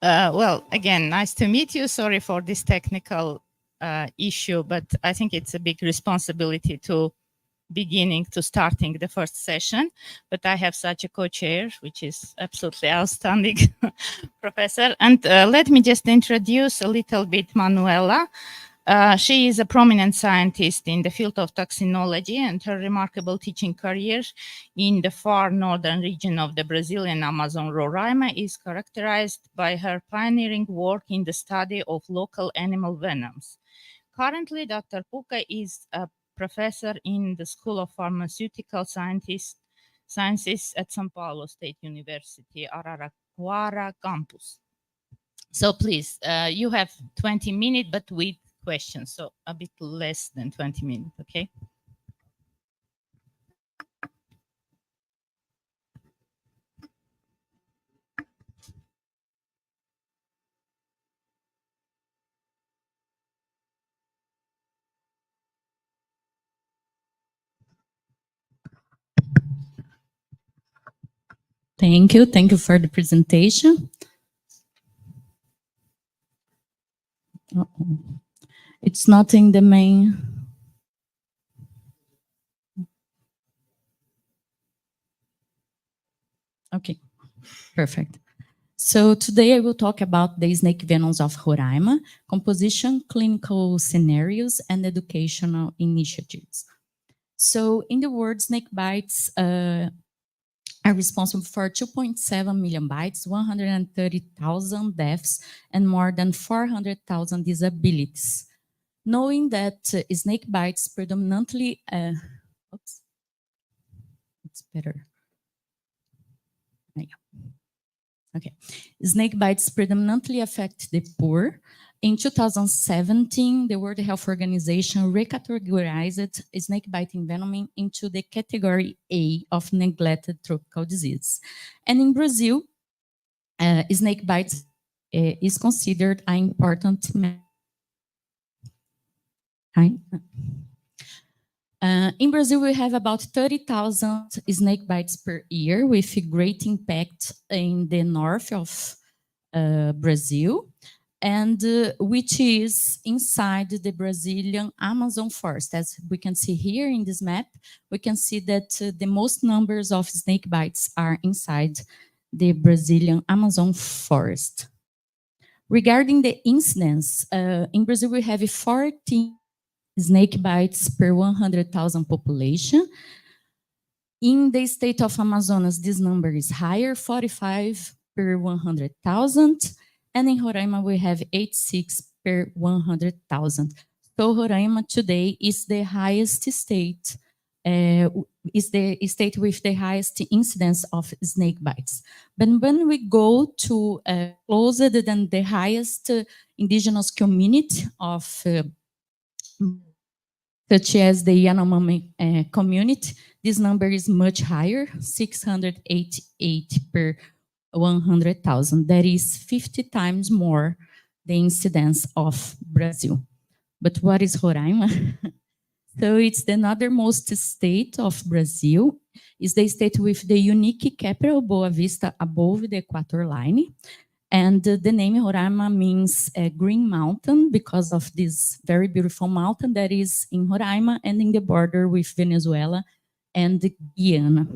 Well, again, nice to meet you. Sorry for this technical issue, but I think it's a big responsibility to starting the first session. But I have such a co-chair, which is absolutely outstanding, Professor. And let me just introduce a little bit Manuela. She is a prominent scientist in the field of toxinology, and her remarkable teaching career in the far northern region of the Brazilian Amazon Roraima is characterized by her pioneering work in the study of local animal venoms. Currently, Dr. Puka is a professor in the School of Pharmaceutical Sciences at São Paulo State University, Araraquara campus. So please, you have 20 minutes, but with questions, so a bit less than 20 minutes, okay? Thank you. Thank you for the presentation. It's not in the main. Okay, perfect. So today I will talk about the snake venoms of Roraima, composition, clinical scenarios, and educational initiatives. So in the world, snake bites are responsible for 2.7 million bites, 130,000 deaths, and more than 400,000 disabilities. Knowing that snake bites predominantly, oops, it's better. Okay, snake bites predominantly affect the poor. In 2017, the World Health Organization recategorized snake biting venom into the category A of neglected tropical disease. And in Brazil, snake bites is considered an important in Brazil, we have about 30,000 snake bites per year, with a great impact in the north of Brazil, and which is inside the Brazilian Amazon forest. As we can see here in this map, we can see that the most numbers of snake bites are inside the Brazilian Amazon forest. Regarding the incidence, in Brazil, we have 14 snake bites per 100,000 population. In the state of Amazonas, this number is higher, 45 per 100,000. And in Roraima, we have 86 per 100,000. So Roraima today is the highest state, is the state with the highest incidence of snake bites. But when we go to closer than the highest indigenous community of such as the Yanomami community, this number is much higher, 688 per 100,000. That is 50 times more the incidence of Brazil. But what is Roraima? So it's the northernmost state of Brazil. It's the state with the unique capital Boa Vista above the equator line. And the name Roraima means green mountain because of this very beautiful mountain that is in Roraima and in the border with Venezuela and Guyana.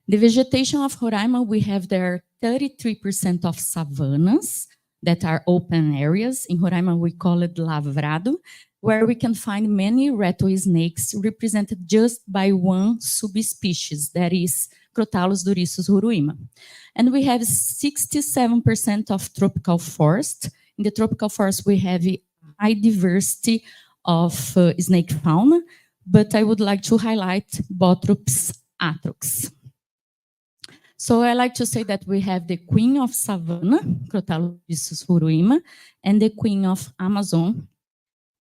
The vegetation of Roraima, we have there 33% of savannas that are open areas. In Roraima, we call it lavrado, where we can find many rattlesnakes represented just by one subspecies, that is Crotalus durissus huruima. And we have 67% of tropical forest. In the tropical forest, we have a high diversity of snake fauna, but I would like to highlight Botrops atrox. So I like to say that we have the queen of savanna, Crotalus durissus huruima, and the queen of Amazon,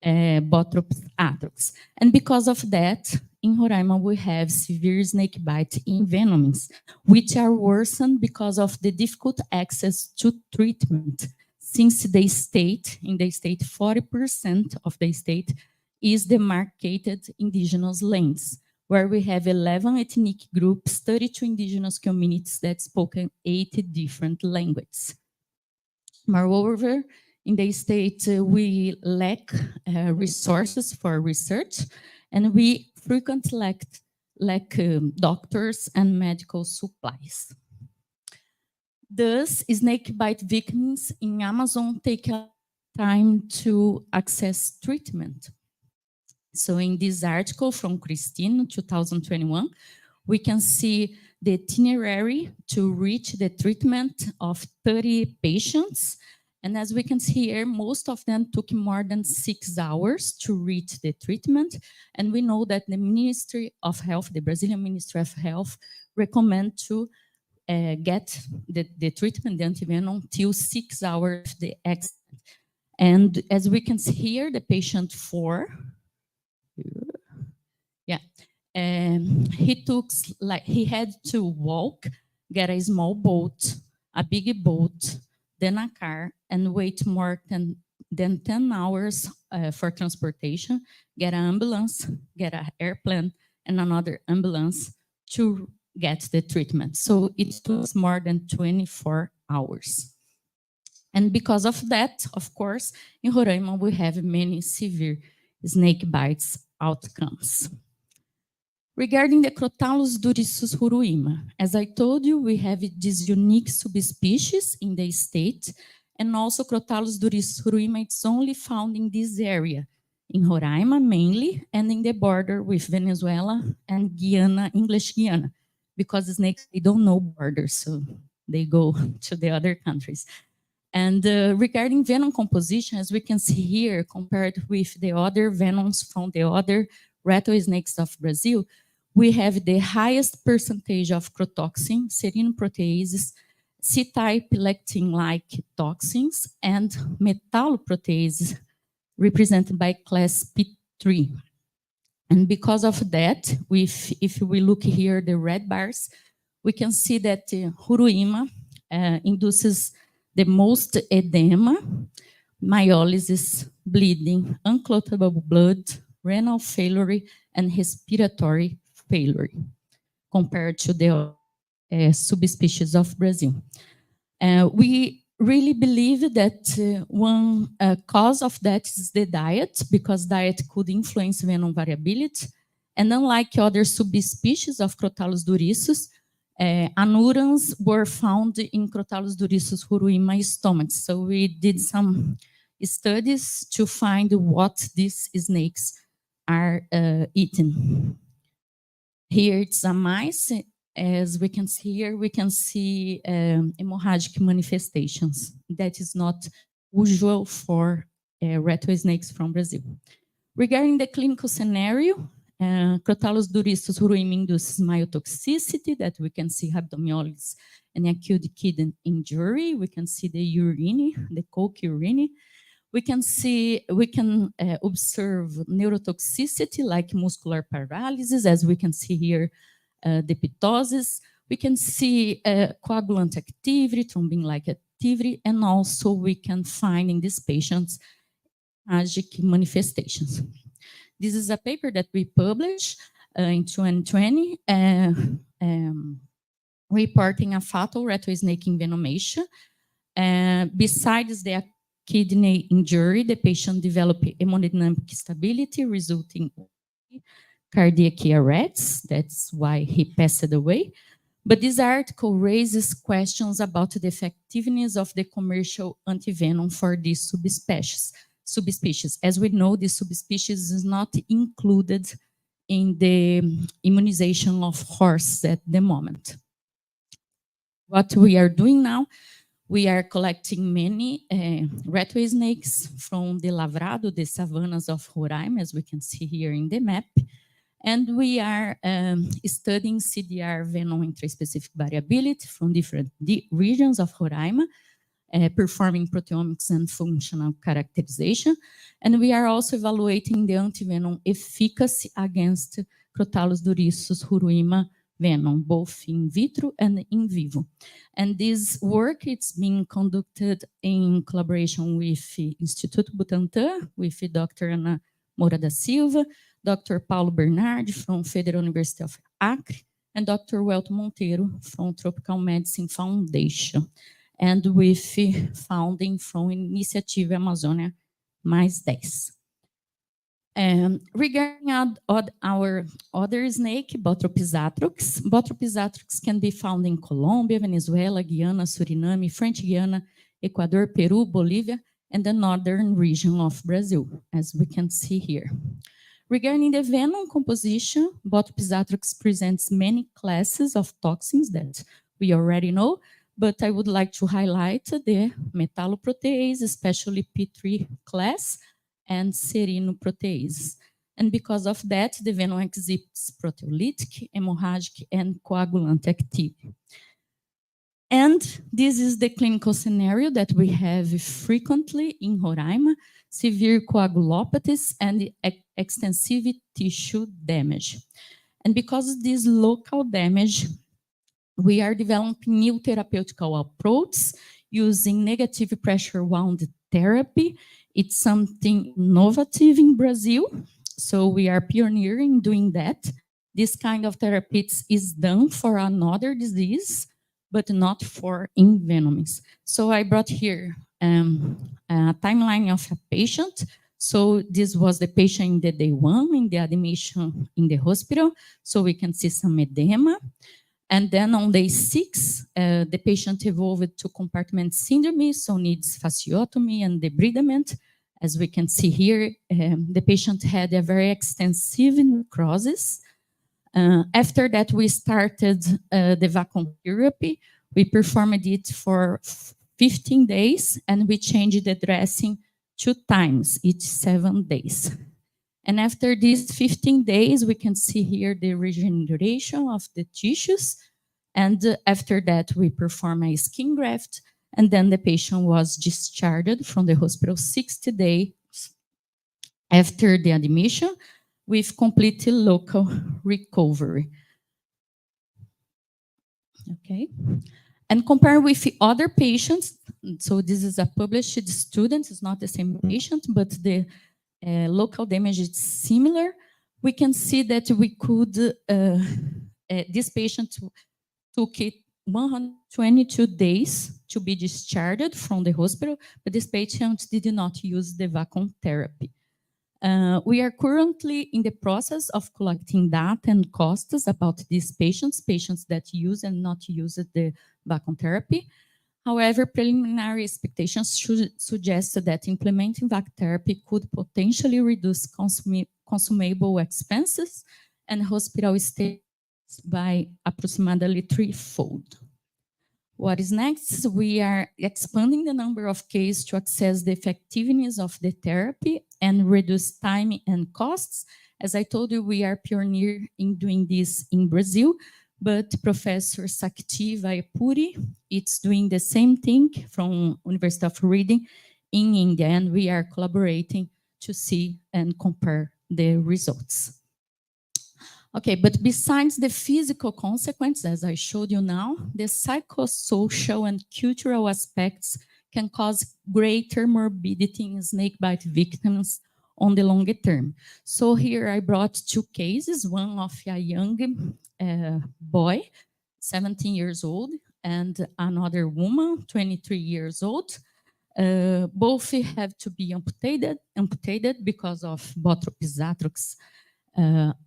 Botrops atrox. And because of that, in Roraima, we have severe snake bite envenomings, which are worsened because of the difficult access to treatment. Since the state, in the state, 40% of the state is demarcated indigenous lands, where we have 11 ethnic groups, 32 indigenous communities that spoke 80 different languages. Moreover, in the state, we lack resources for research, and we frequently lack doctors and medical supplies. Thus, snake bite victims in Amazon take time to access treatment. So in this article from Christine, 2021, we can see the itinerary to reach the treatment of 30 patients. And as we can see here, most of them took more than 6 hours to reach the treatment. And we know that the Ministry of Health, the Brazilian Ministry of Health, recommend to get the treatment, the antivenom, till 6 hours of the accident. And as we can see here, the patient 4, he had to walk, get a small boat, a big boat, then a car, and wait more than 10 hours for transportation, get an ambulance, get an airplane, and another ambulance to get the treatment. So it took more than 24 hours. And because of that, of course, in Roraima, we have many severe snake bites outcomes. Regarding the Crotalus durissus Roraima, as I told you, we have this unique subspecies in the state, and also Crotalus durissus Roraima, it's only found in this area, in Roraima mainly, and in the border with Venezuela and Guyana, English Guyana, because snakes, they don't know borders, so they go to the other countries. And regarding venom composition, as we can see here, compared with the other venoms from the other rattlesnakes of Brazil, we have the highest percentage of crotoxin, serine proteases, C-type lectin-like toxins, and metalloproteases represented by class P3. And because of that, if we look here, the red bars, we can see that Roraima induces the most edema, myolysis, bleeding, unclotable blood, renal failure, and respiratory failure, compared to the subspecies of Brazil. We really believe that one cause of that is the diet, because diet could influence venom variability. And unlike other subspecies of Crotalus durissus, anurans were found in Crotalus durissus Roraima stomachs. So we did some studies to find what these snakes are eating. Here it's a mice. As we can see here, we can see hemorrhagic manifestations. That is not usual for rattlesnakes from Brazil. Regarding the clinical scenario, Crotalus durissus Roraima induces myotoxicity, that we can see rhabdomyolysis and acute kidney injury. We can see the urine, the coke urine. We can observe neurotoxicity like muscular paralysis, as we can see here, the ptosis. We can see coagulant activity, thrombin-like activity, and also we can find in these patients hemorrhagic manifestations. This is a paper that we published in 2020, reporting a fatal rattlesnake envenomation. Besides the kidney injury, the patient developed hemodynamic stability, resulting in cardiac arrests. That's why he passed away. But this article raises questions about the effectiveness of the commercial antivenom for these subspecies. As we know, this subspecies is not included in the immunization of horses at the moment. What we are doing now, we are collecting many rattlesnakes from the Lavrado, the savannas of Roraima, as we can see here in the map. And we are studying CDR venom intraspecific variability from different regions of Roraima, performing proteomics and functional characterization. And we are also evaluating the antivenom efficacy against Crotalus durissus Roraima venom, both in vitro and in vivo. And this work, it's being conducted in collaboration with Instituto Butantan, with Dr. Ana Moura da Silva, Dr. Paulo Bernardi from Federal University of Acre, and Dr. Welton Monteiro from Tropical Medicine Foundation. and with funding from Iniciativa Amazônia Mais 10. Regarding our other snake, Botropisatrix can be found in Colombia, Venezuela, Guyana, Suriname, French Guiana, Ecuador, Peru, Bolivia, and the northern region of Brazil, as we can see here. Regarding the venom composition, Botropisatrix presents many classes of toxins that we already know, but I would like to highlight the metalloprotease, especially P3 class, and serinoproteases. And because of that, the venom exhibits proteolytic, hemorrhagic, and coagulant activity. And this is the clinical scenario that we have frequently in Roraima: severe coagulopathies and extensive tissue damage. And because of this local damage, we are developing new therapeutical approaches using negative pressure wound therapy. It's something innovative in Brazil, so we are pioneering doing that. This kind of therapy is done for another disease, but not for envenomings. So I brought here a timeline of a patient. So this was the patient in the day 1 in the admission in the hospital. So we can see some edema. And then on day 6, the patient evolved to compartment syndrome, so needs fasciotomy and debridement. As we can see here, the patient had a very extensive necrosis. After that, we started the vacuum therapy. We performed it for 15 days, and we changed the dressing 2 times each 7 days. And after these 15 days, we can see here the regeneration of the tissues. And after that, we perform a skin graft. And then the patient was discharged from the hospital 60 days after the admission with completely local recovery. Okay. And compare with other patients. So this is a published student. It's not the same patient, but the local damage is similar. We can see that we could, this patient took it 122 days to be discharged from the hospital, but this patient did not use the vacuum therapy. We are currently in the process of collecting data and costs about these patients that use and not use the vacuum therapy. However, preliminary expectations suggest that implementing vac therapy could potentially reduce consumable expenses and hospital stays by approximately 3-fold. What is next? We are expanding the number of cases to assess the effectiveness of the therapy and reduce time and costs. As I told you, we are pioneer in doing this in Brazil, but Professor Sakti Vayapuri, it's doing the same thing from University of Reading in India, and we are collaborating to see and compare the results. Okay, but besides the physical consequences, as I showed you now, the psychosocial and cultural aspects can cause greater morbidity in snakebite victims on the longer term. So here I brought 2 cases, one of a young boy, 17 years old, and another woman, 23 years old. Both have to be amputated because of Botropisatrix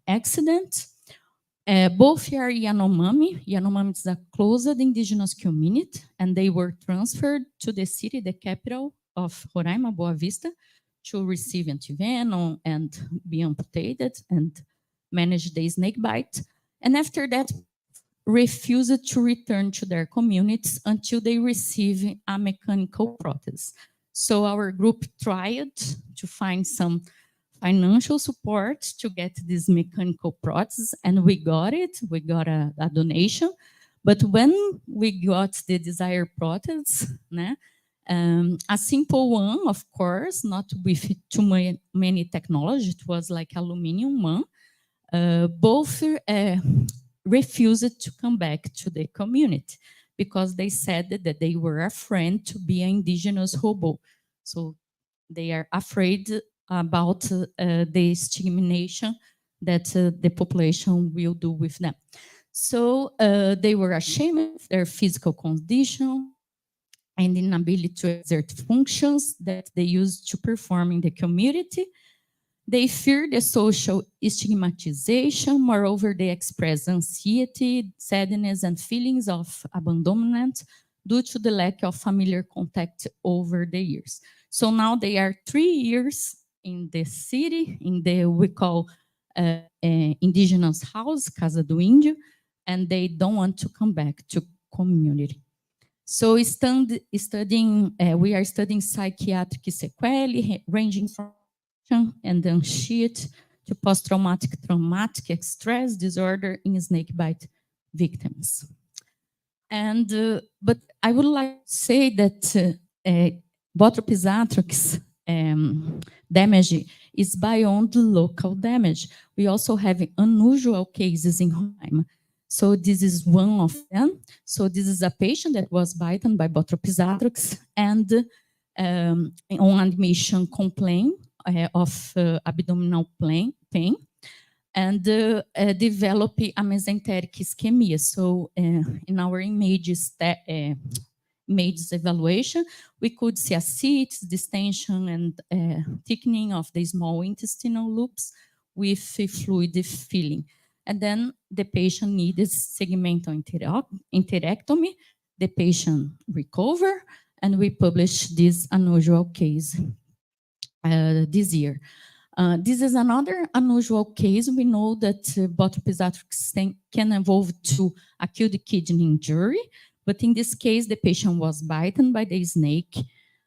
accident. Both are Yanomami. Yanomami is a closed indigenous community, and they were transferred to the city, the capital of Roraima, Boa Vista, to receive antivenom and be amputated and manage the snake bite. And after that, refused to return to their communities until they receive a mechanical prótese. So our group tried to find some financial support to get this mechanical prótese, and we got it. We got a donation. But when we got the desired prótese, a simple one, of course, not with too many technology, it was like aluminum one, both refused to come back to the community because they said that they were afraid to be an indigenous hobo. So they are afraid about the stigmatization that the population will do with them. So they were ashamed of their physical condition, and inability to exert functions that they use to perform in the community. They fear the social stigmatization. Moreover, they express anxiety, sadness, and feelings of abandonment due to the lack of familiar contact over the years. So now they are 3 years in the city, in the, we call indigenous house, Casa do Índio, and they don't want to come back to community. So we are studying psychiatric sequelae, ranging from and anxiety to post-traumatic traumatic stress disorder in snakebite victims. And but I would like to say that Bothrops atrox damage is beyond local damage. We also have unusual cases in Roraima. So this is one of them. So this is a patient that was bitten by Bothrops atrox and on admission complained of abdominal pain and develop a mesenteric ischemia. So in our images evaluation, we could see a cyst, distension, and thickening of the small intestinal loops with fluid filling. And then the patient needed segmental enterectomy. The patient recovered, and we published this unusual case this year. This is another unusual case. We know that Bothrops atrox can evolve to acute kidney injury, but in this case, the patient was bitten by the snake.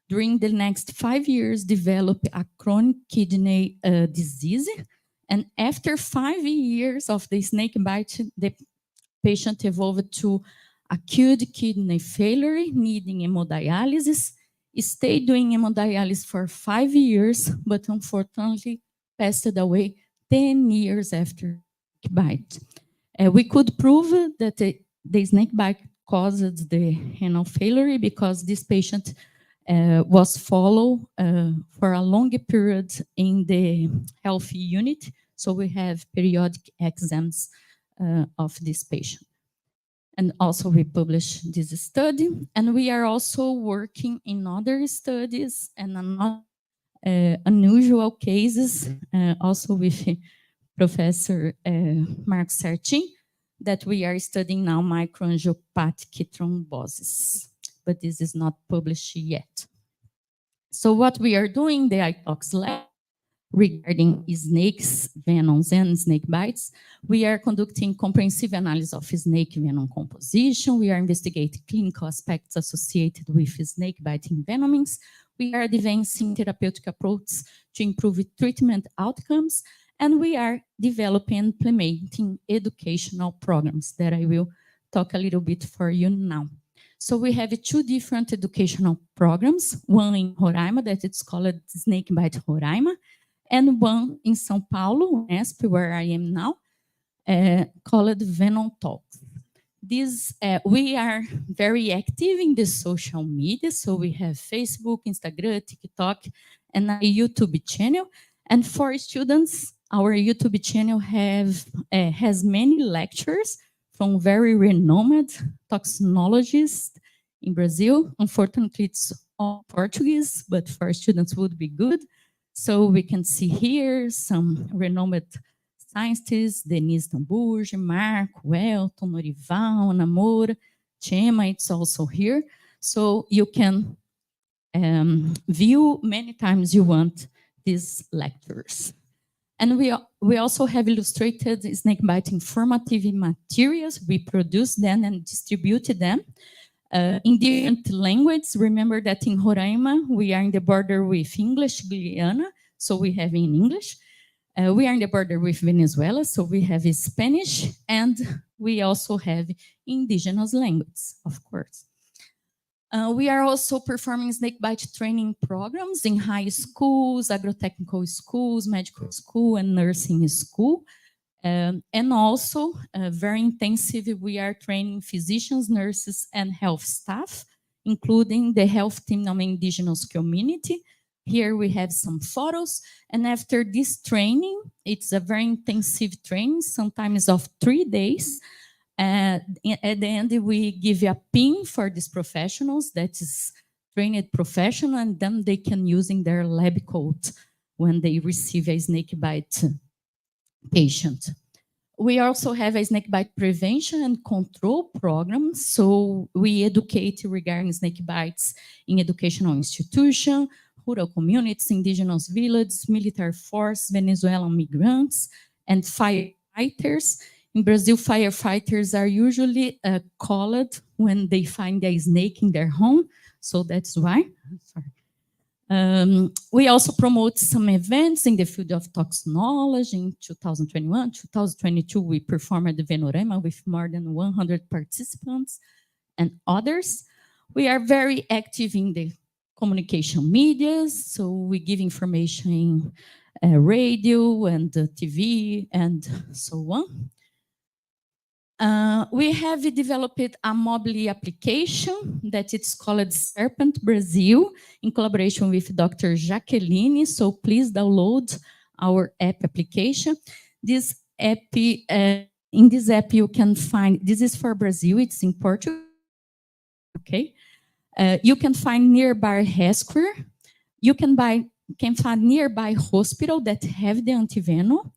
During the next 5 years, developed a chronic kidney disease. And after 5 years of the snake bite, the patient evolved to acute kidney failure, needing hemodialysis. Stayed doing hemodialysis for 5 years, but unfortunately passed away 10 years after bite. We could prove that the snake bite caused the renal failure because this patient was followed for a long period in the health unit. So we have periodic exams of this patient. And also we published this study, and we are also working in other studies and unusual cases, also with Professor Mark Sertin, that we are studying now microangiopathic thrombosis, but this is not published yet. So what we are doing, the iTox lab, regarding snakes, venoms, and snake bites, we are conducting comprehensive analysis of snake venom composition. We are investigating clinical aspects associated with snake biting venomings. We are advancing therapeutic approaches to improve treatment outcomes, and we are developing and implementing educational programs that I will talk a little bit for you now. So we have 2 different educational programs, one in Roraima that it's called Snake Bite Roraima, and one in São Paulo, Unesp, where I am now, called Venom Talks. We are very active in the social media, so we have Facebook, Instagram, TikTok, and a YouTube channel. And for students, our YouTube channel has many lectures from very renowned toxinologists in Brazil. Unfortunately, it's all Portuguese, but for students would be good. So we can see here some renowned scientists, Denise Tamburge, Marco, Elton, Norival, Ana Moura, Chema, it's also here. So you can view many times you want these lectures. And we also have illustrated snakebite informative materials. We produce them and distributed them in different languages. Remember that in Roraima, we are in the border with English, Guyana, so we have in English. We are in the border with Venezuela, so we have Spanish, and we also have indigenous languages, of course. We are also performing snakebite training programs in high schools, agrotechnical schools, medical school, and nursing school. And also, very intensive, we are training physicians, nurses, and health staff, including the health team of the indigenous community. Here we have some photos. And after this training, it's a very intensive training, sometimes of 3 days. At the end, we give a pin for these professionals that is trained professional, and then they can use in their lab coat when they receive a snake bite patient. We also have a snake bite prevention and control program. So we educate regarding snake bites in educational institutions, rural communities, indigenous villages, military force, Venezuelan migrants, and firefighters. In Brazil, firefighters are usually called when they find a snake in their home. So that's why. Sorry. We also promote some events in the field of toxinology. In 2021, 2022, we performed the Venorama with more than 100 participants and others. We are very active in the communication medias, so we give information in radio and TV and so on. We have developed a mobile application that it's called Serpent Brazil in collaboration with Dr. Jaqueline. So please download our app application. This app, in this app you can find, this is for Brazil, it's in Portugal. Okay. You can find nearby rescue. You can find nearby hospital that have the antivenom.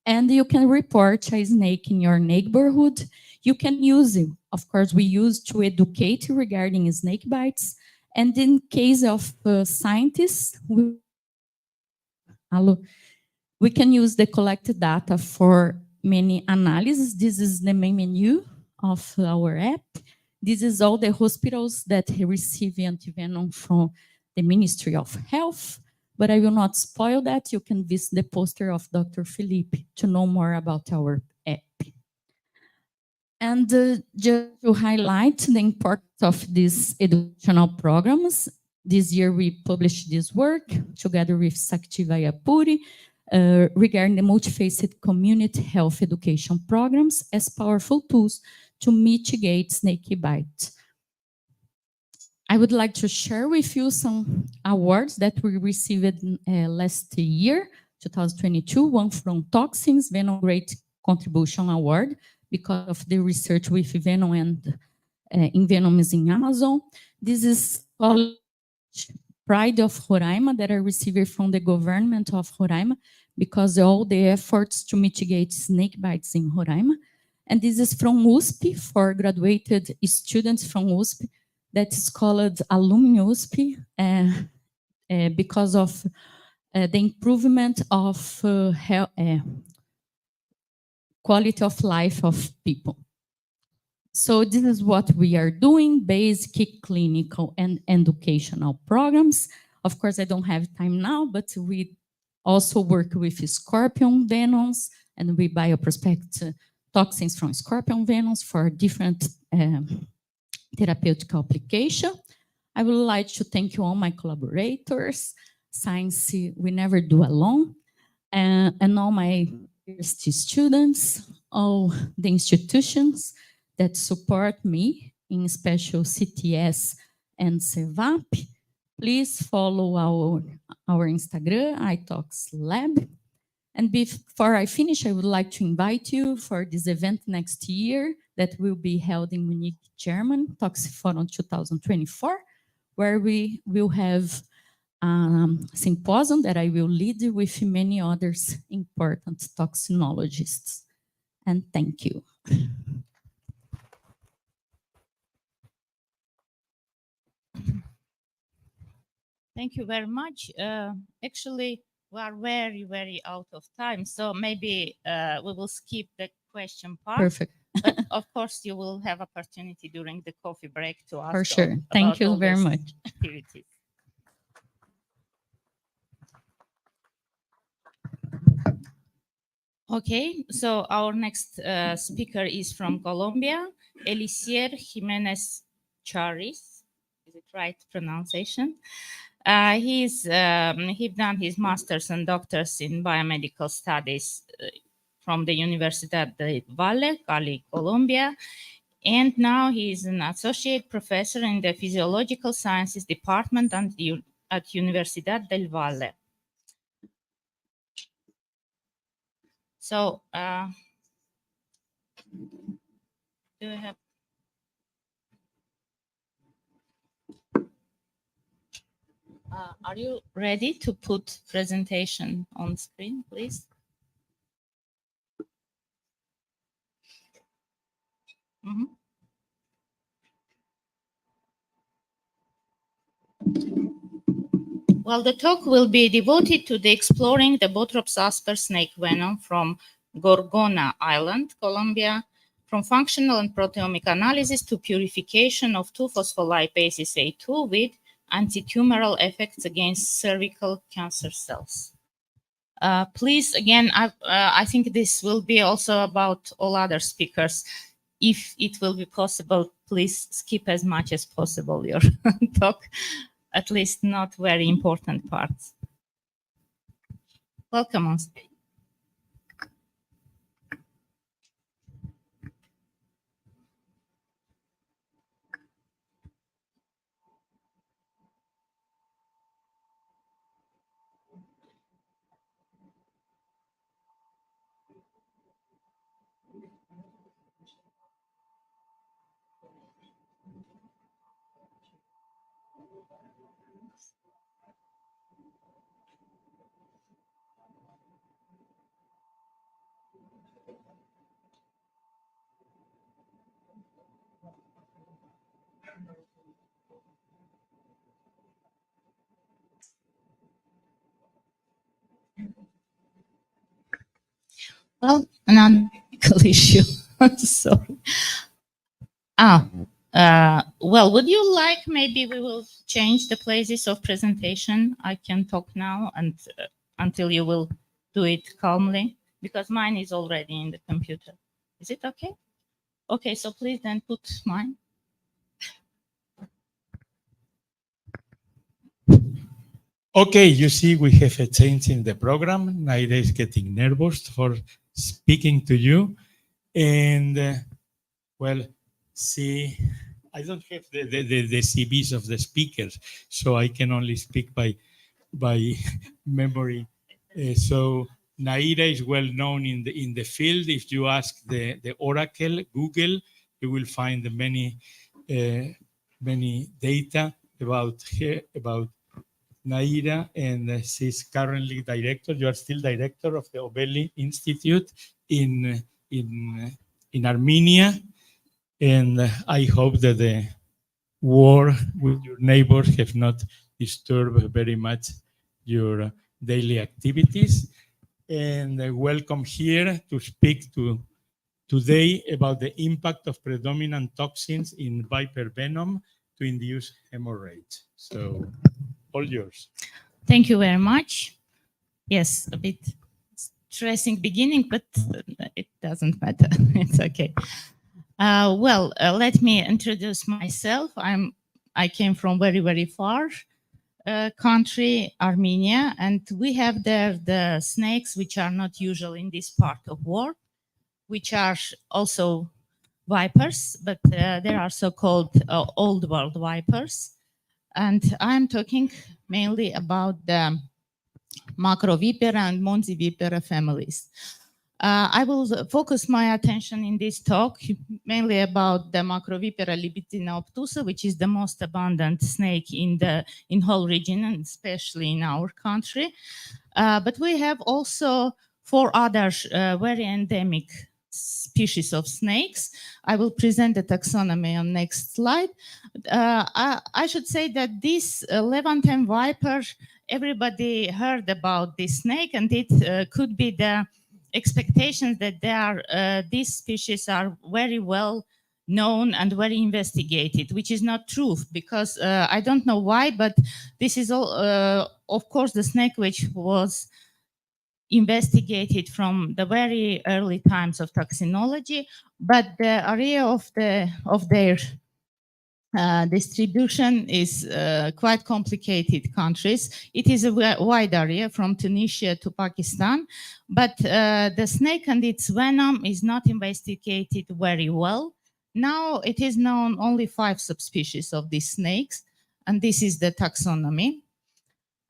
And you can report a snake in your neighborhood. You can use it. Of course, we use to educate regarding snake bites. And in case of scientists, we can use the collected data for many analyses. This is the main menu of our app. This is all the hospitals that receive antivenom from the Ministry of Health. But I will not spoil that. You can visit the poster of Dr. Felipe to know more about our app. And just to highlight the importance of these educational programs, this year we published this work together with Sakti Vayapuri regarding the multifaceted community health education programs as powerful tools to mitigate snake bite. I would like to share with you some awards that we received last year, 2022, one from Toxins, Venom Great Contribution Award, because of the research with Venom and Venenos in Amazon. This is called Pride of Roraima that I received from the government of Roraima because of all the efforts to mitigate snake bites in Roraima. And this is from USP for graduated students from USP. That is called Alumni USP because of the improvement of quality of life of people. So this is what we are doing, basic clinical and educational programs. Of course, I don't have time now, but we also work with scorpion venoms, and we bioprospect toxins from scorpion venoms for different therapeutic application. I would like to thank you all my collaborators. Science we never do alone. And all my university students, all the institutions that support me, in special CTS and CEVAP. Please follow our Instagram, iToxLab. And before I finish, I would like to invite you for this event next year that will be held in Munich, Germany, Toxiforum 2024, where we will have a symposium that I will lead with many others important toxinologists. And thank you. Thank you very much. Actually, we are very, very out of time. So maybe we will skip the question part. Perfect. But of course, you will have opportunity during the coffee break to ask. For sure. Thank you very much. Activities. Okay, so our next speaker is from Colombia, Elisier Jimenez Charis. Is it right pronunciation? He's done his master's and doctors in biomedical studies from the Universidad del Valle, Cali, Colombia. And now he is an associate professor in the Physiological Sciences Department at Universidad del Valle. So, do you have? Are you ready to put presentation on screen, please? Mhm. Well, the talk will be devoted to the exploring the Bothrops asper snake venom from Gorgona Island, Colombia, from functional and proteomic analysis to purification of 2-phospholipases A2 with anti-tumoral effects against cervical cancer cells. Please, again, I think this will be also about all other speakers. If it will be possible, please skip as much as possible your talk, at least not very important parts. Welcome on stage. Well, an technical issue. Sorry. Well, would you like, maybe we will change the places of presentation. I can talk now and until you will do it calmly, because mine is already in the computer. Is it okay? Okay, so please then put mine. Okay, you see, we have a change in the program. Naira is getting nervous for speaking to you. And, well, see, I don't have the CVs of the speakers, so I can only speak by memory. So Naira is well known in the field. If you ask the Oracle, Google, you will find many data about her, about Naira, and she's currently director. You are still director of the Obeli Institute in Armenia, and I hope that the war with your neighbors have not disturbed very much your daily activities. And welcome here to speak today about the impact of predominant toxins in viper venom to induce hemorrhage. So, all yours. Thank you very much. Yes, a bit stressing beginning, but it doesn't matter. It's okay. Let me introduce myself. I came from very, very far country, Armenia, and we have there the snakes which are not usual in this part of world, which are also vipers, but there are so-called old world vipers. And I'm talking mainly about the Macrovipera and Monzivipera families. I will focus my attention in this talk mainly about the Macrovipera libitina obtusa, which is the most abundant snake in whole region, and especially in our country. But we have also 4 other very endemic species of snakes. I will present the taxonomy on next slide. I should say that this Levantine viper, everybody heard about this snake, and it could be the expectations that these species are very well known and very investigated, which is not true, because I don't know why, but this is all, of course, the snake which was investigated from the very early times of toxinology, but the area of their distribution is quite complicated countries. It is a wide area from Tunisia to Pakistan, but the snake and its venom is not investigated very well. Now it is known only 5 subspecies of these snakes, and this is the taxonomy.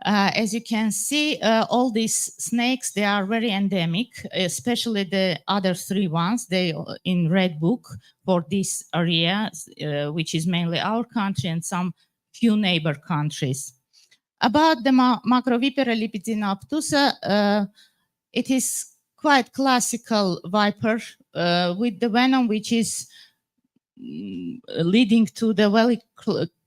As you can see, all these snakes, they are very endemic, especially the other 3 ones, they in red book for this area, which is mainly our country and some few neighbor countries. About the Macrovipera lipidina obtusa, it is quite classical viper with the venom which is leading to the very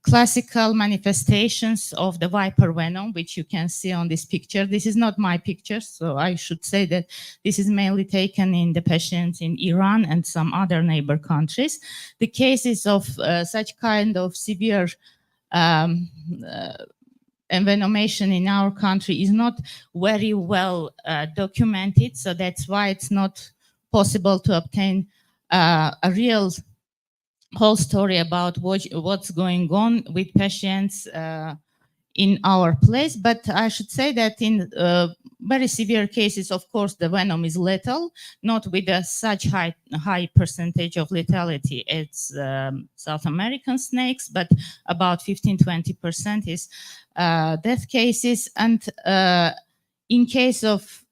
classical manifestations of the viper venom, which you can see on this picture. This is not my picture, so I should say that this is mainly taken in the patients in Iran and some other neighbor countries. The cases of such kind of severe envenomation in our country is not very well documented, so that's why it's not possible to obtain a real whole story about what's going on with patients in our place. But I should say that in very severe cases, of course, the venom is lethal, not with such high percentage of lethality as South American snakes, but about 15-20% is death cases. And in case of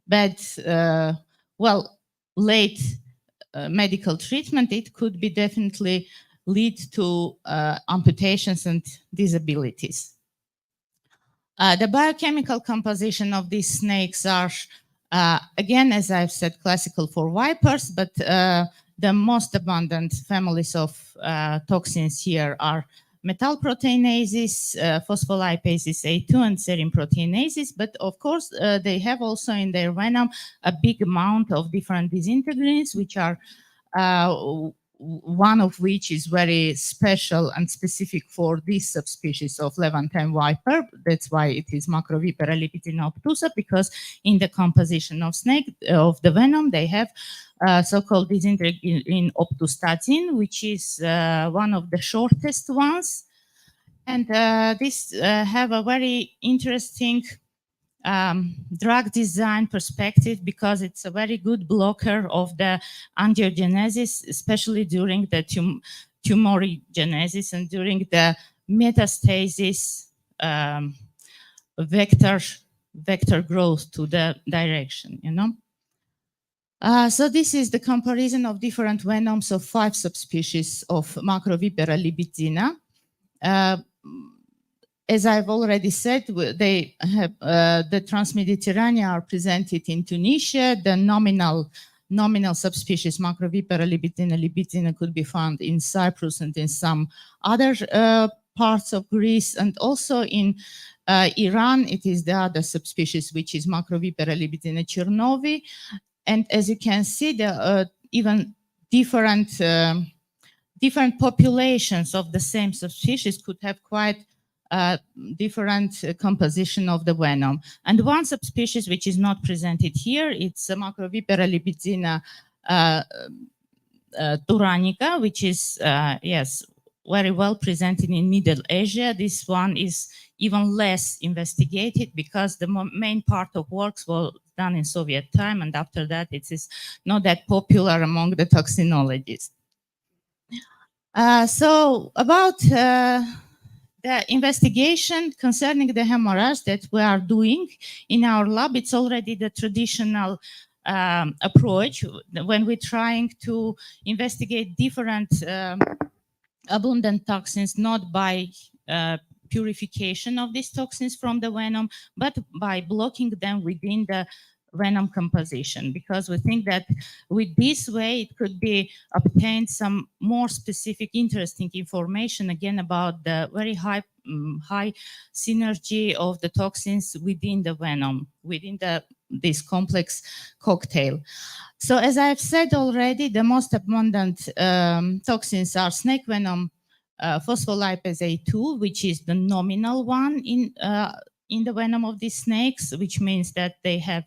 bad, late medical treatment, it could be definitely lead to amputations and disabilities. The biochemical composition of these snakes are, again, as I've said, classical for vipers, but the most abundant families of toxins here are metalproteinases, phospholipases A2, and serine proteinases. But of course, they have also in their venom a big amount of different disintegrins, which are one of which is very special and specific for this subspecies of Levantine viper. That's why it is Macrovipera lipidina obtusa, because in the composition of snake of the venom, they have so-called disintegrin obtustatin, which is one of the shortest ones. And this have a very interesting drug design perspective, because it's a very good blocker of the angiogenesis, especially during the tumorigenesis and during the metastasis vector growth to the direction, you know. So this is the comparison of different venoms of 5 subspecies of Macrovipera lipidina. As I've already said, they have the Transmediterranean are presented in Tunisia. The nominal subspecies Macrovipera lipidina could be found in Cyprus and in some other parts of Greece, and also in Iran. It is the other subspecies, which is Macrovipera lipidina chernovi. And as you can see, the even different populations of the same subspecies could have quite different composition of the venom. And one subspecies which is not presented here, it's Macrovipera lipidina turanica, which is, yes, very well presented in Middle Asia. This one is even less investigated because the main part of works were done in Soviet time, and after that it is not that popular among the toxinologists. So about the investigation concerning the hemorrhage that we are doing in our lab, it's already the traditional approach when we're trying to investigate different abundant toxins, not by purification of these toxins from the venom, but by blocking them within the venom composition, because we think that with this way it could be obtained some more specific interesting information again about the very high synergy of the toxins within the venom, within this complex cocktail. So as I've said already, the most abundant toxins are snake venom, phospholipase A2, which is the nominal one in the venom of these snakes, which means that they have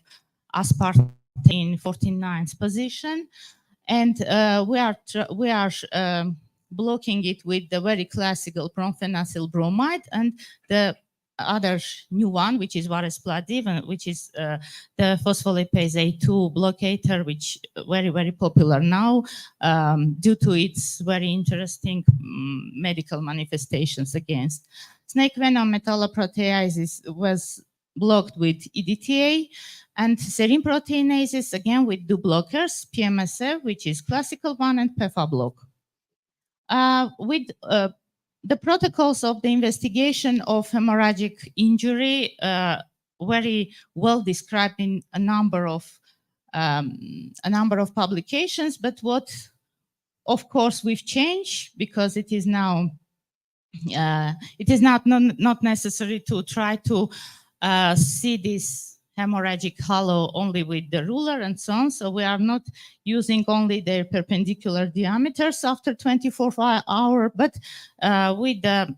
aspartate in 49th position, and we are blocking it with the very classical bromfenacyl bromide, and the other new one, which is varespladin, which is the phospholipase A2 blockator, which very, very popular now due to its very interesting medical manifestations against. Snake venom metalloproteases was blocked with EDTA, and serine proteinases, again, with 2 blockers, PMSF, which is classical one, and PEFA block. With the protocols of the investigation of hemorrhagic injury very well described in a number of publications, but what, of course, we've changed because it is now not necessary to try to see this hemorrhagic hollow only with the ruler and so on. So we are not using only their perpendicular diameters after 24 hours, but with the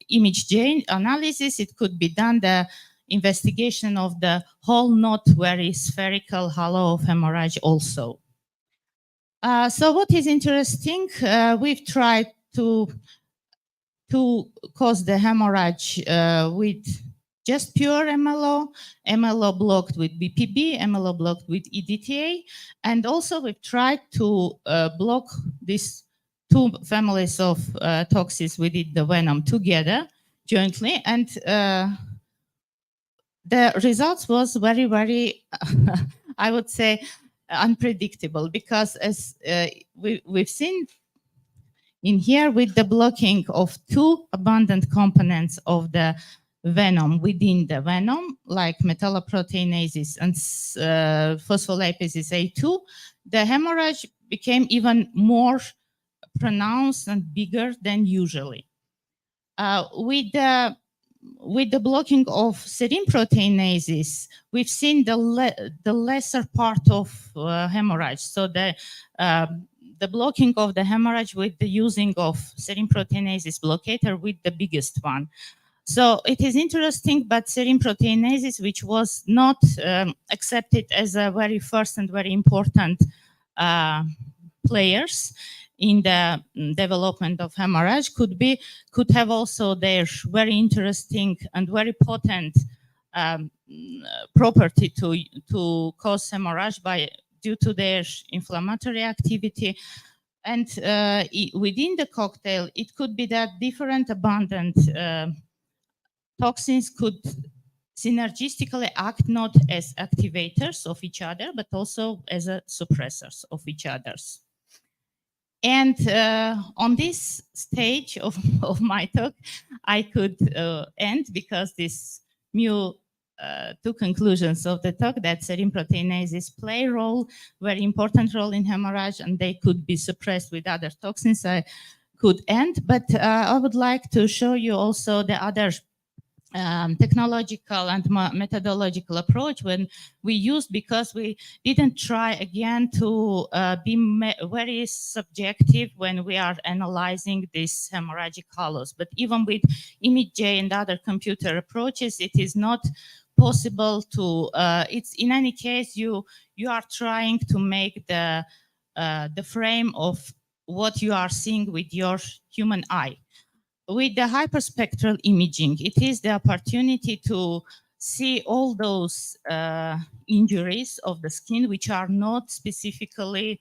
image J analysis, it could be done the investigation of the whole not very spherical hollow of hemorrhage also. So what is interesting, we've tried to cause the hemorrhage with just pure MLO, MLO blocked with BPB, MLO blocked with EDTA, and also we've tried to block these two families of toxins within the venom together jointly, and the results was very, very, I would say, unpredictable, because as we've seen in here with the blocking of two abundant components of the venom within the venom, like metalloproteinases and phospholipases A2, the hemorrhage became even more pronounced and bigger than usually. With the blocking of serine proteinases, we've seen the lesser part of hemorrhage. So the blocking of the hemorrhage with the using of serine proteinases blockator with the biggest one. So it is interesting, but serine proteinases, which was not accepted as a very first and very important players in the development of hemorrhage, could have also their very interesting and very potent property to cause hemorrhage due to their inflammatory activity. And within the cocktail, it could be that different abundant toxins could synergistically act not as activators of each other, but also as suppressors of each other's. And on this stage of my talk, I could end, because this new two conclusions of the talk, that serine proteinases play a role, very important role in hemorrhage, and they could be suppressed with other toxins, I could end. But I would like to show you also the other technological and methodological approach when we used, because we didn't try again to be very subjective when we are analyzing these hemorrhagic hollows. But even with ImageJ and other computer approaches, it is not possible to, it's in any case, you are trying to make the frame of what you are seeing with your human eye. With the hyperspectral imaging, it is the opportunity to see all those injuries of the skin which are not specifically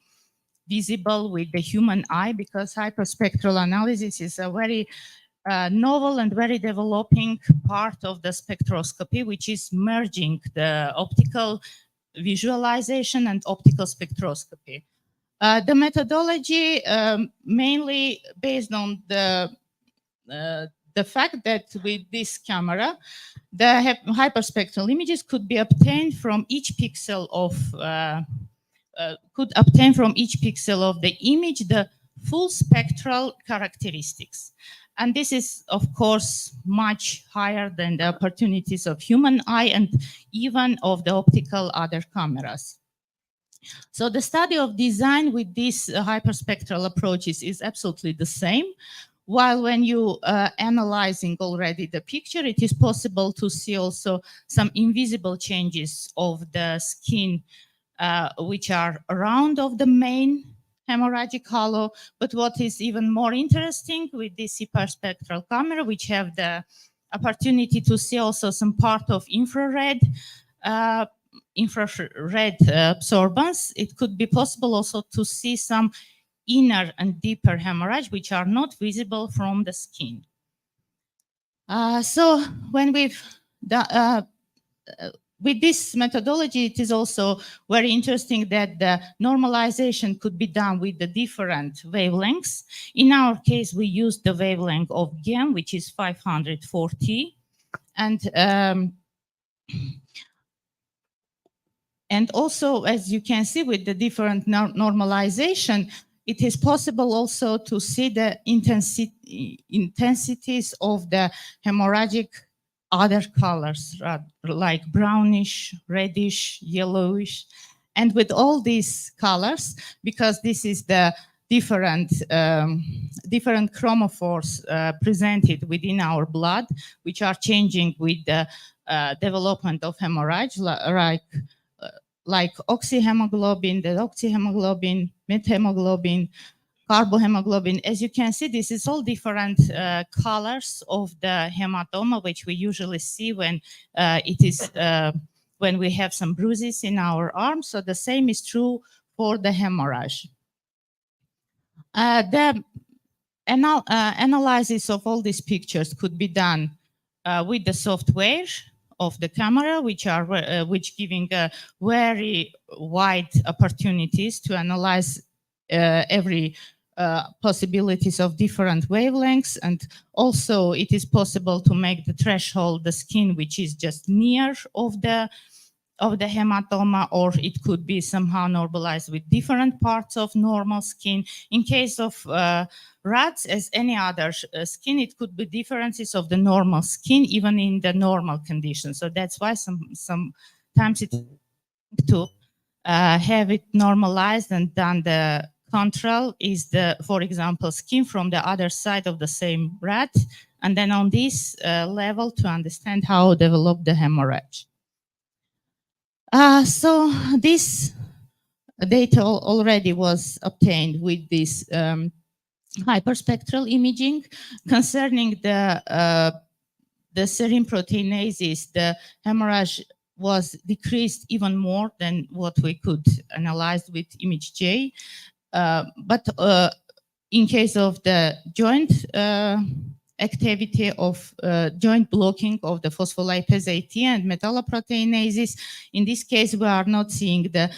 visible with the human eye, because hyperspectral analysis is a very novel and very developing part of the spectroscopy, which is merging the optical visualization and optical spectroscopy. The methodology mainly based on the fact that with this camera, the hyperspectral images could be obtained from each pixel of the image the full spectral characteristics. And this is, of course, much higher than the opportunities of human eye and even of the optical other cameras. So the study of design with these hyperspectral approaches is absolutely the same. While when you analyzing already the picture, it is possible to see also some invisible changes of the skin, which are around of the main hemorrhagic hollow. But what is even more interesting with this hyperspectral camera, which have the opportunity to see also some part of infrared absorbance, it could be possible also to see some inner and deeper hemorrhage, which are not visible from the skin. So when we've with this methodology, it is also very interesting that the normalization could be done with the different wavelengths. In our case, we used the wavelength of GAN, which is 540. And also, as you can see with the different normalization, it is possible also to see the intensities of the hemorrhagic other colors, like brownish, reddish, yellowish. And with all these colors, because this is the different chromophores presented within our blood, which are changing with the development of hemorrhage, like oxyhemoglobin, deoxyhemoglobin, methemoglobin, carbohemoglobin. As you can see, this is all different colors of the hematoma, which we usually see when when we have some bruises in our arm. So the same is true for the hemorrhage. The analysis of all these pictures could be done with the software of the camera, which giving very wide opportunities to analyze every possibilities of different wavelengths. And also it is possible to make the threshold the skin which is just near of the hematoma, or it could be somehow normalized with different parts of normal skin. In case of rats, as any other skin, it could be differences of the normal skin, even in the normal conditions. So that's why sometimes it's to have it normalized, and then the control is the, for example, skin from the other side of the same rat, and then on this level to understand how develop the hemorrhage. So this data already was obtained with this hyperspectral imaging concerning the serine proteinases. The hemorrhage was decreased even more than what we could analyze with image J. But in case of the joint activity of joint blocking of the phospholipase AT and metalloproteinases, in this case, we are not seeing the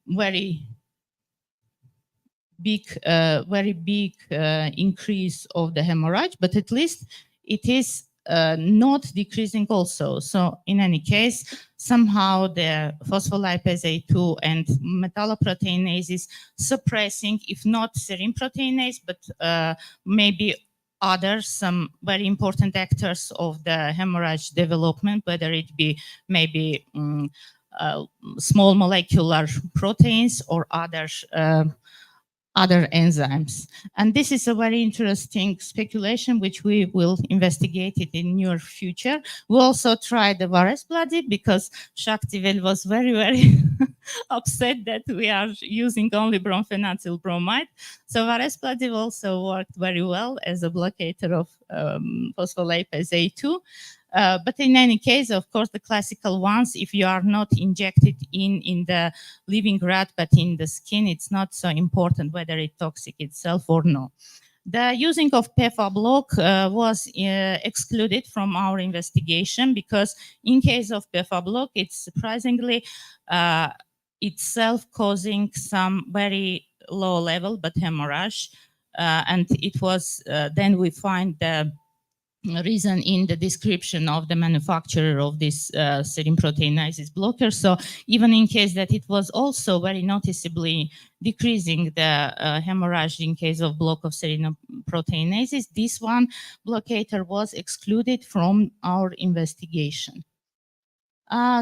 very big increase of the hemorrhage, but at least it is not decreasing also. So in any case, somehow the phospholipase A2 and metalloproteinase is suppressing, if not serine proteinase, but maybe other some very important actors of the hemorrhage development, whether it be maybe small molecular proteins or other enzymes. And this is a very interesting speculation, which we will investigate it in near future. We also tried the Varese bloody because Xvii was very, very upset that we are using only bromfenyl bromide. So Varese bloody also worked very well as a blocker of phospholipase A2. But in any case, of course, the classical ones, if you are not injected in the living rat, but in the skin, it's not so important whether it's toxic itself or no. The using of PEFA block was excluded from our investigation because in case of PEFA block, it's surprisingly itself causing some very low level, but hemorrhage. And it was, then we find the reason in the description of the manufacturer of this serine proteinases blocker. So even in case that it was also very noticeably decreasing the hemorrhage in case of block of serine proteinases, this one blocker was excluded from our investigation.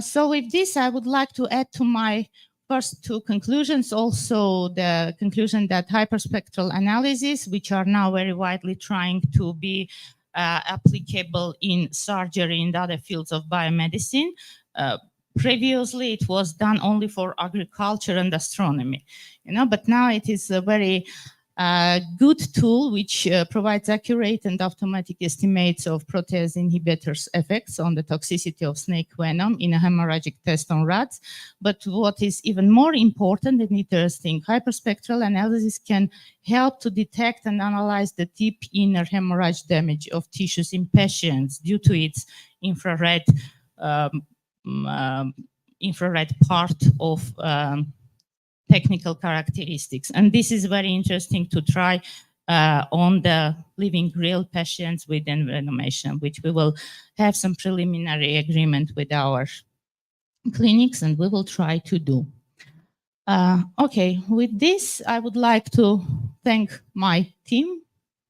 So with this, I would like to add to my first two conclusions, also the conclusion that hyperspectral analysis, which are now very widely trying to be applicable in surgery and other fields of biomedicine. Previously, it was done only for agriculture and astronomy, but now it is a very good tool which provides accurate and automatic estimates of protease inhibitors effects on the toxicity of snake venom in a hemorrhagic test on rats. But what is even more important and interesting, hyperspectral analysis can help to detect and analyze the deep inner hemorrhage damage of tissues in patients due to its infrared infrared part of technical characteristics. And this is very interesting to try on the living real patients with envenomation, which we will have some preliminary agreement with our clinics, and we will try to do. Okay, with this, I would like to thank my team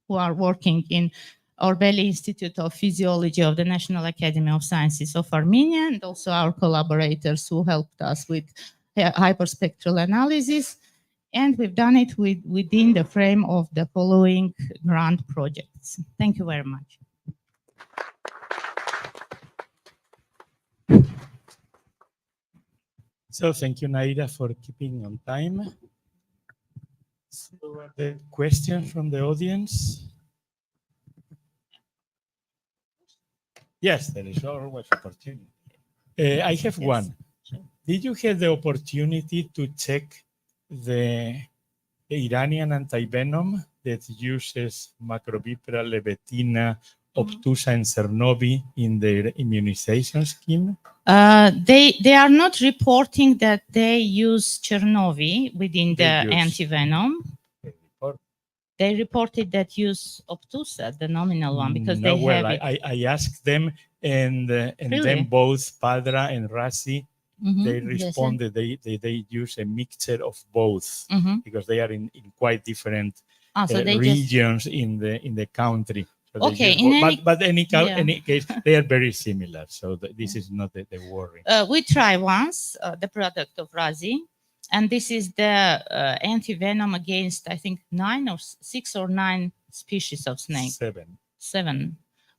who are working in Orbeli Institute of Physiology of the National Academy of Sciences of Armenia, and also our collaborators who helped us with hyperspectral analysis. And we've done it within the frame of the following grant projects. Thank you very much. So thank you, Naira, for keeping on time. So the questions from the audience? Yes, there is always opportunity. I have one. Sure. Did you have the opportunity to check the Iranian antivenom that uses Macroviperal, Lebetina, obtusa, and Cernovi in their immunization scheme? They are not reporting that they use Chernovi within the antivenom. They reported that use obtusa, the nominal one, because no, they well, have it. I asked them, and Really? then both Padra and Rasi, they Yes, responded they use a mixture of both because they are in quite different so they regions in the country. So they Okay, use in both. any- But any yeah. case, they are very similar. So this is not the worry. We try once the product of Razi, and this is the antivenom against, I think, 6 or 9 species of snake. 7.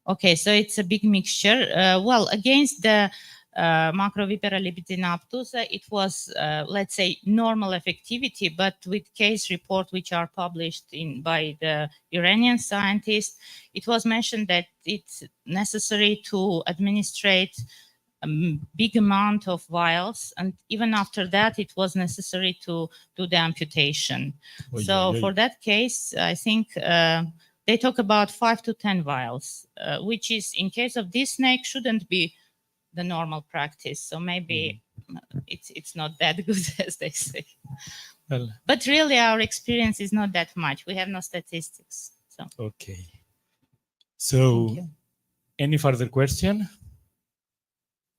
Okay, so it's a big mixture. Well, against the Macroviperal Lebetina obtusa, it was, let's say, normal effectivity, but with case report which are published by the Iranian scientists, it was mentioned that it's necessary to administrate a big amount of vials, and even after that, it was necessary to do the amputation. So for that case, I think they talk about 5 to 10 vials, which is, in case of this snake, shouldn't be the normal practice. So maybe it's not that good as they say. Well, but really, our experience is not that much. We have no statistics. So okay. So, any further question?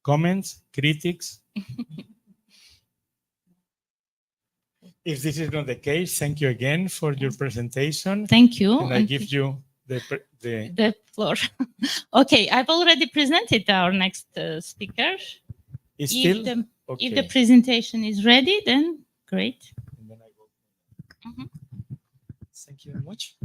Comments? Critics? If this is not the case, thank you again for your presentation. Thank you. And I give you the floor. Okay, I've already presented our next speaker. Is If still? the, Okay. if the presentation is ready, then great. And then I go. Thank you very much.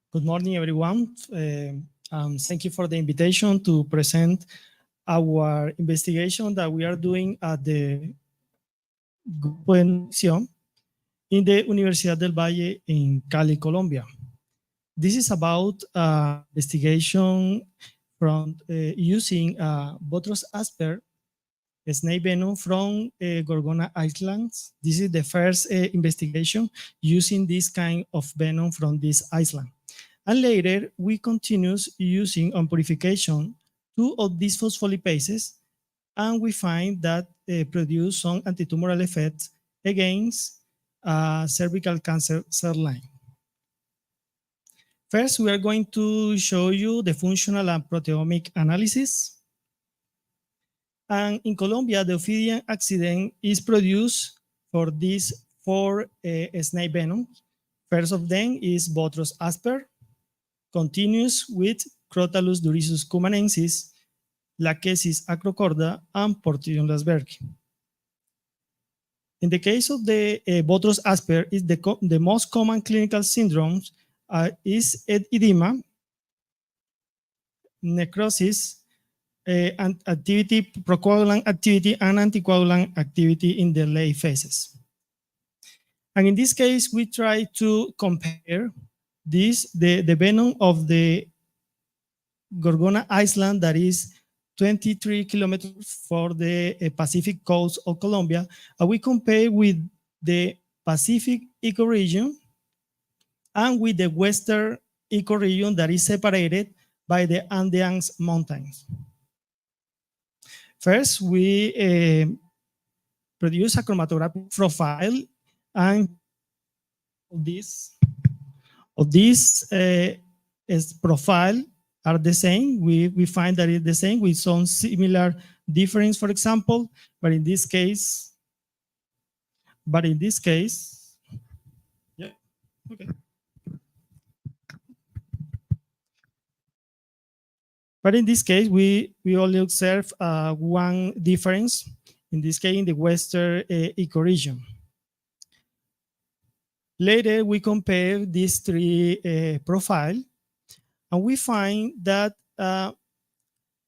Good morning, everyone. Thank you for the invitation to present our investigation that we are doing at the Grupo in the Universidad del Valle in Cali, Colombia. This is about investigation from using Botrus asper snake venom from Gorgona Islands. This is the first investigation using this kind of venom from this island. And later, we continue using on purification 2 of these phospholipases, and we find that produce some antitumoral effects against cervical cancer cell line. First, we are going to show you the functional and proteomic analysis. And in Colombia, the Ophidian accident is produced for these 4 snake venoms. First of them is Botrus asper, continues with Crotalus durisus cumanensis, Lachesis acrocorda, and Portillon lasbergi. In the case of the Botrus asper, is the most common clinical syndromes is edema, necrosis, and activity, procoagulant activity, and anticoagulant activity in the late phases. And in this case, we try to compare the venom of the Gorgona Island, that is 23 kilometers for the Pacific coast of Colombia, and we compare with the Pacific ecoregion and with the Western ecoregion that is separated by the Andes Mountains. First, we produce a chromatographic profile, and this profile are the same. We find that it's the same with some similar difference, for example, but in this case, yeah, okay. But in this case, we only observe one difference, in this case in the Western ecoregion. Later, we compare these three profiles, and we find that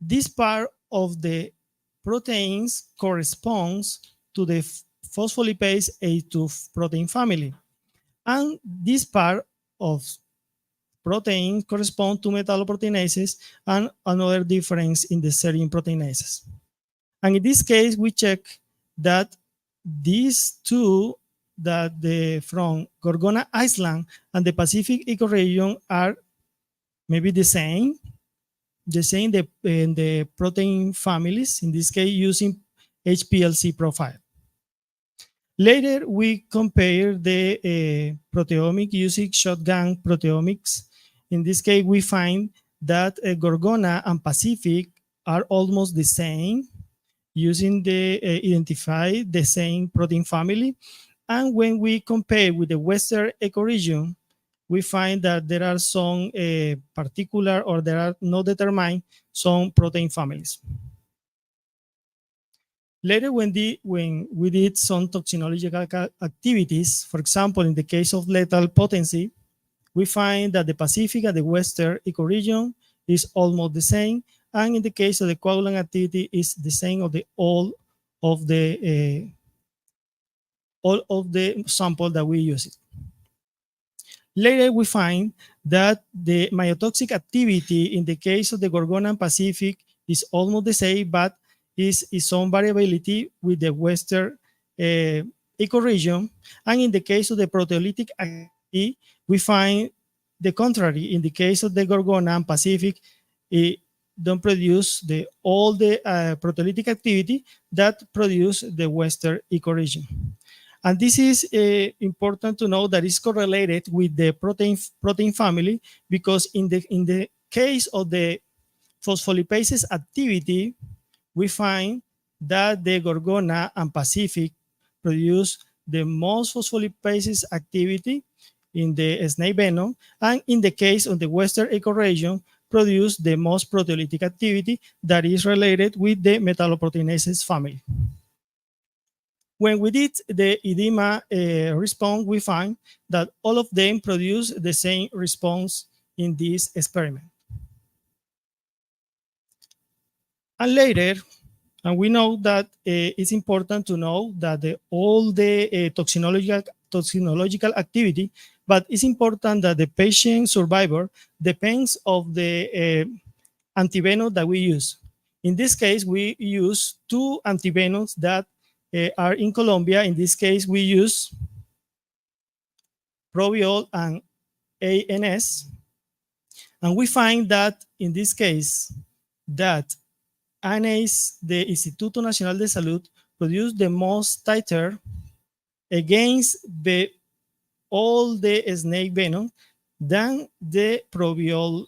this part of the proteins corresponds to the phospholipase A2 protein family. And this part of protein corresponds to metalloproteinases and another difference in the serine proteinases. And in this case, we check that these two, that from Gorgona Island and the Pacific ecoregion, are maybe the same in the protein families, in this case using HPLC profile. Later, we compare the proteomic using shotgun proteomics. In this case, we find that Gorgona and Pacific are almost the same, using the identify the same protein family. And when we compare with the Western ecoregion, we find that there are some particular, or there are not determined, some protein families. Later, when we did some toxinological activities, for example, in the case of lethal potency, we find that the Pacific and the Western ecoregion is almost the same, and in the case of the coagulant activity is the same of all of the sample that we use. Later, we find that the myotoxic activity in the case of the Gorgona and Pacific is almost the same, but is some variability with the Western ecoregion. And in the case of the proteolytic activity, we find the contrary. In the case of the Gorgona and Pacific, it don't produce all the proteolytic activity that produce the Western ecoregion. And this is important to know that it's correlated with the protein family, because in the case of the phospholipases activity, we find that the Gorgona and Pacific produce the most phospholipases activity in the snake venom, and in the case of the Western ecoregion, produce the most proteolytic activity that is related with the metalloproteinases family. When we did the edema response, we find that all of them produce the same response in this experiment. And later, and we know that it's important to know that all the toxinological activity, but it's important that the patient survivor depends of the antivenom that we use. In this case, we use two antivenoms that are in Colombia. In this case, we use Probiol and ANS. And we find that in this case, that ANS, the Instituto Nacional de Salud, produced the most titer against all the snake venom than the Probiol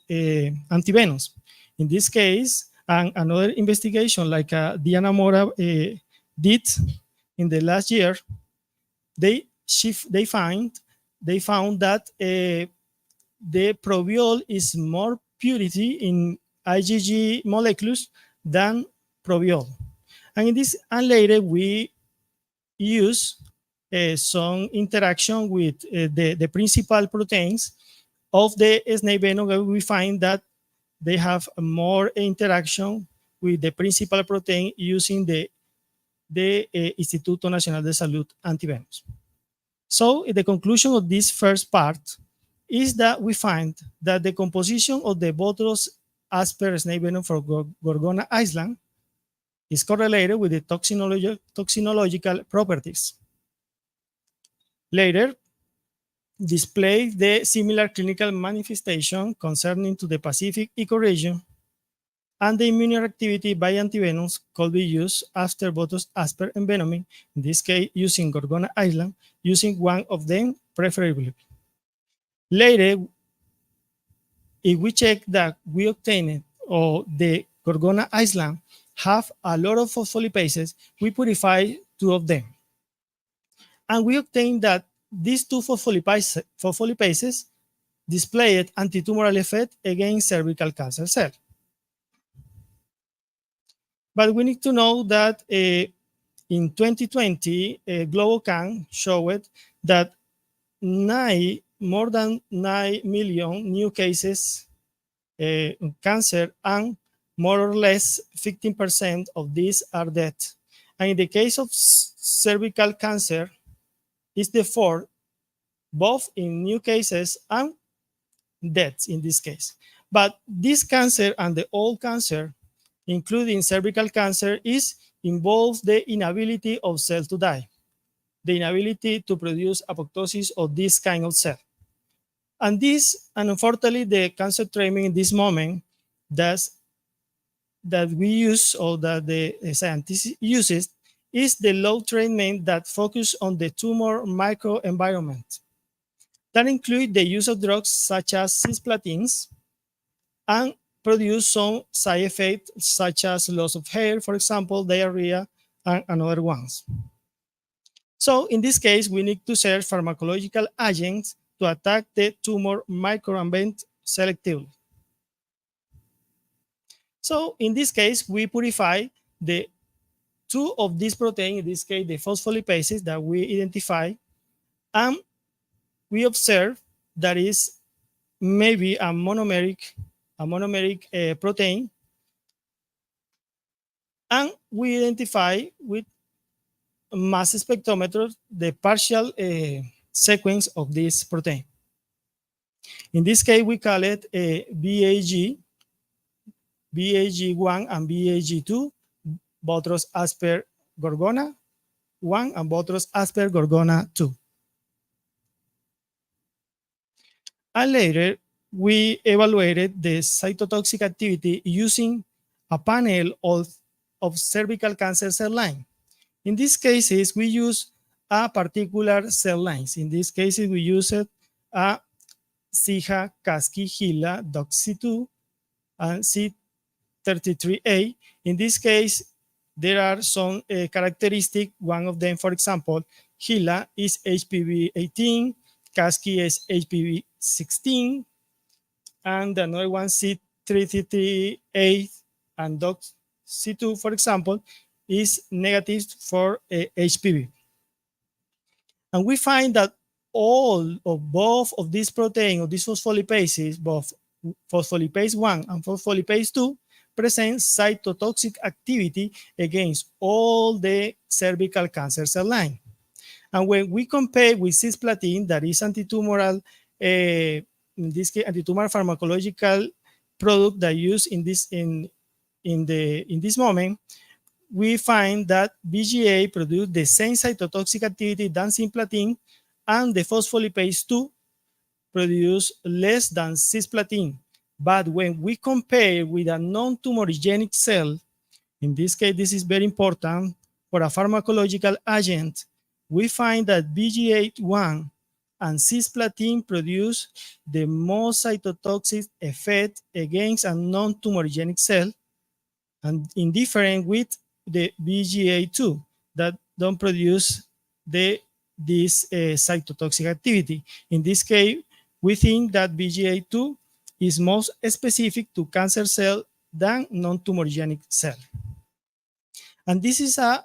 antivenoms. In this case, and another investigation like Diana Mora did in the last year, they found that the Probiol is more purity in IgG molecules than Probiol. And in this, and later we use some interaction with the principal proteins of the snake venom. We find that they have more interaction with the principal protein using the Instituto Nacional de Salud antivenoms. So the conclusion of this first part is that we find that the composition of the Botrus asper snake venom for Gorgona island is correlated with the toxinological properties. Later, display the similar clinical manifestation concerning to the Pacific ecoregion, and the immunoreactivity by antivenoms could be used after Botrus asper envenoming, in this case using Gorgona island, using one of them preferably. Later, if we check that we obtained or the Gorgona island have a lot of phospholipases, we purify 2 of them. And we obtained that these 2 phospholipases displayed antitumoral effect against cervical cancer cells. But we need to know that in 2020, GloboCan showed that more than 9 million new cases cancer, and more or less 15% of these are death. And in the case of cervical cancer, it's the 4th, both in new cases and deaths in this case. But this cancer and the old cancer, including cervical cancer, involves the inability of cells to die, the inability to produce apoptosis of this kind of cell. And unfortunately, the cancer treatment in this moment that we use, or that the scientist uses, is the low treatment that focus on the tumor microenvironment. That includes the use of drugs such as cisplatins and produce some side effects such as loss of hair, for example, diarrhea, and other ones. So in this case, we need to search pharmacological agents to attack the tumor microenvironment selectively. So in this case, we purify the 2 of these proteins, in this case, the phospholipases that we identify, and we observe that is maybe a monomeric protein, and we identify with mass spectrometer the partial sequence of this protein. In this case, we call it BAG1 and BAG2, Botrus asper Gorgona 1 and Botrus asper Gorgona 2. And later, we evaluated the cytotoxic activity using a panel of cervical cancer cell line. In these cases, we use a particular cell lines. In these cases, we used a Zika, Casqui, Gila, Doxy2, and C33A. In this case, there are some characteristics. One of them, for example, Gila is HPV 18, Casqui is HPV 16, and another one, C33A and Doxy2, for example, is negative for HPV. And we find that both of these proteins, or these phospholipases, both phospholipase 1 and phospholipase 2, present cytotoxic activity against all the cervical cancer cell line. And when we compare with cisplatin, that is antitumoral, in this case, antitumoral pharmacological product that used in this moment, we find that BGA produced the same cytotoxic activity than cisplatin, and the phospholipase 2 produce less than cisplatin. But when we compare with a non-tumorigenic cell, in this case, this is very important for a pharmacological agent, we find that BGA1 and cisplatin produce the most cytotoxic effect against a non-tumorigenic cell, and indifferent with the BGA2 that don't produce this cytotoxic activity. In this case, we think that BGA2 is most specific to cancer cell than non-tumorigenic cell. And this is a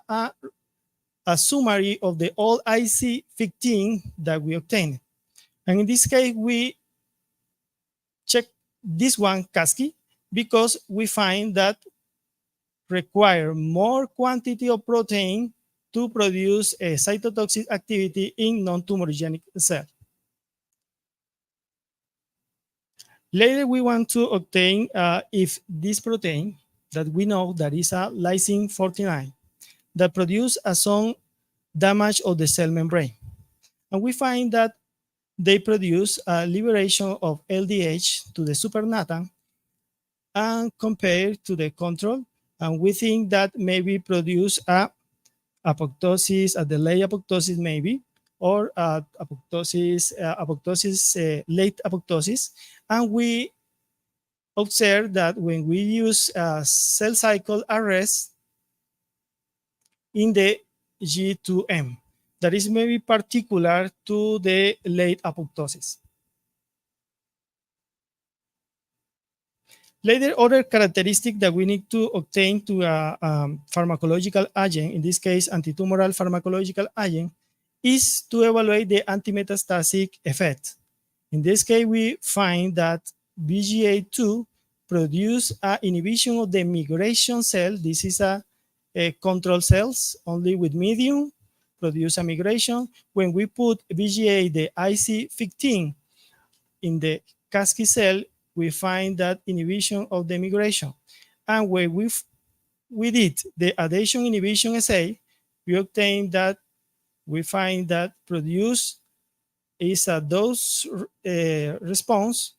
summary of the all IC15 that we obtained. And in this case, we check this one, Casqui, because we find that require more quantity of protein to produce a cytotoxic activity in non-tumorigenic cell. Later, we want to obtain if this protein that we know that is a lysine 49 that produce some damage of the cell membrane. And we find that they produce a liberation of LDH to the supernatant and compared to the control. And we think that maybe produce a apoptosis, a delayed apoptosis maybe, or apoptosis, late apoptosis. And we observe that when we use cell cycle arrest in the G2M, that is maybe particular to the late apoptosis. Later, other characteristic that we need to obtain to a pharmacological agent, in this case, antitumoral pharmacological agent, is to evaluate the antimetastatic effect. In this case, we find that BGA2 produce an inhibition of the migration cell. This is a control cells only with medium, produce a migration. When we put BGA, the IC15 in the Casqui cell, we find that inhibition of the migration. And when we did the adhesion inhibition assay, we obtained that we find that produce is a dose response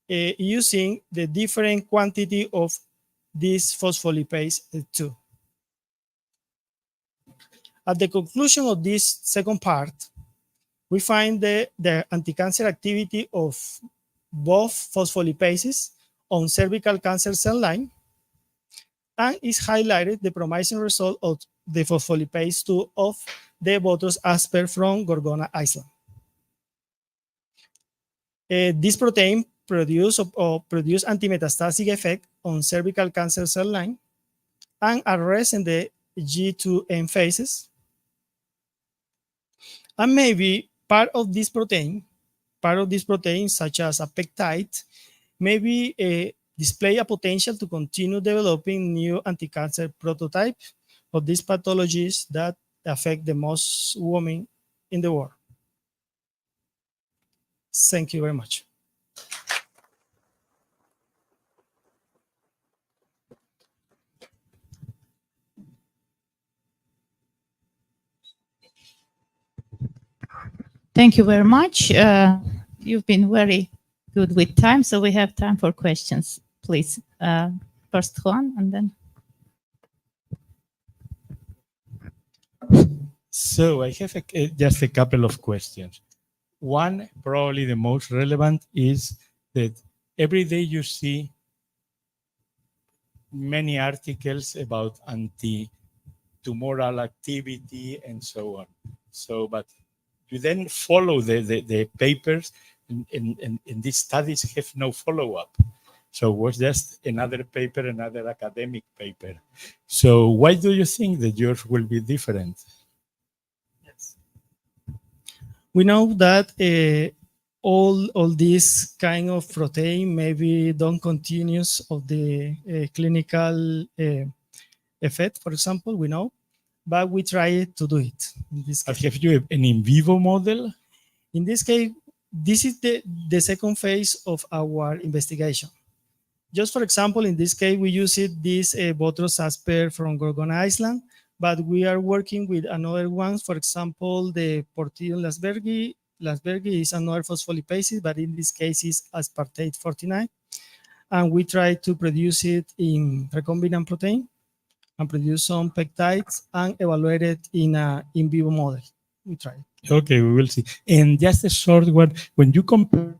using the different quantity of this phospholipase 2. At the conclusion of this second part, we find the anti-cancer activity of both phospholipases on cervical cancer cell line, and is highlighted the promising result of the phospholipase 2 of the Botrus asper from Gorgona, Iceland. This protein produce antimetastatic effect on cervical cancer cell line and arrest in the G2M phases. And maybe part of this protein, such as a peptide, maybe display a potential to continue developing new anti-cancer prototype of these pathologies that affect the most women in the world. Thank you very much. Thank you very much. You've been very good with time, so we have time for questions. Please, first Juan, and then. So I have just a couple of questions. One, probably the most relevant, is that every day you see many articles about anti-tumoral activity and so on. So, but you then follow the papers, and these studies have no follow-up. So it was just another paper, another academic paper. So why do you think that yours will be different? Yes. We know that all these kind of protein maybe don't continuous of the clinical effect, for example, we know, but we try to do it. In this case. Have you an in vivo model? In this case, this is the second phase of our investigation. Just for example, in this case, we use this Botrus asper from Gorgona, Iceland, but we are working with another ones. For example, the Portillon Lasbergi. Lasbergi is another phospholipase, but in this case is aspartate 49. And we try to produce it in recombinant protein and produce some peptides and evaluate it in an in vivo model. We try. Okay, we will see. And just a short one, when you compare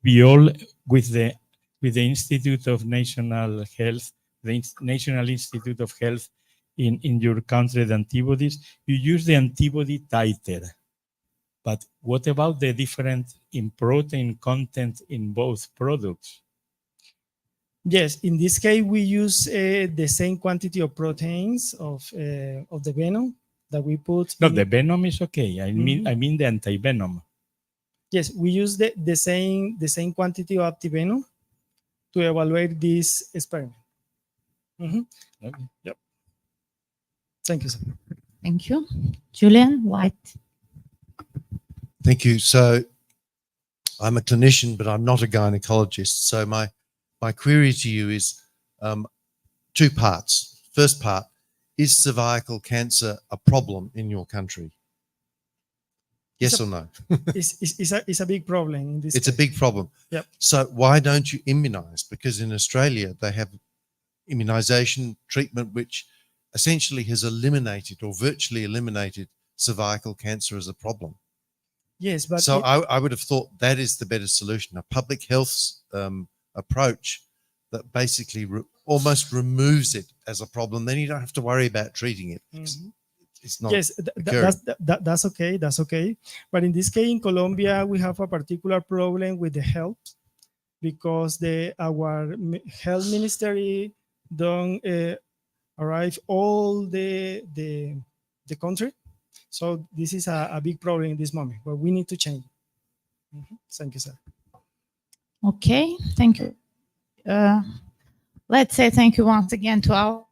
Biol with the Institute of National Health, the National Institute of Health in your country, the antibodies, you use the antibody titer. But what about the difference in protein content in both products? Yes, in this case, we use the same quantity of proteins of the venom that we put. No, the venom is okay. I mean the antivenom. Yes, we use the same quantity of antivenom to evaluate this experiment. Okay. Yep. Thank you, sir. Thank you. Julian White. Thank you. So I'm a clinician, but I'm not a gynecologist. So my query to you is two parts. First part, is cervical cancer a problem in your country? Yes or no? It's a big problem in this It's a case. big problem. Yep. So why don't you immunize? Because in Australia, they have immunization treatment, which essentially has eliminated or virtually eliminated cervical cancer as a problem. Yes, but So I would have thought that is the better solution, a public health approach that basically almost removes it as a problem. Then you don't have to worry about treating it. It's not. yes, that's okay. That's okay. But in this case, in Colombia, we have a particular problem with the health because our health ministry don't arrive all the country. So this is a big problem in this moment, but we need to change. Thank you, sir. Okay, thank you. Let's say thank you once again to our.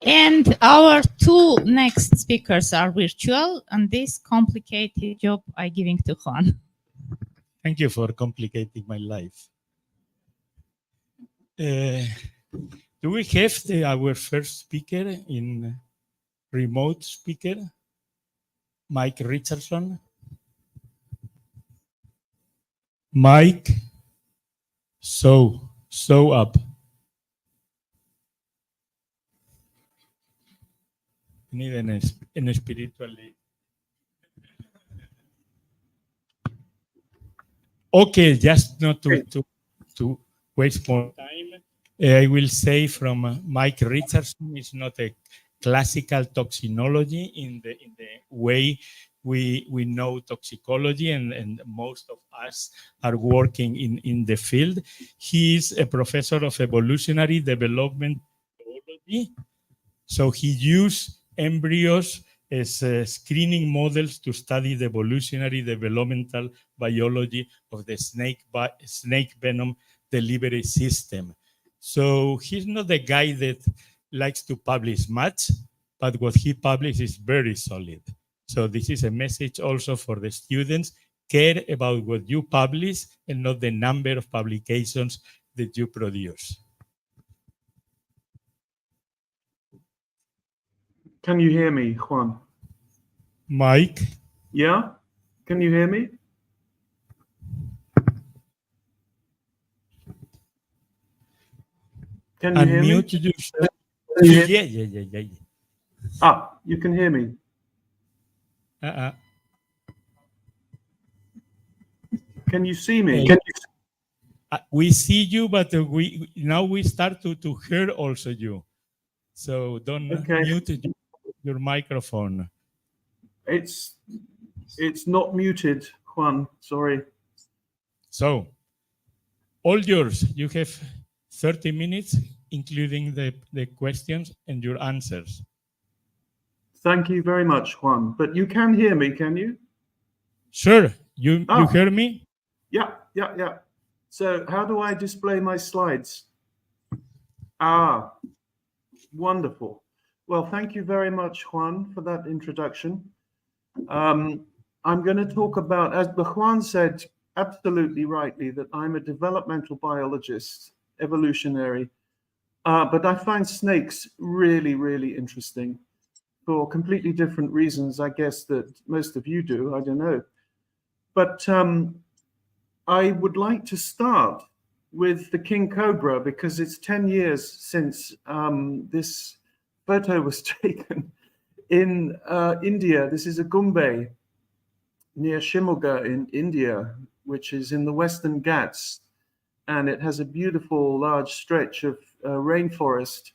And our two next speakers are virtual, and this complicated job I'm giving to Juan. Thank you for complicating my life. Do we have our first speaker in remote speaker? Mike Richardson. Mike, so up. Need an spiritually. Okay, just not to waste more time. I will say from Mike Richardson, it's not a classical toxinology in the way we know toxicology, and most of us are working in the field. He is a professor of evolutionary development biology. So he used embryos as screening models to study the evolutionary developmental biology of the snake venom delivery system. So he's not the guy that likes to publish much, but what he publishes is very solid. So this is a message also for the students. Care about what you publish and not the number of publications that you produce. Can you hear me, Juan? Mike? Yeah? Can you hear me? Can you hear me? Unmute yourself. Yeah. Ah, you can hear me. Can you see me? We see you, but we start to hear also you. So don't mute your microphone. It's not muted, Juan. Sorry. So all yours. You have 30 minutes, including the questions and your answers. Thank you very much, Juan. But you can hear me, can you? Sure. You hear me? Yeah. So how do I display my slides? Ah, wonderful. Well, thank you very much, Juan, for that introduction. I'm going to talk about, as Juan said absolutely rightly, that I'm a developmental biologist, evolutionary, but I find snakes really, really interesting for completely different reasons, I guess, that most of you do. I don't know. But I would like to start with the king cobra because it's 10 years since this photo was taken in India. This is a Gumbe near Shimoga in India, which is in the Western Ghats. And it has a beautiful large stretch of rainforest.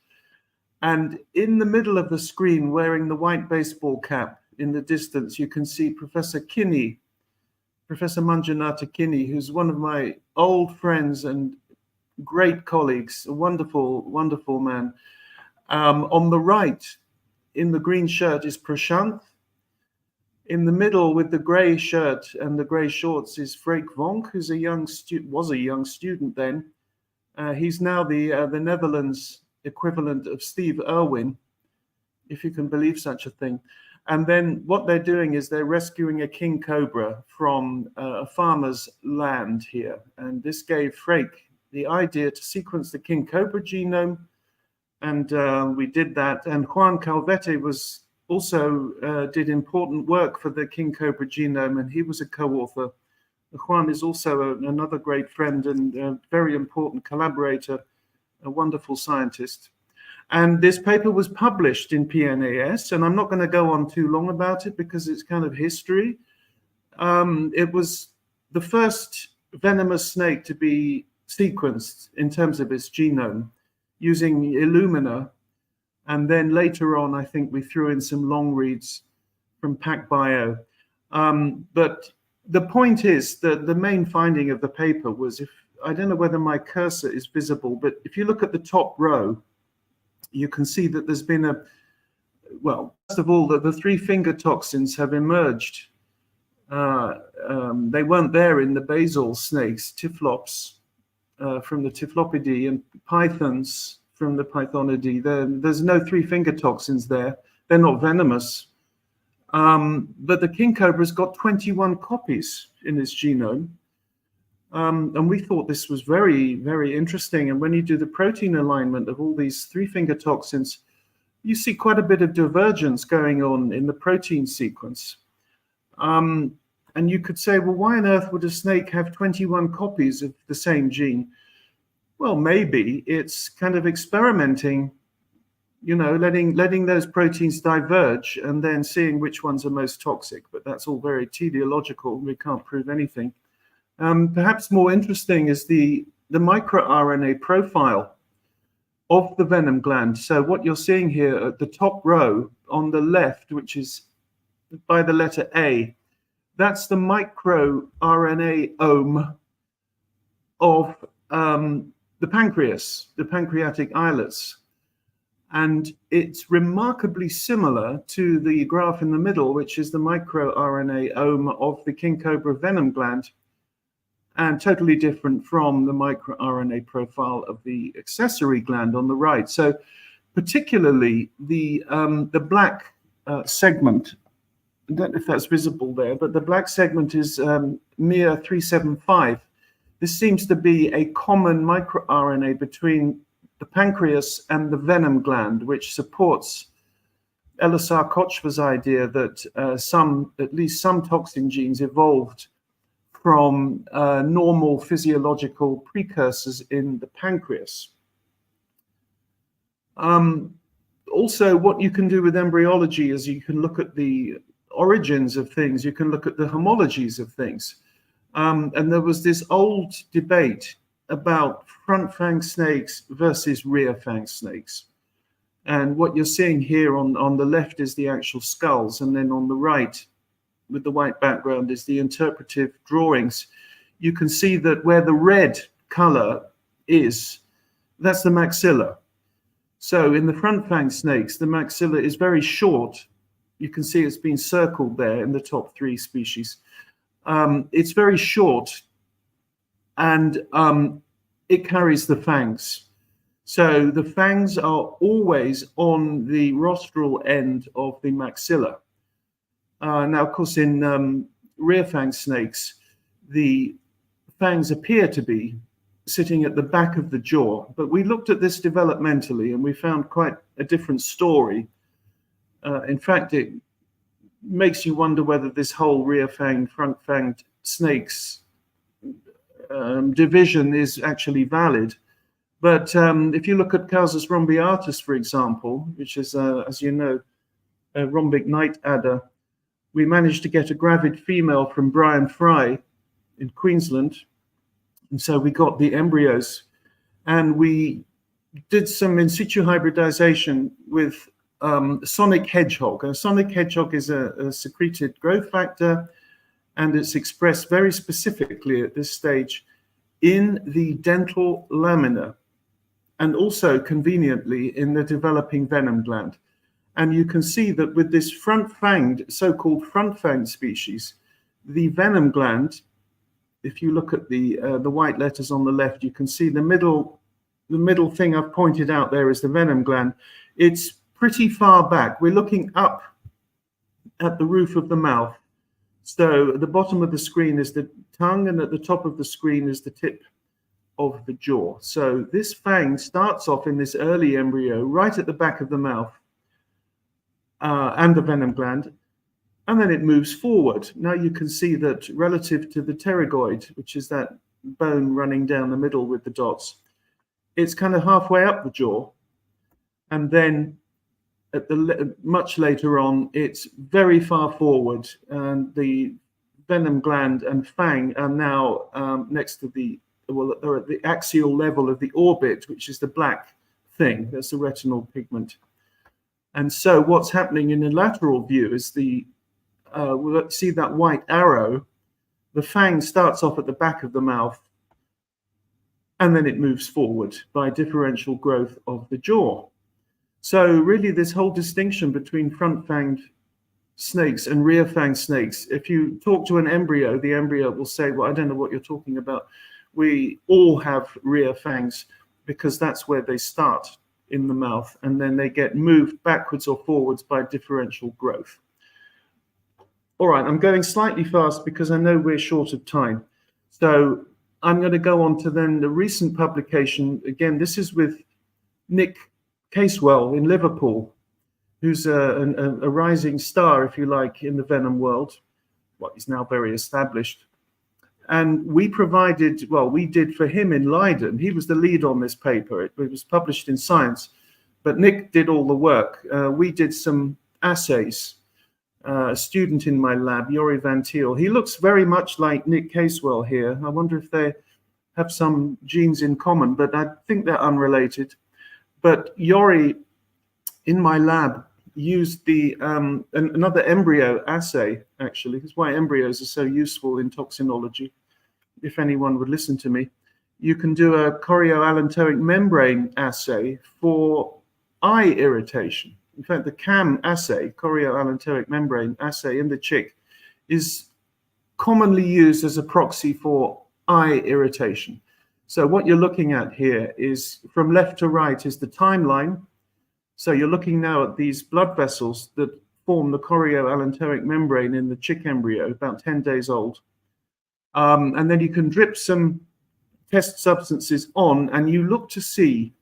And in the middle of the screen, wearing the white baseball cap in the distance, you can see Professor Kinney, Professor Manjunatha Kinney, who's one of my old friends and great colleagues, a wonderful, wonderful man. On the right, in the green shirt, is Prashant. In the middle, with the grey shirt and the grey shorts, is Freek Vonk, who's was a young student then. He's now the Netherlands equivalent of Steve Irwin, if you can believe such a thing. And then what they're doing is they're rescuing a king cobra from a farmer's land here. And this gave Frake the idea to sequence the king cobra genome. And we did that. And Juan Calvete was also did important work for the king cobra genome, and he was a co-author. Juan is also another great friend and a very important collaborator, a wonderful scientist. And this paper was published in PNAS, and I'm not going to go on too long about it because it's kind of history. It was the first venomous snake to be sequenced in terms of its genome using Illumina. And then later on, I think we threw in some long reads from PacBio. But the point is that the main finding of the paper was, I don't know whether my cursor is visible, but if you look at the top row, you can see that there's been first of all, that the three-finger toxins have emerged. They weren't there in the basal snakes, Typhlops, from the Typhlopidae, and pythons from the Pythonidae. There's no three-finger toxins there. They're not venomous. But the king cobra's got 21 copies in its genome. And we thought this was very, very interesting. And when you do the protein alignment of all these three-finger toxins, you see quite a bit of divergence going on in the protein sequence. And you could say, well, why on earth would a snake have 21 copies of the same gene? Well, maybe it's kind of experimenting, you know, letting those proteins diverge and then seeing which ones are most toxic. But that's all very teleological. We can't prove anything. Perhaps more interesting is the microRNA profile of the venom gland. So what you're seeing here at the top row on the left, which is by the letter A, that's the microRNA-ome of the pancreas, the pancreatic islets. And it's remarkably similar to the graph in the middle, which is the microRNA-ome of the king cobra venom gland, and totally different from the microRNA profile of the accessory gland on the right. So particularly the black segment, I don't know if that's visible there, but the black segment is MIR 375. This seems to be a common microRNA between the pancreas and the venom gland, which supports Elisar Kochva's idea that at least some toxin genes evolved from normal physiological precursors in the pancreas. Also, what you can do with embryology is you can look at the origins of things, you can look at the homologies of things. And there was this old debate about front fang snakes versus rear fang snakes. And what you're seeing here on the left is the actual skulls, and then on the right, with the white background, is the interpretive drawings. You can see that where the red color is, that's the maxilla. So in the front fang snakes, the maxilla is very short. You can see it's been circled there in the top three species. It's very short, and it carries the fangs. So the fangs are always on the rostral end of the maxilla. Now, of course, in rear fang snakes, the fangs appear to be sitting at the back of the jaw. But we looked at this developmentally, and we found quite a different story. In fact, it makes you wonder whether this whole rear fang, front fang snakes division is actually valid. But if you look at Casus rhombiatus, for example, which is, as you know, a rhombic night adder, we managed to get a gravid female from Brian Fry in Queensland. And so we got the embryos, and we did some in situ hybridization with sonic hedgehog. A sonic hedgehog is a secreted growth factor, and it's expressed very specifically at this stage in the dental lamina, and also conveniently in the developing venom gland. And you can see that with this front-fanged, so-called front-fanged species, the venom gland, if you look at the white letters on the left, you can see the middle thing I've pointed out there is the venom gland. It's pretty far back. We're looking up at the roof of the mouth. So at the bottom of the screen is the tongue, and at the top of the screen is the tip of the jaw. So this fang starts off in this early embryo right at the back of the mouth and the venom gland, and then it moves forward. Now you can see that relative to the pterygoid, which is that bone running down the middle with the dots, it's kind of halfway up the jaw, and then at the much later on, it's very far forward, and the venom gland and fang are now next to the, well, they're at the axial level of the orbit, which is the black thing. That's the retinal pigment. And so what's happening in the lateral view is the, see that white arrow, the fang starts off at the back of the mouth, and then it moves forward by differential growth of the jaw. So really this whole distinction between front-fanged snakes and rear-fanged snakes, if you talk to an embryo, the embryo will say, well, I don't know what you're talking about. We all have rear fangs because that's where they start in the mouth, and then they get moved backwards or forwards by differential growth. All right, I'm going slightly fast because I know we're short of time. So I'm going to go on to then the recent publication. Again, this is with Nick Casewell in Liverpool, who's a rising star, if you like, in the venom world. Well, he's now very established. And we provided, well, we did for him in Leiden. He was the lead on this paper. It was published in Science, but Nick did all the work. We did some assays. A student in my lab, Yori Van Thiel, he looks very much like Nick Casewell here. I wonder if they have some genes in common, but I think they're unrelated. But Yori, in my lab, used the another embryo assay, actually. That's why embryos are so useful in toxinology, if anyone would listen to me. You can do a chorioallantoic membrane assay for eye irritation. In fact, the CAM assay, chorioallantoic membrane assay in the chick, is commonly used as a proxy for eye irritation. So what you're looking at here is, from left to right is the timeline. So you're looking now at these blood vessels that form the chorioallantoic membrane in the chick embryo, about 10 days old. And then you can drip some test substances on, and you look to see,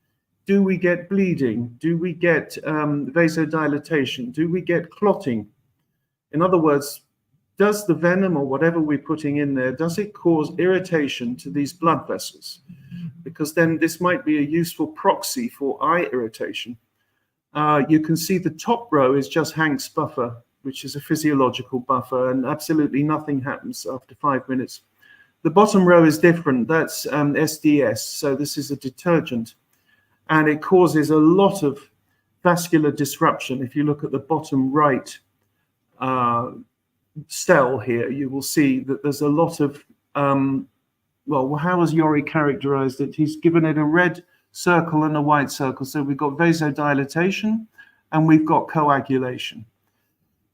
do we get bleeding? Do we get vasodilatation? Do we get clotting? In other words, does the venom or whatever we're putting in there, does it cause irritation to these blood vessels? Because then this might be a useful proxy for eye irritation. You can see the top row is just Hank's buffer, which is a physiological buffer, and absolutely nothing happens after 5 minutes. The bottom row is different. That's SDS. So this is a detergent, and it causes a lot of vascular disruption. If you look at the bottom right cell here, you will see that there's a lot of, well, how has Yori characterized it? He's given it a red circle and a white circle. So we've got vasodilatation and we've got coagulation.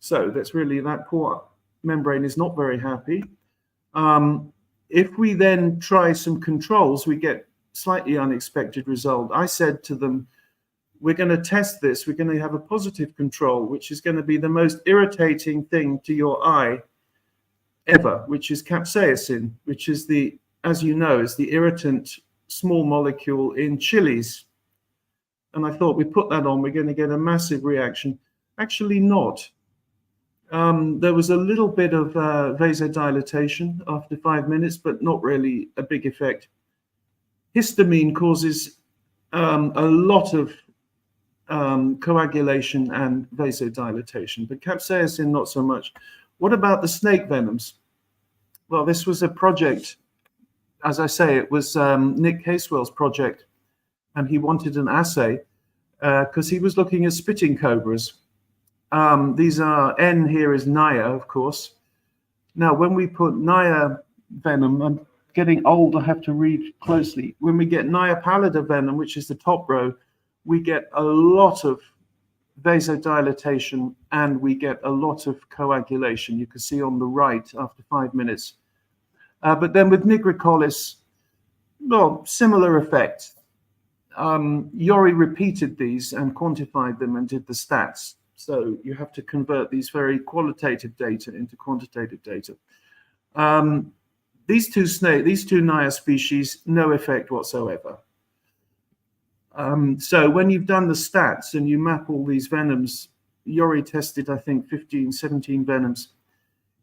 So that's really, that poor membrane is not very happy. If we then try some controls, we get slightly unexpected result. I said to them, we're going to test this. We're going to have a positive control, which is going to be the most irritating thing to your eye ever, which is capsaicin, which is the, as you know, is the irritant small molecule in chilies. And I thought, we put that on, we're going to get a massive reaction. Actually not. There was a little bit of vasodilatation after 5 minutes, but not really a big effect. Histamine causes a lot of coagulation and vasodilatation, but capsaicin not so much. What about the snake venoms? Well, this was a project, as I say, it was Nick Casewell's project, and he wanted an assay because he was looking at spitting cobras. These are, N here is Naya, of course. Now, when we put Naya venom, I'm getting old, I have to read closely. When we get Naya pallida venom, which is the top row, we get a lot of vasodilatation and we get a lot of coagulation. You can see on the right after 5 minutes. But then with nigricollis, well, similar effect. Yori repeated these and quantified them and did the stats. So you have to convert these very qualitative data into quantitative data. These two Naya species, no effect whatsoever. So when you've done the stats and you map all these venoms, Yori tested, I think, 15, 17 venoms,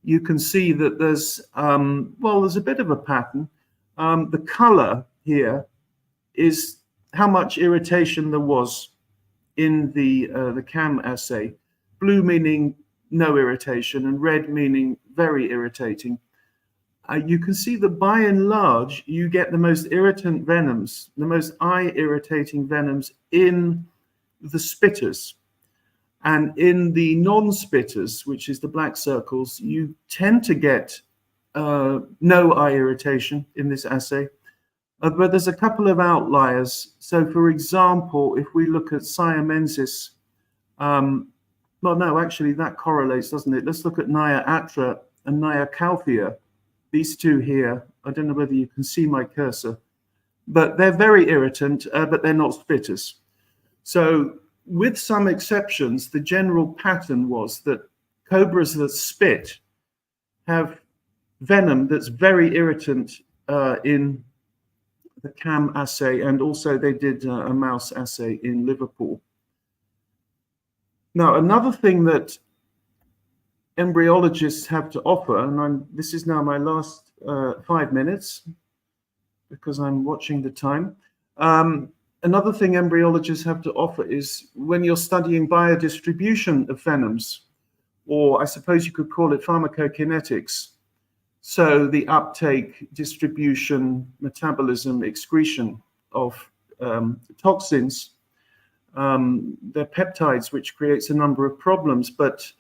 you can see that there's, well, there's a bit of a pattern. The color here is how much irritation there was in the CAM assay. Blue meaning no irritation and red meaning very irritating. You can see that by and large, you get the most irritant venoms, the most eye-irritating venoms in the spitters. And in the non-spitters, which is the black circles, you tend to get no eye irritation in this assay. But there's a couple of outliers. So, for example, if we look at siamensis, well, no, actually, that correlates, doesn't it? Let's look at Naya atra and Naya calthea. These two here, I don't know whether you can see my cursor, but they're very irritant, but they're not spitters. So with some exceptions, the general pattern was that cobras that spit have venom that's very irritant in the CAM assay, and also they did a mouse assay in Liverpool. Now, another thing that embryologists have to offer, and this is now my last 5 minutes because I'm watching the time. Another thing embryologists have to offer is when you're studying biodistribution of venoms, or I suppose you could call it pharmacokinetics. So the uptake, distribution, metabolism, excretion of toxins, they're peptides, which creates a number of problems, but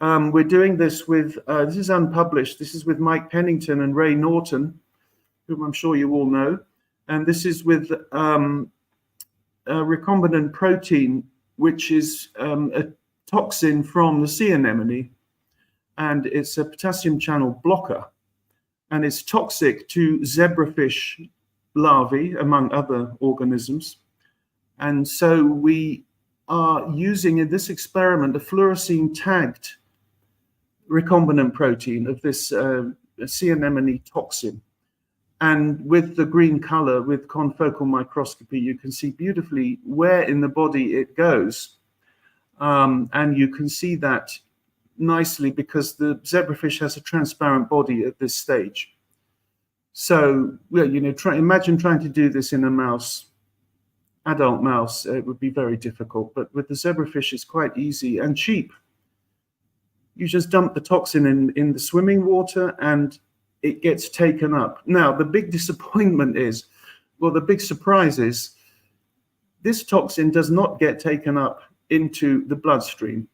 we're doing this with, this is unpublished, this is with Mike Pennington and Ray Norton, whom I'm sure you all know. And this is with recombinant protein, which is a toxin from the sea anemone. And it's a potassium channel blocker. And it's toxic to zebrafish larvae, among other organisms. And so we are using in this experiment a fluorescein tagged recombinant protein of this sea anemone toxin. And with the green color, with confocal microscopy, you can see beautifully where in the body it goes. And you can see that nicely because the zebrafish has a transparent body at this stage. So, well, you know, imagine trying to do this in a mouse, adult mouse. It would be very difficult. But with the zebrafish, it's quite easy and cheap. You just dump the toxin in the swimming water and it gets taken up. Now, the big disappointment is, well, the big surprise is this toxin does not get taken up into the bloodstream.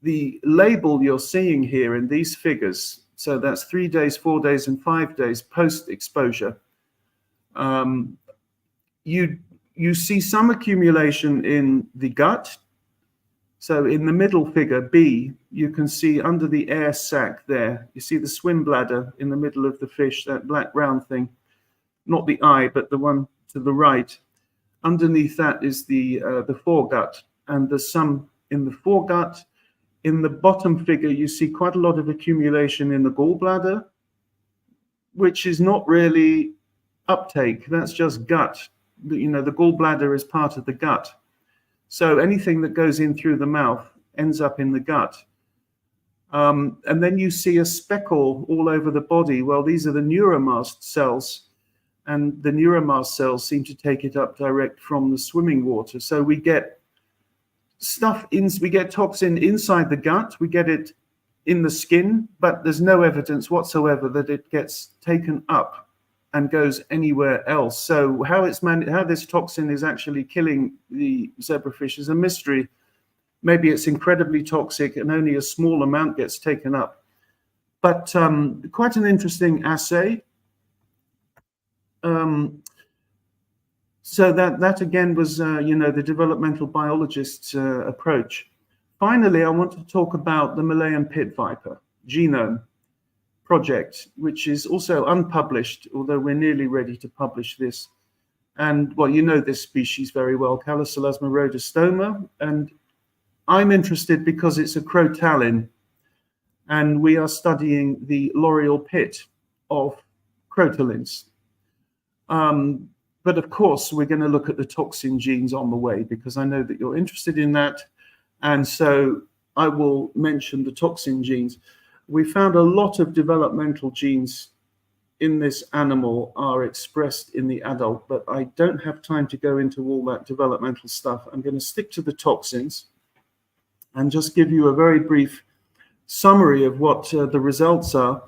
The label you're seeing here in these figures, so that's 3 days, 4 days, and 5 days post-exposure, you see some accumulation in the gut. So in the middle figure, B, you can see under the air sac there, you see the swim bladder in the middle of the fish, that black round thing, not the eye, but the one to the right. Underneath that is the foregut, and there's some in the foregut. In the bottom figure, you see quite a lot of accumulation in the gallbladder, which is not really uptake, that's just gut. You know, the gallbladder is part of the gut. So anything that goes in through the mouth ends up in the gut. And then you see a speckle all over the body. Well, these are the neuromast cells, and the neuromast cells seem to take it up direct from the swimming water. So we get we get toxin inside the gut, we get it in the skin, but there's no evidence whatsoever that it gets taken up and goes anywhere else. So how this toxin is actually killing the zebrafish is a mystery. Maybe it's incredibly toxic and only a small amount gets taken up. But quite an interesting assay. So that again was, you know, the developmental biologist's approach. Finally, I want to talk about the Malayan pit viper genome project, which is also unpublished, although we're nearly ready to publish this. And well, you know this species very well, Callosolasma rhodostoma. And I'm interested because it's a crotalin, and we are studying the l'Oreal pit of crotalins. But of course, we're going to look at the toxin genes on the way, because I know that you're interested in that. And so I will mention the toxin genes. We found a lot of developmental genes in this animal are expressed in the adult, but I don't have time to go into all that developmental stuff. I'm going to stick to the toxins and just give you a very brief summary of what the results are.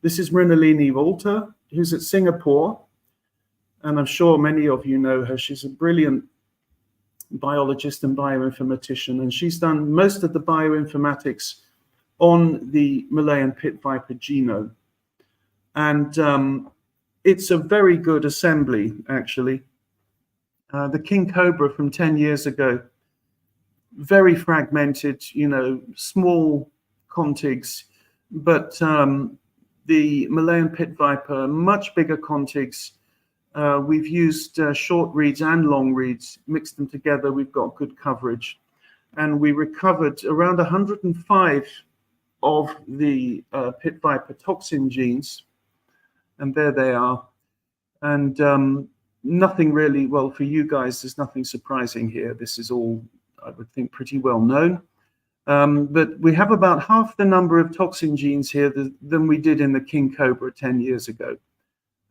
This is Mrinalini Volta, who's at Singapore, and I'm sure many of you know her. She's a brilliant biologist and bioinformatician, and she's done most of the bioinformatics on the Malayan pit viper genome. And it's a very good assembly, actually. The king cobra from 10 years ago, very fragmented, you know, small contigs, but the Malayan pit viper, much bigger contigs. We've used short reads and long reads, mixed them together. We've got good coverage. And we recovered around 105 of the pit viper toxin genes. And there they are. And nothing really, well, for you guys, there's nothing surprising here. This is all, I would think, pretty well known. But we have about half the number of toxin genes here than we did in the king cobra 10 years ago.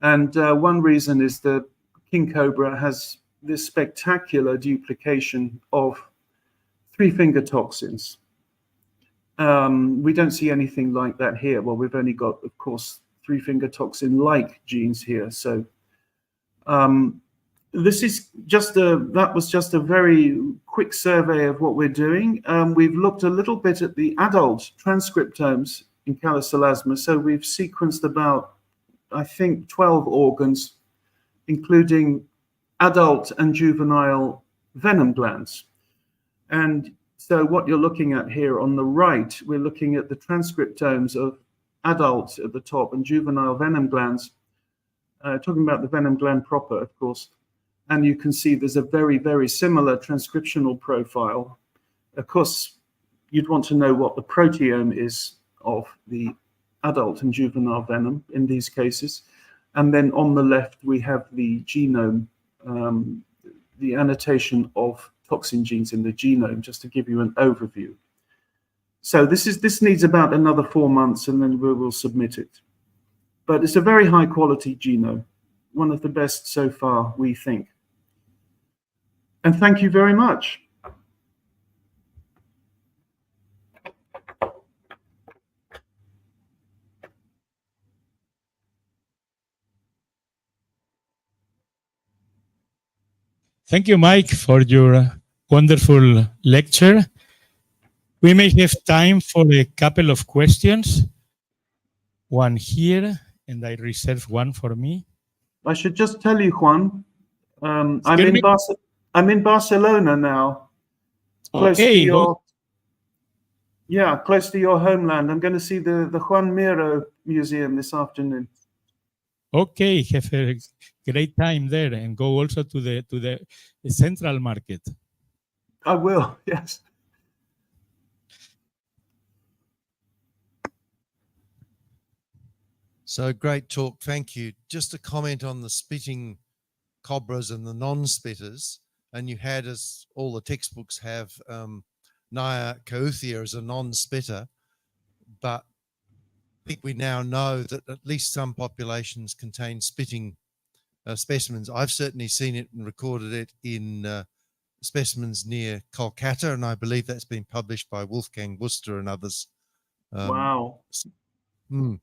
And one reason is that king cobra has this spectacular duplication of three-finger toxins. We don't see anything like that here. Well, we've only got, of course, three-finger toxin-like genes here. So this is just that was just a very quick survey of what we're doing. We've looked a little bit at the adult transcriptomes in Callosolasma. So we've sequenced about, I think, 12 organs, including adult and juvenile venom glands. And so what you're looking at here on the right, we're looking at the transcriptomes of adult at the top and juvenile venom glands, talking about the venom gland proper, of course. And you can see there's a very, very similar transcriptional profile. Of course, you'd want to know what the proteome is of the adult and juvenile venom in these cases. And then on the left, we have the genome, the annotation of toxin genes in the genome, just to give you an overview. So this needs about another 4 months, and then we will submit it. But it's a very high quality genome, one of the best so far, we think. And thank you very much. Thank you, Mike, for your wonderful lecture. We may have time for a couple of questions. One here, and I reserve one for me. I should just tell you, Juan, I'm in Barcelona now, close to your, close to your homeland. I'm going to see the Juan Miro Museum this afternoon. Okay, have a great time there, and go also to the Central Market. I will, yes. So great talk, thank you. Just a comment on the spitting cobras and the non-spitters, and you had, as all the textbooks have, Naya Kauthia as a non-spitter, but I think we now know that at least some populations contain spitting specimens. I've certainly seen it and recorded it in specimens near Kolkata, and I believe that's been published by Wolfgang Buster and others. Wow.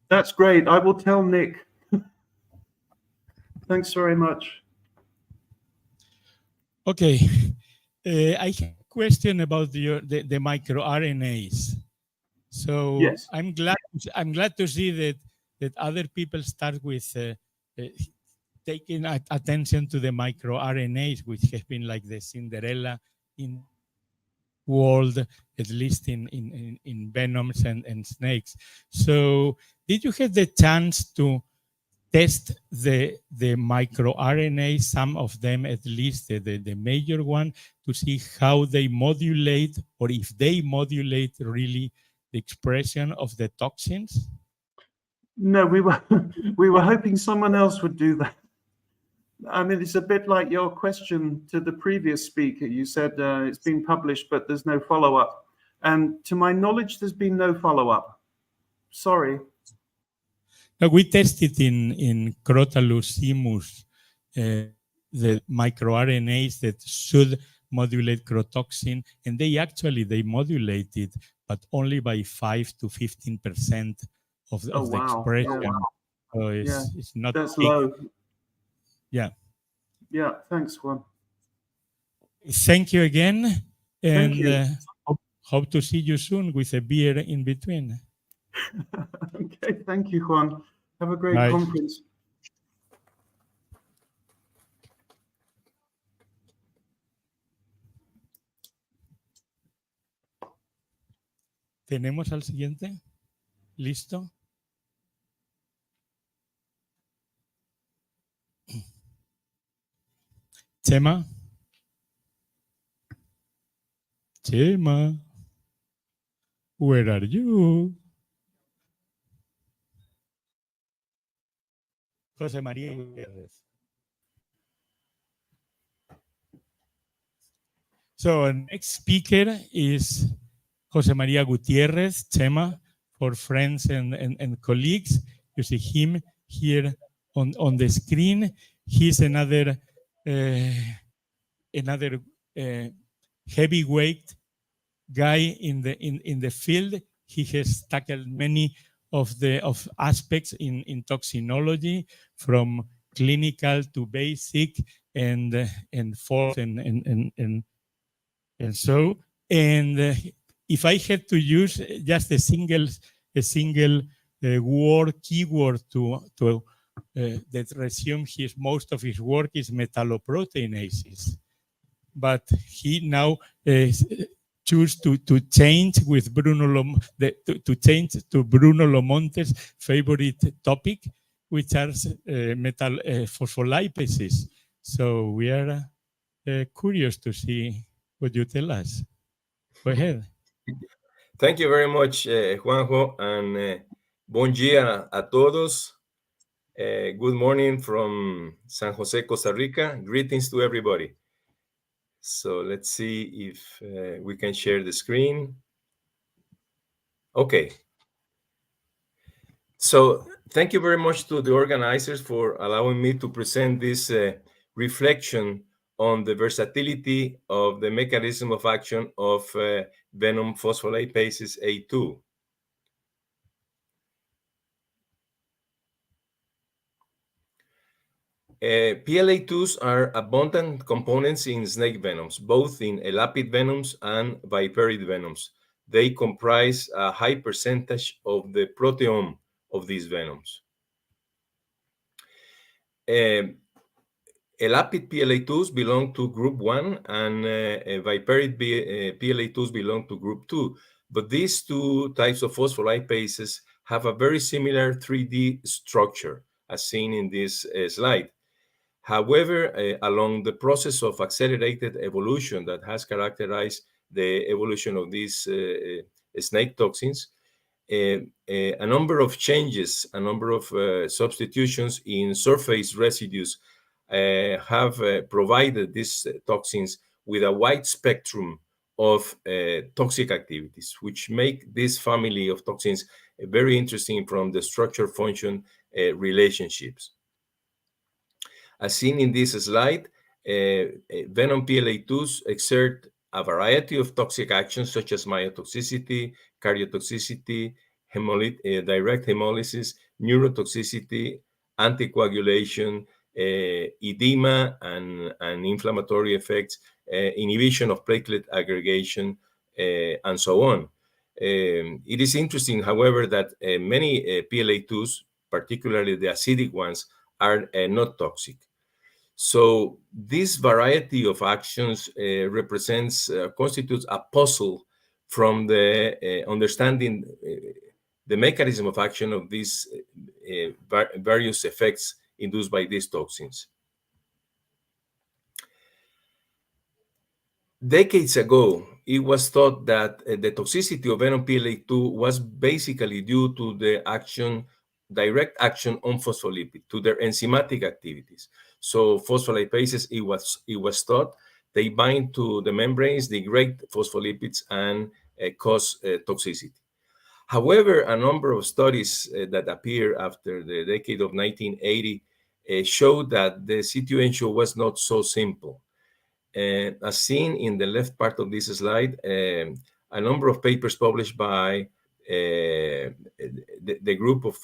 That's great. I will tell Nick. Thanks very much. Okay. I have a question about the microRNAs. So yes. I'm glad to see that other people start with taking attention to the microRNAs, which have been like the Cinderella in world, at least in venoms and snakes. So did you have the chance to test the microRNA, some of them at least, the major one, to see how they modulate, or if they modulate really the expression of the toxins? No, we were hoping someone else would do that. I mean, it's a bit like your question to the previous speaker. You said it's been published, but there's no follow-up. And to my knowledge, there's been no follow-up. Sorry. We tested in Crotalus simus the microRNAs that should modulate crotoxin, and they modulated, but only by 5 to 15% of the expression. Yeah. So it's not That's big. low. Yeah. Yeah, thanks, Juan. Thank you again, and Thank you. hope to see you soon with a beer in between. Okay, thank you, Juan. Have a great Bye. conference. ¿Tenemos al siguiente? ¿Listo? Chema. Chema. Where are you? José María Gutiérrez. So next speaker is José María Gutiérrez, Chema, for friends and colleagues. You see him here on the screen. He's another heavyweight guy in the field. He has tackled many of aspects in toxinology, from clinical to basic and forth and so. And if I had to use just a single keyword to that resume most of his work, is metalloproteinases. But he now choose to change with to change to Bruno Lomonte's favorite topic, which are phospholipases. So we are curious to see what you tell us. Go ahead. Thank you very much, Juanjo, and bon dia a todos. Good morning from San Jose, Costa Rica. Greetings to everybody. So let's see if we can share the screen. Okay. So thank you very much to the organizers for allowing me to present this reflection on the versatility of the mechanism of action of venom phospholipases A2. PLA2s are abundant components in snake venoms, both in elapid venoms and viperid venoms. They comprise a high percentage of the proteome of these venoms. Elapid PLA2s belong to group 1 and viperid PLA2s belong to group 2. But these two types of phospholipases have a very similar 3D structure as seen in this slide. However, along the process of accelerated evolution that has characterized the evolution of these snake toxins, a number of changes, a number of substitutions in surface residues have provided these toxins with a wide spectrum of toxic activities, which make this family of toxins very interesting from the structure-function relationships. As seen in this slide, venom PLA2s exert a variety of toxic actions such as myotoxicity, cardiotoxicity, direct hemolysis, neurotoxicity, anticoagulation, edema and inflammatory effects, inhibition of platelet aggregation, and so on. It is interesting, however, that many PLA2s, particularly the acidic ones, are not toxic. So this variety of actions constitutes a puzzle from the understanding the mechanism of action of these various effects induced by these toxins. Decades ago, it was thought that the toxicity of venom PLA2 was basically due to the direct action on phospholipid, to their enzymatic activities. So phospholipases, it was thought, they bind to the membranes, degrade phospholipids, and cause toxicity. However, a number of studies that appeared after the decade of 1980 showed that the situation was not so simple. As seen in the left part of this slide, a number of papers published by the group of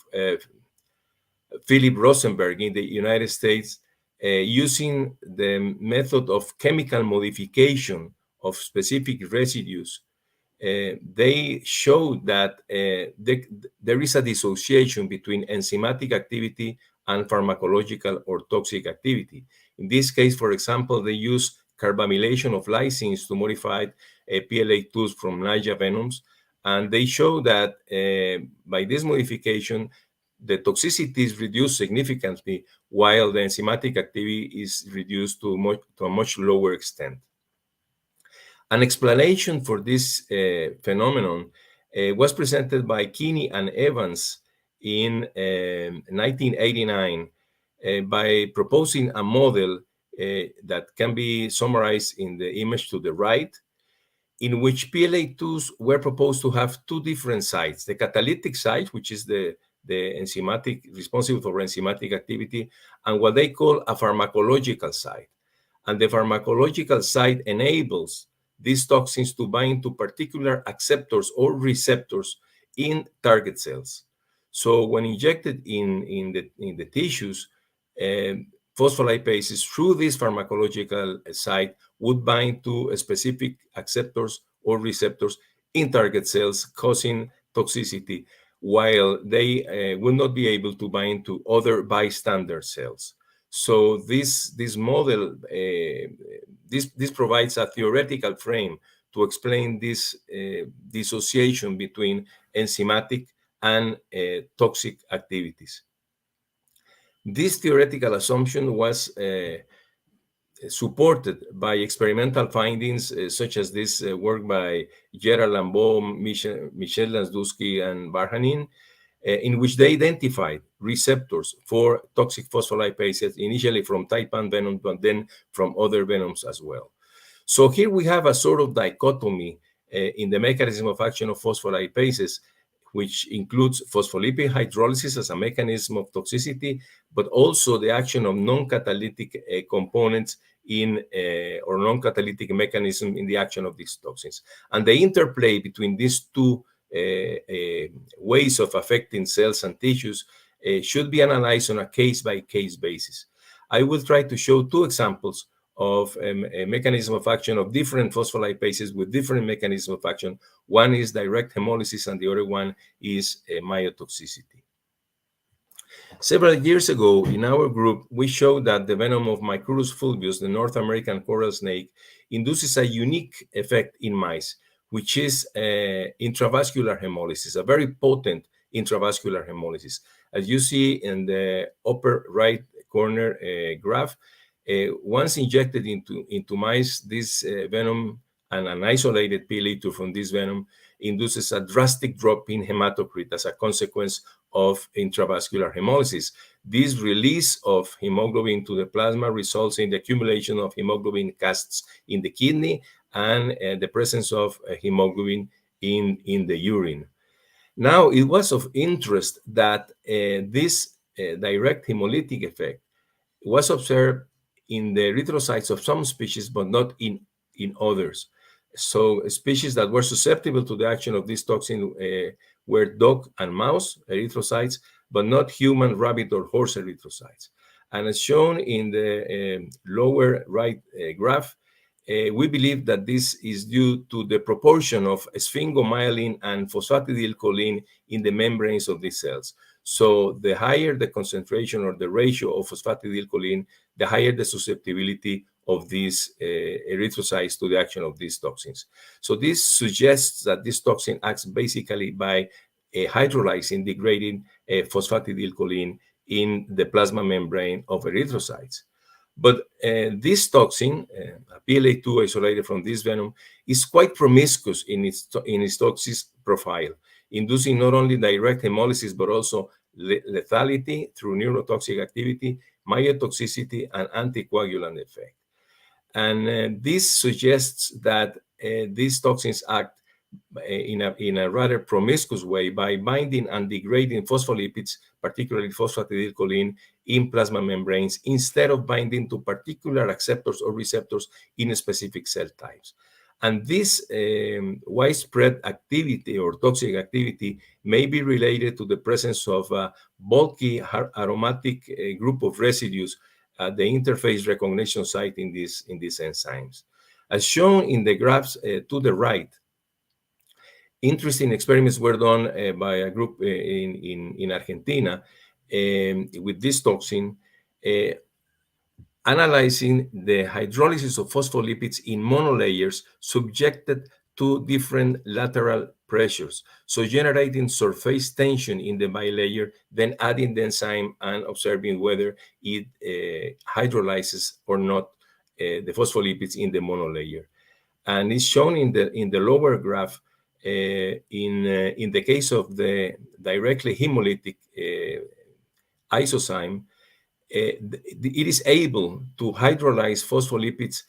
Philip Rosenberg in the United States, using the method of chemical modification of specific residues, they showed that there is a dissociation between enzymatic activity and pharmacological or toxic activity. In this case, for example, they use carbamylation of lysines to modify PLA2s from Nigella venoms, and they show that by this modification, the toxicity is reduced significantly, while the enzymatic activity is reduced to a much lower extent. An explanation for this phenomenon was presented by Kinney and Evans in 1989 by proposing a model that can be summarized in the image to the right, in which PLA2s were proposed to have two different sites: the catalytic site, which is the enzymatic responsible for enzymatic activity, and what they call a pharmacological site. And the pharmacological site enables these toxins to bind to particular acceptors or receptors in target cells. So when injected in the tissues, phospholipases through this pharmacological site would bind to specific acceptors or receptors in target cells, causing toxicity, while they will not be able to bind to other bystander cells. So this model, this provides a theoretical frame to explain this dissociation between enzymatic and toxic activities. This theoretical assumption was supported by experimental findings such as this work by Gerard Lambeau, Michel Lansdowski, and Barhanin, in which they identified receptors for toxic phospholipases, initially from type 1 venom, but then from other venoms as well. So here we have a sort of dichotomy in the mechanism of action of phospholipases, which includes phospholipid hydrolysis as a mechanism of toxicity, but also the action of non-catalytic components or non-catalytic mechanism in the action of these toxins. And the interplay between these two ways of affecting cells and tissues should be analyzed on a case-by-case basis. I will try to show two examples of a mechanism of action of different phospholipases with different mechanism of action. One is direct hemolysis and the other one is myotoxicity. Several years ago in our group, we showed that the venom of Micrurus fulvius, the North American coral snake, induces a unique effect in mice, which is intravascular hemolysis, a very potent intravascular hemolysis. As you see in the upper right corner graph, once injected into mice, this venom and an isolated PLA2 from this venom induces a drastic drop in hematocrit as a consequence of intravascular hemolysis. This release of hemoglobin to the plasma results in the accumulation of hemoglobin casts in the kidney and the presence of hemoglobin in the urine. Now, it was of interest that this direct hemolytic effect was observed in the erythrocytes of some species, but not in others. So species that were susceptible to the action of this toxin were dog and mouse erythrocytes, but not human, rabbit, or horse erythrocytes. And as shown in the lower right graph, we believe that this is due to the proportion of sphingomyelin and phosphatidylcholine in the membranes of these cells. So the higher the concentration or the ratio of phosphatidylcholine, the higher the susceptibility of these erythrocytes to the action of these toxins. So this suggests that this toxin acts basically by hydrolyzing, degrading phosphatidylcholine in the plasma membrane of erythrocytes. But this toxin, PLA2 isolated from this venom, is quite promiscuous in its toxic profile, inducing not only direct hemolysis, but also lethality through neurotoxic activity, myotoxicity, and anticoagulant effect. And this suggests that these toxins act in a rather promiscuous way by binding and degrading phospholipids, particularly phosphatidylcholine, in plasma membranes, instead of binding to particular acceptors or receptors in specific cell types. And this widespread activity or toxic activity may be related to the presence of a bulky aromatic group of residues at the interface recognition site in these enzymes. As shown in the graphs to the right, interesting experiments were done by a group in Argentina with this toxin, analyzing the hydrolysis of phospholipids in monolayers subjected to different lateral pressures, so generating surface tension in the bilayer, then adding the enzyme and observing whether it hydrolyzes or not the phospholipids in the monolayer. And it's shown in the lower graph. In the case of the directly hemolytic isozyme, it is able to hydrolyze phospholipids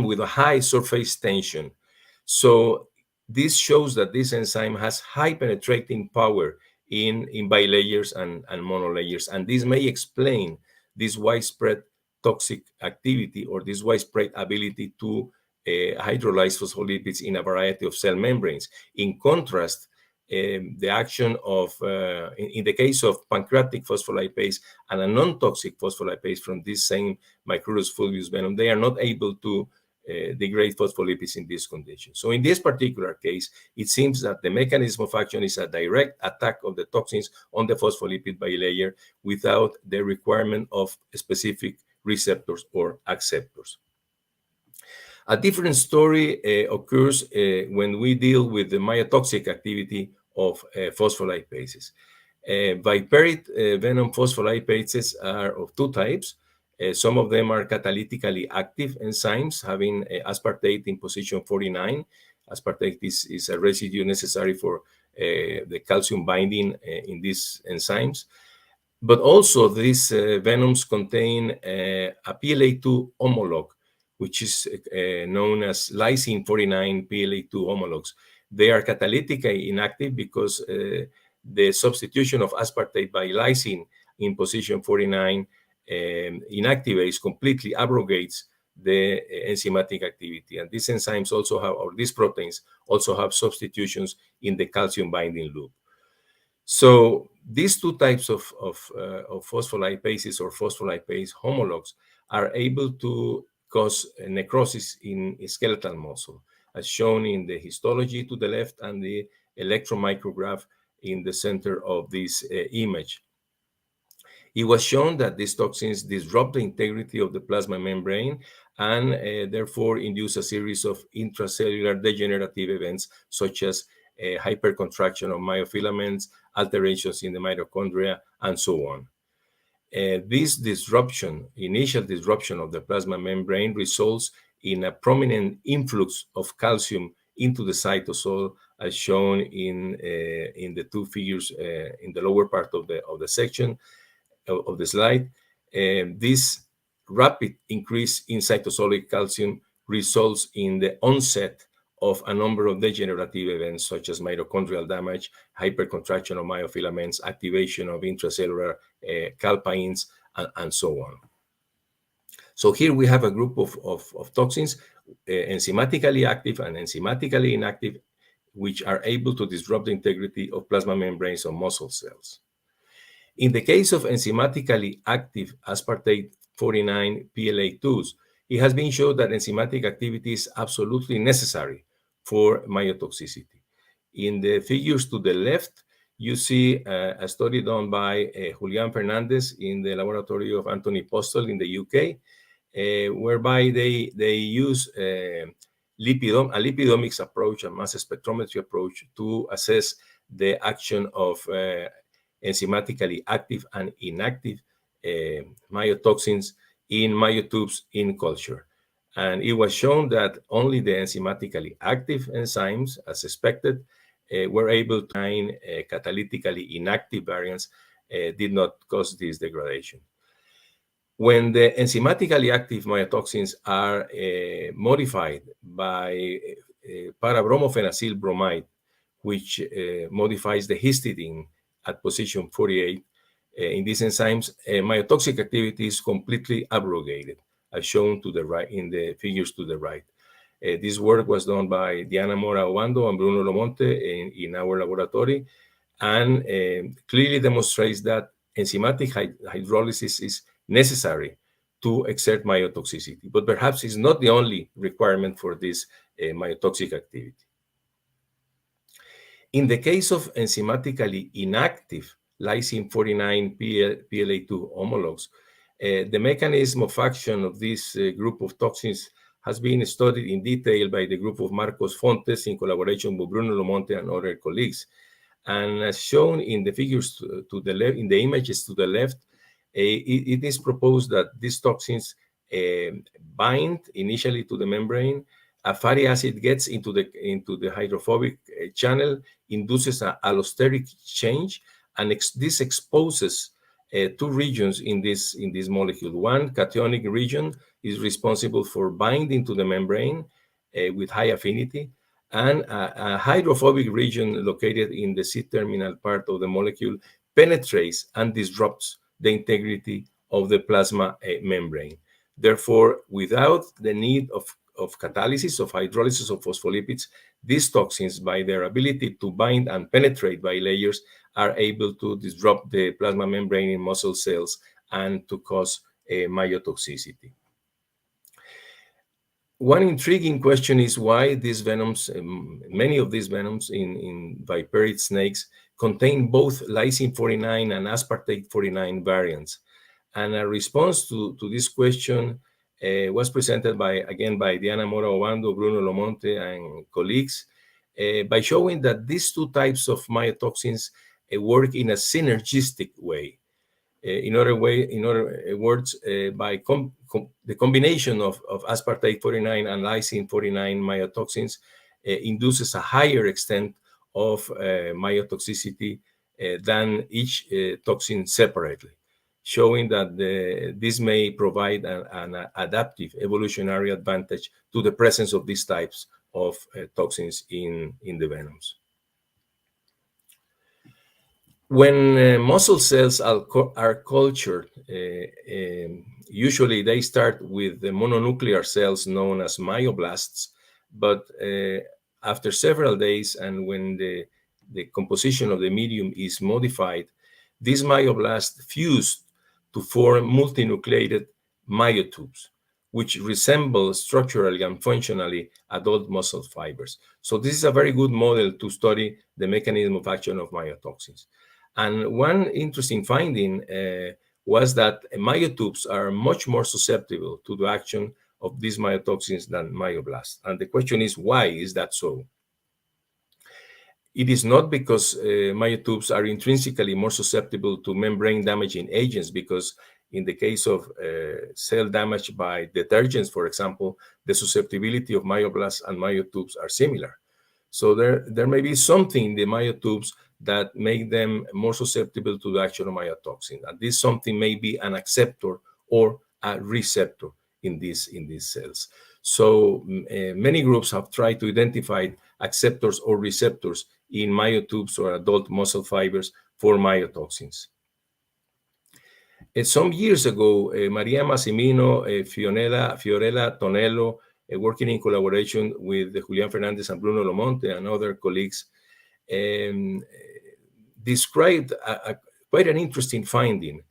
with a high surface tension. So this shows that this enzyme has high penetrating power in bilayers and monolayers, and this may explain this widespread toxic activity or this widespread ability to hydrolyze phospholipids in a variety of cell membranes. In contrast, the action of, in the case of pancreatic phospholipase and a non-toxic phospholipase from this same Micrurus fulvus venom, they are not able to degrade phospholipids in this condition. So in this particular case, it seems that the mechanism of action is a direct attack of the toxins on the phospholipid bilayer without the requirement of specific receptors or acceptors. A different story occurs when we deal with the myotoxic activity of phospholipases. Viperate venom phospholipases are of two types. Some of them are catalytically active enzymes having aspartate in position 49. Aspartate is a residue necessary for the calcium binding in these enzymes. But also these venoms contain a PLA2 homologue, which is known as lysine 49 PLA2 homologues. They are catalytically inactive because the substitution of aspartate by lysine in position 49 inactivates, completely abrogates the enzymatic activity. And these enzymes also have, or these proteins also have substitutions in the calcium binding loop. So these two types of phospholipases or phospholipase homologues are able to cause necrosis in skeletal muscle, as shown in the histology to the left and the electron micrograph in the center of this image. It was shown that these toxins disrupt the integrity of the plasma membrane and therefore induce a series of intracellular degenerative events such as hypercontraction of myofilaments, alterations in the mitochondria, and so on. This disruption, initial disruption of the plasma membrane, results in a prominent influx of calcium into the cytosol, as shown in the two figures in the lower part of the section of the slide. This rapid increase in cytosolic calcium results in the onset of a number of degenerative events such as mitochondrial damage, hypercontraction of myofilaments, activation of intracellular calpains, and so on. So here we have a group of toxins, enzymatically active and enzymatically inactive, which are able to disrupt the integrity of plasma membranes of muscle cells. In the case of enzymatically active aspartate 49 PLA2s, it has been shown that enzymatic activity is absolutely necessary for myotoxicity. In the figures to the left, you see a study done by Julian Fernandez in the laboratory of Anthony Postel in the UK, whereby they use lipidomics approach and mass spectrometry approach to assess the action of enzymatically active and inactive myotoxins in myotubes in culture. And it was shown that only the enzymatically active enzymes, as expected, were able to find catalytically inactive variants did not cause this degradation. When the enzymatically active myotoxins are modified by parabromophenacyl bromide, which modifies the histidine at position 48, in these enzymes, myotoxic activity is completely abrogated, as shown to the right in the figures to the right. This work was done by Diana Mora Obando and Bruno Lomonte in our laboratory, and clearly demonstrates that enzymatic hydrolysis is necessary to exert myotoxicity, but perhaps it's not the only requirement for this myotoxic activity. In the case of enzymatically inactive lysine 49 PLA2 homologs, the mechanism of action of this group of toxins has been studied in detail by the group of Marcos Fontes in collaboration with Bruno Lomonte and other colleagues. And as shown in the figures to the left, in the images to the left, it is proposed that these toxins bind initially to the membrane. A fatty acid gets into the hydrophobic channel, induces an allosteric change, and this exposes two regions in this molecule. One cationic region is responsible for binding to the membrane with high affinity, and a hydrophobic region located in the C-terminal part of the molecule penetrates and disrupts the integrity of the plasma membrane. Therefore, without the need of catalysis, of hydrolysis of phospholipids, these toxins, by their ability to bind and penetrate by layers, are able to disrupt the plasma membrane in muscle cells and to cause myotoxicity. One intriguing question is why these venoms, many of these venoms in viperrid snakes, contain both lysine 49 and aspartate 49 variants. And a response to this question was presented by Diana Mora Obando, Bruno Lomonte, and colleagues by showing that these two types of myotoxins work in a synergistic way. In other words, by the combination of aspartate 49 and lysine 49 myotoxins induces a higher extent of myotoxicity than each toxin separately, showing that this may provide an adaptive evolutionary advantage to the presence of these types of toxins in the venoms. When muscle cells are cultured, usually they start with the mononuclear cells known as myoblasts, but after several days and when the composition of the medium is modified, these myoblasts fuse to form multinucleated myotubes, which resemble structurally and functionally adult muscle fibers. So this is a very good model to study the mechanism of action of myotoxins. And one interesting finding was that myotubes are much more susceptible to the action of these myotoxins than myoblasts. And the question is, why is that so? It is not because myotubes are intrinsically more susceptible to membrane damaging agents, because in the case of cell damage by detergents, for example, the susceptibility of myoblasts and myotubes are similar. So there may be something in the myotubes that make them more susceptible to the action of myotoxin. And this something may be an acceptor or a receptor in these cells. So many groups have tried to identify acceptors or receptors in myotubes or adult muscle fibers for myotoxins. Some years ago, Maria Massimino, Fiorella Tonello, working in collaboration with Julian Fernandez and Bruno Lomonte and other colleagues, described quite an interesting finding.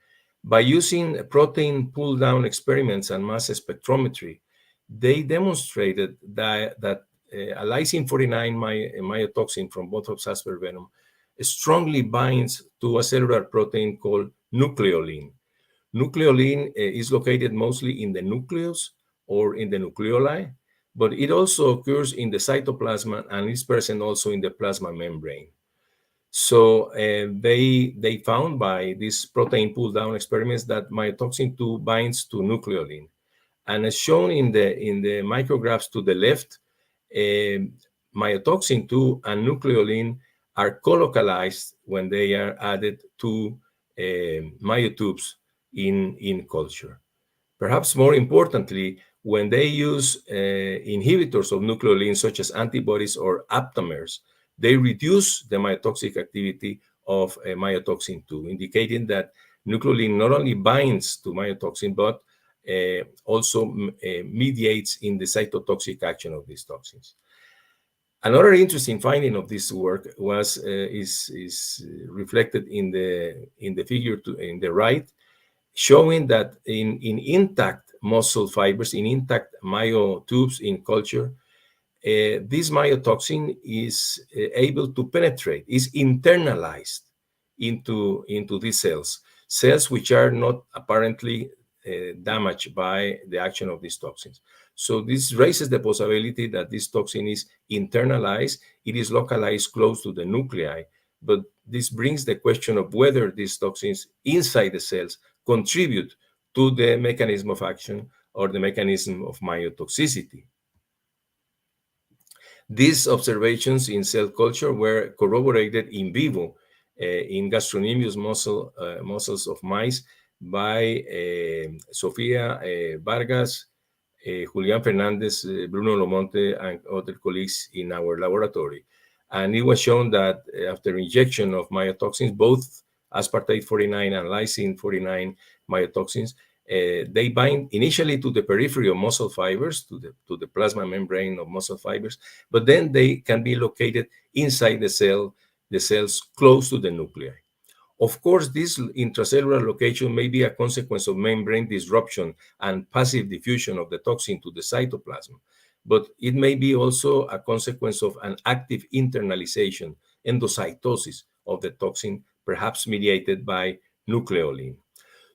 By using protein pull-down experiments and mass spectrometry, they demonstrated that a lysine 49 myotoxin from Bothrops asper venom strongly binds to a cellular protein called nucleolin. Nucleolin is located mostly in the nucleus or in the nucleoli, but it also occurs in the cytoplasm and is present also in the plasma membrane. So they found by these protein pull-down experiments that myotoxin 2 binds to nucleolin. And as shown in the micrographs to the left, myotoxin 2 and nucleolin are colocalized when they are added to myotubes in culture. Perhaps more importantly, when they use inhibitors of nucleolin, such as antibodies or aptamers, they reduce the myotoxic activity of myotoxin 2, indicating that nucleolin not only binds to myotoxin, but also mediates in the cytotoxic action of these toxins. Another interesting finding of this work was is reflected in the figure in the right, showing that in intact muscle fibers, in intact myotubes in culture, this myotoxin is able to penetrate, is internalized into these cells which are not apparently damaged by the action of these toxins. So this raises the possibility that this toxin is internalized, it is localized close to the nuclei, but this brings the question of whether these toxins inside the cells contribute to the mechanism of action or the mechanism of myotoxicity. These observations in cell culture were corroborated in vivo in gastrocnemius muscles of mice by Sofia Vargas, Julian Fernandez, Bruno Lomonte, and other colleagues in our laboratory. And it was shown that after injection of myotoxins, both aspartate 49 and lysine 49 myotoxins, they bind initially to the periphery of muscle fibers, to the plasma membrane of muscle fibers, but then they can be located inside the cells close to the nuclei. Of course, this intracellular location may be a consequence of membrane disruption and passive diffusion of the toxin to the cytoplasm, but it may be also a consequence of an active internalization, endocytosis of the toxin, perhaps mediated by nucleolin.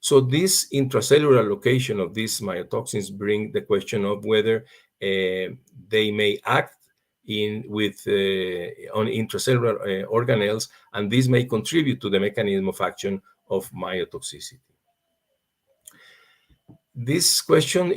So this intracellular location of these myotoxins bring the question of whether they may act on intracellular organelles, and this may contribute to the mechanism of action of myotoxicity. This question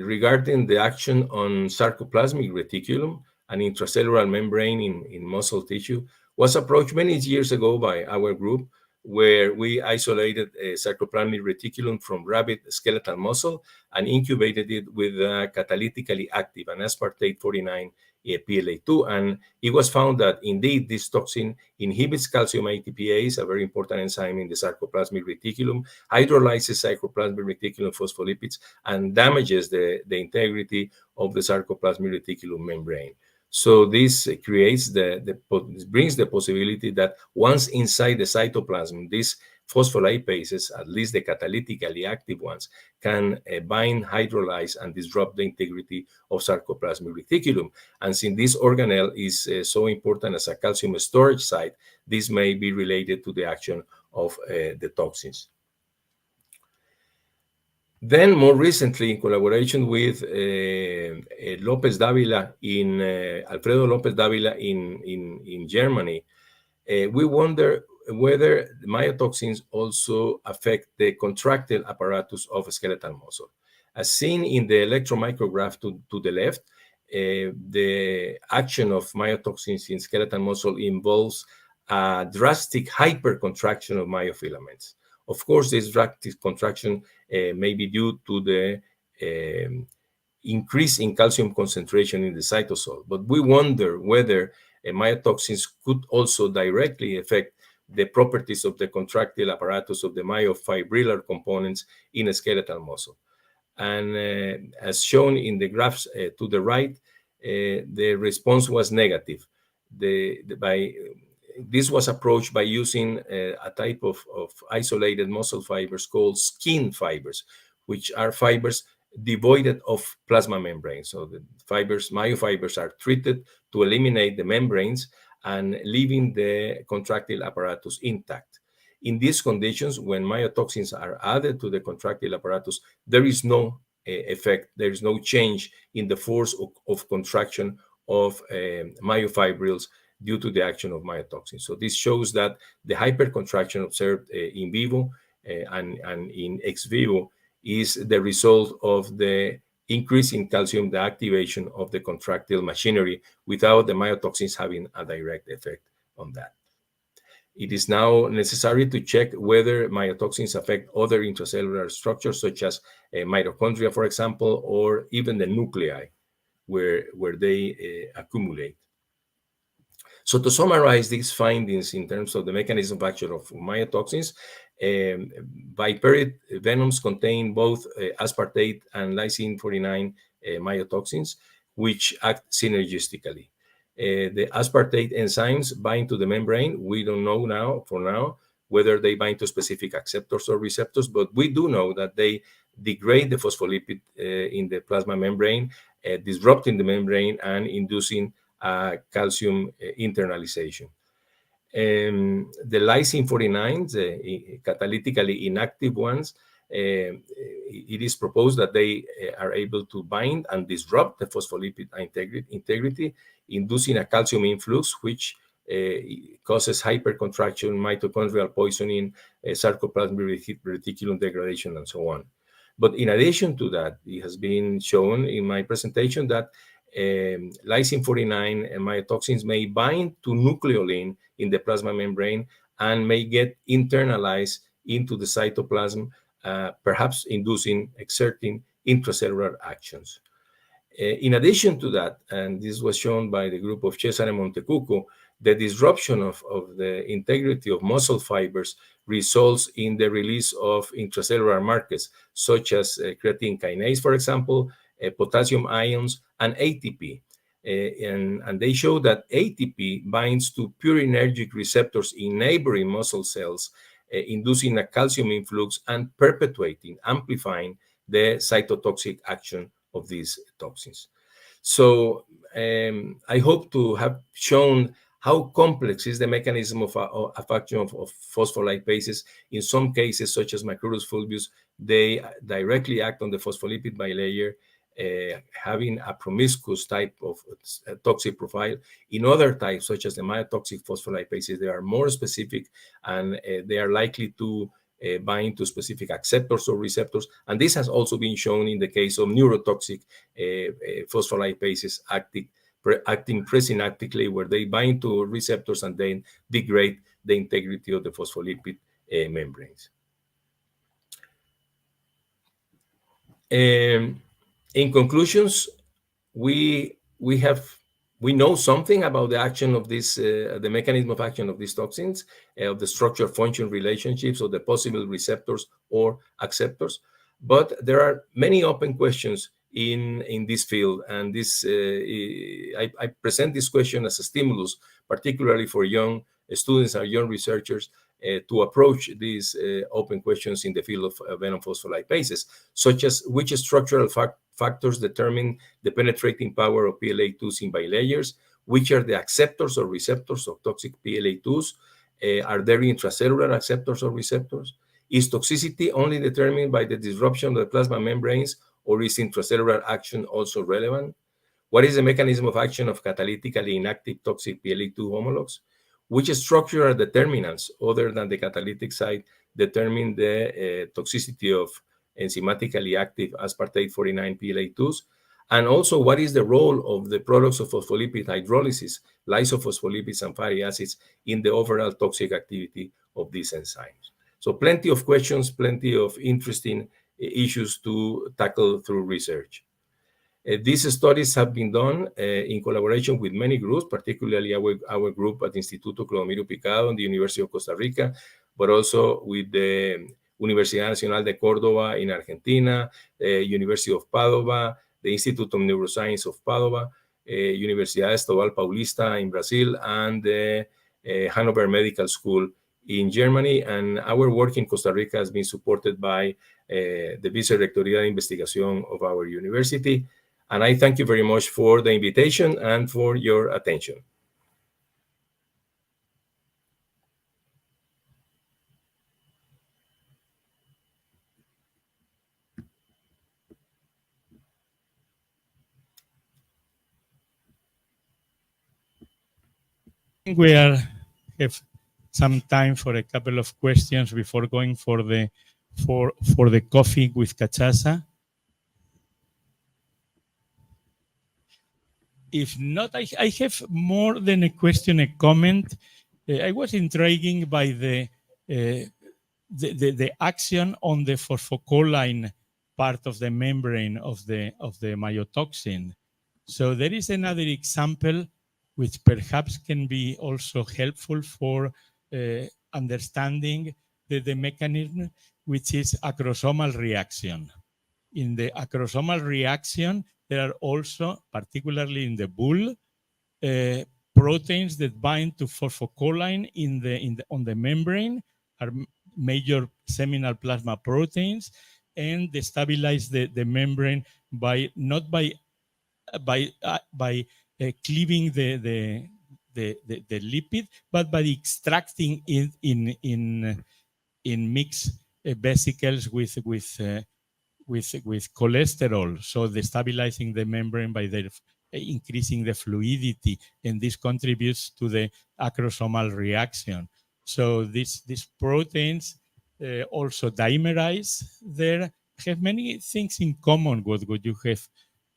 regarding the action on sarcoplasmic reticulum, an intracellular membrane in muscle tissue, was approached many years ago by our group, where we isolated a sarcoplasmic reticulum from rabbit skeletal muscle and incubated it with catalytically active, an aspartate 49 PLA2. And it was found that indeed this toxin inhibits calcium ATPase, a very important enzyme in the sarcoplasmic reticulum, hydrolyzes sarcoplasmic reticulum phospholipids, and damages the integrity of the sarcoplasmic reticulum membrane. So this creates brings the possibility that once inside the cytoplasm, these phospholipases, at least the catalytically active ones, can bind, hydrolyze, and disrupt the integrity of sarcoplasmic reticulum. And since this organelle is so important as a calcium storage site, this may be related to the action of the toxins. Then, more recently, in collaboration with Lopez Davila Alfredo Lopez Davila in Germany, we wonder whether myotoxins also affect the contractile apparatus of skeletal muscle. As seen in the electron micrograph to the left, the action of myotoxins in skeletal muscle involves a drastic hypercontraction of myofilaments. Of course, this drastic contraction may be due to the increase in calcium concentration in the cytosol, but we wonder whether myotoxins could also directly affect the properties of the contractile apparatus of the myofibrillar components in a skeletal muscle. And as shown in the graphs to the right, the response was negative. This was approached by using a type of isolated muscle fibers called skin fibers, which are fibers devoid of plasma membranes. So the myofibers are treated to eliminate the membranes and leaving the contractile apparatus intact. In these conditions, when myotoxins are added to the contractile apparatus, there is no effect. There is no change in the force of contraction of myofibrils due to the action of myotoxins. So this shows that the hypercontraction observed in vivo and in ex vivo is the result of the increase in calcium, the activation of the contractile machinery without the myotoxins having a direct effect on that. It is now necessary to check whether myotoxins affect other intracellular structures, such as mitochondria, for example, or even the nuclei where they accumulate. So to summarize these findings in terms of the mechanism of action of myotoxins, viperid venoms contain both aspartate and lysine 49 myotoxins, which act synergistically. The aspartate enzymes bind to the membrane. We don't know for now whether they bind to specific acceptors or receptors, but we do know that they degrade the phospholipid in the plasma membrane, disrupting the membrane and inducing calcium internalization. The lysine 49s, the catalytically inactive ones, it is proposed that they are able to bind and disrupt the phospholipid integrity, inducing a calcium influx, which causes hypercontraction, mitochondrial poisoning, sarcoplasmic reticulum degradation, and so on. But in addition to that, it has been shown in my presentation that lysine 49 myotoxins may bind to nucleolin in the plasma membrane and may get internalized into the cytoplasm, perhaps exerting intracellular actions. In addition to that, and this was shown by the group of Cesare Montecucco, the disruption of the integrity of muscle fibers results in the release of intracellular markers, such as creatine kinase, for example, potassium ions, and ATP. And they show that ATP binds to purinergic receptors in neighboring muscle cells, inducing a calcium influx and amplifying the cytotoxic action of these toxins. So I hope to have shown how complex is the mechanism of action of phospholipases. In some cases, such as Macrurus fulvus, they directly act on the phospholipid bilayer, having a promiscuous type of toxic profile. In other types, such as the myotoxic phospholipases, they are more specific and they are likely to bind to specific acceptors or receptors. And this has also been shown in the case of neurotoxic phospholipases acting presynaptically, where they bind to receptors and then degrade the integrity of the phospholipid membranes. In conclusions, we know something about the action of this, the mechanism of action of these toxins, of the structure-function relationships of the possible receptors or acceptors, but there are many open questions in this field, and this I present this question as a stimulus, particularly for young students or young researchers, to approach these open questions in the field of venom phospholipases, such as which structural factors determine the penetrating power of PLA2s in bilayers, which are the acceptors or receptors of toxic PLA2s, are there intracellular acceptors or receptors? Is toxicity only determined by the disruption of the plasma membranes, or is intracellular action also relevant? What is the mechanism of action of catalytically inactive toxic PLA2 homologs? Which structural determinants, other than the catalytic side, determine the toxicity of enzymatically active aspartate 49 PLA2s? And also, what is the role of the products of phospholipid hydrolysis, lysophospholipids and fatty acids, in the overall toxic activity of these enzymes? So plenty of questions, plenty of interesting issues to tackle through research. These studies have been done in collaboration with many groups, particularly our group at Instituto Clodomiro Picado and the University of Costa Rica, but also with the Universidad Nacional de Córdoba in Argentina, the University of Padova, the Institute of Neuroscience of Padova, Universidad Estadual Paulista in Brazil, and the Hannover Medical School in Germany. And our work in Costa Rica has been supported by the Vicerrectoría de Investigación of our university. And I thank you very much for the invitation and for your attention. We have some time for a couple of questions before going for the coffee with cachaça. If not, I have more than a question, a comment. I was intrigued by the action on the phosphocholine part of the membrane of the myotoxin. So there is another example which perhaps can be also helpful for understanding the mechanism, which is acrosomal reaction. In the acrosomal reaction, there are also, particularly in the bull, proteins that bind to phosphocholine on the membrane, are major seminal plasma proteins, and they stabilize the membrane not by cleaving the lipid, but by extracting it in mixed vesicles with cholesterol. So they're stabilizing the membrane by increasing the fluidity, and this contributes to the acrosomal reaction. So these proteins also dimerize there, have many things in common with what you have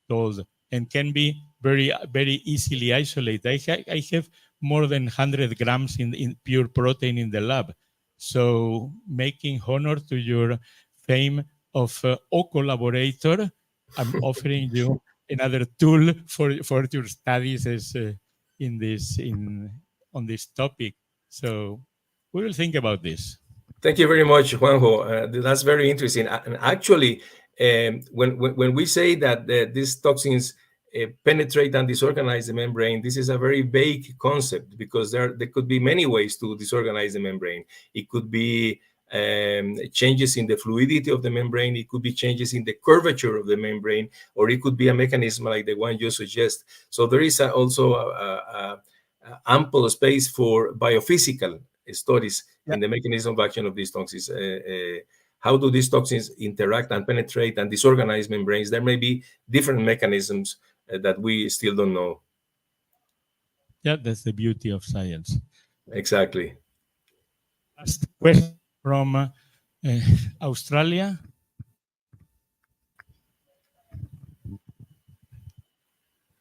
told, and can be very, very easily isolated. I have more than 100 grams in pure protein in the lab. So making honor to your fame of co-collaborator, I'm offering you another tool for your studies on this topic. So we will think about this. Thank you very much, Juanjo. That's very interesting. And actually, when we say that these toxins penetrate and disorganize the membrane, this is a very vague concept, because there could be many ways to disorganize the membrane. It could be changes in the fluidity of the membrane, it could be changes in the curvature of the membrane, or it could be a mechanism like the one you suggest. So there is also ample space for biophysical studies in the mechanism of action of these toxins. How do these toxins interact and penetrate and disorganize membranes? There may be different mechanisms that we still don't know. Yeah, that's the beauty of science. Exactly. Last question from Australia.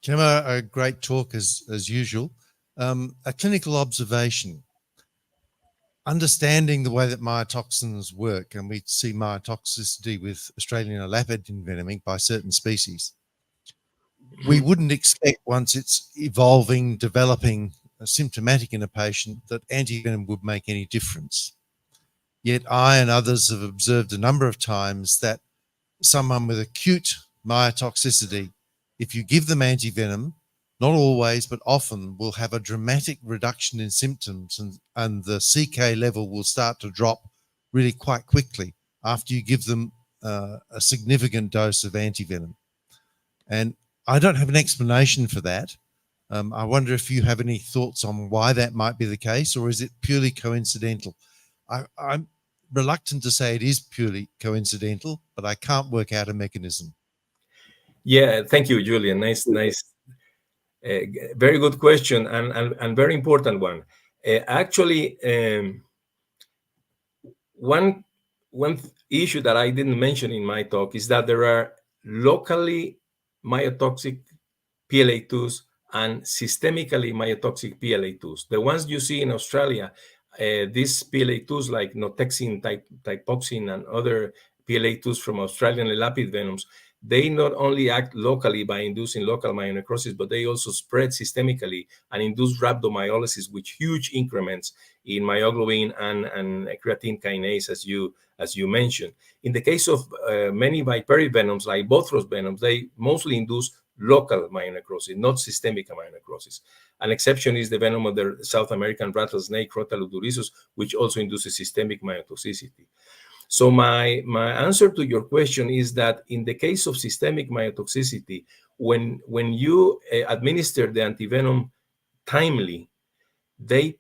Gemma, a great talk as usual. A clinical observation. Understanding the way that myotoxins work, and we see myotoxicity with Australian elapid envenoming by certain species. We wouldn't expect, once it's evolving, developing, symptomatic in a patient, that antivenom would make any difference. Yet I and others have observed a number of times that someone with acute myotoxicity, if you give them antivenom, not always, but often, will have a dramatic reduction in symptoms, and the CK level will start to drop really quite quickly after you give them a significant dose of antivenom. And I don't have an explanation for that. I wonder if you have any thoughts on why that might be the case, or is it purely coincidental? I'm reluctant to say it is purely coincidental, but I can't work out a mechanism. Yeah, thank you, Julian. Nice. Very good question, and very important one. Actually, one issue that I didn't mention in my talk is that there are locally myotoxic PLA2s and systemically myotoxic PLA2s. The ones you see in Australia, these PLA2s like Notexin, Typoxin, and other PLA2s from Australian elapid venoms, they not only act locally by inducing local myonecrosis, but they also spread systemically and induce rhabdomyolysis with huge increments in myoglobin and creatine kinase, as you mentioned. In the case of many viperic venoms, like Bothros venoms, they mostly induce local myonecrosis, not systemic myonecrosis. An exception is the venom of the South American rattlesnake, Rottaludurisus, which also induces systemic myotoxicity. So my answer to your question is that in the case of systemic myotoxicity, when you administer the antivenom timely, they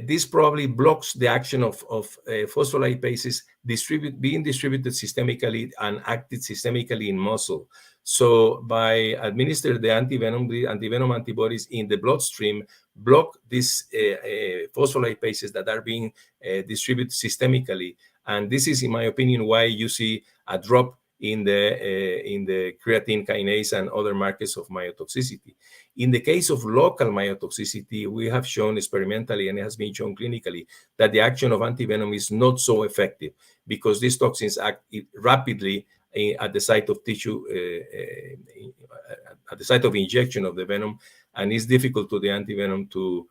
this probably blocks the action of phospholipases being distributed systemically and acted systemically in muscle. So by administering the antivenom antibodies in the bloodstream, block these phospholipases that are being distributed systemically. And this is, in my opinion, why you see a drop in the creatine kinase and other markers of myotoxicity. In the case of local myotoxicity, we have shown experimentally, and it has been shown clinically, that the action of antivenom is not so effective because these toxins act rapidly at the site of tissue, at the site of injection of the venom, and it's difficult to the antivenom to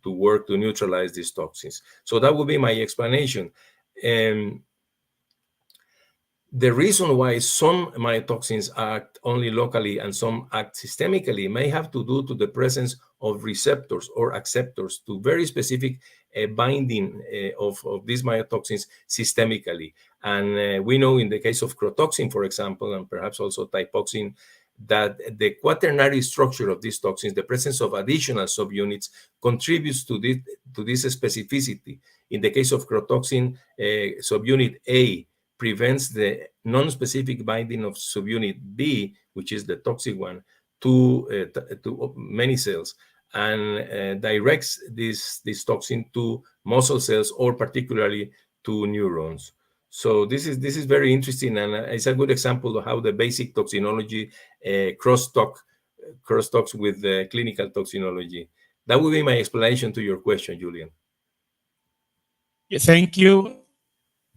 work to neutralize these toxins. So that would be my explanation. The reason why some myotoxins act only locally and some act systemically may have to do to the presence of receptors or acceptors to very specific binding of these myotoxins systemically. And we know in the case of crotoxin, for example, and perhaps also thymoxin, that the quaternary structure of these toxins, the presence of additional subunits, contributes to this specificity. In the case of crotoxin, subunit A prevents the non-specific binding of subunit B, which is the toxic one, to many cells, and directs this toxin to muscle cells or particularly to neurons. So this is very interesting, and it's a good example of how the basic toxinology crosstalks with the clinical toxinology. That would be my explanation to your question, Julian. Thank you.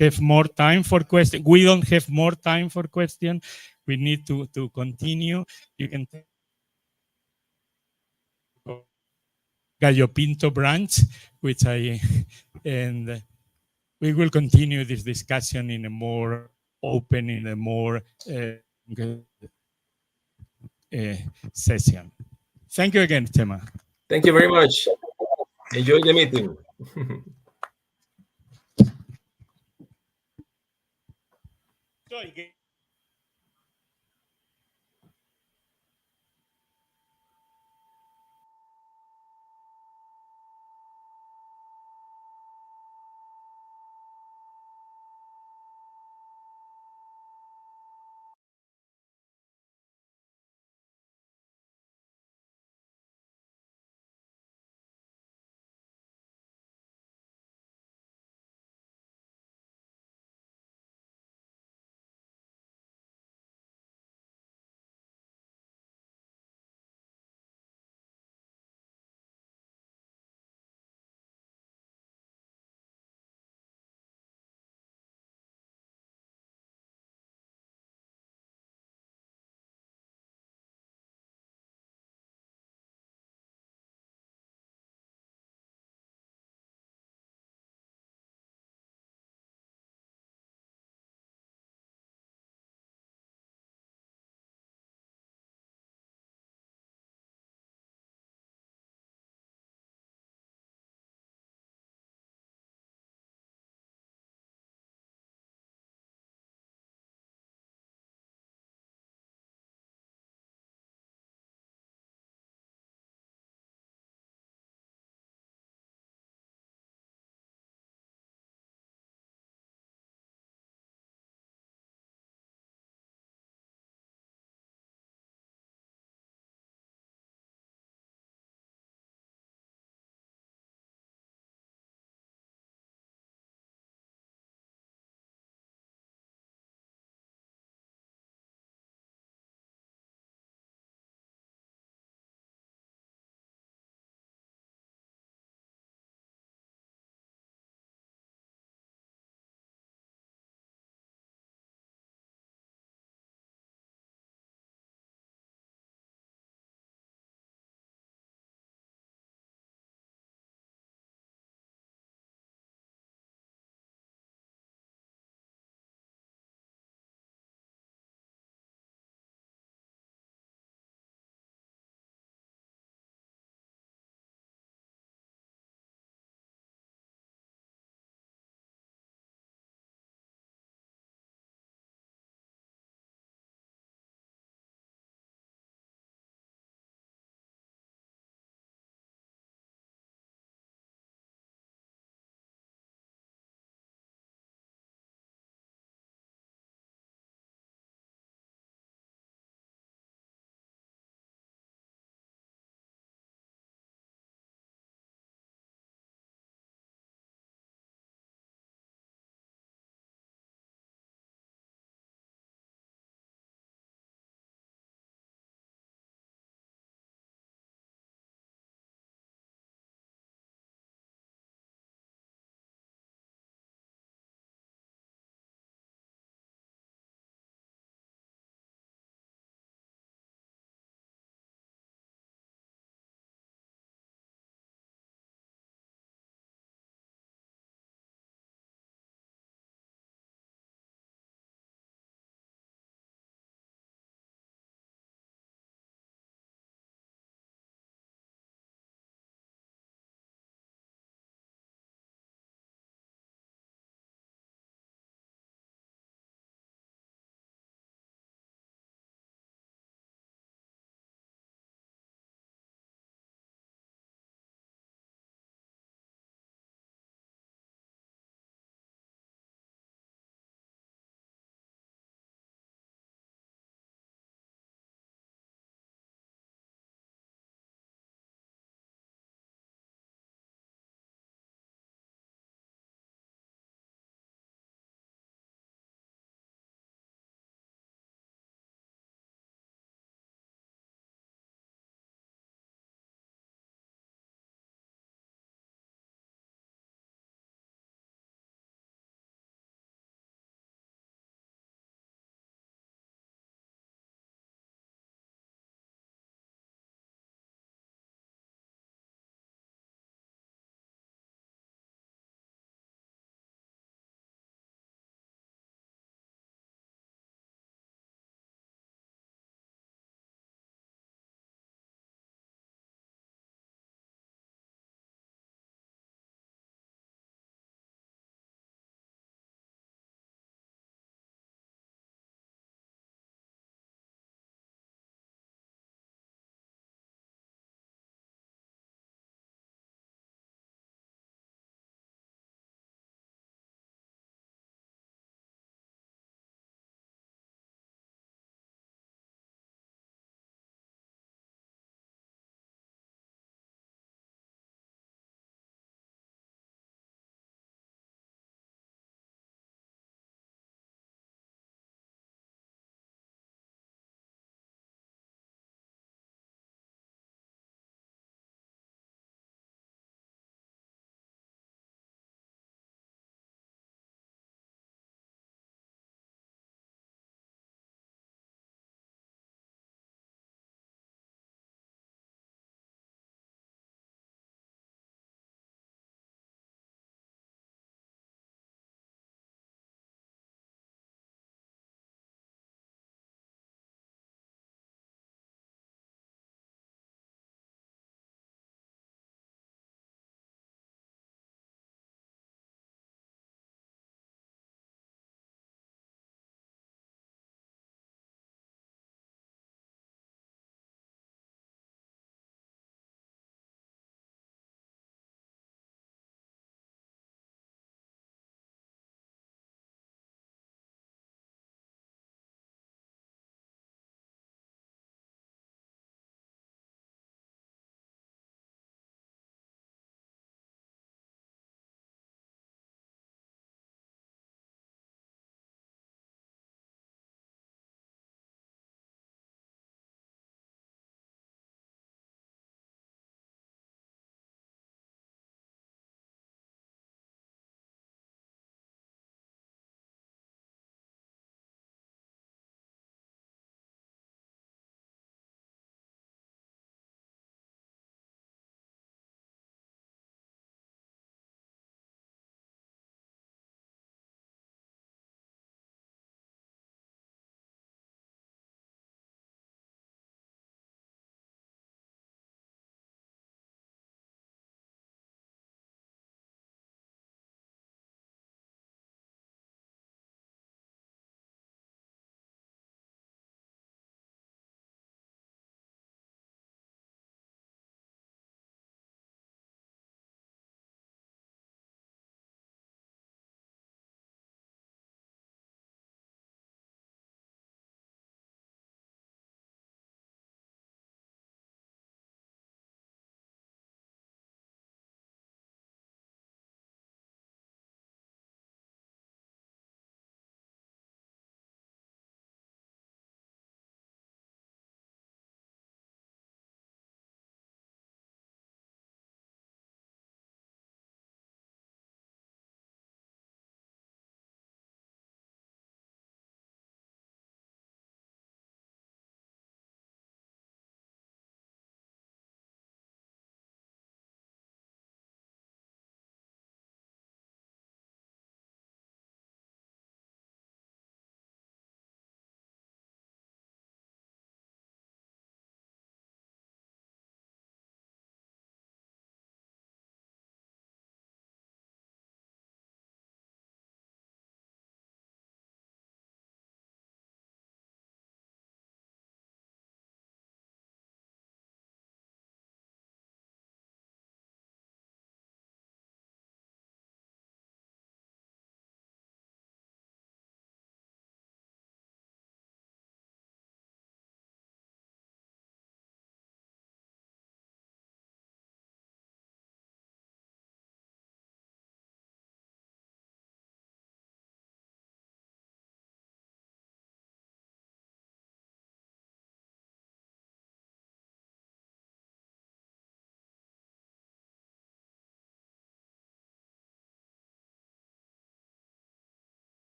Have more time for questions. We don't have more time for questions. We need to continue. You can take Gallo Pinto branch, which and we will continue this discussion in a more open, in a more session. Thank you again, Tema. Thank you very much. Enjoy the meeting. So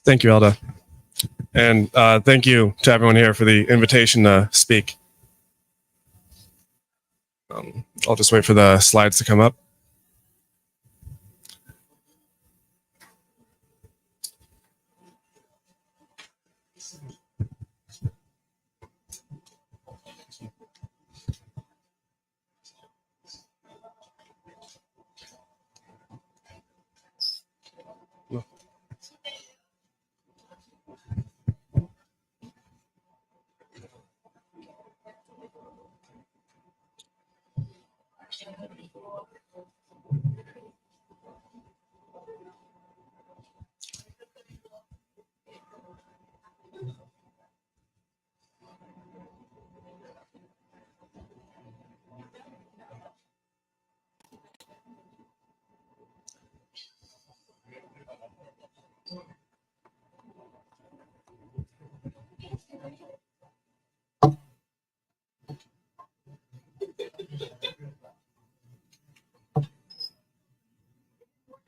Thank you, Elda. And thank you to everyone here for the invitation to speak. I'll just wait for the slides to come up.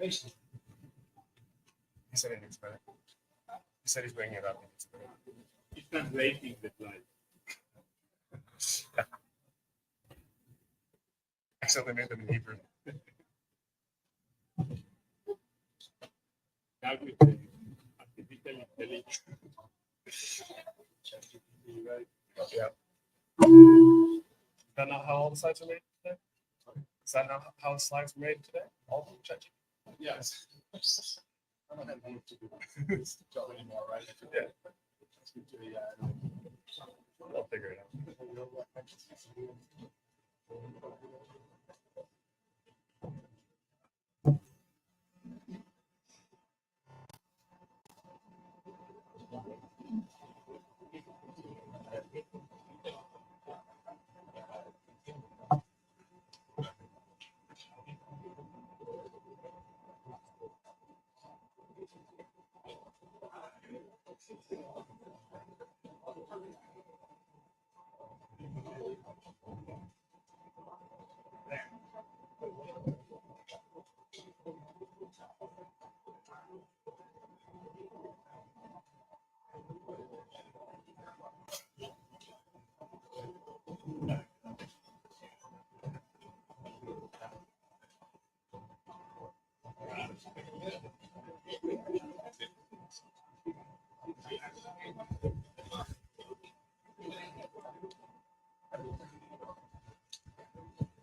He said it better. He said he's bringing it up. He's translating the slide. Accidentally made them in Hebrew. Now with the artificial intelligence. Yeah. Is that not how all the slides are made today? Is that not how the slides were made today? All of them? Yes. I don't have more to do. Job anymore, right? Yeah. Yeah. I'll figure it out.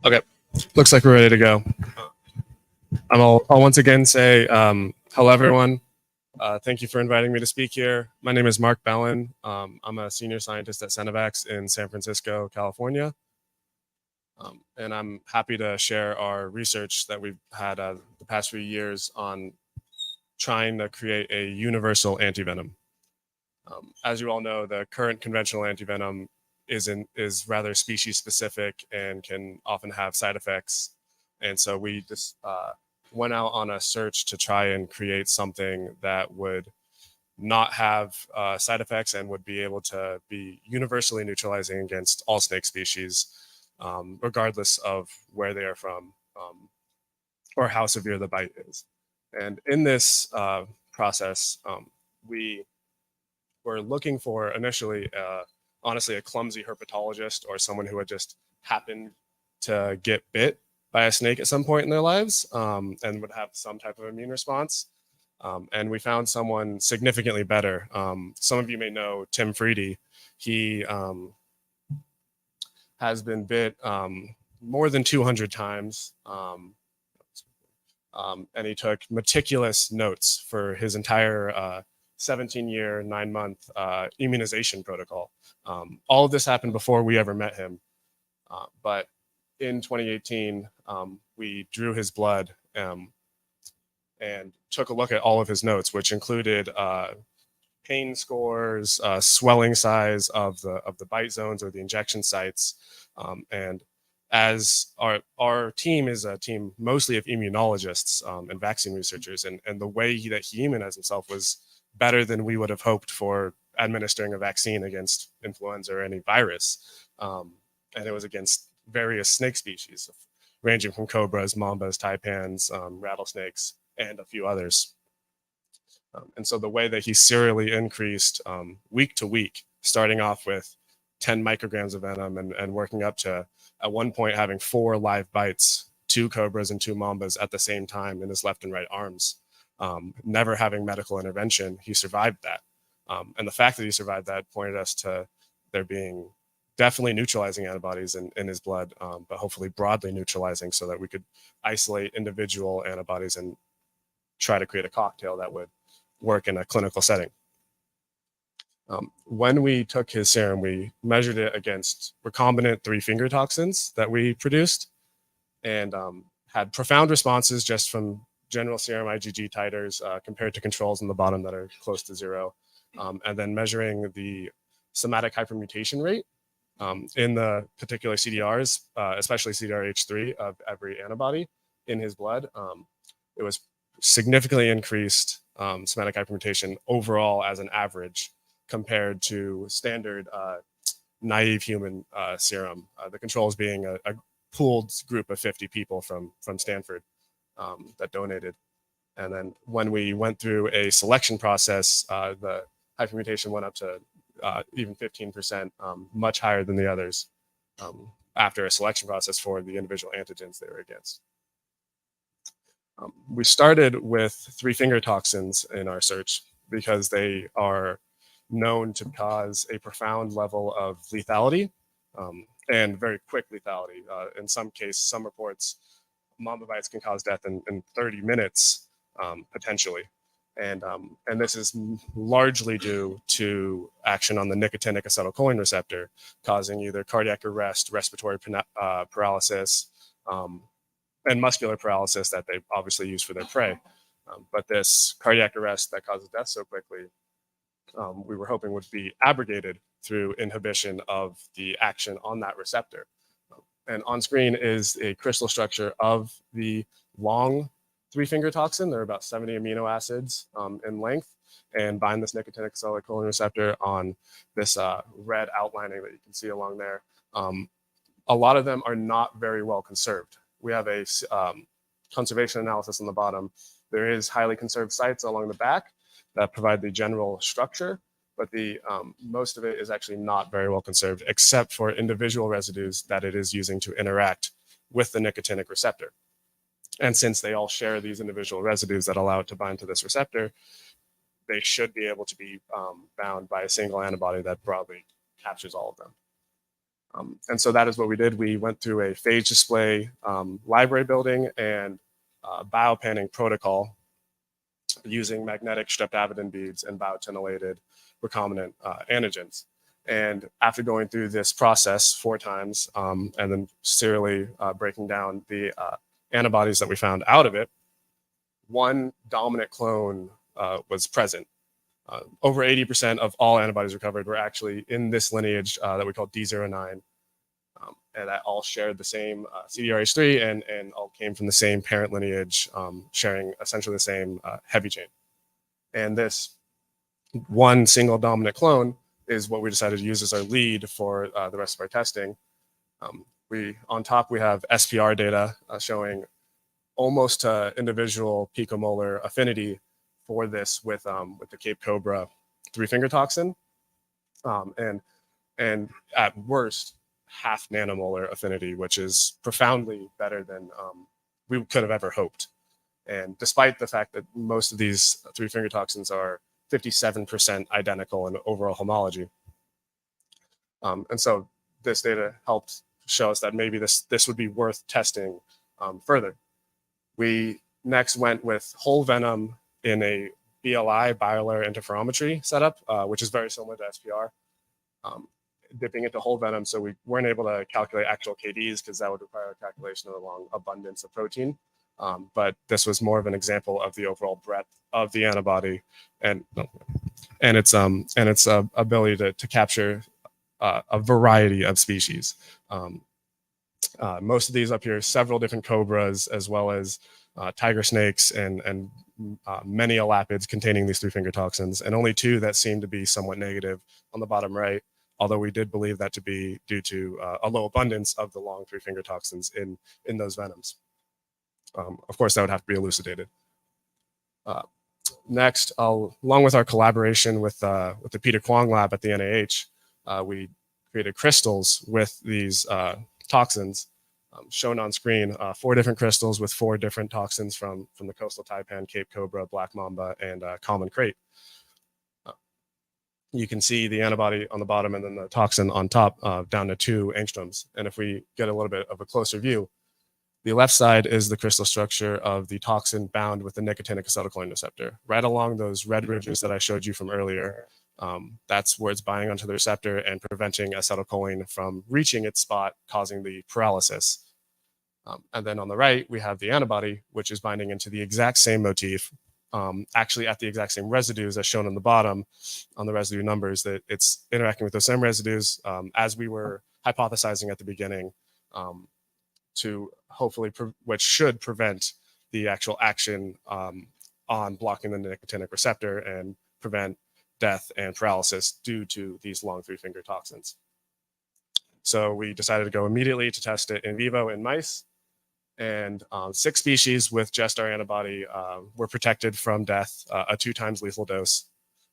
Okay, looks like we're ready to go. I'll once again say hello, everyone. Thank you for inviting me to speak here. My name is Mark Bellin. I'm a senior scientist at Cenevax in San Francisco, California. And I'm happy to share our research that we've had the past few years on trying to create a universal antivenom. As you all know, the current conventional antivenom is rather species specific and can often have side effects. And so we just went out on a search to try and create something that would not have side effects and would be able to be universally neutralizing against all snake species, regardless of where they are from or how severe the bite is. And in this process, we were looking for initially, honestly, a clumsy herpetologist or someone who had just happened to get bit by a snake at some point in their lives and would have some type of immune response. And we found someone significantly better. Some of you may know Tim Freedy. He has been bit more than 200 times. And he took meticulous notes for his entire 17-year, 9-month immunization protocol. All of this happened before we ever met him. But in 2018, we drew his blood and took a look at all of his notes, which included pain scores, swelling size of the bite zones or the injection sites. And as our team is a team mostly of immunologists and vaccine researchers, and the way that he immunized himself was better than we would have hoped for administering a vaccine against influenza or any virus. And it was against various snake species, ranging from cobras, mambas, taipans, rattlesnakes, and a few others. And so the way that he serially increased week to week, starting off with 10 micrograms of venom and working up to, at one point, having 4 live bites, 2 cobras and 2 mambas at the same time in his left and right arms. Never having medical intervention, he survived that. And the fact that he survived that pointed us to there being definitely neutralizing antibodies in his blood, but hopefully broadly neutralizing so that we could isolate individual antibodies and try to create a cocktail that would work in a clinical setting. When we took his serum, we measured it against recombinant 3-finger toxins that we produced and had profound responses just from general serum IgG titers compared to controls on the bottom that are close to 0. And then measuring the somatic hypermutation rate in the particular CDRs, especially CDRH3 of every antibody in his blood. It was significantly increased somatic hypermutation overall as an average compared to standard naive human serum. The controls being a pooled group of 50 people from Stanford that donated. And then when we went through a selection process, the hypermutation went up to even 15%, much higher than the others after a selection process for the individual antigens they were against. We started with 3-finger toxins in our search because they are known to cause a profound level of lethality and very quick lethality. In some cases, some reports, mamba bites can cause death in 30 minutes, potentially. And this is largely due to action on the nicotinic acetylcholine receptor, causing either cardiac arrest, respiratory paralysis, and muscular paralysis that they obviously use for their prey. But this cardiac arrest that causes death so quickly, we were hoping would be abrogated through inhibition of the action on that receptor. And on screen is a crystal structure of the long 3-finger toxin. There are about 70 amino acids in length and bind this nicotinic acetylcholine receptor on this red outlining that you can see along there. A lot of them are not very well conserved. We have a conservation analysis on the bottom. There is highly conserved sites along the back that provide the general structure, but the most of it is actually not very well conserved, except for individual residues that it is using to interact with the nicotinic receptor. And since they all share these individual residues that allow it to bind to this receptor, they should be able to be bound by a single antibody that broadly captures all of them. And so that is what we did. We went through a phage display library building and biopanning protocol using magnetic streptavidin beads and biotinylated recombinant antigens. And after going through this process 4 times and then serially breaking down the antibodies that we found out of it, one dominant clone was present. Over 80% of all antibodies recovered were actually in this lineage that we call D09. And that all shared the same CDRH3 and all came from the same parent lineage, sharing essentially the same heavy chain. And this one single dominant clone is what we decided to use as our lead for the rest of our testing. On top, we have SPR data showing almost individual picomolar affinity for this with the Cape Cobra 3-finger toxin, and at worst, half nanomolar affinity, which is profoundly better than we could have ever hoped. And despite the fact that most of these 3-finger toxins are 57% identical in overall homology. And so this data helped show us that maybe this would be worth testing further. We next went with whole venom in a BLI, biolayer interferometry setup, which is very similar to SPR. Dipping into whole venom, so we weren't able to calculate actual KDs because that would require a calculation of the long abundance of protein. But this was more of an example of the overall breadth of the antibody and its ability to capture a variety of species. Most of these up here, several different cobras, as well as tiger snakes and many elapids containing these 3-finger toxins, and only 2 that seem to be somewhat negative on the bottom right, although we did believe that to be due to a low abundance of the long 3-finger toxins in those venoms. Of course, that would have to be elucidated. Next, along with our collaboration with the Peter Kwong lab at the NIH, we created crystals with these toxins shown on screen, 4 different crystals with 4 different toxins from the coastal taipan, Cape Cobra, black mamba, and common crate. You can see the antibody on the bottom and then the toxin on top, down to 2 angstroms. And if we get a little bit of a closer view, the left side is the crystal structure of the toxin bound with the nicotinic acetylcholine receptor. Right along those red ridges that I showed you from earlier, that's where it's binding onto the receptor and preventing acetylcholine from reaching its spot, causing the paralysis. And then on the right, we have the antibody, which is binding into the exact same motif, actually at the exact same residues as shown on the bottom on the residue numbers, that it's interacting with those same residues as we were hypothesizing at the beginning, to hopefully, which should prevent the actual action on blocking the nicotinic receptor and prevent death and paralysis due to these long 3-finger toxins. So we decided to go immediately to test it in vivo in mice, and 6 species with just our antibody were protected from death, a 2 times lethal dose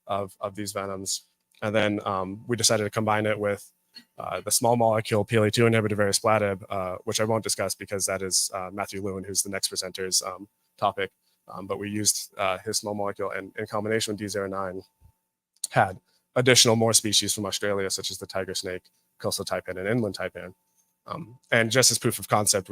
of these venoms. And then we decided to combine it with the small molecule PLA2 inhibitor varisplatib, which I won't discuss because that is Matthew Lewin, who's the next presenter's topic. But we used his small molecule, and in combination with D09, had additional more species from Australia, such as the tiger snake, coastal taipan, and inland taipan. And just as proof of concept,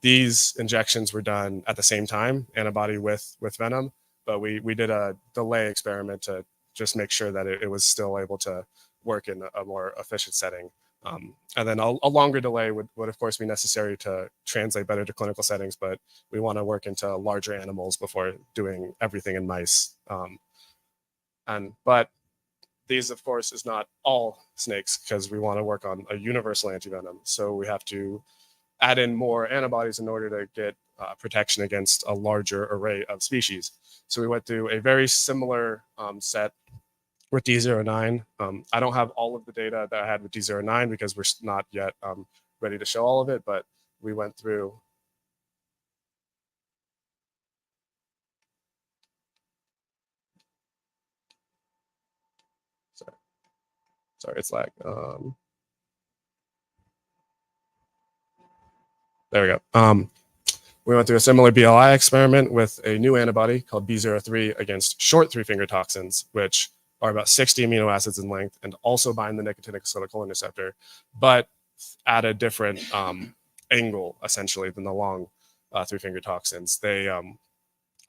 these injections were done at the same time, antibody with venom, but we did a delay experiment to just make sure that it was still able to work in a more efficient setting. And then a longer delay would of course be necessary to translate better to clinical settings, but we want to work into larger animals before doing everything in mice. But these, of course, is not all snakes, because we want to work on a universal antivenom. So we have to add in more antibodies in order to get protection against a larger array of species. So we went through a very similar set with D09. I don't have all of the data that I had with D09 because we're not yet ready to show all of it, but we went through. Sorry, it's lag. There we go. We went through a similar BLI experiment with a new antibody called B03 against short 3-finger toxins, which are about 60 amino acids in length and also bind the nicotinic acetylcholine receptor, but at a different angle, essentially, than the long 3-finger toxins. They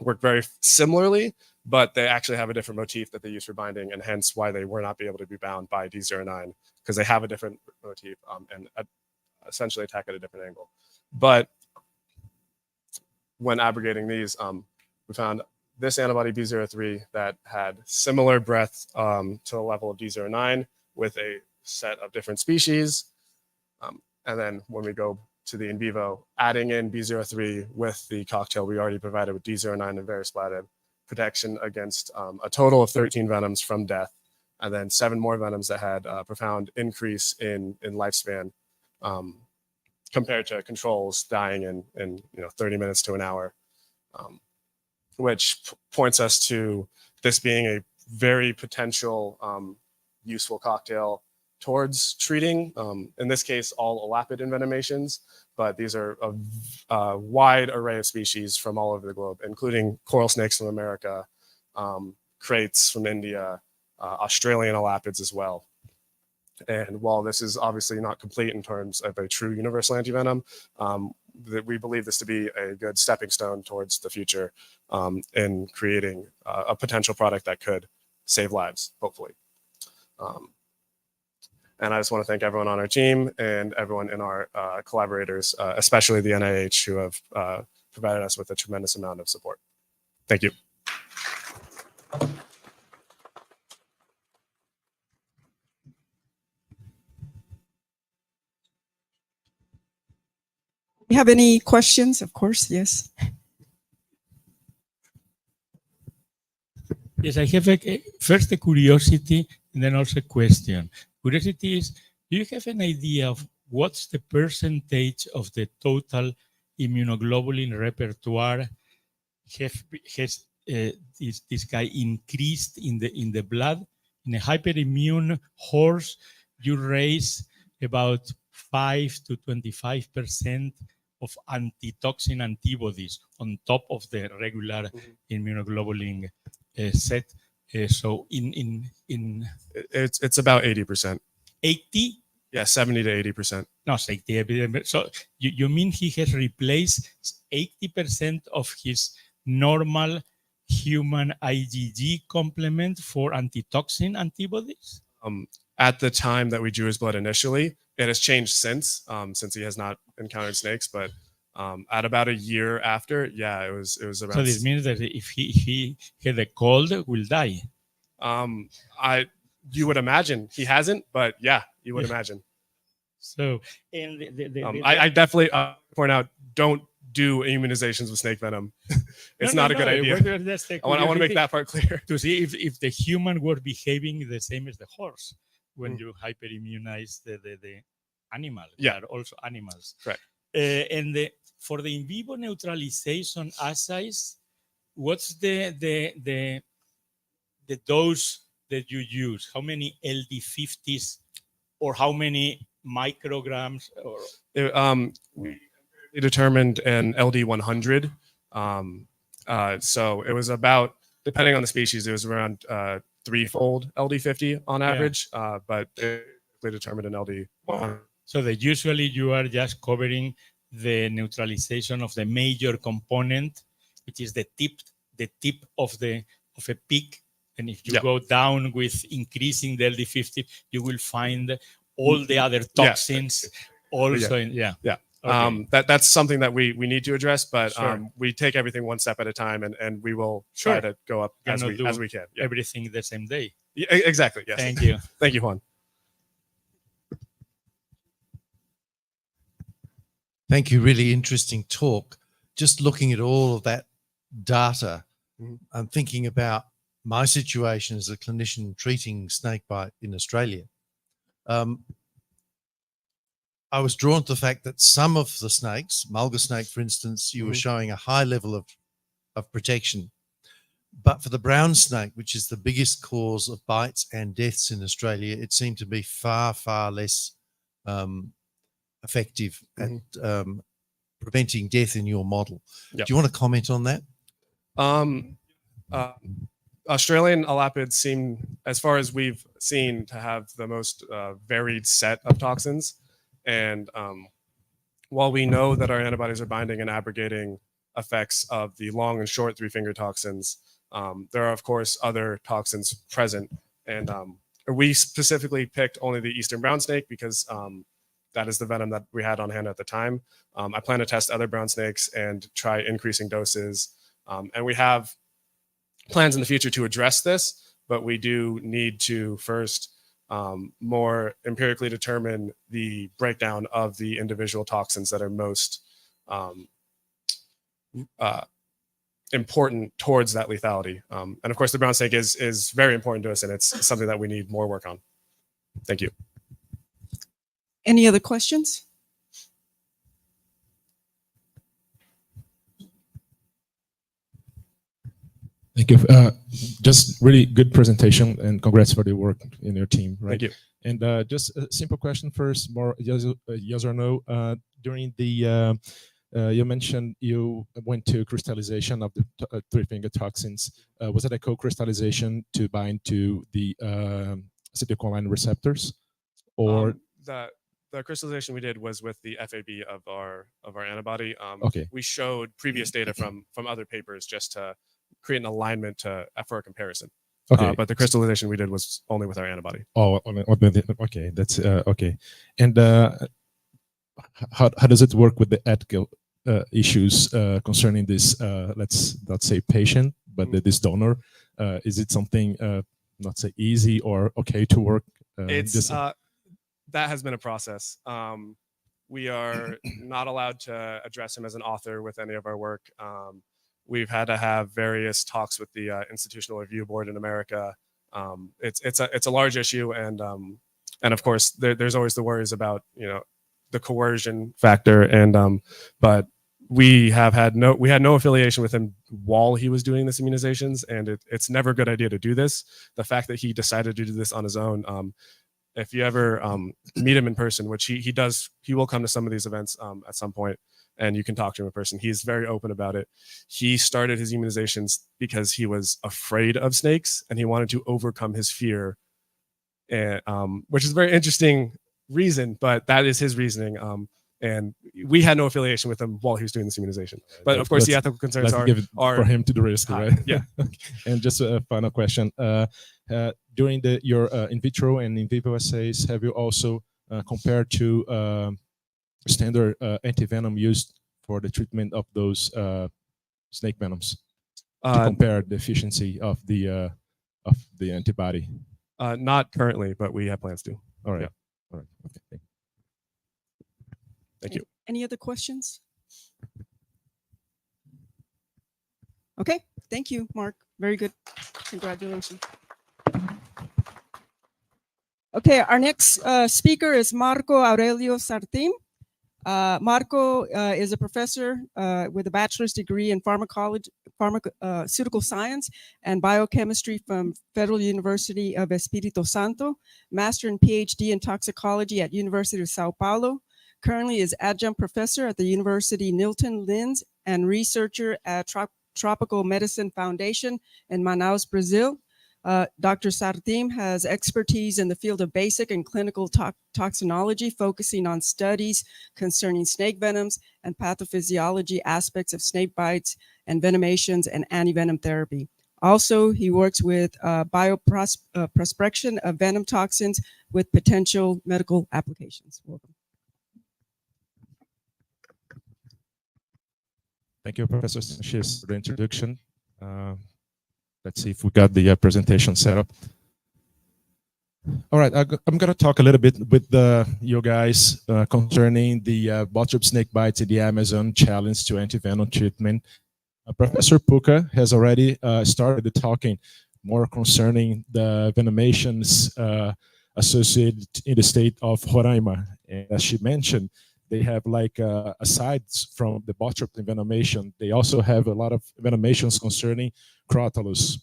work very similarly, but they actually have a different motif that they use for binding, and hence why they were not able to be bound by D09, because they have a different motif and essentially attack at a different angle. But when abrogating these, we found this antibody B03 that had similar breadth to the level of D09 with a set of different species. And then when we go to the in vivo, adding in B03 with the cocktail we already provided with D09 and varisplatib, protection against a total of 13 venoms from death, and then 7 more venoms that had a profound increase in lifespan compared to controls dying in 30 minutes to an hour, which points us to this being a very potential useful cocktail towards treating, in this case, all elapid envenomations, but these are a wide array of species from all over the globe, including coral snakes from America, kraits from India, Australian elapids as well. And while this is obviously not complete in terms of a true universal antivenom, we believe this to be a good stepping stone towards the future in creating a potential product that could save lives, hopefully. And I just want to thank everyone on our team and everyone in our collaborators, especially the NIH, who have provided us with a tremendous amount of support. Thank you. You have any questions? Of course, yes. Yes, I have first a curiosity and then also a question. Curiosity is, do you have an idea of what's the percentage of the total immunoglobulin repertoire has this guy increased in the blood. In a hyperimmune horse, you raise about 5 to 25% of antitoxin antibodies on top of the regular immunoglobulin set. So it's about 80%. 80? Yeah, 70 to 80%. No, 80. So you mean he has replaced 80% of his normal human IgG complement for antitoxin antibodies? At the time that we drew his blood initially, it has changed since he has not encountered snakes. But at about a year after, yeah, it was around. So this means that if he had a cold, will die. You would imagine he hasn't, but yeah, you would imagine. So, and I definitely point out, don't do immunizations with snake venom. It's not a good idea. I want to make that part clear. To see if the human were behaving the same as the horse when you hyperimmunize the animal. Yeah. They are also animals. Correct. And for the in vivo neutralization assays, what's the dose that you use? How many LD50s or how many micrograms? Or we determined an LD100. So it was about, depending on the species, it was around threefold LD50 on average, but they determined an LD100. So that usually you are just covering the neutralization of the major component, which is the tip of a peak. And if you go down with increasing the LD50, you will find all the other toxins also. Okay. That's something that we need to address, but we take everything one step at a time, and we will try to go up as we can. Yeah. Everything the same day. Yeah, exactly. Yes. Thank you. Thank you, Juan. Thank you. Really interesting talk. Just looking at all of that data, I'm thinking about my situation as a clinician treating snakebite in Australia. I was drawn to the fact that some of the snakes, mulga snake, for instance, you were showing a high level of protection. But for the brown snake, which is the biggest cause of bites and deaths in Australia, it seemed to be far, far less effective at preventing death in your model. Yep. Do you want to comment on that? Australian elapids seem, as far as we've seen, to have the most varied set of toxins. And while we know that our antibodies are binding and abrogating effects of the long and short three-finger toxins, there are, of course, other toxins present. And we specifically picked only the eastern brown snake because that is the venom that we had on hand at the time. I plan to test other brown snakes and try increasing doses. And we have plans in the future to address this, but we do need to first more empirically determine the breakdown of the individual toxins that are most important towards that lethality. And of course, the brown snake is very important to us, and it's something that we need more work on. Thank you. Any other questions? Thank you. Just really good presentation, and congrats for the work in your team. Right? Thank you. And just a simple question first, more yes or no. During the, you mentioned you went to crystallization of the three-finger toxins. Was it a co-crystallization to bind to the acetylcholine receptors, or the crystallization we did was with the FAB of our antibody. Okay. We showed previous data from other papers just to create an alignment for a comparison. Okay. But the crystallization we did was only with our antibody. Oh, okay. That's okay. And how does it work with the ethical issues concerning this? Let's not say patient, but this donor. Is it something not say easy or okay to work? It's that has been a process. We are not allowed to address him as an author with any of our work. We've had to have various talks with the Institutional Review Board in America. It's a large issue, and of course there's always the worries about the coercion factor. And but we had no affiliation with him while he was doing this immunizations, and it's never a good idea to do this. The fact that he decided to do this on his own, if you ever meet him in person, which he does, he will come to some of these events at some point, and you can talk to him in person. He's very open about it. He started his immunizations because he was afraid of snakes, and he wanted to overcome his fear, and, which is a very interesting reason, but that is his reasoning. And we had no affiliation with him while he was doing this immunization. But of course, the ethical concerns are for him to the risk, right? Yeah. And just a final question: during your in vitro and in vivo assays, have you also compared to standard antivenom used for the treatment of those snake venoms to compare the efficiency of the antibody? Not currently, but we have plans to. All right. Yeah. All right. Okay. Thank you. Any other questions? Okay, thank you, Mark. Very good. Congratulations. Okay, our next speaker is Marco Aurelio Sartim. Marco is a professor with a bachelor's degree in pharmaceutical science and biochemistry from Federal University of Espírito Santo, master and PhD in toxicology at University of Sao Paulo. Currently is adjunct professor at the University Newton Lins and researcher at Tropical Medicine Foundation in Manaus, Brazil. Dr. Sartim has expertise in the field of basic and clinical toxinology, focusing on studies concerning snake venoms and pathophysiology aspects of snake bites and venomations and antivenom therapy. Also, he works with bioprospection of venom toxins with potential medical applications. Welcome. Thank you, Professor Sanchez, for the introduction. Let's see if we got the presentation set up. All right, I'm going to talk a little bit with you guys concerning the Botrop snake bites in the Amazon challenge to antivenom treatment. Professor Puka has already started talking more concerning the venomations associated in the state of Roraima. And as she mentioned, they have like, aside from the Botrop envenomation, they also have a lot of venomations concerning Crotalus.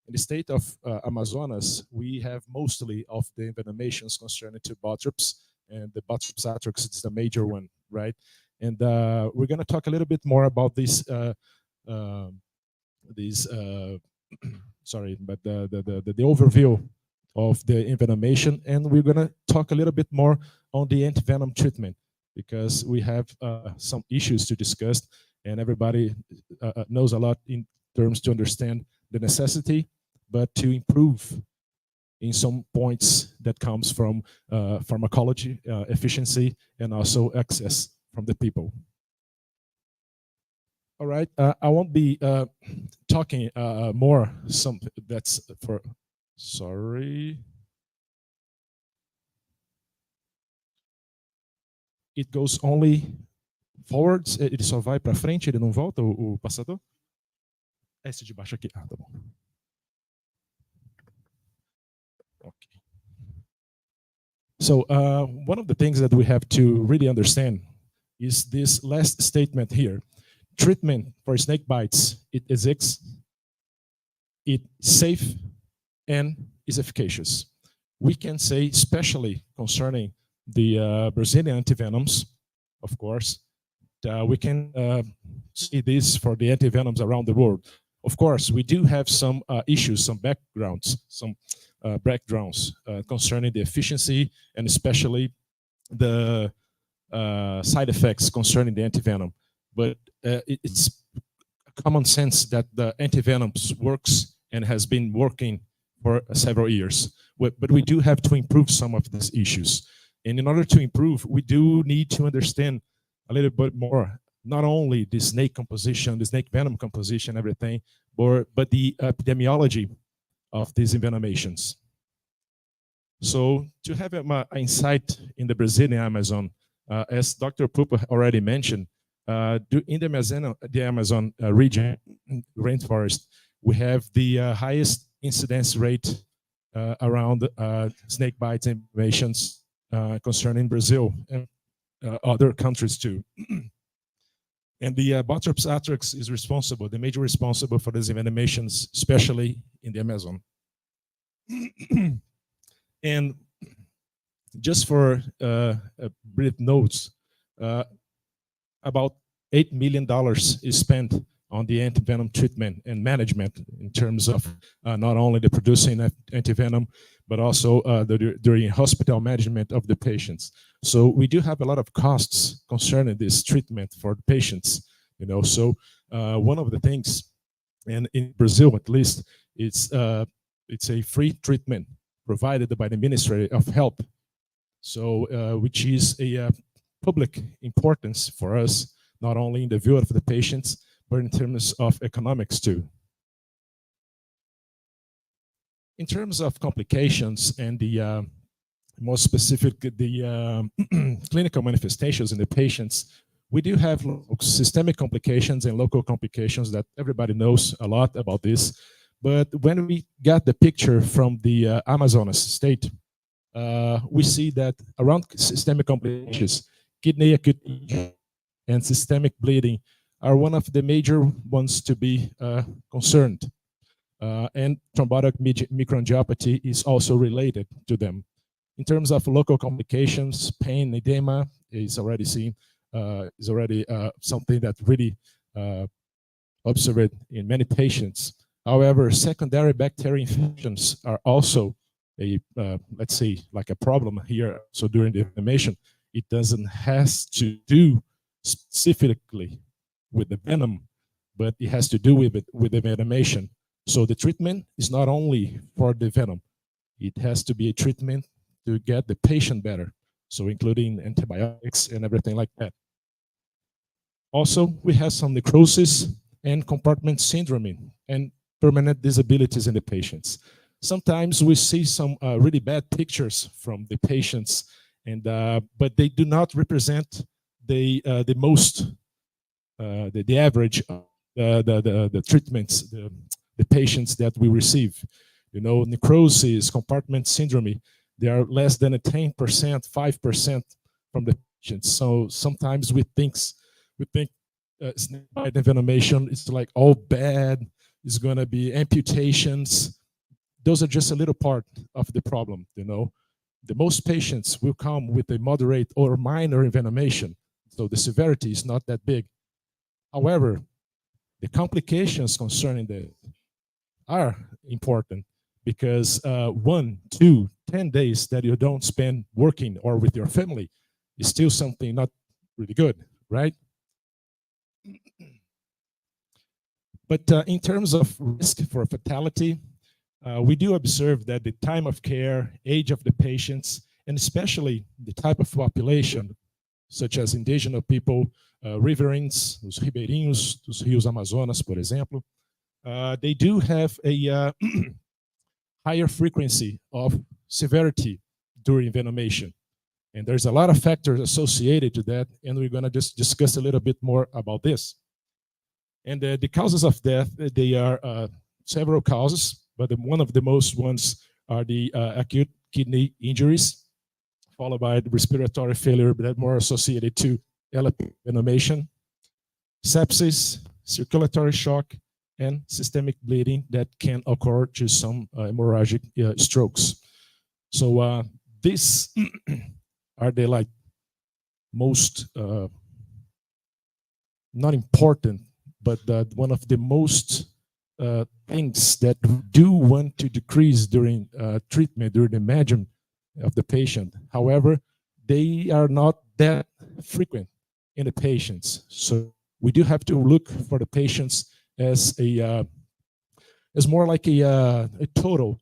In the state of Amazonas, we have mostly of the envenomations concerning to Botrops, and the Botrops atrox is the major one, right? And we're going to talk a little bit more about this, sorry, but the overview of the envenomation, and we're going to talk a little bit more on the antivenom treatment, because we have some issues to discuss, and everybody knows a lot in terms to understand the necessity, but to improve in some points that comes from pharmacology, efficiency, and also access from the people. All right, I won't be talking more, that's for, sorry. It goes only forwards, ele só vai para frente, ele não volta, o passador? Esse de baixo aqui, tá bom. Okay. So one of the things that we have to really understand is this last statement here. Treatment for snake bites, it exists, it's safe, and is efficacious. We can say, especially concerning the Brazilian antivenoms, of course, we can see this for the antivenoms around the world. Of course, we do have some issues, some backgrounds, some backgrounds concerning the efficiency and especially the side effects concerning the antivenom. But it's common sense that the antivenoms works and has been working for several years. But we do have to improve some of these issues. And in order to improve, we do need to understand a little bit more, not only the snake composition, the snake venom composition, everything, but the epidemiology of these envenomations. So to have an insight in the Brazilian Amazon, as Dr. Pupa already mentioned, in the Amazon region, rainforest, we have the highest incidence rate around snake bites and invasions concerning Brazil and other countries too. And the Botrops atrox is responsible, the major responsible for these envenomations, especially in the Amazon. And just for a brief notes, about $8 million is spent on the antivenom treatment and management in terms of not only the producing antivenom, but also during hospital management of the patients. So we do have a lot of costs concerning this treatment for the patients, you know. So one of the things, and in Brazil at least, it's a free treatment provided by the Ministry of Health. So which is a public importance for us, not only in the view of the patients, but in terms of economics too. In terms of complications and the more specific, the clinical manifestations in the patients, we do have systemic complications and local complications that everybody knows a lot about this. But when we got the picture from the Amazonas state, we see that around systemic complications, kidney acute and systemic bleeding are one of the major ones to be concerned. And thrombotic microangiopathy is also related to them. In terms of local complications, pain, edema is already seen, is already something that really observed in many patients. However, secondary bacterial infections are also a, let's say, like a problem here. So during the inflammation, it doesn't has to do specifically with the venom, but it has to do with the venomation. So the treatment is not only for the venom, it has to be a treatment to get the patient better. So including antibiotics and everything like that. Also, we have some necrosis and compartment syndrome and permanent disabilities in the patients. Sometimes we see some really bad pictures from the patients, and but they do not represent the most, the average of the treatments, the patients that we receive. You know, necrosis, compartment syndrome, they are less than a 10%, 5% from the patients. So sometimes we think snakebite envenomation is like all bad, it's going to be amputations. Those are just a little part of the problem, you know. The most patients will come with a moderate or minor envenomation, so the severity is not that big. However, the complications concerning the are important because 1, 2, 10 days that you don't spend working or with your family is still something not really good, right? But in terms of risk for fatality, we do observe that the time of care, age of the patients, and especially the type of population, such as indigenous people, riverines, os ribeirinhos dos rios Amazonas, por exemplo, they do have a higher frequency of severity during envenomation. And there's a lot of factors associated to that, and we're going to just discuss a little bit more about this. And the causes of death, they are several causes, but one of the most ones are the acute kidney injuries, followed by the respiratory failure, but more associated to envenomation, sepsis, circulatory shock, and systemic bleeding that can occur to some hemorrhagic strokes. So these are the like most not important, but one of the most things that we do want to decrease during treatment, during the management of the patient. However, they are not that frequent in the patients. So we do have to look for the patients as a as more like a total,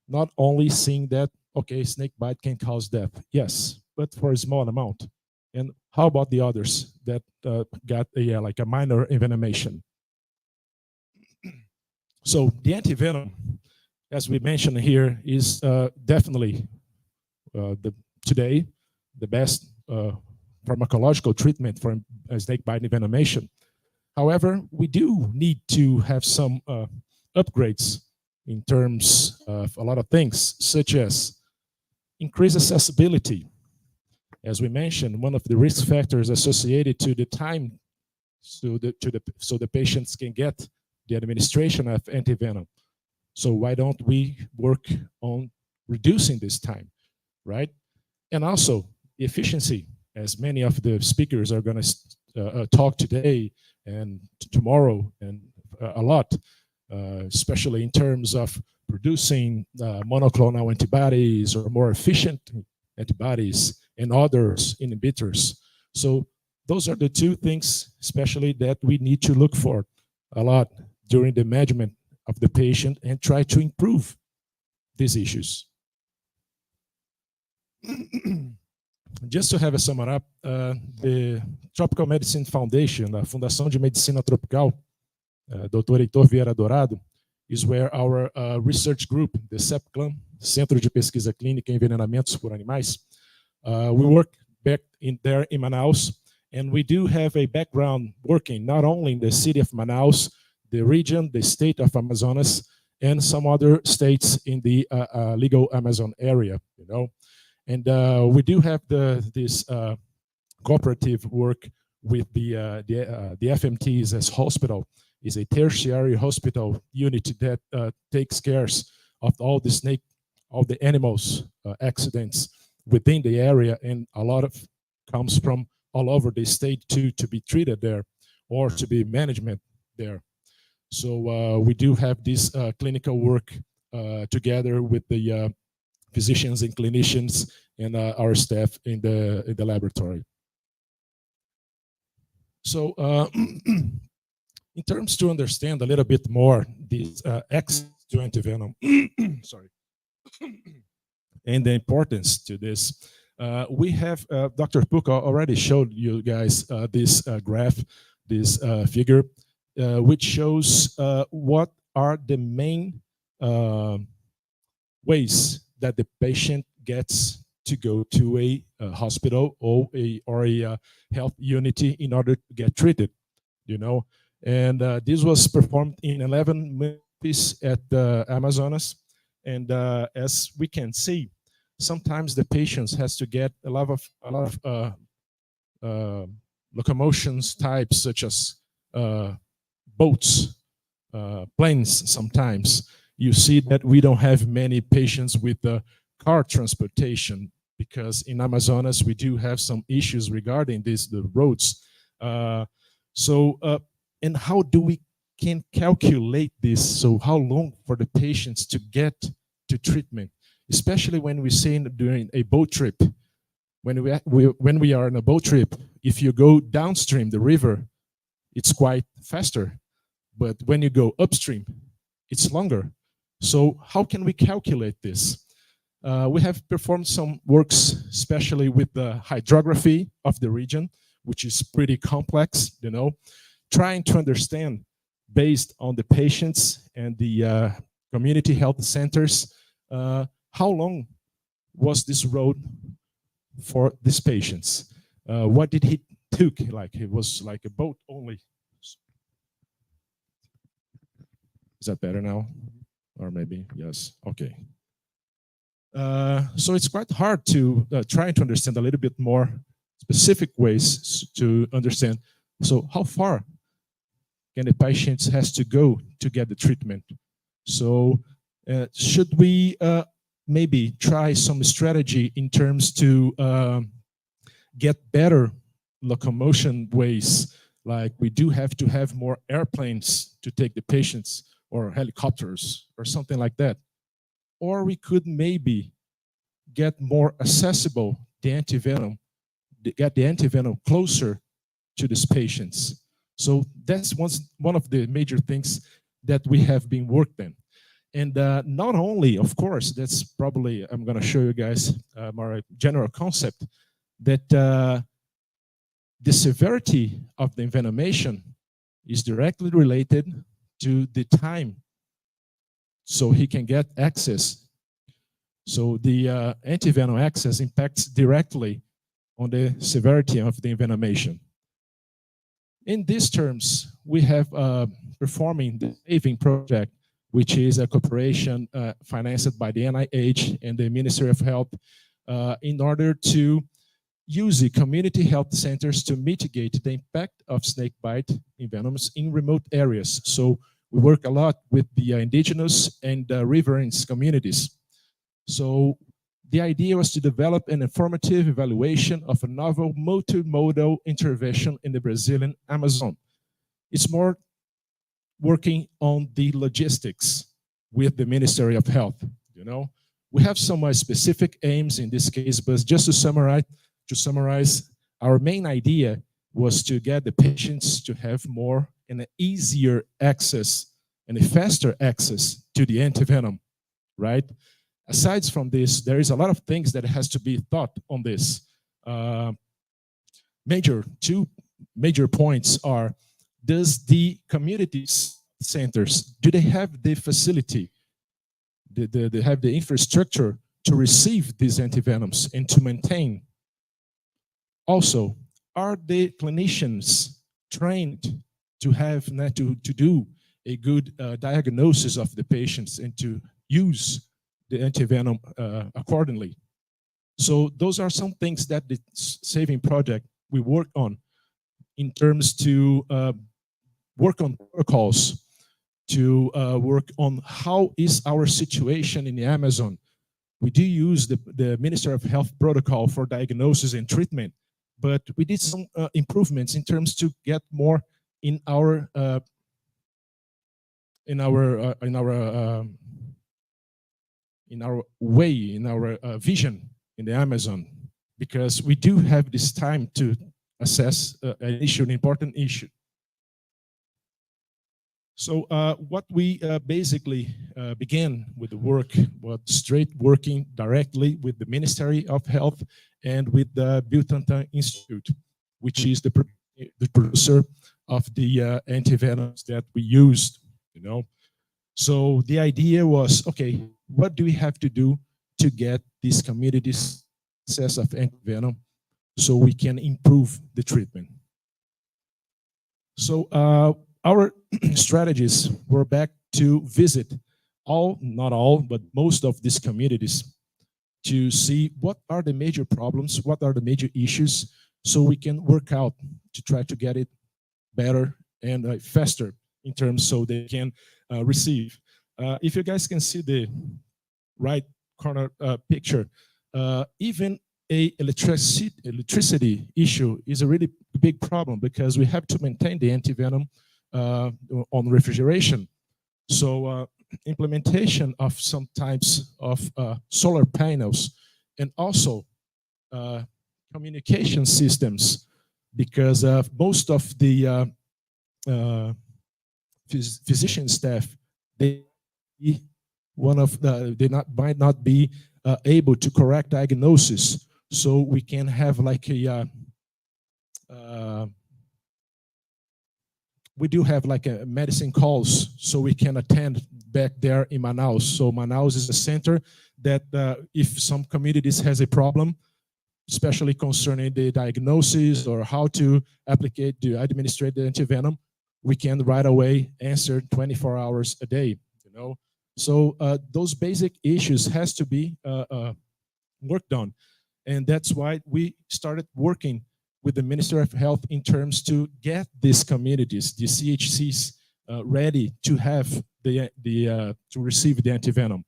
not only seeing that, okay, snake bite can cause death. Yes, but for a small amount. And how about the others that got a like a minor envenomation? So the antivenom, as we mentioned here, is definitely today the best pharmacological treatment for snake bite envenomation. However, we do need to have some upgrades in terms of a lot of things, such as increased accessibility. As we mentioned, one of the risk factors associated to the time so the patients can get the administration of antivenom. So why don't we work on reducing this time, right? And also efficiency, as many of the speakers are going to talk today and tomorrow and a lot, especially in terms of producing monoclonal antibodies or more efficient antibodies and others inhibitors. So those are the two things, especially that we need to look for a lot during the management of the patient and try to improve these issues. Just to have a sum up, the Tropical Medicine Foundation, a Fundação de Medicina Tropical, Dr. Heitor Vieira Dourado, is where our research group, the CEPCLAM, Centro de Pesquisa Clínica em Envenenamentos por Animais, we work back there in Manaus, and we do have a background working not only in the city of Manaus, the region, the state of Amazonas, and some other states in the legal Amazon area, you know. And we do have this cooperative work with the FMTs as hospital. Is a tertiary hospital unit that takes care of all the animals accidents within the area, and a lot of comes from all over the state to be treated there or to be management there. So we do have this clinical work together with the physicians and clinicians and our staff in the laboratory. So in terms to understand a little bit more this access to antivenom, sorry, and the importance to this, we have Dr. Puka already showed you guys this graph, this figure, which shows what are the main ways that the patient gets to go to a hospital or a health unit in order to get treated, you know. And this was performed in 11 months at the Amazonas. And as we can see, sometimes the patients has to get a lot of locomotions types, such as boats, planes. Sometimes you see that we don't have many patients with car transportation, because in Amazonas we do have some issues regarding the roads. And how do we can calculate this? So how long for the patients to get to treatment, especially when we say during a boat trip? When we are on a boat trip, if you go downstream the river, it's quite faster, but when you go upstream, it's longer. So how can we calculate this? We have performed some works, especially with the hydrography of the region, which is pretty complex, you know, trying to understand, based on the patients and the community health centers, how long was this road for these patients? What did he took? Like it was like a boat only. Is that better now? Or maybe, yes, okay. So it's quite hard to try to understand a little bit more specific ways to understand. So how far can the patient has to go to get the treatment? So should we maybe try some strategy in terms to get better locomotion ways? Like we do have to have more airplanes to take the patients, or helicopters or something like that. Or we could maybe get more accessible the antivenom, get the antivenom closer to these patients. So that's one of the major things that we have been working. And not only, of course, that's probably, I'm going to show you guys more general concept, that the severity of the envenomation is directly related to the time so he can get access. So the antivenom access impacts directly on the severity of the envenomation. In these terms, we have performing the SAVING project, which is a cooperation financed by the NIH and the Ministry of Health in order to use the community health centers to mitigate the impact of snake bite envenoms in remote areas. So we work a lot with the indigenous and riverine communities. So the idea was to develop an informative evaluation of a novel multimodal intervention in the Brazilian Amazon. It's more working on the logistics with the Ministry of Health. You know, we have some specific aims in this case, but just to summarize, our main idea was to get the patients to have more and an easier access and a faster access to the antivenom, right? Aside from this, there is a lot of things that has to be thought on this. Two major points are, does the community centers, do they have the facility, they have the infrastructure to receive these antivenoms and to maintain? Also, are the clinicians trained to have to do a good diagnosis of the patients and to use the antivenom accordingly? So those are some things that the Saving Project we work on in terms to work on protocols, to work on how is our situation in the Amazon. We do use the Ministry of Health protocol for diagnosis and treatment, but we did some improvements in terms to get more in our way, in our vision in the Amazon, because we do have this time to assess an issue, an important issue. So what we basically began with the work was straight working directly with the Ministry of Health and with the Butantan Institute, which is the producer of the antivenoms that we used, you know. So the idea was, okay, what do we have to do to get these communities access of antivenom so we can improve the treatment? So our strategies were back to visit not all, but most of these communities to see what are the major problems, what are the major issues, so we can work out to try to get it better and faster in terms so they can receive. If you guys can see the right corner picture, even a electricity issue is a really big problem because we have to maintain the antivenom on refrigeration. So implementation of some types of solar panels and also communication systems, because most of the physician staff, might not be able to correct diagnosis. So we can have like we do have like a medicine calls, so we can attend back there in Manaus. So Manaus is a center that if some communities has a problem, especially concerning the diagnosis or how to administrate the antivenom, we can right away answer 24 hours a day, you know. So those basic issues has to be worked on. And that's why we started working with the Ministry of Health in terms to get these communities, the CHCs, ready to have to receive the antivenom.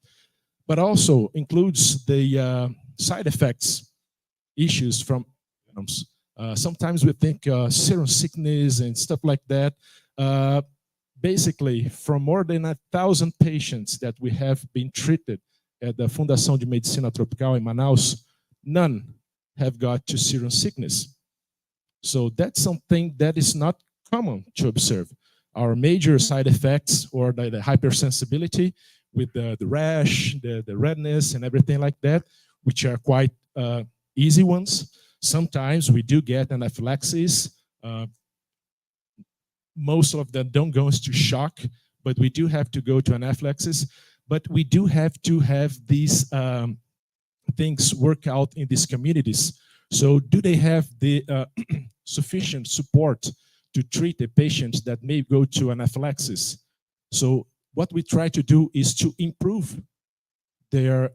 But also includes the side effects issues from venoms. Sometimes we think serum sickness and stuff like that. Basically, from more than 1,000 patients that we have been treated at the Fundação de Medicina Tropical in Manaus, none have got to serum sickness. So that's something that is not common to observe. Our major side effects, or the hypersensibility with the rash, the redness and everything like that, which are quite easy ones. Sometimes we do get anaphylaxis. Most of them don't go into shock, but we do have to go to anaphylaxis. But we do have to have these things work out in these communities. So do they have the sufficient support to treat the patients that may go to anaphylaxis? So what we try to do is to improve their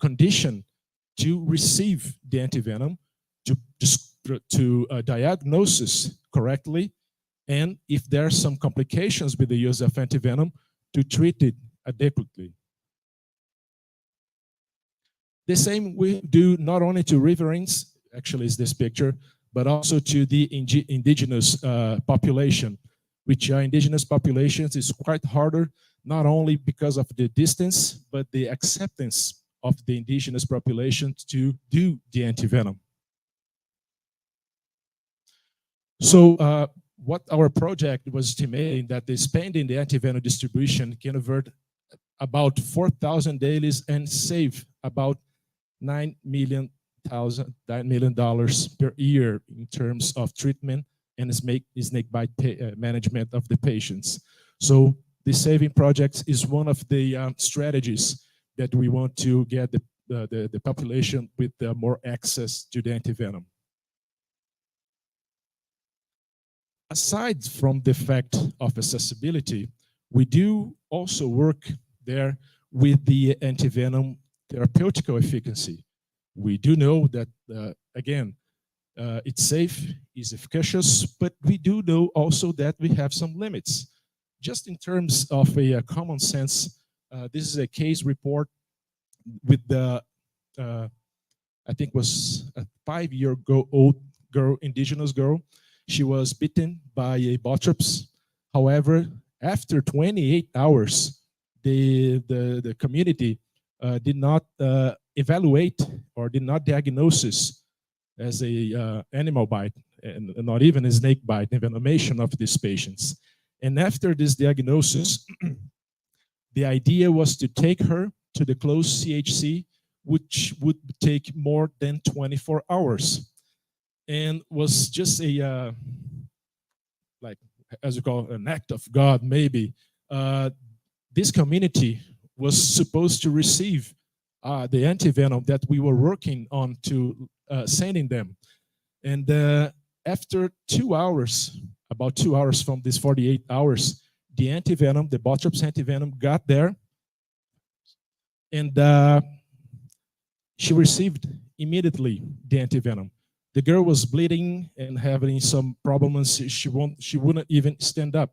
condition to receive the antivenom to diagnose correctly, and if there are some complications with the use of antivenom, to treat it adequately. The same we do not only to riverines, actually is this picture, but also to the indigenous population, which are indigenous populations is quite harder, not only because of the distance, but the acceptance of the indigenous population to do the antivenom. So what our project was estimating that the spending the antivenom distribution can avert about 4,000 dailies and save about $9 million per year in terms of treatment and snake bite management of the patients. So the saving projects is one of the strategies that we want to get the population with more access to the antivenom. Aside from the fact of accessibility, we do also work there with the antivenom therapeutical efficacy. We do know that, again, it's safe, it's efficacious, but we do know also that we have some limits. Just in terms of a common sense, this is a case report with the, I think was a 5-year-old girl, indigenous girl. She was bitten by a botrops. However, after 28 hours, the community did not evaluate or did not diagnose as a animal bite and not even a snake bite, envenomation of these patients. And after this diagnosis, the idea was to take her to the close CHC, which would take more than 24 hours. And was just a, like, as you call, an act of God, maybe. This community was supposed to receive the antivenom that we were working on to sending them. And after 2 hours, about 2 hours from these 48 hours, the antivenom, the botrops antivenom got there. And she received immediately the antivenom. The girl was bleeding and having some problems. She wouldn't even stand up.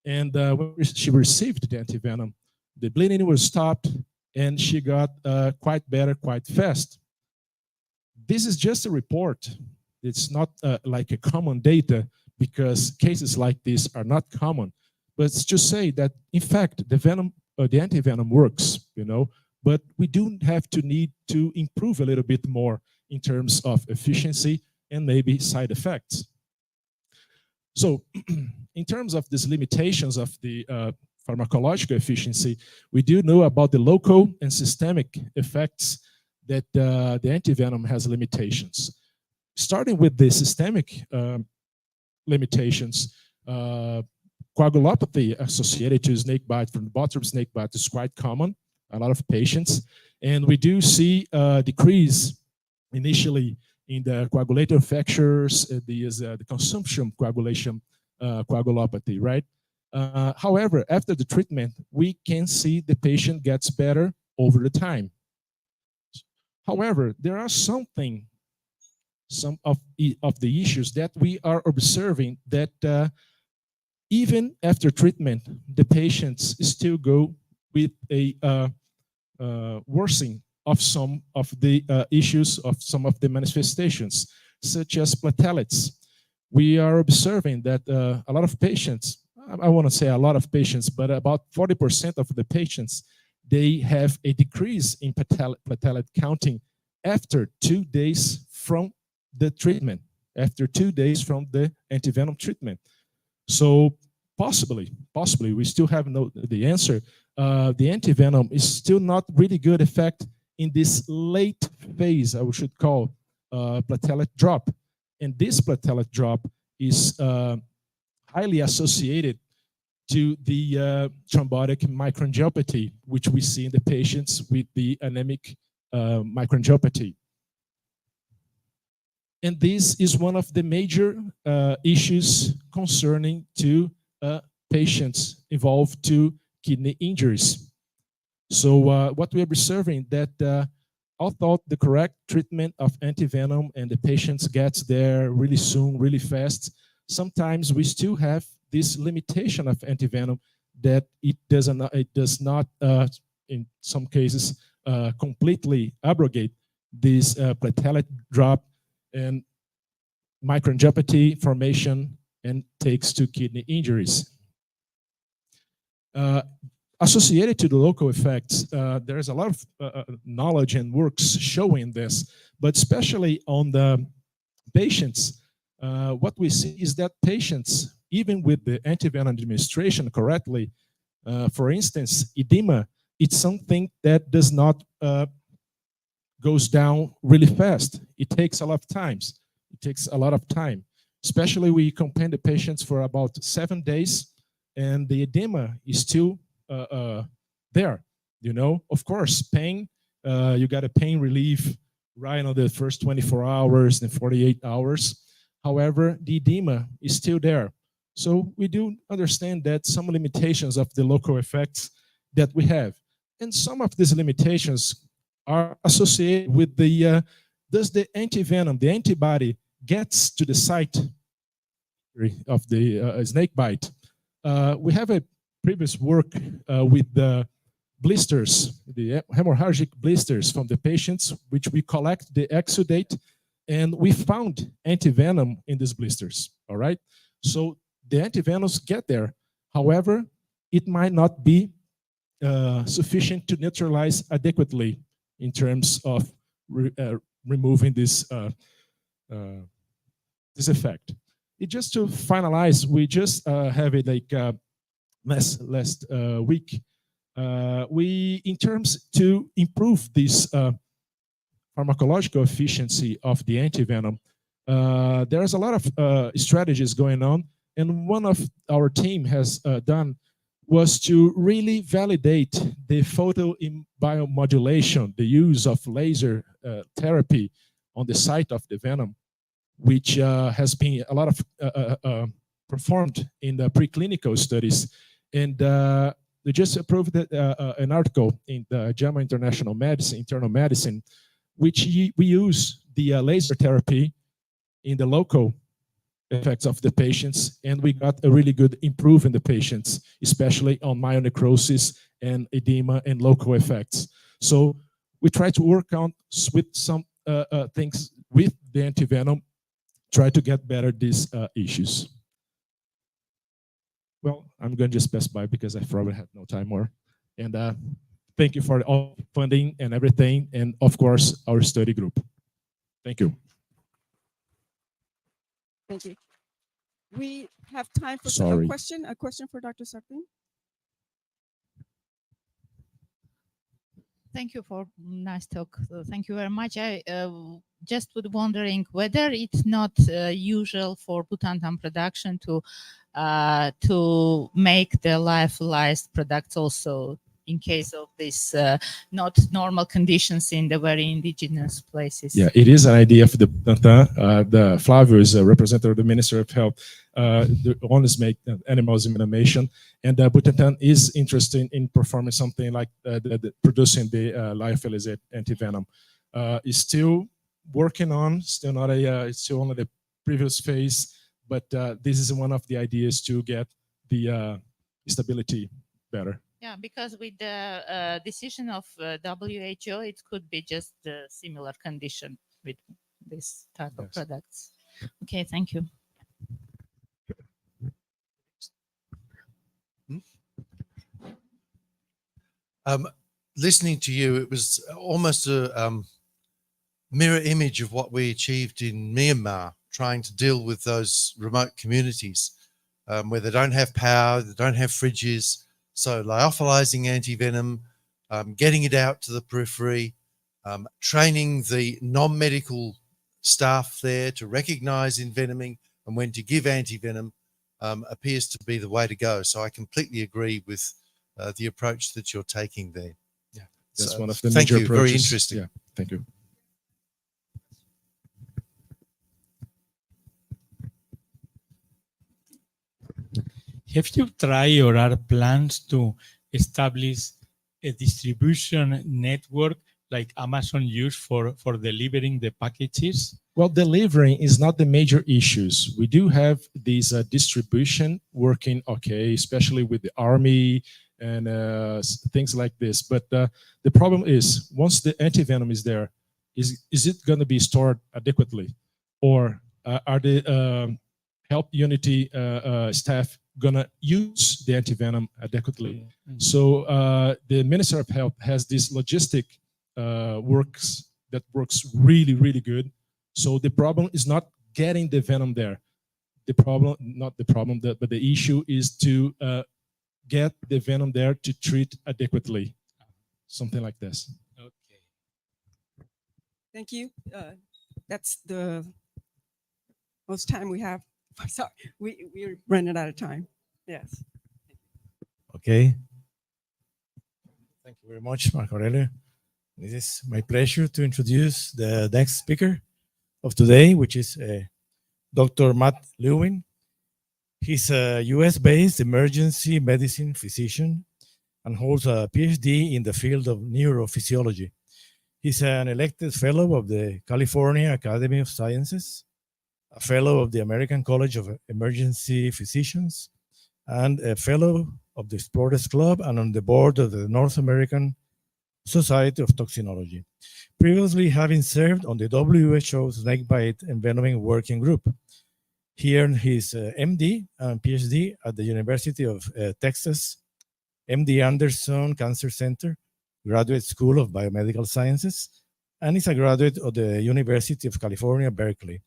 And when she received the antivenom, the bleeding was stopped and she got quite better quite fast. This is just a report. It's not like a common data because cases like this are not common. But it's to say that, in fact, the antivenom works, you know, but we do have to need to improve a little bit more in terms of efficiency and maybe side effects. So in terms of these limitations of the pharmacological efficiency, we do know about the local and systemic effects that the antivenom has limitations. Starting with the systemic limitations, coagulopathy associated to snake bite from the botrops snake bite is quite common, a lot of patients, and we do see a decrease initially in the coagulator fractures, the consumption coagulation coagulopathy, right? However, after the treatment, we can see the patient gets better over the time. However, there are some of the issues that we are observing that even after treatment, the patients still go with a worsening of some of the issues of some of the manifestations, such as platelets. We are observing that a lot of patients, I want to say a lot of patients, but about 40% of the patients, they have a decrease in platelet counting after 2 days from the treatment, after 2 days from the antivenom treatment. So possibly, we still have the answer. The antivenom is still not really good effect in this late phase, I should call platelet drop. And this platelet drop is highly associated to the thrombotic microangiopathy, which we see in the patients with the anemic microangiopathy. And this is one of the major issues concerning to patients involved to kidney injuries. So what we are observing that although the correct treatment of antivenom and the patients gets there really soon, really fast, sometimes we still have this limitation of antivenom that it does not in some cases completely abrogate this platelet drop and microangiopathy formation and takes to kidney injuries. Associated to the local effects, there's a lot of knowledge and works showing this, but especially on the patients, what we see is that patients, even with the antivenom administration correctly, for instance, edema, it's something that does not goes down really fast. It takes a lot of times. It takes a lot of time. Especially we accompany the patients for about 7 days, and the edema is still there. You know, of course, pain. You got a pain relief right on the first 24 hours and 48 hours. However, the edema is still there. So we do understand that some limitations of the local effects that we have. And some of these limitations are associated with the, does the antivenom, the antibody, gets to the site of the snake bite. We have a previous work with the blisters, the hemorrhagic blisters from the patients, which we collect the exudate, and we found antivenom in these blisters, all right? So the antivenoms get there. However, it might not be sufficient to neutralize adequately in terms of removing this this effect. Just to finalize, we just have it like last week. We, in terms to improve this pharmacological efficiency of the antivenom, there's a lot of strategies going on, and one of our team has done was to really validate the photobiomodulation, the use of laser therapy on the site of the venom, which has been a lot of performed in the preclinical studies. And they just approved an article in the JAMA International Medicine, Internal Medicine, which we use the laser therapy in the local effects of the patients, and we got a really good improvement in the patients, especially on myonecrosis and edema and local effects. So we try to work on with some things with the antivenom, try to get better these issues. Well, I'm going to just pass by because I probably have no time more. And thank you for all funding and everything, and of course, our study group. Thank you. Thank you. We have time for a question. A question for Dr. Sartén. Thank you for nice talk. Thank you very much. I just was wondering whether it's not usual for butantan production to make the lyophilized products also in case of this not normal conditions in the very indigenous places. Yeah, it is an idea for the butantan. The Flavio is a representative of the Ministry of Health. The owners make animals immunization, and butantan is interested in performing something like producing the lyophilized antivenom. It's still working on, still not a, it's still only the previous phase, but this is one of the ideas to get the stability better. Yeah, because with the decision of WHO, it could be just a similar condition with this type of products. Okay, thank you. Listening to you, it was almost a mirror image of what we achieved in Myanmar, trying to deal with those remote communities where they don't have power, they don't have fridges. So lyophilizing antivenom, getting it out to the periphery, training the non-medical staff there to recognize envenoming and when to give antivenom appears to be the way to go. So I completely agree with the approach that you're taking there. Yeah, that's one of the thank major you. approaches. Very interesting. Yeah, thank you. Have you tried or are plans to establish a distribution network like Amazon use for delivering the packages? Well, delivering is not the major issues. We do have these distribution working okay, especially with the army and things like this. But the problem is, once the antivenom is there, is it going to be stored adequately? Or are the health unity staff going to use the antivenom adequately? Mm-hmm. So the Minister of Health has this logistic works really, really good. So the problem is not getting the venom there. But the issue is to get the venom there to treat adequately. Something like this. Okay. Thank you. That's the most time we have. Sorry, we're running out of time. Yes. Okay. Thank you very much, Marco Aurelio. It is my pleasure to introduce the next speaker of today, which is Dr. Matt Lewin. He's a US-based emergency medicine physician and holds a PhD in the field of neurophysiology. He's an elected fellow of the California Academy of Sciences, a fellow of the American College of Emergency Physicians, and a fellow of the Explorers Club and on the board of the North American Society of Toxinology, previously having served on the WHO Snakebite Envenoming Working Group. He earned his MD and PhD at the University of Texas MD Anderson Cancer Center, Graduate School of Biomedical Sciences, and is a graduate of the University of California, Berkeley.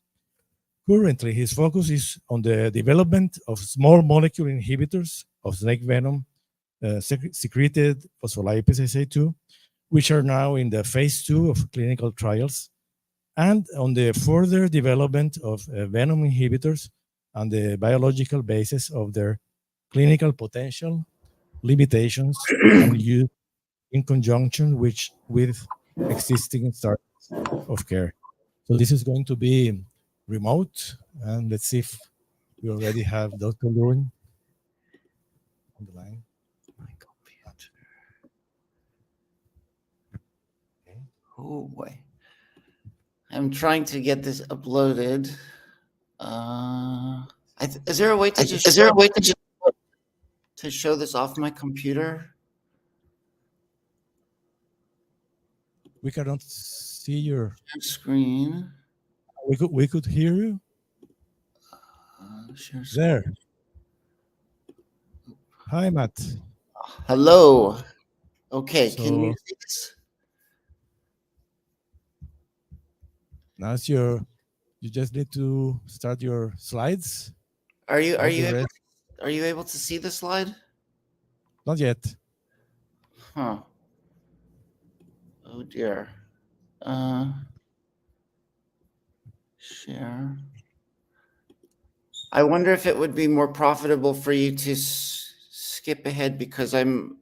Currently, his focus is on the development of small molecule inhibitors of snake venom secreted phospholipase SA2, which are now in the phase 2 of clinical trials, and on the further development of venom inhibitors and the biological basis of their clinical potential, limitations, and use in conjunction with existing standards of care. So this is going to be remote, and let's see if we already have Dr. Lewin on the line. Oh boy. I'm trying to get this uploaded. Is there a way to to show this off my computer? We cannot see your screen. We could hear you. Share screen. There. Hi, Matt. Hello. Okay, So, can you see this? Now it's you just need to start your slides. Are you able to see the slide? Not yet. Huh. Oh dear. Share. I wonder if it would be more profitable for you to skip ahead, because I'm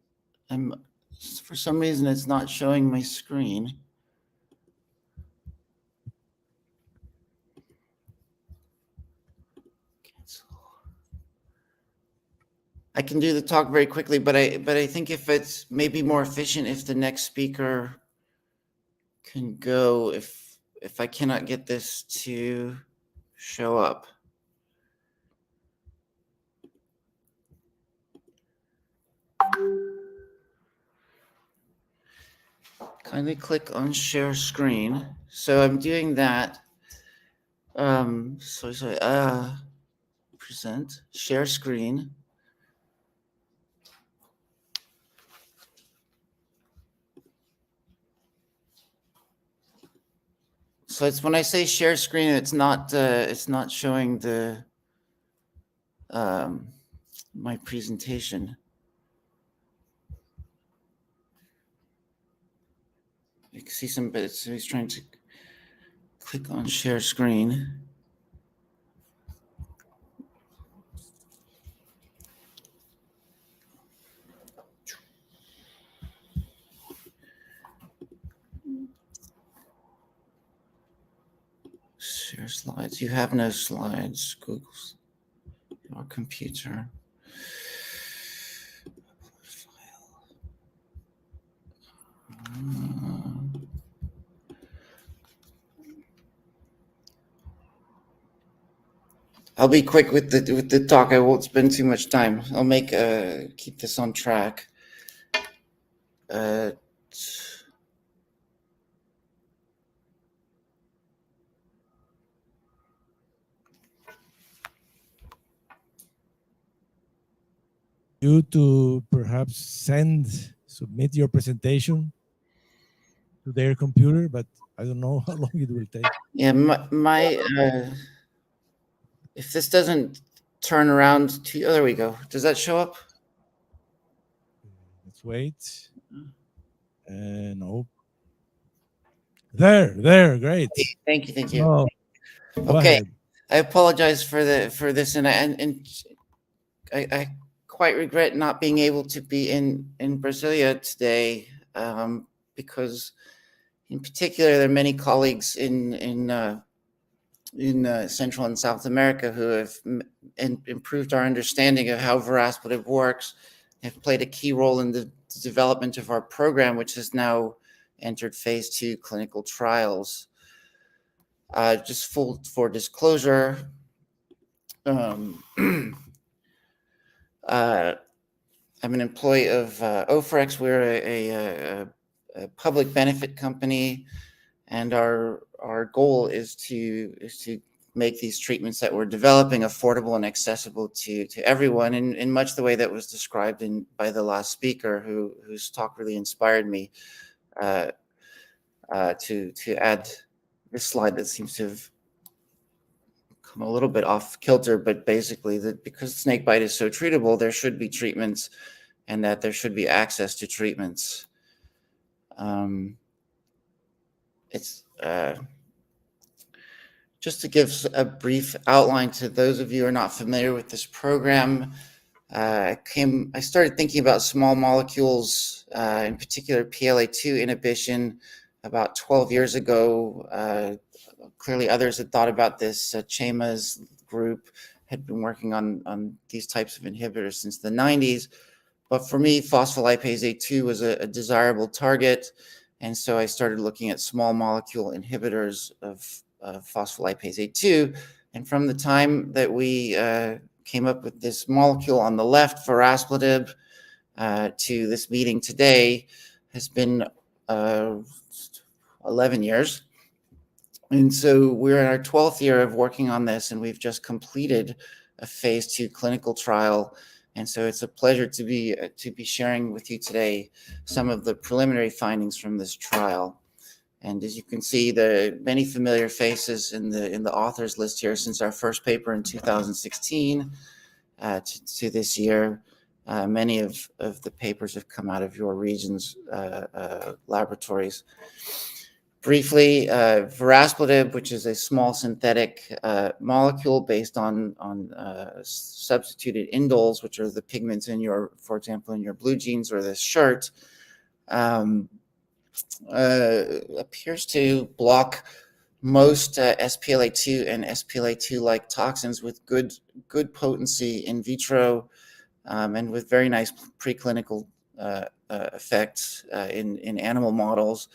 for some reason it's not showing my screen. I can do the talk very quickly, but I think if it's maybe more efficient if the next speaker can go, if I cannot get this to show up. Kindly click on share screen. So I'm doing that. Present, share screen. So it's when I say share screen, it's not showing the my presentation. You can see some bits. So he's trying to click on share screen. Share slides. You have no slides. Google's your computer. I'll be quick with the talk. I won't spend too much time. I'll make keep this on track. You to perhaps submit your presentation to their computer, but I don't know how long it will take. Yeah, if this doesn't turn around to, oh, there we go. Does that show up? Let's wait. No. There, great. Thank you. Oh, okay, I apologize for this, and I quite regret not being able to be in Brasilia today, because in particular there are many colleagues in Central and South America who have improved our understanding of how verapamil works, have played a key role in the development of our program, which has now entered phase 2 clinical trials. Just for disclosure, I'm an employee of Ofrex. We're a public benefit company, and our goal is to make these treatments that we're developing affordable and accessible to everyone, in much the way that was described by the last speaker, whose talk really inspired me to add this slide that seems to have come a little bit off kilter, but basically that because snakebite is so treatable, there should be treatments, and that there should be access to treatments. It's just to give a brief outline to those of you who are not familiar with this program. I started thinking about small molecules, in particular PLA2 inhibition, about 12 years ago. Clearly others had thought about this. Chema's group had been working on these types of inhibitors since the 90s. But for me, phospholipase A2 was a desirable target. And so I started looking at small molecule inhibitors of phospholipase A2. And from the time that we came up with this molecule on the left, verapamil, to this meeting today has been 11 years. And so we're in our 12th year of working on this, and we've just completed a phase 2 clinical trial. And so it's a pleasure to be sharing with you today some of the preliminary findings from this trial. And as you can see, the many familiar faces in the authors list here since our first paper in 2016 to this year. Many of the papers have come out of your region's laboratories. Briefly, verapamil, which is a small synthetic molecule based on substituted indoles, which are the pigments in for example, in your blue jeans or this shirt, appears to block most SPLA2 and SPLA2-like toxins with good potency in vitro, and with very nice preclinical effects in animal models.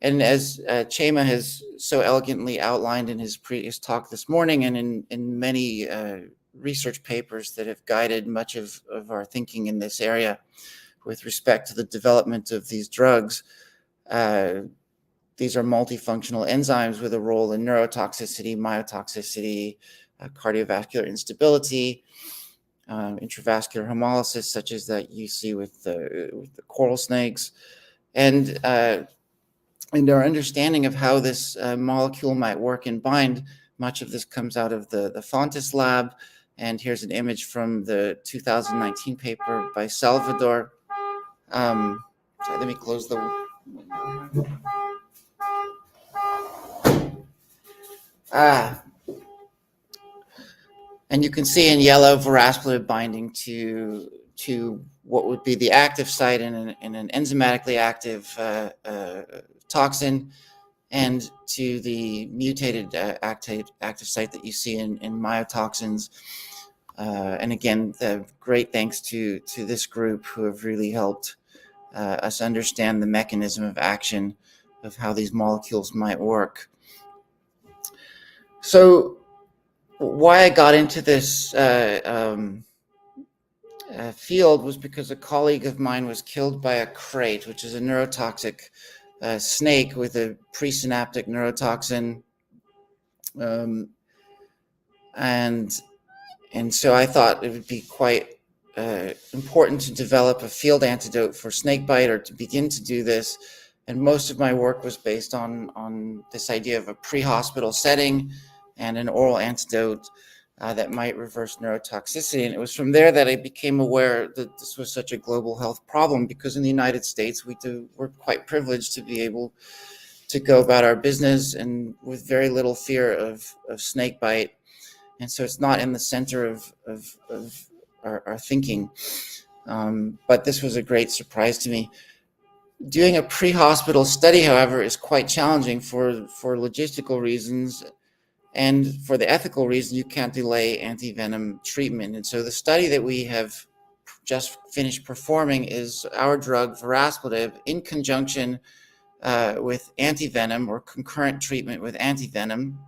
And as Chema has so elegantly outlined in his talk this morning, and in many research papers that have guided much of our thinking in this area with respect to the development of these drugs, these are multifunctional enzymes with a role in neurotoxicity, myotoxicity, cardiovascular instability, intravascular hemolysis, such as that you see with the coral snakes, and our understanding of how this molecule might work and bind. Much of this comes out of the Fontes lab. And here's an image from the 2019 paper by Salvador. Sorry, let me close the... And you can see in yellow verapamil binding to what would be the active site in an enzymatically active toxin, and to the mutated active site that you see in myotoxins. And again, great thanks to this group who have really helped us understand the mechanism of action of how these molecules might work. So why I got into this field was because a colleague of mine was killed by a crate, which is a neurotoxic snake with a presynaptic neurotoxin. And so I thought it would be quite important to develop a field antidote for snakebite, or to begin to do this. And most of my work was based on this idea of a pre-hospital setting and an oral antidote that might reverse neurotoxicity. And it was from there that I became aware that this was such a global health problem, because in the United States, we're quite privileged to be able to go about our business and with very little fear of snakebite. And so it's not in the center of our thinking. But this was a great surprise to me. Doing a pre-hospital study, however, is quite challenging for logistical reasons, and for the ethical reason you can't delay antivenom treatment. And so the study that we have just finished performing is our drug Verasplative in conjunction with antivenom, or concurrent treatment with antivenom.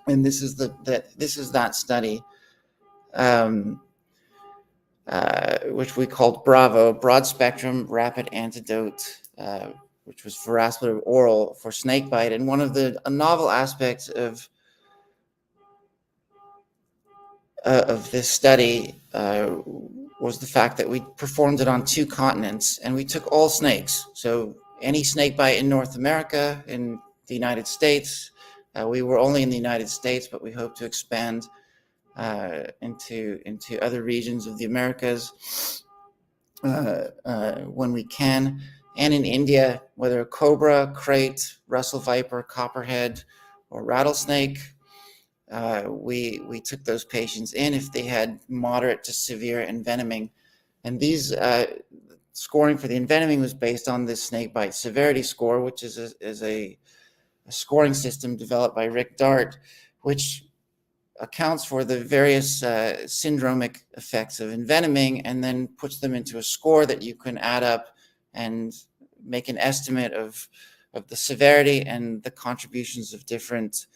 And this is that study, which we called Bravo, Broad Spectrum Rapid Antidote, which was Verasplative oral for snakebite. And one of the novel aspects of this study was the fact that we performed it on 2 continents, and we took all snakes. So any snakebite in North America, in the United States. We were only in the United States, but we hope to expand into other regions of the Americas when we can. And in India, whether cobra, crate, Russell viper, copperhead, or rattlesnake, we took those patients in if they had moderate to severe envenoming. And these scoring for the envenoming was based on this snakebite severity score, which is a scoring system developed by Rick Dart, which accounts for the various syndromic effects of envenoming, and then puts them into a score that you can add up and make an estimate of the severity and the contributions of different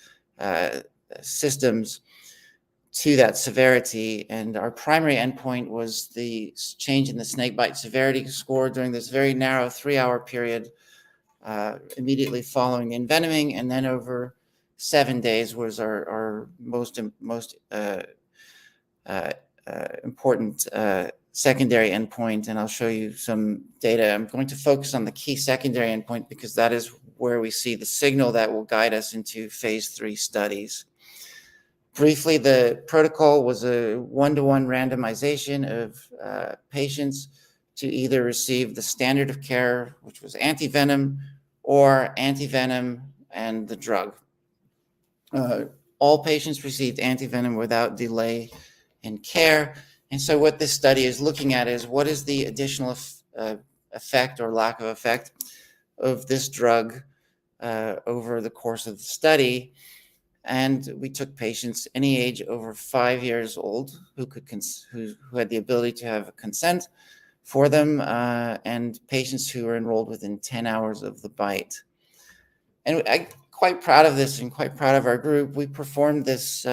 systems to that severity. And our primary endpoint was the change in the snakebite severity score during this very narrow 3-hour period immediately following the envenoming, and then over 7 days was our most important secondary endpoint. And I'll show you some data. I'm going to focus on the key secondary endpoint because that is where we see the signal that will guide us into phase 3 studies. Briefly, the protocol was a 1-to-1 randomization of patients to either receive the standard of care, which was antivenom, or antivenom and the drug. All patients received antivenom without delay in care. And so what this study is looking at is what is the additional effect or lack of effect of this drug over the course of the study. And we took patients any age over 5 years old who had the ability to have a consent for them, and patients who were enrolled within 10 hours of the bite. And I'm quite proud of this and quite proud of our group. We performed this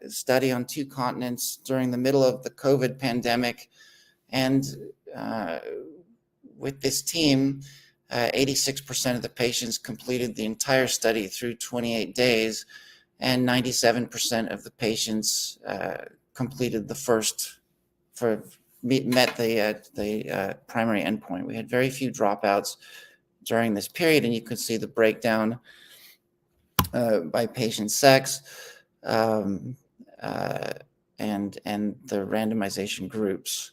study on 2 continents during the middle of the COVID pandemic. And with this team, 86% of the patients completed the entire study through 28 days, and 97% of the patients completed the first, met the primary endpoint. We had very few dropouts during this period, and you can see the breakdown by patient sex and the randomization groups.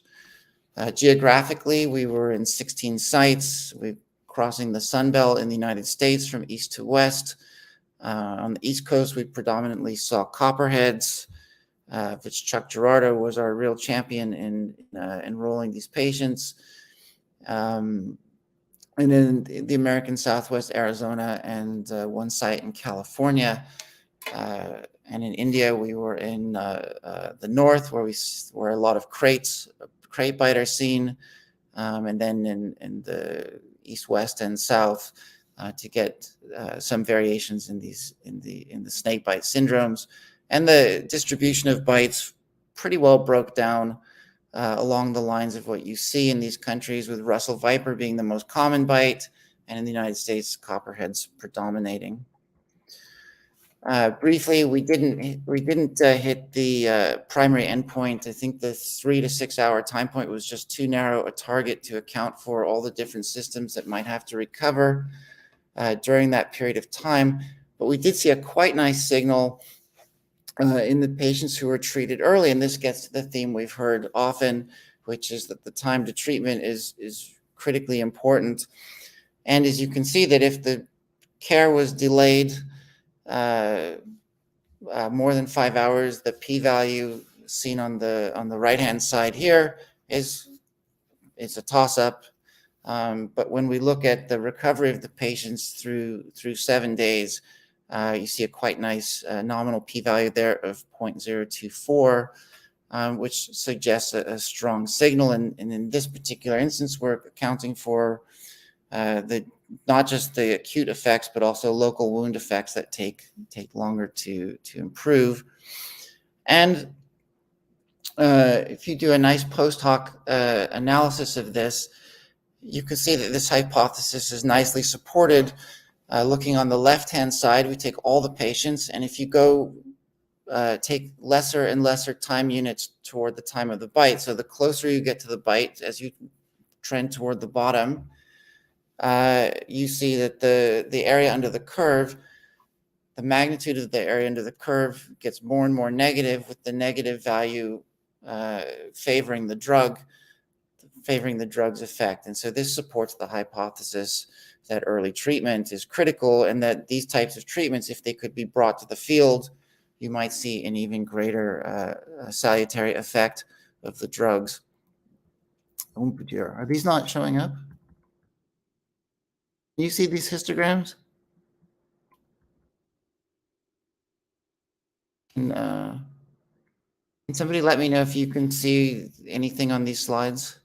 Geographically, we were in 16 sites. We're crossing the Sun Belt in the United States from east to west. On the East Coast, we predominantly saw copperheads, which Chuck Gerardo was our real champion in enrolling these patients. And in the American Southwest, Arizona, and 1 site in California. And in India, we were in the north, where a lot of crate bite are seen, and then in the east, west, and south to get some variations in the snakebite syndromes. And the distribution of bites pretty well broke down along the lines of what you see in these countries, with Russell viper being the most common bite, and in the United States, copperheads predominating. Briefly, we didn't hit the primary endpoint. I think the 3 to 6 hour time point was just too narrow a target to account for all the different systems that might have to recover during that period of time. But we did see a quite nice signal in the patients who were treated early, and this gets to the theme we've heard often, which is that the time to treatment is critically important. And as you can see, that if the care was delayed more than 5 hours, the p-value seen on the right-hand side here is a toss-up. But when we look at the recovery of the patients through 7 days, you see a quite nice nominal p-value there of 0.024, which suggests a strong signal. And in this particular instance, we're accounting for not just the acute effects, but also local wound effects that take longer to improve. And if you do a nice post hoc analysis of this, you can see that this hypothesis is nicely supported. Looking on the left-hand side, we take all the patients, and if you go take lesser and lesser time units toward the time of the bite, so the closer you get to the bite, as you trend toward the bottom, you see that the area under the curve, the magnitude of the area under the curve gets more and more negative, with the negative value favoring the drug's effect. And so this supports the hypothesis that early treatment is critical, and that these types of treatments, if they could be brought to the field, you might see an even greater salutary effect of the drugs. Are these not showing up? Can you see these histograms? Can somebody let me know if you can see anything on these slides?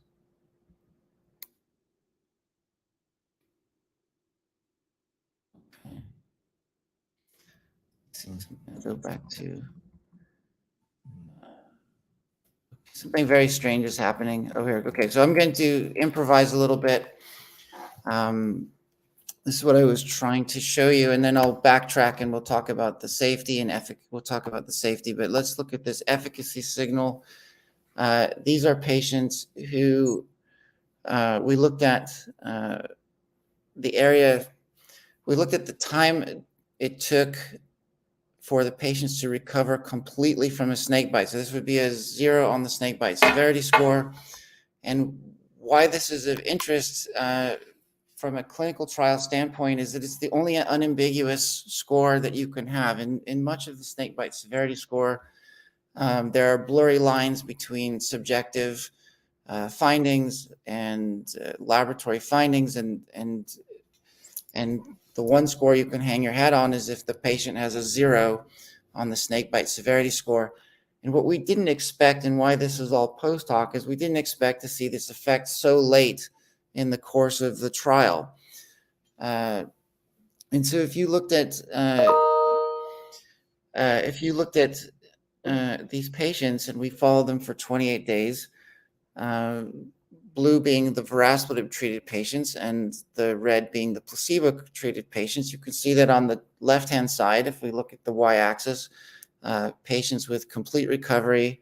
Go back to something very strange is happening over here. Okay, so I'm going to improvise a little bit. This is what I was trying to show you, and then I'll backtrack and we'll talk about the safety and we'll talk about the safety, but let's look at this efficacy signal. These are patients who we looked at the area, we looked at the time it took for the patients to recover completely from a snake bite. So this would be a 0 on the snake bite severity score. And why this is of interest from a clinical trial standpoint is that it's the only unambiguous score that you can have. In much of the snake bite severity score, there are blurry lines between subjective findings and laboratory findings, and the one score you can hang your hat on is if the patient has a 0 on the snake bite severity score. And what we didn't expect, and why this is all post hoc, is we didn't expect to see this effect so late in the course of the trial. And so if you looked at these patients, and we followed them for 28 days, blue being the verapamil treated patients and the red being the placebo treated patients, you can see that on the left-hand side, if we look at the y-axis, patients with complete recovery,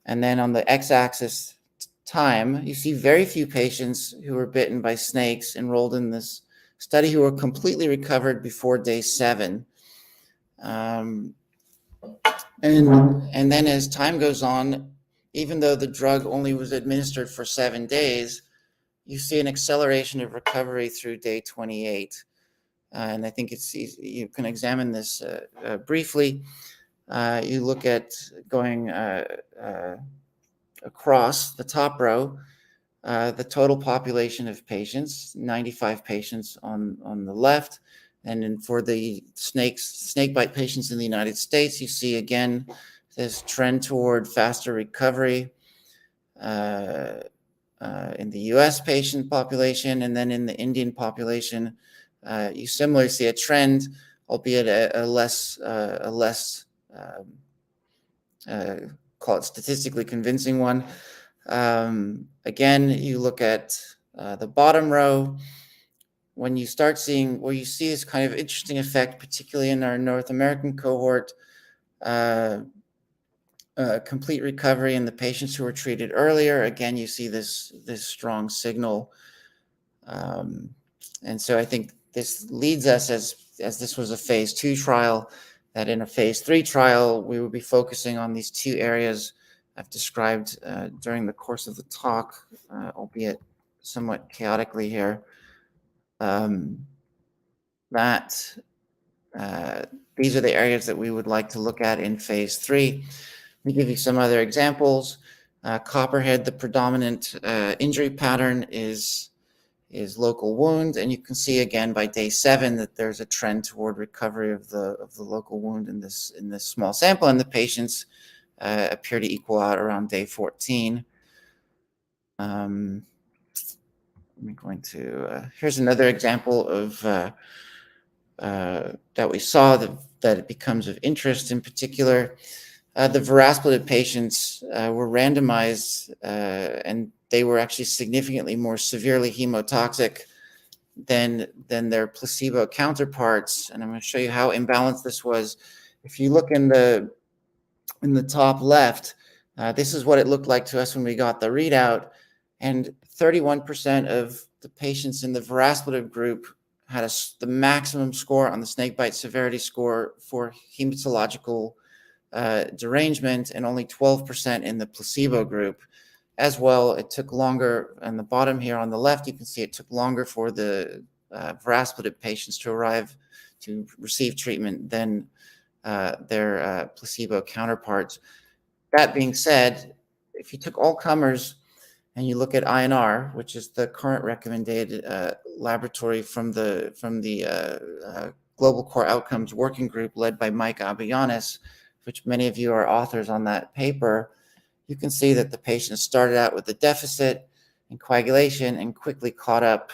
and then on the x-axis time, you see very few patients who were bitten by snakes enrolled in this study who were completely recovered before day 7. And then as time goes on, even though the drug only was administered for 7 days, you see an acceleration of recovery through day 28. And I think it's easy, you can examine this briefly. You look at going across the top row, the total population of patients, 95 patients on the left. And then for the snakebite patients in the United States, you see again this trend toward faster recovery in the US patient population, and then in the Indian population, you similarly see a trend, albeit a less call it statistically convincing one. Again, you look at the bottom row, when you start seeing, where you see this kind of interesting effect, particularly in our North American cohort, complete recovery in the patients who were treated earlier. Again, you see this strong signal. And so I think this leads us, as this was a phase 2 trial, that in a phase 3 trial, we will be focusing on these 2 areas I've described during the course of the talk, albeit somewhat chaotically here. These are the areas that we would like to look at in phase 3. Let me give you some other examples. Copperhead, the predominant injury pattern is local wound, and you can see again by day 7 that there's a trend toward recovery of the local wound in this small sample, and the patients appear to equal out around day 14. I'm going to here's another example of that we saw that it becomes of interest in particular. The veraspalative patients were randomized, and they were actually significantly more severely hemotoxic than their placebo counterparts. And I'm going to show you how imbalanced this was. If you look in the top left, this is what it looked like to us when we got the readout. And 31% of the patients in the veraspalative group had the maximum score on the snakebite severity score for hematological derangement, and only 12% in the placebo group. As well, it took longer, on the bottom here on the left, you can see it took longer for the veraspalative patients to receive treatment than their placebo counterparts. That being said, if you took all comers and you look at INR, which is the current recommended laboratory from the Global Core Outcomes Working Group led by Mike Abiyanis, which many of you are authors on that paper, you can see that the patients started out with a deficit in coagulation and quickly caught up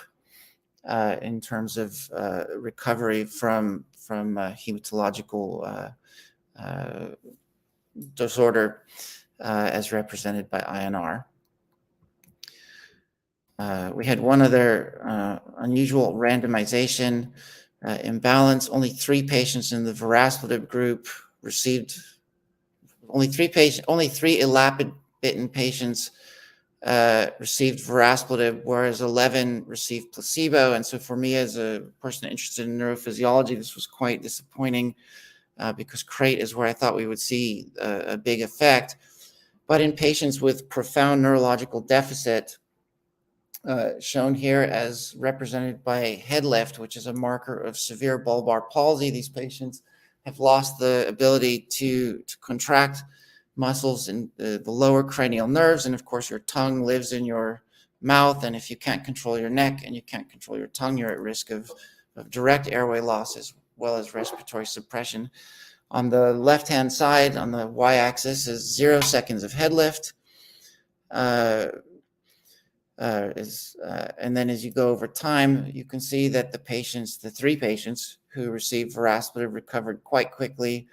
in terms of recovery from hematological disorder as represented by INR. We had one other unusual randomization imbalance. Only 3 patients in the veraspalative group received, only 3 elapid-bitten patients received veraspalative, whereas 11 received placebo. And so for me, as a person interested in neurophysiology, this was quite disappointing because crate is where I thought we would see a big effect. But in patients with profound neurological deficit, shown here as represented by head lift, which is a marker of severe bulbar palsy, these patients have lost the ability to contract muscles in the lower cranial nerves. And of course, your tongue lives in your mouth. And if you can't control your neck and you can't control your tongue, you're at risk of direct airway loss as well as respiratory suppression. On the left-hand side, on the y-axis, is 0 seconds of head lift. And then as you go over time, you can see that the 3 patients who received veraspalative recovered quite quickly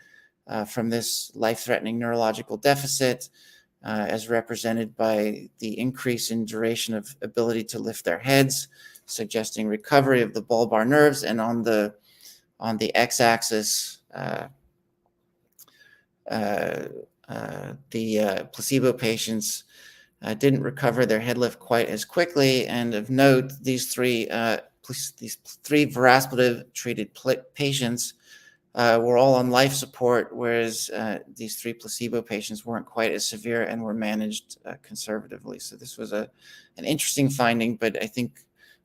from this life-threatening neurological deficit, as represented by the increase in duration of ability to lift their heads, suggesting recovery of the bulbar nerves. And on the x-axis, the placebo patients didn't recover their head lift quite as quickly. And of note, these 3 veraspalative treated patients were all on life support, whereas these 3 placebo patients weren't quite as severe and were managed conservatively. So this was an interesting finding, but I think,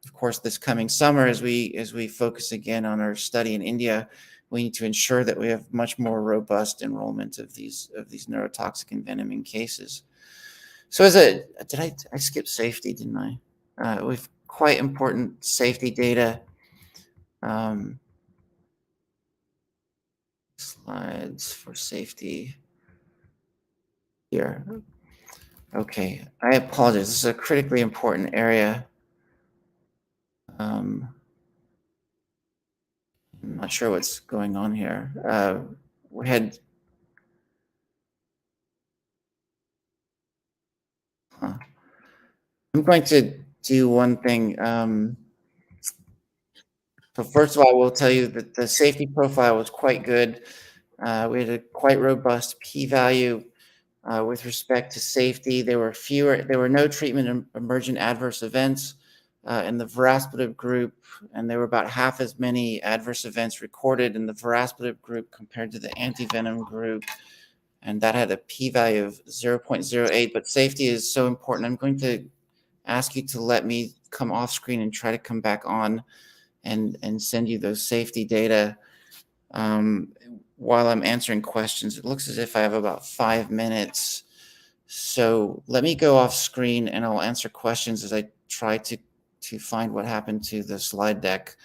of course, this coming summer, as we focus again on our study in India, we need to ensure that we have much more robust enrollment of these neurotoxic envenoming cases. So I skip safety, didn't I? With quite important safety data. Slides for safety here. Okay, I apologize. This is a critically important area. I'm not sure what's going on here. We had I'm going to do one thing. So first of all, I will tell you that the safety profile was quite good. We had a quite robust p-value with respect to safety. There were no treatment emergent adverse events in the veraspalative group, and there were about half as many adverse events recorded in the veraspalative group compared to the antivenom group, and that had a p-value of 0.08. But safety is so important. I'm going to ask you to let me come off screen and try to come back on and send you those safety data while I'm answering questions. It looks as if I have about 5 minutes. So let me go off screen and I'll answer questions as I try to find what happened to the slide deck,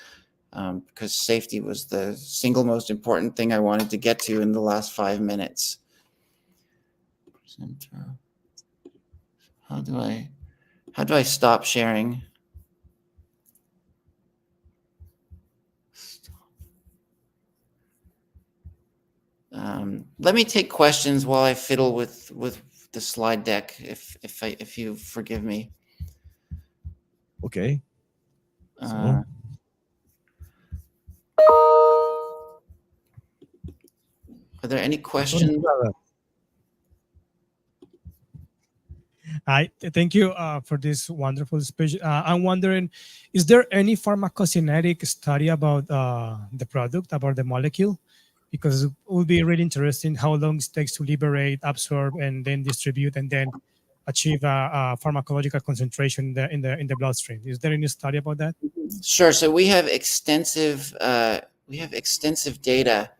because safety was the single most important thing I wanted to get to in the last 5 minutes. How do I stop sharing? Let me take questions while I fiddle with the slide deck, if you forgive me. Okay. Are there any questions? Hi, thank you for this wonderful speech. I'm wondering, is there any pharmacokinetic study about the product, about the molecule? Because it would be really interesting how long it takes to liberate, absorb, and then distribute, and then achieve a pharmacological concentration in the bloodstream. Is there any study about that? Sure. So we have extensive data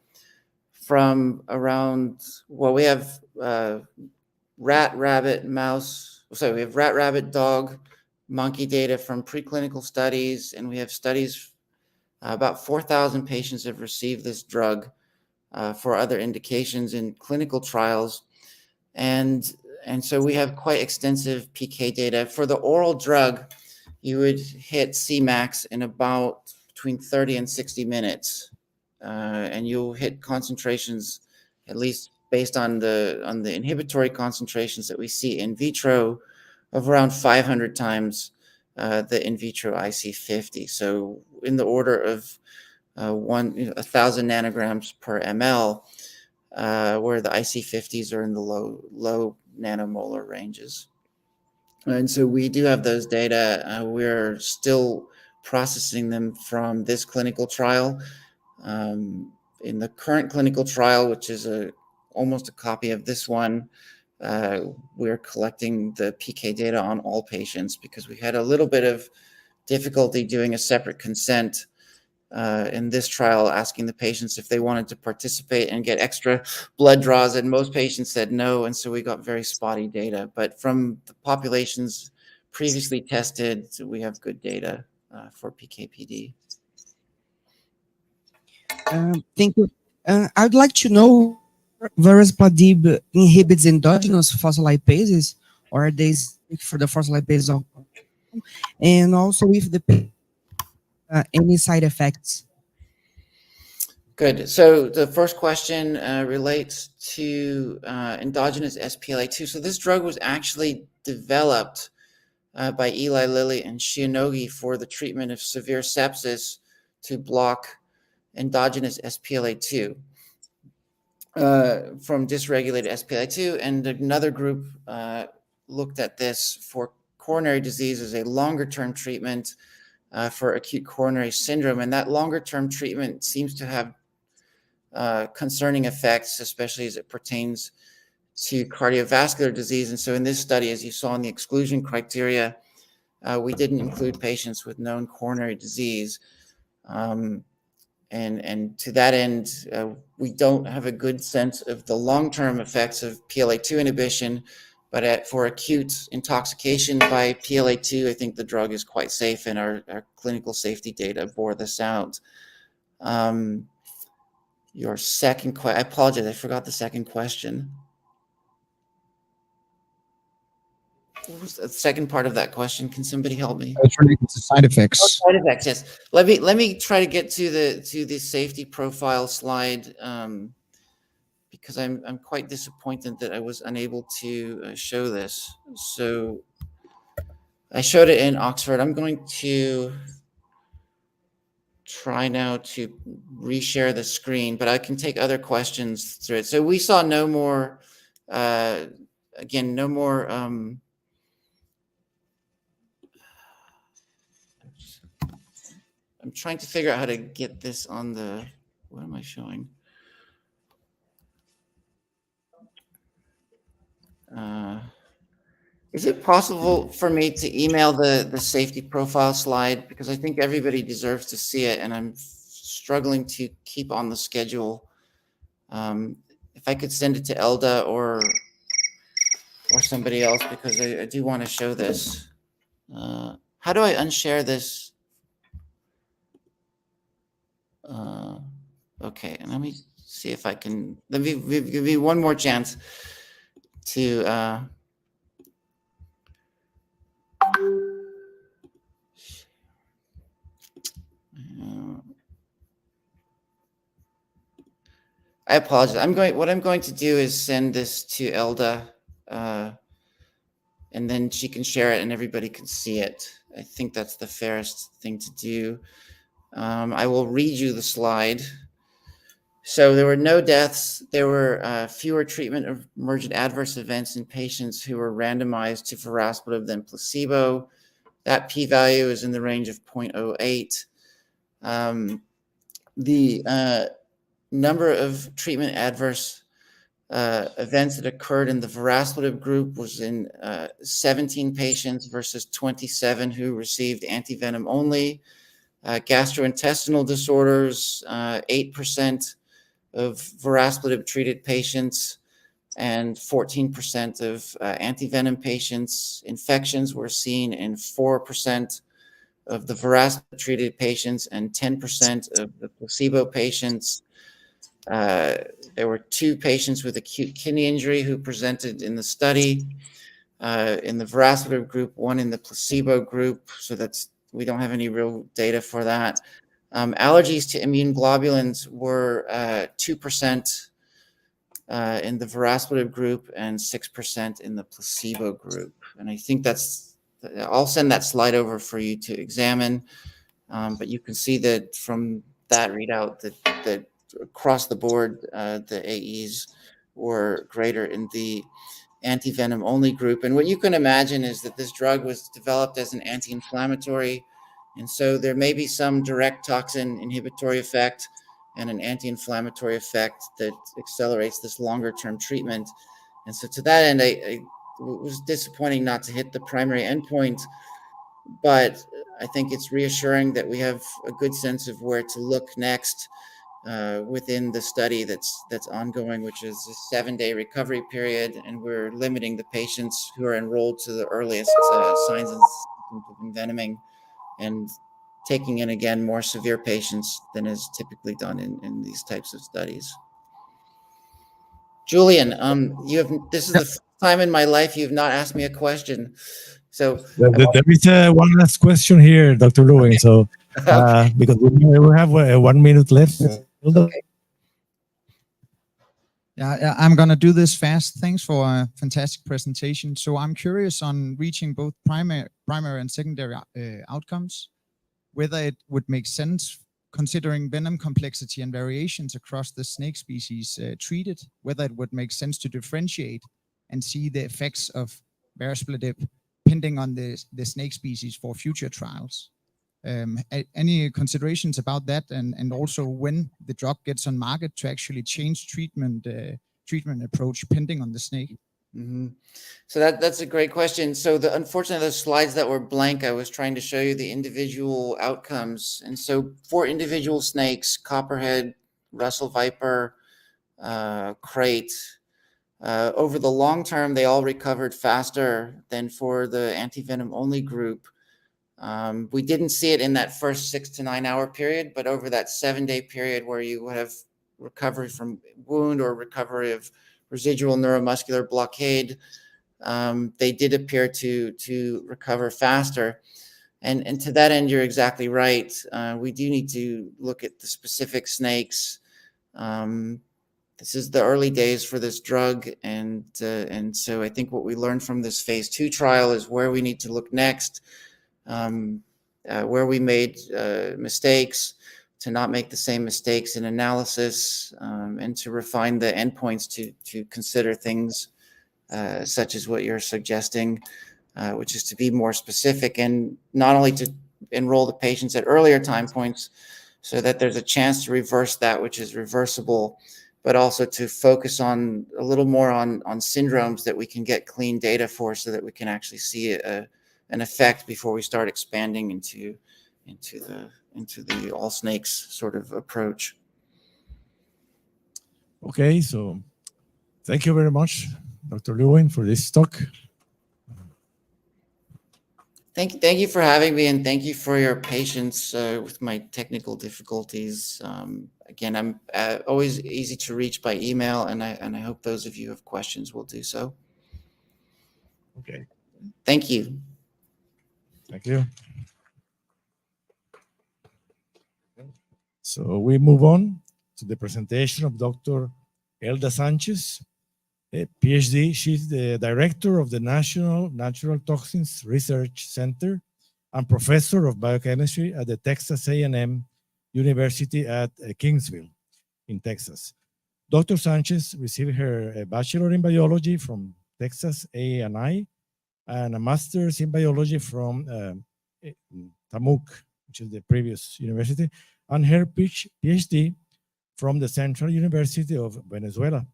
from around. Well, we have rat, rabbit, mouse. So we have rat, rabbit, dog, monkey data from preclinical studies, and we have studies. About 4,000 patients have received this drug for other indications in clinical trials, and so we have quite extensive PK data. For the oral drug, you would hit Cmax in about between 30 and 60 minutes, and you'll hit concentrations, at least based on the inhibitory concentrations that we see in vitro, of around 500 times the in vitro IC50. So in the order of 1,000 nanograms per ml, where the IC50s are in the low nanomolar ranges. And so we do have those data. We're still processing them from this clinical trial. In the current clinical trial, which is almost a copy of this one, we're collecting the PK data on all patients because we had a little bit of difficulty doing a separate consent in this trial, asking the patients if they wanted to participate and get extra blood draws, and most patients said no, and so we got very spotty data. But from the populations previously tested, we have good data for PK/PD. Thank you. I'd like to know, Verapladib inhibits endogenous phospholipases, or are they for the phospholipases? And also if the any side effects? Good. So the first question relates to endogenous SPLA2. So this drug was actually developed by Eli Lilly and Shionogi for the treatment of severe sepsis to block endogenous SPLA2 from dysregulated SPLA2. And another group looked at this for coronary disease as a longer-term treatment for acute coronary syndrome. And that longer-term treatment seems to have concerning effects, especially as it pertains to cardiovascular disease. And so in this study, as you saw in the exclusion criteria, we didn't include patients with known coronary disease. And to that end, we don't have a good sense of the long-term effects of PLA2 inhibition, but for acute intoxication by PLA2, I think the drug is quite safe, and our clinical safety data bore this out. Your second question, I apologize, I forgot the second question. What was the second part of that question? Can somebody help me? It's related to side effects. Oh, side effects, yes. Let me try to get to the safety profile slide, because I'm quite disappointed that I was unable to show this. So I showed it in Oxford. I'm going to try now to reshare the screen, but I can take other questions through it. So we saw no more, again, no more, I'm trying to figure out how to get this on the, what am I showing? Is it possible for me to email the safety profile slide? Because I think everybody deserves to see it, and I'm struggling to keep on the schedule. If I could send it to Elda or somebody else, because I do want to show this. How do I unshare this? Okay, and let me see if I can, let me give me one more chance to, I apologize. What I'm going to do is send this to Elda, and then she can share it and everybody can see it. I think that's the fairest thing to do. I will read you the slide. So there were no deaths. There were fewer treatment emergent adverse events in patients who were randomized to verapamil than placebo. That p-value is in the range of 0.08. The number of treatment adverse events that occurred in the verapamil group was in 17 patients versus 27 who received antivenom only. Gastrointestinal disorders, 8% of verapamil treated patients and 14% of antivenom patients. Infections were seen in 4% of the verapamil treated patients and 10% of the placebo patients. There were 2 patients with acute kidney injury who presented in the study in the verapamil group, 1 in the placebo group. So we don't have any real data for that. Allergies to immune globulins were 2% in the verapamil group and 6% in the placebo group. And I think I'll send that slide over for you to examine. But you can see that from that readout that across the board, the AEs were greater in the antivenom only group. And what you can imagine is that this drug was developed as an anti-inflammatory. And so there may be some direct toxin inhibitory effect and an anti-inflammatory effect that accelerates this longer term treatment. And so to that end, it was disappointing not to hit the primary endpoint, but I think it's reassuring that we have a good sense of where to look next within the study that's ongoing, which is a 7-day recovery period, and we're limiting the patients who are enrolled to the earliest signs and symptoms of envenoming, and taking in again more severe patients than is typically done in these types of studies. Julian, this is the first time in my life you've not asked me a question. So there is one last question here, Dr. Lewin. Okay. So because we have 1 minute left. Okay. Yeah, I'm going to do this fast. Thanks for a fantastic presentation. So I'm curious on reaching both primary and secondary outcomes, whether it would make sense, considering venom complexity and variations across the snake species treated, whether it would make sense to differentiate and see the effects of verapamil depending on the snake species for future trials. Any considerations about that, and also when the drug gets on market to actually change treatment approach depending on the snake? Mm-hmm. So that's a great question. So unfortunately, the slides that were blank, I was trying to show you the individual outcomes. And so for individual snakes, copperhead, Russell viper, crate, over the long term, they all recovered faster than for the antivenom only group. We didn't see it in that first 6 to 9 hour period, but over that 7-day period where you would have recovery from wound or recovery of residual neuromuscular blockade, they did appear to recover faster. And to that end, you're exactly right. We do need to look at the specific snakes this is the early days for this drug, and so I think what we learned from this phase 2 trial is where we need to look next, where we made mistakes, to not make the same mistakes in analysis, and to refine the endpoints to consider things such as what you're suggesting, which is to be more specific and not only to enroll the patients at earlier time points so that there's a chance to reverse that which is reversible, but also to focus on a little more on syndromes that we can get clean data for, so that we can actually see an effect before we start expanding into the all snakes sort of approach. Okay, so thank you very much, Dr. Lewin, for this talk. Thank you for having me, and thank you for your patience with my technical difficulties. Again, I'm always easy to reach by email, and I hope those of you who have questions will do so. Okay. Thank you. Thank you. So we move on to the presentation of Dr. Elda Sanchez, a PhD. She's the director of the National Natural Toxins Research Center and professor of biochemistry at the Texas A&M University at Kingsville in Texas. Dr. Sanchez received her bachelor in biology from Texas A&I and a master's in biology from TAMUC, which is the previous university, and her PhD from the Central University of Venezuela.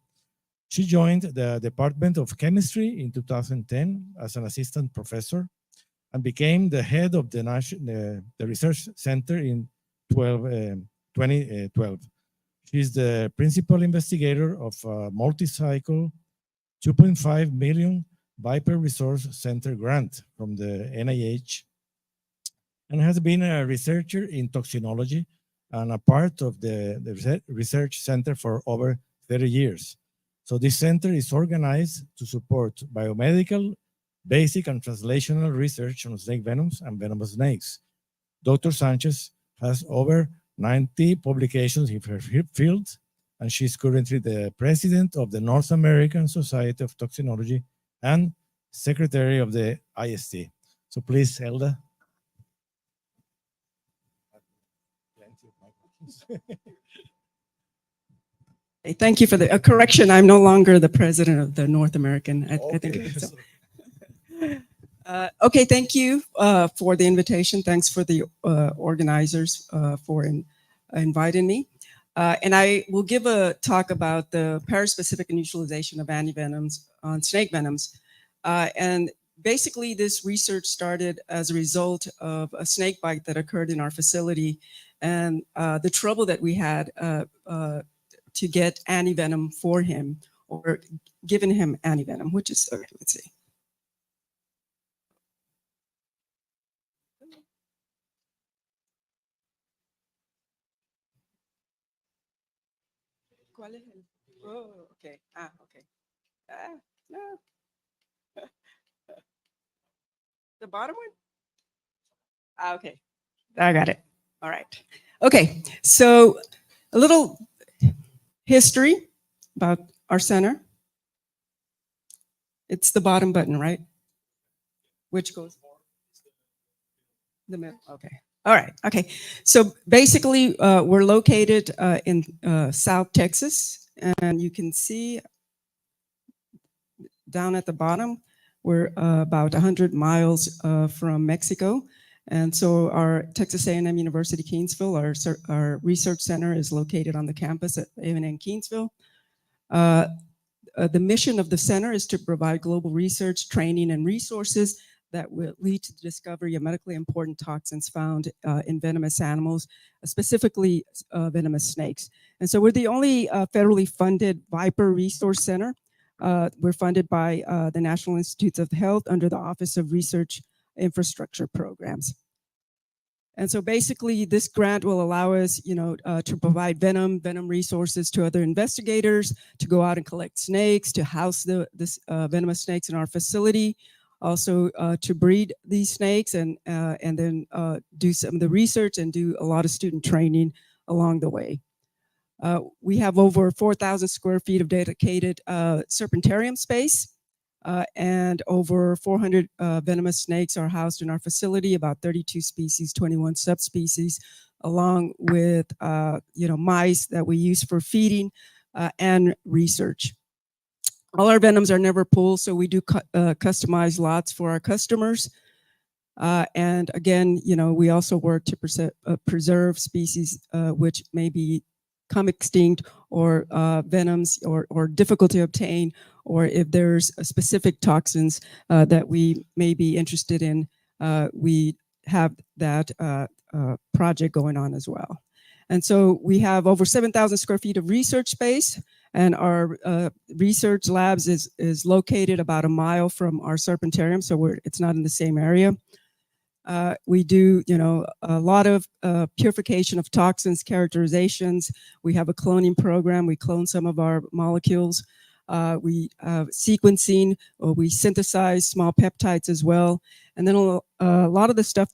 She joined the Department of Chemistry in 2010 as an assistant professor and became the head of the research center in 2012. She's the principal investigator of a multi-cycle 2.5 million Viper Resource Center grant from the NIH, and has been a researcher in toxinology and a part of the research center for over 30 years. So this center is organized to support biomedical, basic and translational research on snake venoms and venomous snakes. Dr. Sanchez has over 90 publications in her field, and she's currently the president of the North American Society of Toxinology and secretary of the IST. So please, Elda. Thank you for the correction. I'm no longer the president of the North American. I think it's so. Okay, thank you for the invitation. Thanks for the organizers for inviting me. And I will give a talk about the paraspecific neutralization of antivenoms on snake venoms. And basically, this research started as a result of a snake bite that occurred in our facility, and the trouble that we had to get antivenom for him, or given him antivenom, which is, okay, let's see. Oh, okay. Okay. No. The bottom one? Okay. I got it. All right. Okay. So a little history about our center. It's the bottom button, right? Which goes? The middle. Okay. All right. Okay. So basically, we're located in South Texas, and you can see down at the bottom, we're about 100 miles from Mexico. And so our Texas A&M University Kingsville, our research center, is located on the campus at A&M Kingsville. The mission of the center is to provide global research, training, and resources that will lead to the discovery of medically important toxins found in venomous animals, specifically venomous snakes. And so we're the only federally funded Viper Resource Center. We're funded by the National Institutes of Health under the Office of Research Infrastructure Programs. And so basically this grant will allow us, to provide venom resources to other investigators, to go out and collect snakes, to house the venomous snakes in our facility, also to breed these snakes, and then do some of the research and do a lot of student training along the way. We have over 4,000 square feet of dedicated serpentarium space, and over 400 venomous snakes are housed in our facility, about 32 species, 21 subspecies, along with mice that we use for feeding and research. All our venoms are never pulled, so we do customize lots for our customers. And again, we also work to preserve species which may become extinct, or venoms or difficult to obtain, or if there's specific toxins that we may be interested in, we have that project going on as well. And so we have over 7,000 square feet of research space, and our research labs is located about a mile from our serpentarium, so it's not in the same area. We do, a lot of purification of toxins, characterizations. We have a cloning program. We clone some of our molecules. We sequencing, or we synthesize small peptides as well. And then a lot of stuff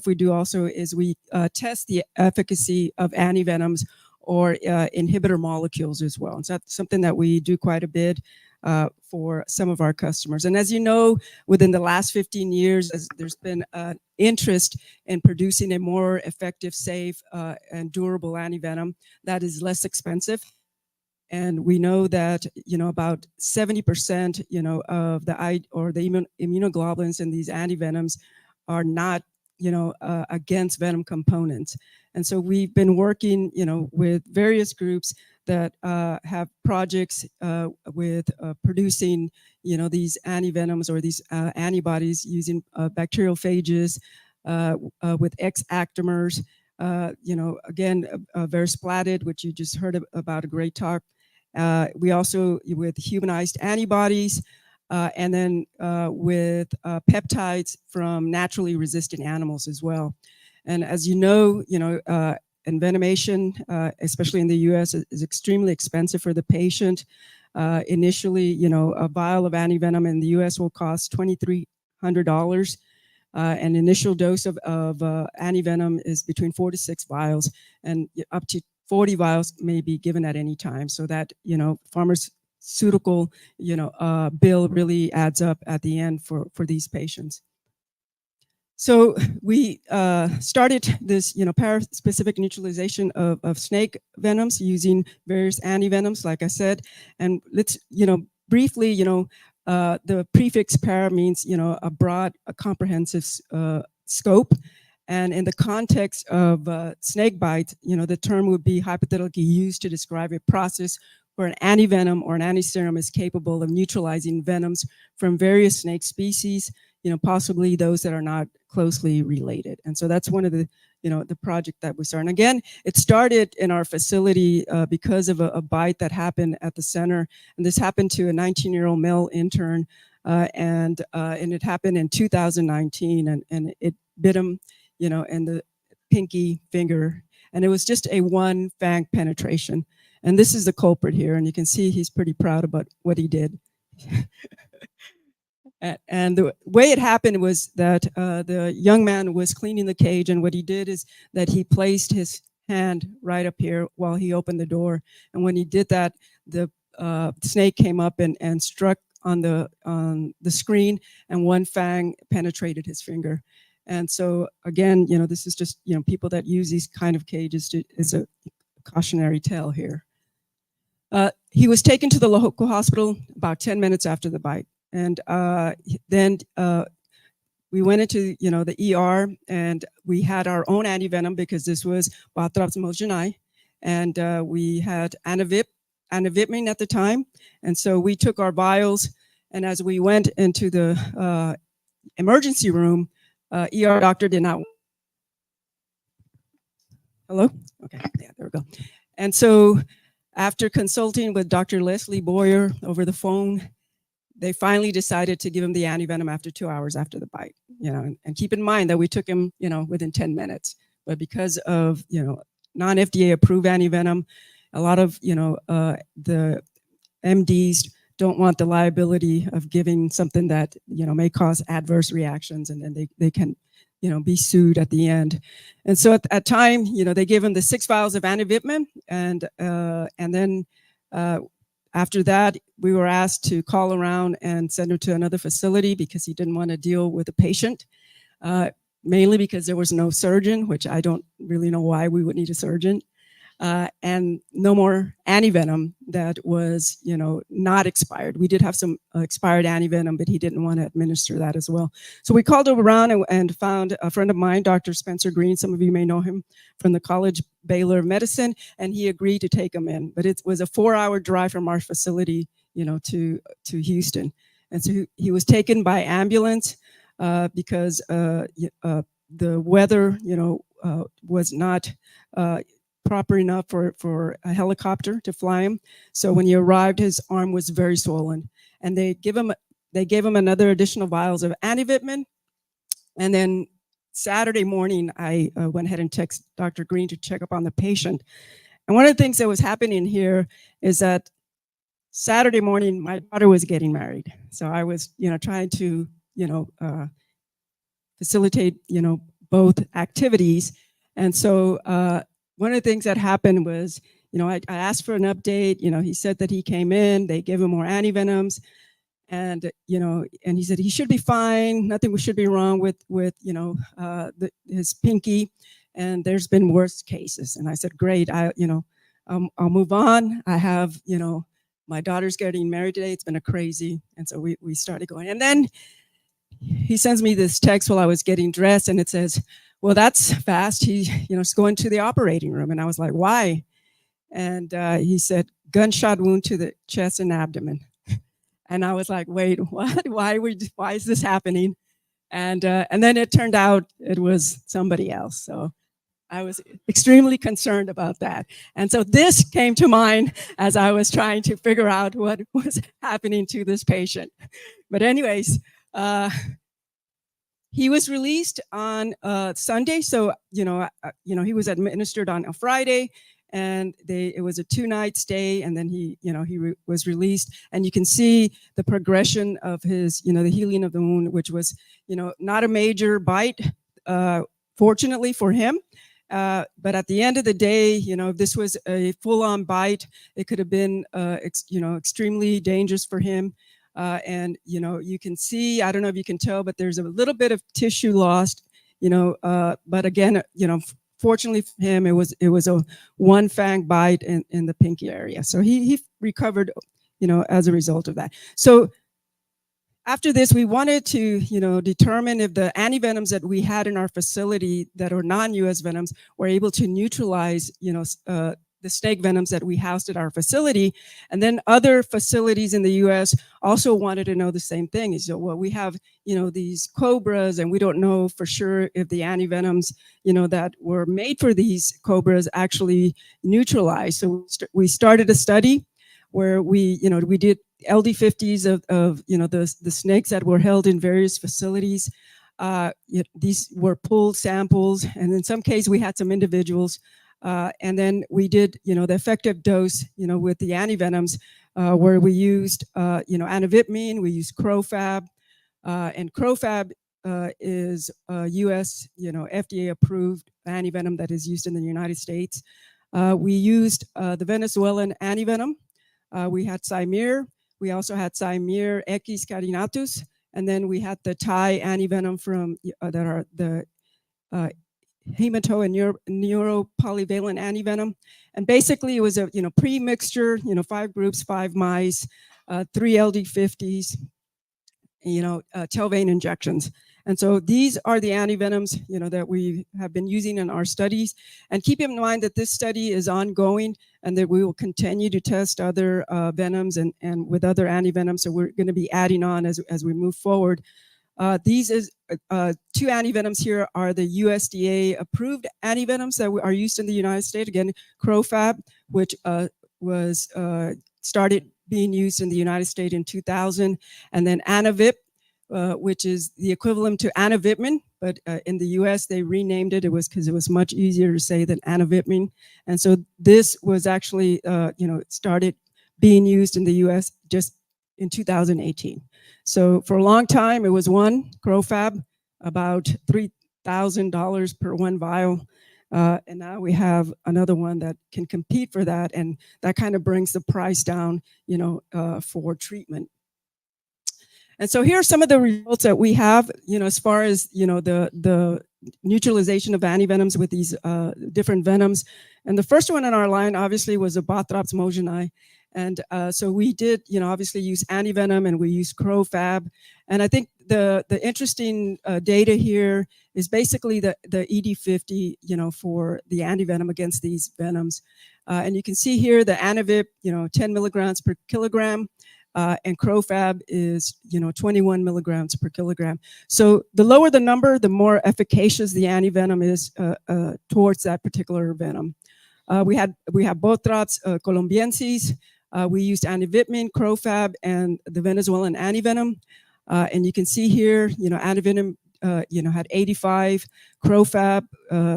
we do also is we test the efficacy of antivenoms or inhibitor molecules as well. And so that's something that we do quite a bit for some of our customers. And as you know, within the last 15 years, there's been an interest in producing a more effective, safe, and durable antivenom that is less expensive. And we know that, about 70%, of the immunoglobulins in these antivenoms are not, against venom components. And so we've been working, with various groups that have projects with producing, these antivenoms or these antibodies using bacteriophages, with X-actimers, again, verisplatid, which you just heard about, a great talk. We also, with humanized antibodies, and then with peptides from naturally resistant animals as well. And as you know, envenomation, especially in the US, is extremely expensive for the patient. Initially, a vial of antivenom in the US will cost $2,300. An initial dose of antivenom is between 4 to 6 vials, and up to 40 vials may be given at any time. So that, pharmaceutical, bill really adds up at the end for these patients. So we started this, paraspecific neutralization of snake venoms using various antivenoms, like I said. And let's, briefly, the prefix para means, a broad, a comprehensive scope. And in the context of snake bite, the term would be hypothetically used to describe a process where an antivenom or an antiserum is capable of neutralizing venoms from various snake species, possibly those that are not closely related. And so that's one of the, the project that we started. And again, it started in our facility because of a bite that happened at the center. And this happened to a 19-year-old male intern, and it happened in 2019, and it bit him, in the pinky finger. And it was just a one fang penetration. And this is the culprit here. And you can see he's pretty proud about what he did. And the way it happened was that the young man was cleaning the cage, and what he did is that he placed his hand right up here while he opened the door. And when he did that, the snake came up and struck on the screen, and one fang penetrated his finger. And so again, this is just, people that use these kind of cages is a cautionary tale here. He was taken to the local hospital about 10 minutes after the bite. And then we went into, the ER, and we had our own antivenom because this was Bothrops mojani, and we had anivipamine at the time. And so we took our vials, and as we went into the emergency room, ER doctor did not. Hello? Okay, yeah, there we go. And so after consulting with Dr. Leslie Boyer over the phone, they finally decided to give him the antivenom after 2 hours after the bite, and keep in mind that we took him, within 10 minutes. But because of, non-FDA approved antivenom, a lot of, the MDs don't want the liability of giving something that, may cause adverse reactions, and then they can be sued at the end. And so at time, they gave him the 6 vials of antivitamin, and then after that, we were asked to call around and send him to another facility because he didn't want to deal with the patient, mainly because there was no surgeon, which I don't really know why we would need a surgeon. And no more antivenom that was, not expired. We did have some expired antivenom, but he didn't want to administer that as well. So we called around and found a friend of mine, Dr. Spencer Green. Some of you may know him from the College Baylor of Medicine, and he agreed to take him in. But it was a 4-hour drive from our facility, to Houston. And so he was taken by ambulance because the weather, was not proper enough for a helicopter to fly him. So when he arrived, his arm was very swollen, and they gave him another additional vials of antivitamin. And then Saturday morning, I went ahead and texted Dr. Green to check up on the patient. And one of the things that was happening here is that Saturday morning, my daughter was getting married. So I was, trying to, facilitate, both activities. And so one of the things that happened was, I asked for an update. He said that he came in, they gave him more antivenoms, and and he said he should be fine. Nothing should be wrong with his pinky, and there's been worse cases. And I said, great, I'll move on. I have, my daughter's getting married today. It's been a crazy, and so we started going. And then he sends me this text while I was getting dressed, and it says, well, that's fast. He's going to the operating room. And I was like, why? And he said, gunshot wound to the chest and abdomen. And I was like, wait, what? Why is this happening? And then it turned out it was somebody else. So I was extremely concerned about that. And so this came to mind as I was trying to figure out what was happening to this patient. But anyways, he was released on Sunday. So, he was administered on a Friday, and it was a 2-night stay. And then he was released, and you can see the progression of his, the healing of the wound, which was, not a major bite, fortunately for him. But at the end of the day, if this was a full-on bite, it could have been, extremely dangerous for him. And, you can see, I don't know if you can tell, but there's a little bit of tissue lost, but again, fortunately for him, it was a one fang bite in the pinky area. So he recovered, as a result of that. So after this, we wanted to, determine if the antivenoms that we had in our facility that are non-US venoms were able to neutralize, the snake venoms that we housed at our facility. And then other facilities in the US also wanted to know the same thing. So, well, we have, these cobras, and we don't know for sure if the antivenoms, that were made for these cobras actually neutralize. So we started a study where we did LD50s of the snakes that were held in various facilities. These were pooled samples, and in some cases we had some individuals. And then we did, the effective dose, with the antivenoms, where we used, antivitamin, we used Crofab, and Crofab is US, FDA approved antivenom that is used in the United States. We used the Venezuelan antivenom. We had Cymir. We also had Cymir Equis carinatus, and then we had the Thai antivenom from that are the hemato and neuropolyvalent antivenom. And basically it was a pre-mixture, 5 groups, 5 mice, 3 LD50s, tail-vein injections. And so these are the antivenoms, that we have been using in our studies. And keep in mind that this study is ongoing, and that we will continue to test other venoms and with other antivenoms. So we're going to be adding on as we move forward. These 2 antivenoms here are the USDA approved antivenoms that are used in the United States. Again, Crofab, which was started being used in the United States in 2000, and then Anavip, which is the equivalent to antivitamin, but in the US they renamed it. It was because it was much easier to say than antivitamin. And so this was actually, started being used in the US just in 2018. So for a long time, it was one Crofab, about $1,000 per one vial. And now we have another one that can compete for that. And that kind of brings the price down, for treatment. And so here are some of the results that we have, as far as, the neutralization of antivenoms with these different venoms. And the first one in our line, obviously, was a Bothrops mosini. And so we did, obviously use antivenom, and we used crofab. And I think the interesting data here is basically the ED50, for the antivenom against these venoms. And you can see here the Antivip, 10 milligrams per kilogram. And crofab is, 21 milligrams per kilogram. So the lower the number, the more efficacious the antivenom is towards that particular venom. We have Bothrops colombiensis. We used antivitamin, crofab, and the Venezuelan antivenom. And you can see here, antivenom, had 85. Crofab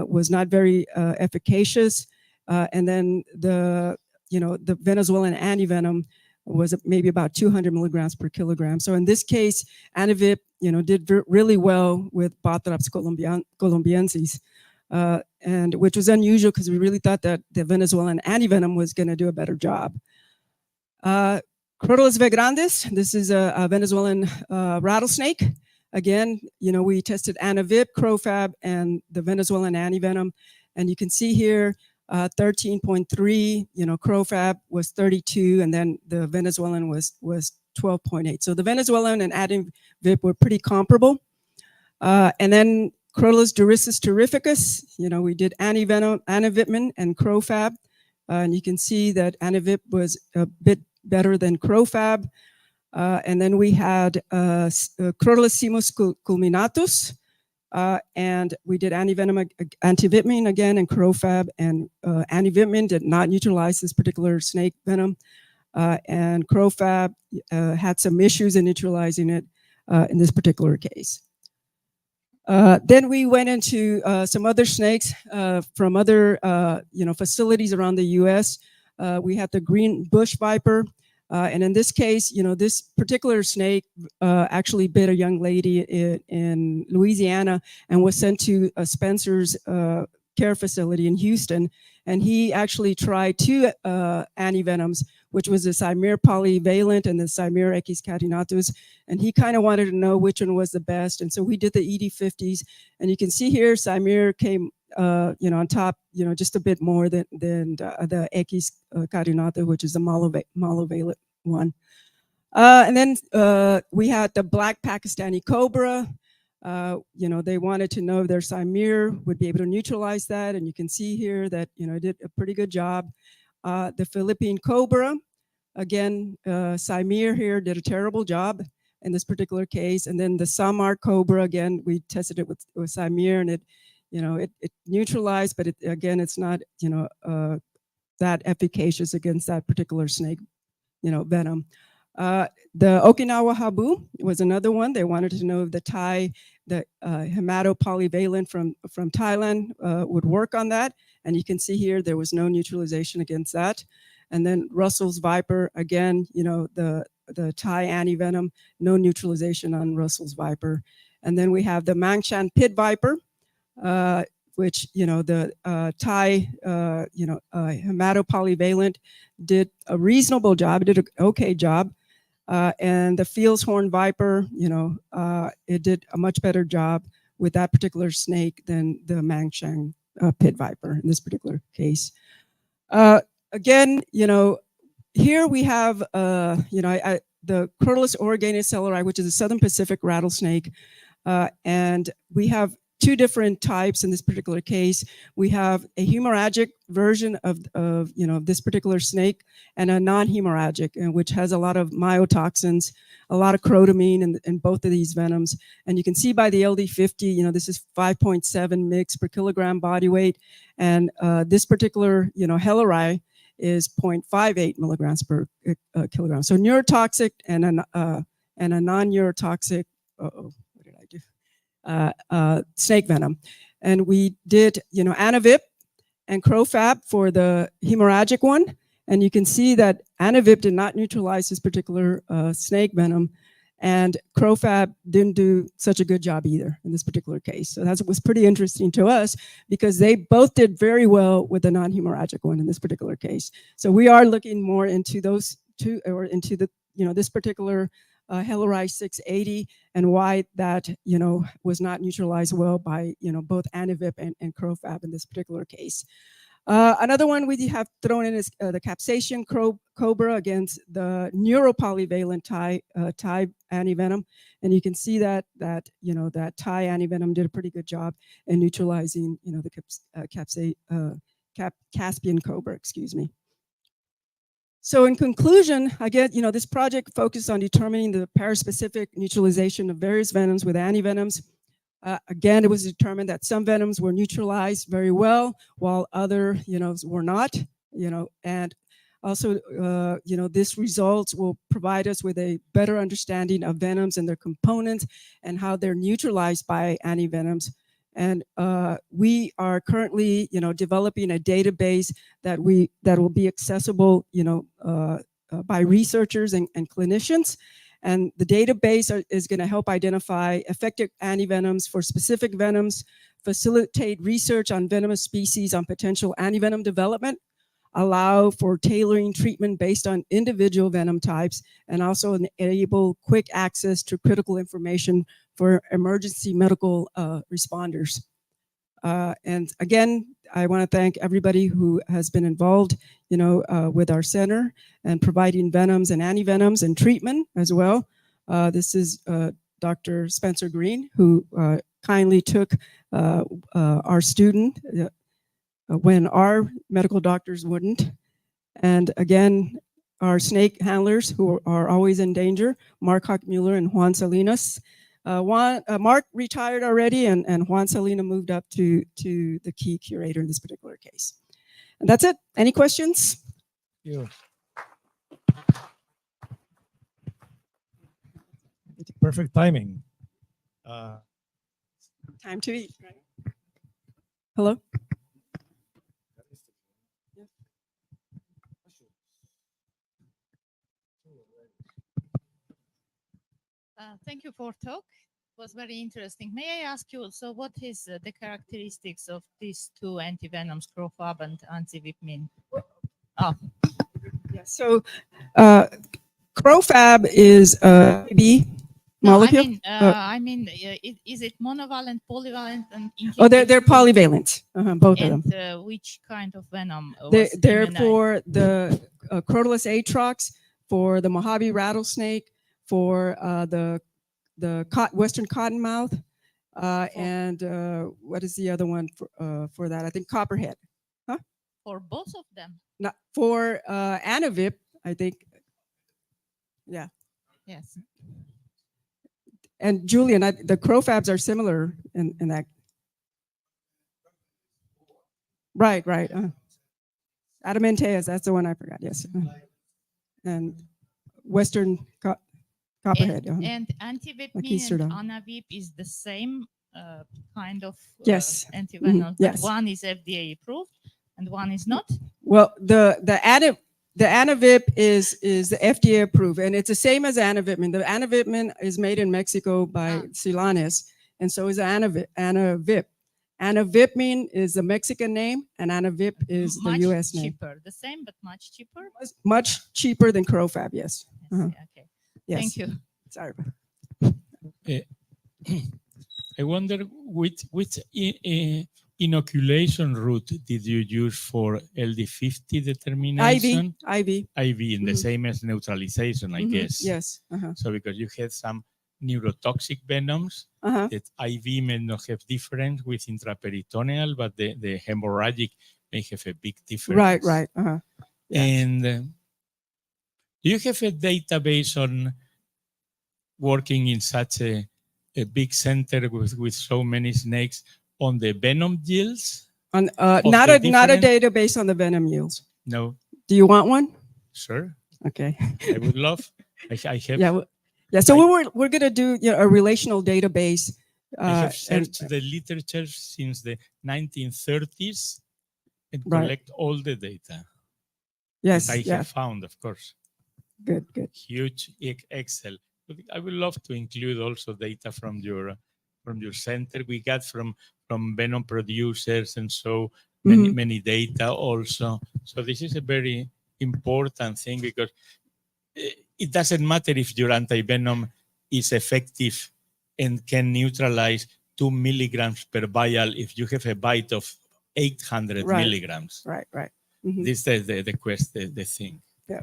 was not very efficacious. And then the Venezuelan antivenom was maybe about 200 milligrams per kilogram. So in this case, Antivip, did really well with Bothrops colombiensis, and which was unusual because we really thought that the Venezuelan antivenom was going to do a better job. Crotalus vagrandis, this is a Venezuelan rattlesnake. Again, we tested Antivip, crofab, and the Venezuelan antivenom, and you can see here 13.3, crofab was 32, and then the Venezuelan was 12.8. So the Venezuelan and Antivip were pretty comparable. And then Crotalus dorissus terrificus, we did antivitamin and crofab, and you can see that Antivip was a bit better than crofab. And then we had Crotalus simus culminatus, and we did antivitamin again, and crofab, and antivitamin did not neutralize this particular snake venom, and crofab had some issues in neutralizing it in this particular case. Then we went into some other snakes from other facilities around the U.S. We had the green bush viper. And in this case, this particular snake actually bit a young lady in Louisiana and was sent to Spencer's care facility in Houston. And he actually tried two antivenoms, which was the Cymere polyvalent and the Cymere echiscatinatus. And he kind of wanted to know which one was the best. And so we did the ED50s. And you can see here, Cymere came on top, just a bit more than the echiscatinatus, which is the monovalent one. And then we had the black Pakistani cobra. They wanted to know if their Cymere would be able to neutralize that. And you can see here that, it did a pretty good job. The Philippine cobra, again, Cymere here did a terrible job in this particular case. And then the Samar cobra, again, we tested it with Cymere, and it neutralized, but it's not, that efficacious against that particular snake, venom. The Okinawa habu was another one. They wanted to know if the hematopolyvalent from Thailand would work on that. And you can see here, there was no neutralization against that. And then Russell's viper, again, the Thai antivenom, no neutralization on Russell's viper. And then we have the Mangshan pit viper, which, the Thai, hematopolyvalent did a reasonable job, did an okay job. And the Fields horn viper, it did a much better job with that particular snake than the Mangshan pit viper in this particular case. Again, here we have, the Crotalus oreganus celeri, which is a Southern Pacific rattlesnake. And we have two different types in this particular case. We have a hemorrhagic version of this particular snake, and a non-hemorrhagic, which has a lot of myotoxins, a lot of crotamine in both of these venoms. And you can see by the LD50, this is 5.7 mg per kilogram body weight. And this particular, Helleri is 0.58 milligrams per kilogram. So neurotoxic and a non-neurotoxic, snake venom. And we did, Antivip and crofab for the hemorrhagic one. And you can see that Antivip did not neutralize this particular snake venom. And CROFAB didn't do such a good job either in this particular case. So that was pretty interesting to us because they both did very well with the non-hemorrhagic one in this particular case. So we are looking more into those two, or into the, this particular Helleri 680 and why that, was not neutralized well by, both Anivip and CROFAB in this particular case. Another one we have thrown in is the capsaicin cobra against the neuropolyvalent Thai antivenom, and you can see that that Thai antivenom did a pretty good job in neutralizing the Caspian cobra. Excuse me. So in conclusion, again, this project focused on determining the paraspecific neutralization of various venoms with antivenoms. Again, it was determined that some venoms were neutralized very well, while other, were not, and also, this results will provide us with a better understanding of venoms and their components and how they're neutralized by antivenoms. And we are currently, developing a database that will be accessible, by researchers and clinicians. And the database is going to help identify effective antivenoms for specific venoms, facilitate research on venomous species on potential antivenom development, allow for tailoring treatment based on individual venom types, and also enable quick access to critical information for emergency medical responders. And again, I want to thank everybody who has been involved, with our center and providing venoms and antivenoms and treatment as well. This is Dr. Spencer Green, who kindly took our student when our medical doctors wouldn't. And again, our snake handlers who are always in danger, Mark Hockmuller and Juan Salinas. Mark retired already, and Juan Salina moved up to the key curator in this particular case. And that's it. Any questions? Yeah. Perfect timing. Time to eat, right? Hello? Thank you for talk. It was very interesting. May I ask you, so what is the characteristics of these two antivenoms, CROFAB and Antivip? Oh. Yeah, so CROFAB is a B molecule. Is it monovalent, polyvalent, and they're polyvalent, both of them. And which kind of venom? They're for the Crotalus atrox, for the Mojave rattlesnake, for the western cottonmouth, and what is the other one for that? I think copperhead. Huh? For both of them? Not for Anivip, I think. Yeah. Yes. And Julian, the CROFABs are similar in that. Right. Adamanteus, that's the one I forgot. Yes. And western copperhead. And Antivip and Anavip is the same kind of antivenom. Yes. One is FDA approved and one is not. Well, the Anivip is the FDA approved, and it's the same as Anivipmin. The Anivipmin is made in Mexico by Silanes, and so is Anivip. Anivipmin is the Mexican name, and Anivip is the U.S. name. Much cheaper, the same but much cheaper. Much cheaper than CROFAB, yes. Okay. Yes. Thank you. Sorry. I wonder which inoculation route did you use for LD50 determination? IV in the same as neutralization, I guess. Yes. So because you had some neurotoxic venoms that IV may not have difference with intraperitoneal, but the hemorrhagic may have a big difference. Right. And do you have a database on working in such a big center with so many snakes on the venom yields? Not a database on the venom yields. No. Do you want one? Sure. Okay. I would love. I have. Yeah. So we're going to do a relational database. I have searched the literature since the 1930s and collect all the data. Yes. I have found, of course. Good. Huge Excel I would love to include also data from your center. We got from venom producers, and so many data also. So this is a very important thing, because it doesn't matter if your antivenom is effective and can neutralize 2 milligrams per vial if you have a bite of 800 milligrams. Right. This is the question, the thing. Yeah.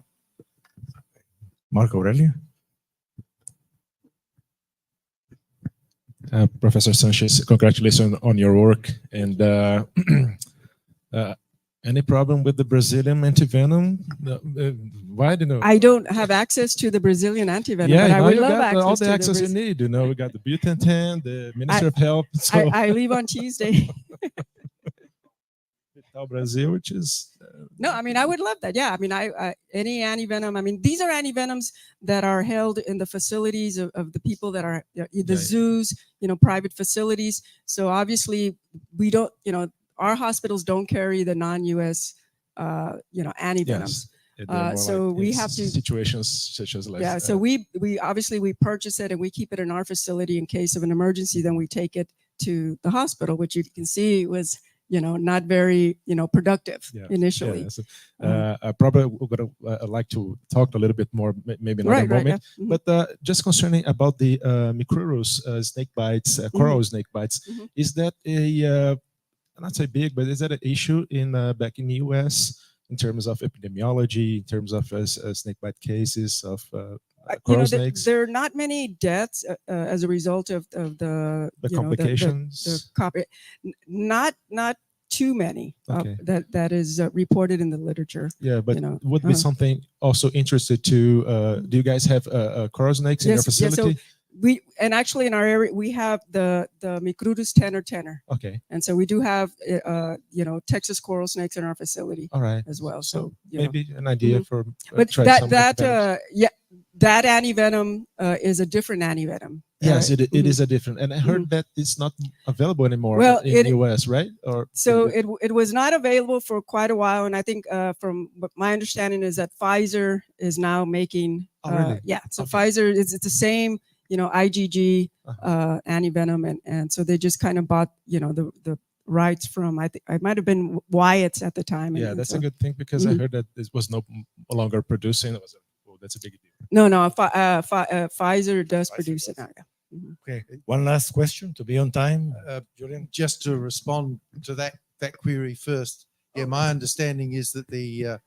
Marco Aurelio. Professor Sanchez, congratulations on your work. And any problem with the Brazilian antivenom? Why do you know? I don't have access to the Brazilian antivenom, Yeah, but I now would you love got access all the to access you need. You know, we got the Butantan, the Minister of Health. So I leave on Tuesday. Vital Brazil, which is No, I mean, I would love that. Yeah, I mean, any antivenom. I mean, these are antivenoms that are held in the facilities of the people that are the zoos, private facilities. So obviously, we don't, our hospitals don't carry the non-U.S. Antivenoms. Yes. So like we in have to situations such as like So we obviously we purchase it and we keep it in our facility in case of an emergency. Then we take it to the hospital, which you can see was not very productive initially. Yeah, so, I probably would like to talk a little bit more, maybe another moment. Yeah. But just concerning about the Micrurus snake bites, coral snake bites, is that a not say big, but is that an issue in back in the U.S. in terms of epidemiology, in terms of snake bite cases of coral snakes? There are not many deaths as a result of the complications. Not too many Okay. that is reported in the literature. Yeah, but would be something also interested to. Do you guys have coral snakes in your facility? Yeah, so we actually in our area we have the Micrurus tenor. Okay. And so we do have Texas coral snakes in our facility. All right. As well. So maybe an idea for. But that antivenom is a different antivenom. Yes, it is a different, and I heard that it's not available anymore in the US, right? Or so it was not available for quite a while, and I think from my understanding is that Pfizer is now making. Really? Yeah, so Pfizer it's the same IgG antivenom, and so they just kind of bought the rights from I think it might have been Wyatt's at the time. Yeah, that's a good thing because I heard that it was no longer producing. It was that's a big deal. No, Pfizer does produce it now. Yeah. Okay, one last question to be on time. Julian, just to respond to that query first. Yeah, my understanding is that the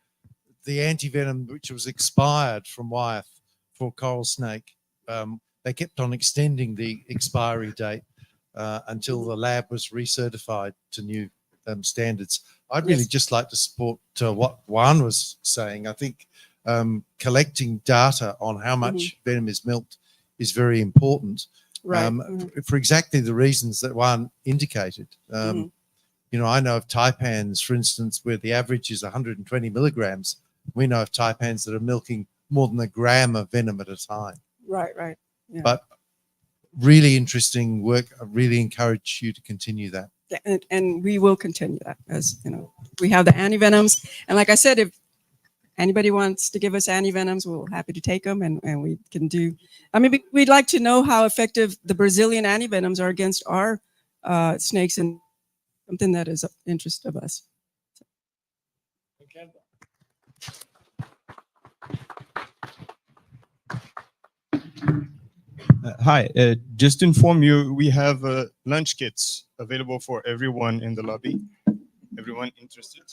antivenom which was expired from Wyeth for coral snake, they kept on extending the expiry date until the lab was recertified to new standards. I'd really just like to support what Juan was saying. I think collecting data on how much venom is milked is very important. Right. For exactly the reasons that Juan indicated. I know of taipans, for instance, where the average is 120 milligrams. We know of taipans that are milking more than a gram of venom at a time. Right. Yeah. But really interesting work. I really encourage you to continue that. Yeah, and we will continue that, as we have the antivenoms, and like I said, if anybody wants to give us antivenoms, we're happy to take them, and we can do. I mean, we'd like to know how effective the Brazilian antivenoms are against our snakes, and something that is of interest of us. Hi, just to inform you, we have lunch kits available for everyone in the lobby. Everyone interested?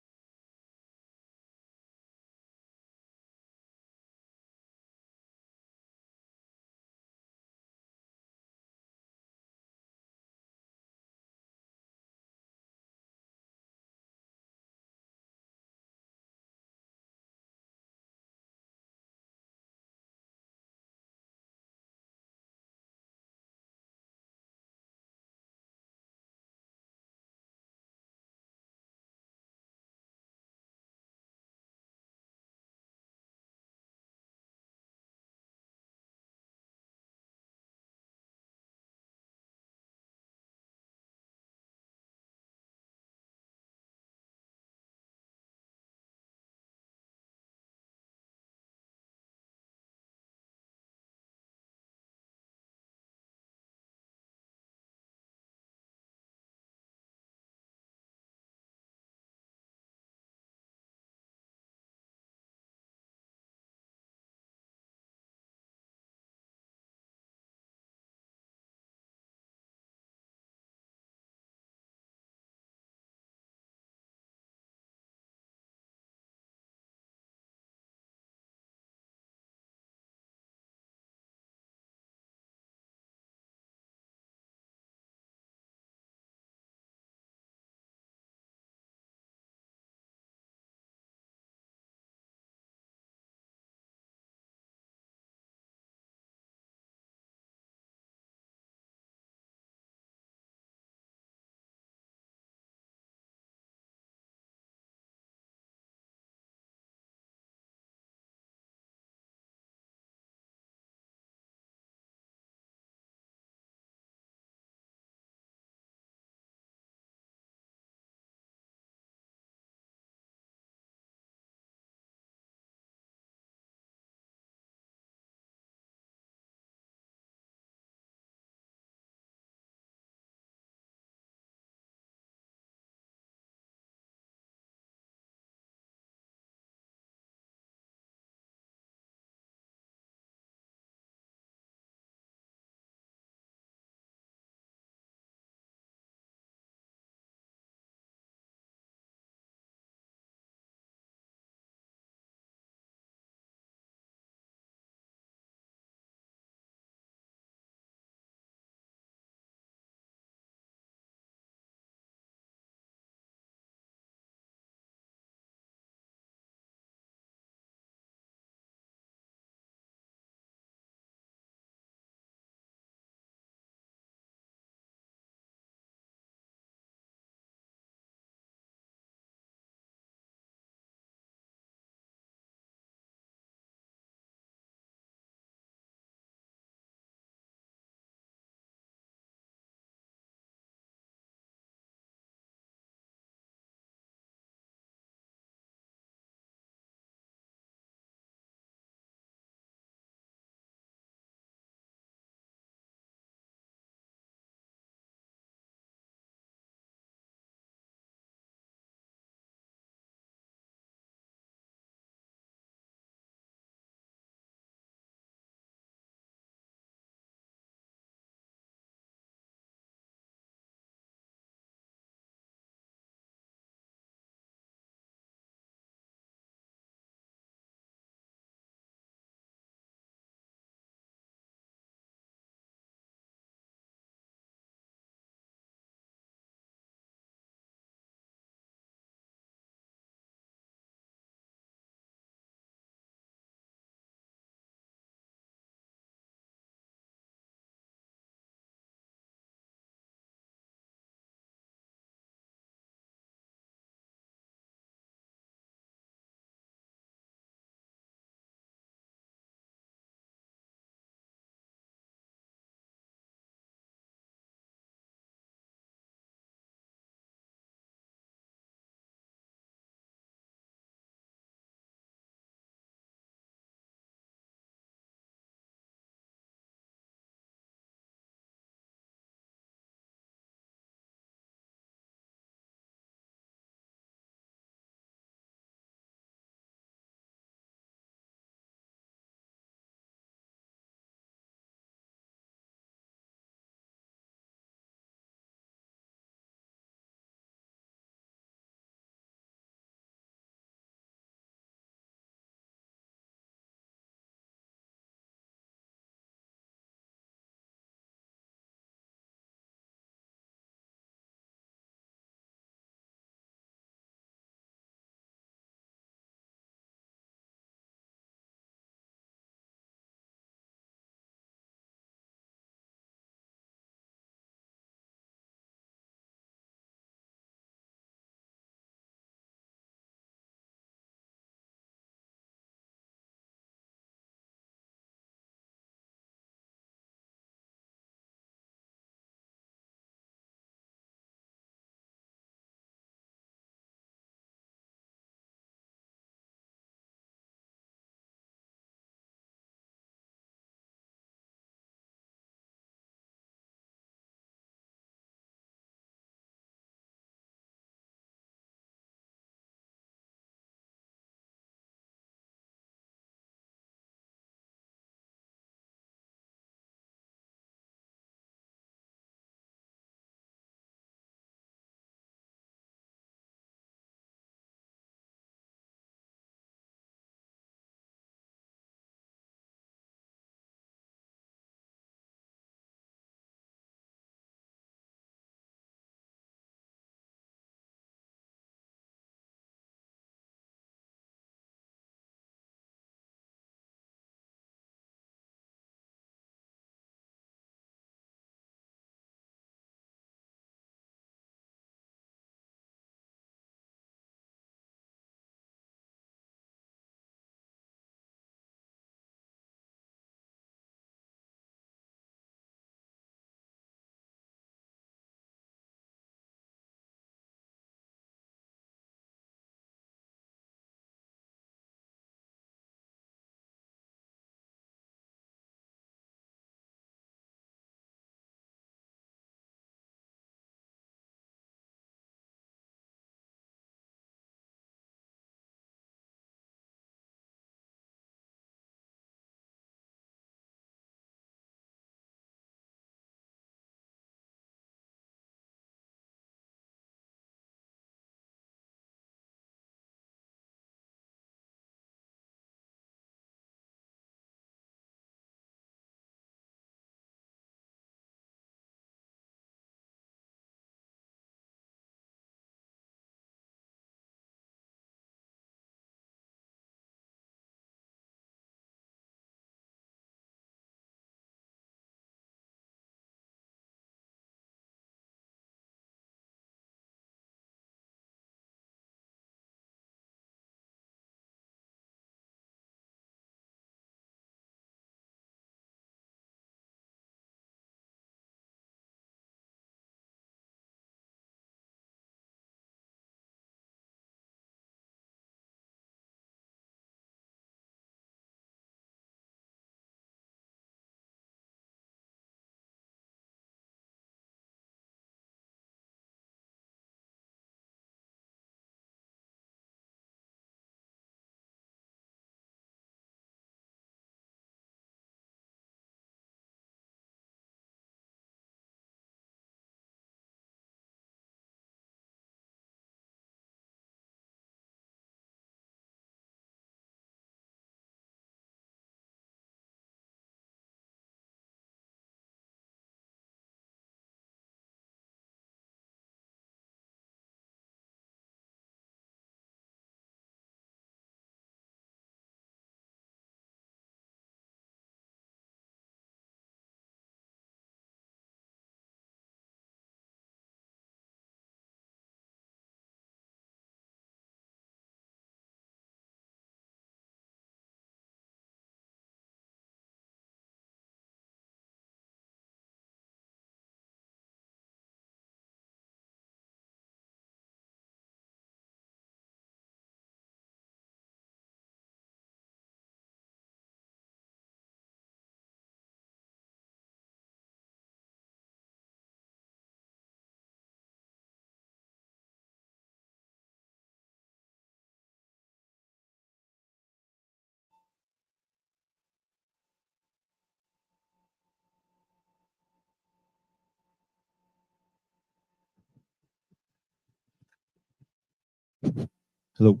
Hello.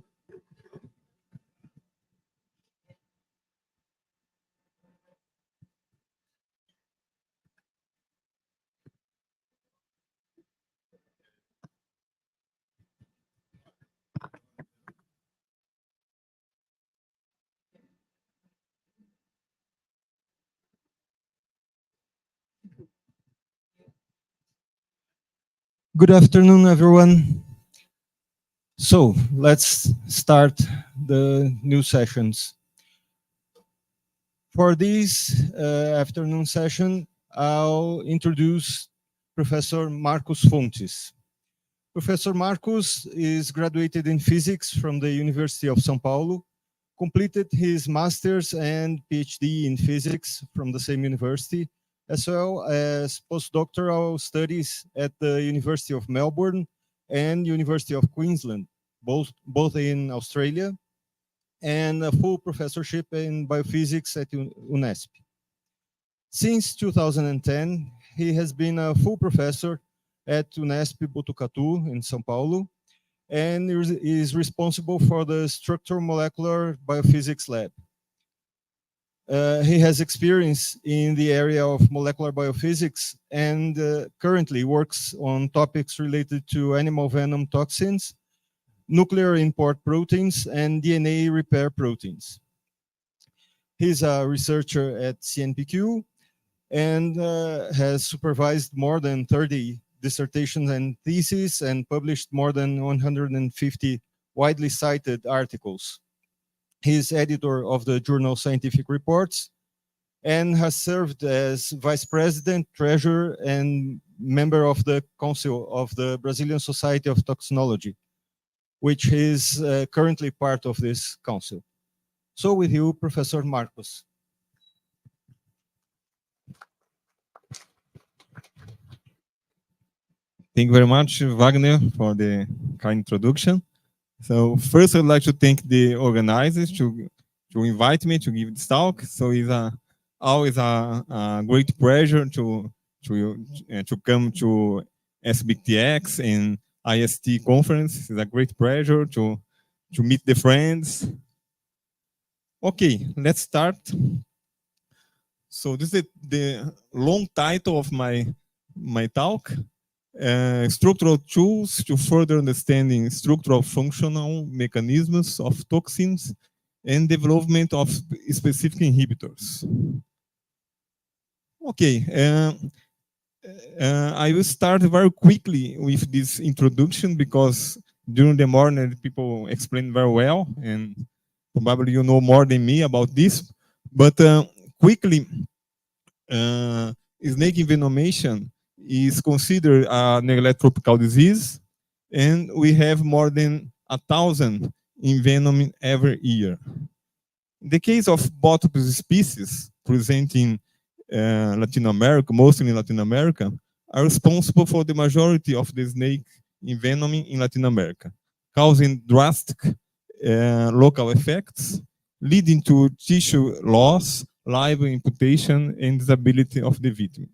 Good afternoon, everyone. So let's start the new sessions. For this afternoon session, I'll introduce Professor Marcos Fontes. Professor Marcos is graduated in physics from the University of São Paulo, completed his master's and PhD in physics from the same university, as well as postdoctoral studies at the University of Melbourne and University of Queensland, both in Australia, and a full professorship in biophysics at UNESP. Since 2010, he has been a full professor at UNESP Botucatu in São Paulo, and is responsible for the structural molecular biophysics lab. He has experience in the area of molecular biophysics and currently works on topics related to animal venom toxins, nuclear import proteins, and DNA repair proteins. He's a researcher at CNPq and has supervised more than 30 dissertations and theses and published more than 150 widely cited articles. He's editor of the journal Scientific Reports and has served as vice president, treasurer, and member of the council of the Brazilian Society of Toxinology, which is currently part of this council. So with you, Professor Marcos. Thank you very much, Wagner, for the kind introduction. So first, I'd like to thank the organizers to invite me to give this talk. So it's always a great pleasure to come to SBTX and IST conference. It's a great pleasure to meet the friends. Okay, let's start. So this is the long title of my talk. Structural tools to further understanding structural functional mechanisms of toxins and development of specific inhibitors. Okay, I will start very quickly with this introduction because during the morning people explained very well and probably you know more than me about this, but quickly, snake envenomation is considered a neglect tropical disease, and we have more than 1,000 envenoming every year. In the case of Bothrops species present in Latin America, mostly in Latin America, are responsible for the majority of the snake envenoming in Latin America, causing drastic local effects, leading to tissue loss, liver amputation, and disability of the victim.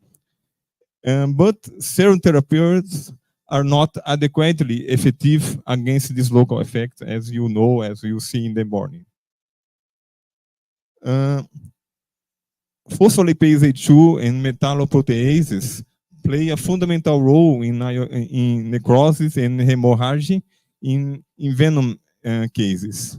But serum therapeutics are not adequately effective against this local effect, as you know, as you see in the morning. Phospholipase A2 and metalloproteases play a fundamental role in necrosis and hemorrhage in venom cases.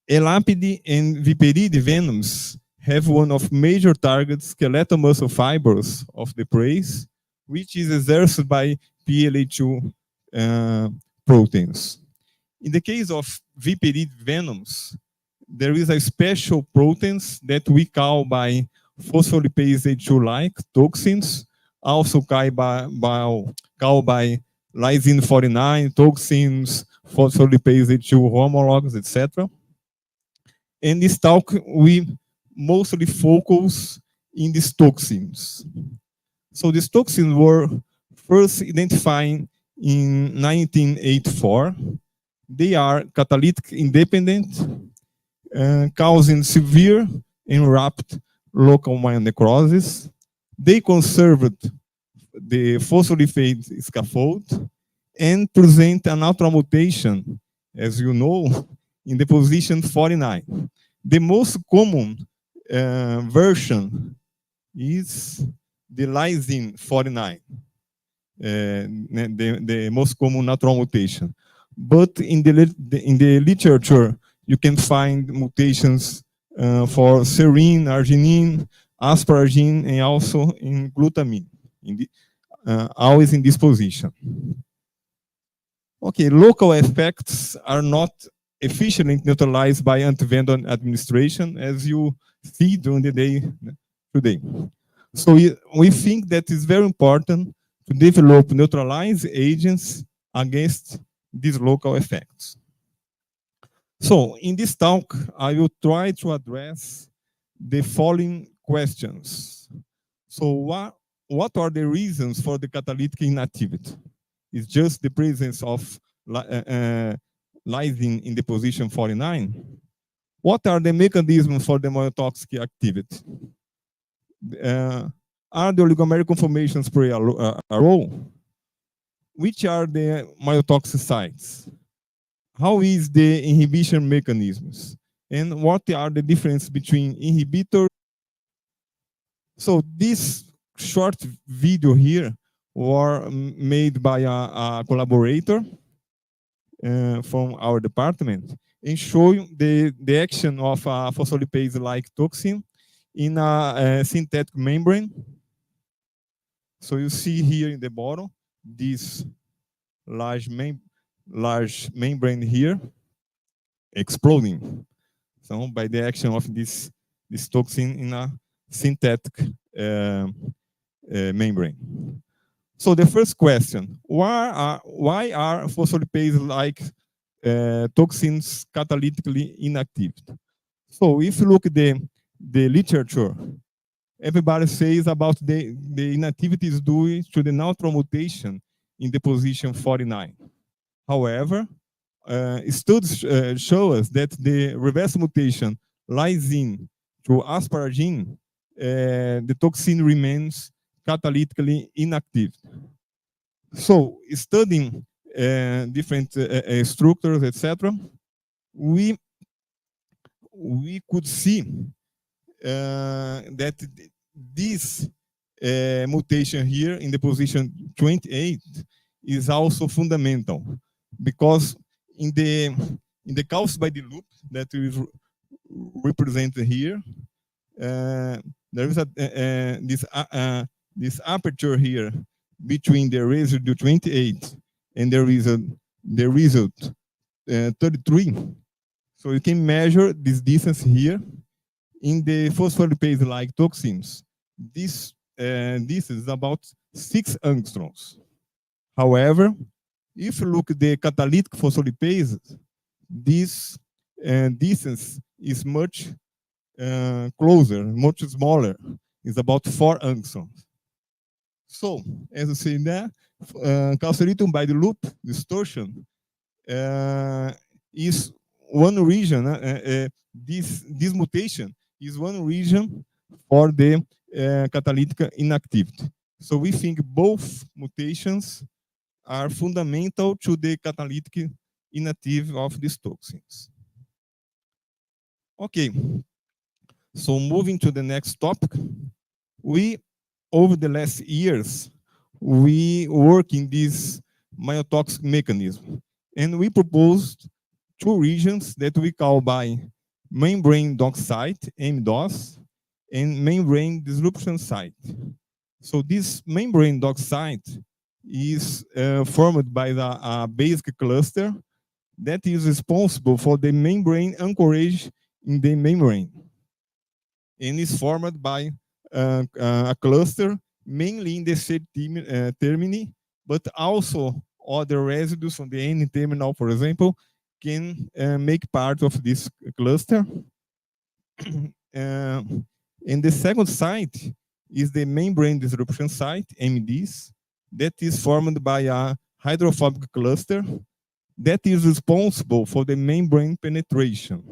Elapide and viperide venoms have one of major targets, skeletal muscle fibers of the prey, which is exerted by PLA2 proteins. In the case of viperide venoms, there is a special proteins that we call by phospholipase A2-like toxins, also called by lysine 49 toxins, phospholipase A2 homologs, etc. In this talk, we mostly focus in these toxins. So these toxins were first identified in 1984. They are catalytic independent, causing severe and rapid local myonecrosis. They conserved the phospholipase scaffold and present a natural mutation as you know, in the position 49. The most common version is the lysine 49, the most common natural mutation. But in the literature, you can find mutations for serine, arginine, asparagine, and also in glutamine, always in this position. Okay, local effects are not efficiently neutralized by antivenom administration, as you see during the day today. So we think that it's very important to develop neutralized agents against these local effects. So in this talk, I will try to address the following questions. So what are the reasons for the catalytic inactivity? It's just the presence of lysine in the position 49. What are the mechanisms for the myotoxic activity? Are the oligomeric conformations play a role? Which are the myotoxic sites? How is the inhibition mechanisms? And what are the differences between inhibitors? So this short video here were made by a collaborator from our department and showing the action of a phospholipase-like toxin in a synthetic membrane. So you see here in the bottom, this large membrane here exploding. So by the action of this toxin in a synthetic membrane. So the first question, why are phospholipase-like toxins catalytically inactive? So if you look at the literature, everybody says about the inactivity is due to the neutral mutation in the position 49. However, studies show us that the reverse mutation lysine to asparagine, the toxin remains catalytically inactive. So, studying different structures, etc., we could see that this mutation here in the position 28 is also fundamental, because in the calcium by the loop that is represented here, there is this aperture here between the residue 28 and the result 33. So you can measure this distance here in the phospholipase-like toxins. This is about 6 angstroms. However, if you look at the catalytic phospholipases, this distance is much closer, much smaller. It's about 4 angstroms. So, as you see there, calcium by the loop distortion is one region. This mutation is one region for the catalytic inactivity. So we think both mutations are fundamental to the catalytic inactivity of these toxins. Okay, so moving to the next topic, over the last years, we work in this myotoxic mechanism, and we proposed 2 regions that we call by membrane dock site, MDOS, and membrane disruption site. So this membrane dock site is formed by the basic cluster that is responsible for the membrane anchorage in the membrane, and is formed by a cluster mainly in the C-termini, but also other residues from the N-terminal, for example, can make part of this cluster. And the second site is the membrane disruption site, MDs, that is formed by a hydrophobic cluster that is responsible for the membrane penetration.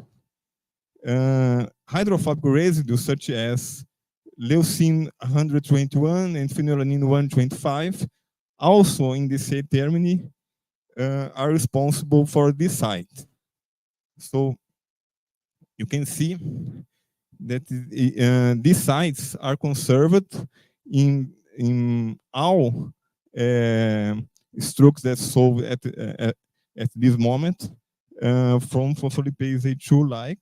Hydrophobic residues such as leucine 121 and phenylalanine 125, also in the C-termini, are responsible for this site. So you can see that these sites are conserved in all structures that solve at this moment from phospholipase A2-like,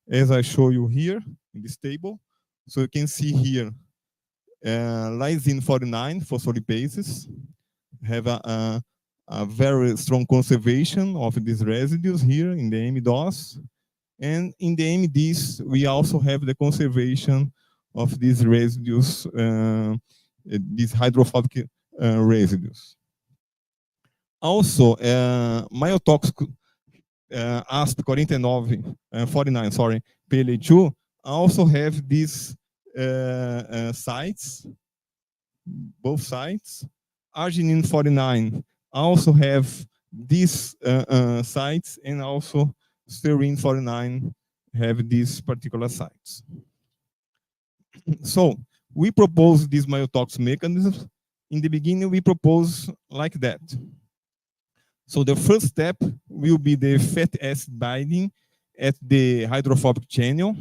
as I show you here in this table. So you can see here lysine 49 phospholipases have a very strong conservation of these residues here in the MDOS. And in the MDs, we also have the conservation of these residues, these hydrophobic residues. Also, myotoxic ASP 49, sorry, PLA2 also have these sites, both sites. Arginine 49 also have these sites, and also serine 49 have these particular sites. So we propose these myotoxic mechanisms. In the beginning, we propose like that. So the first step will be the fatty acid binding at the hydrophobic channel,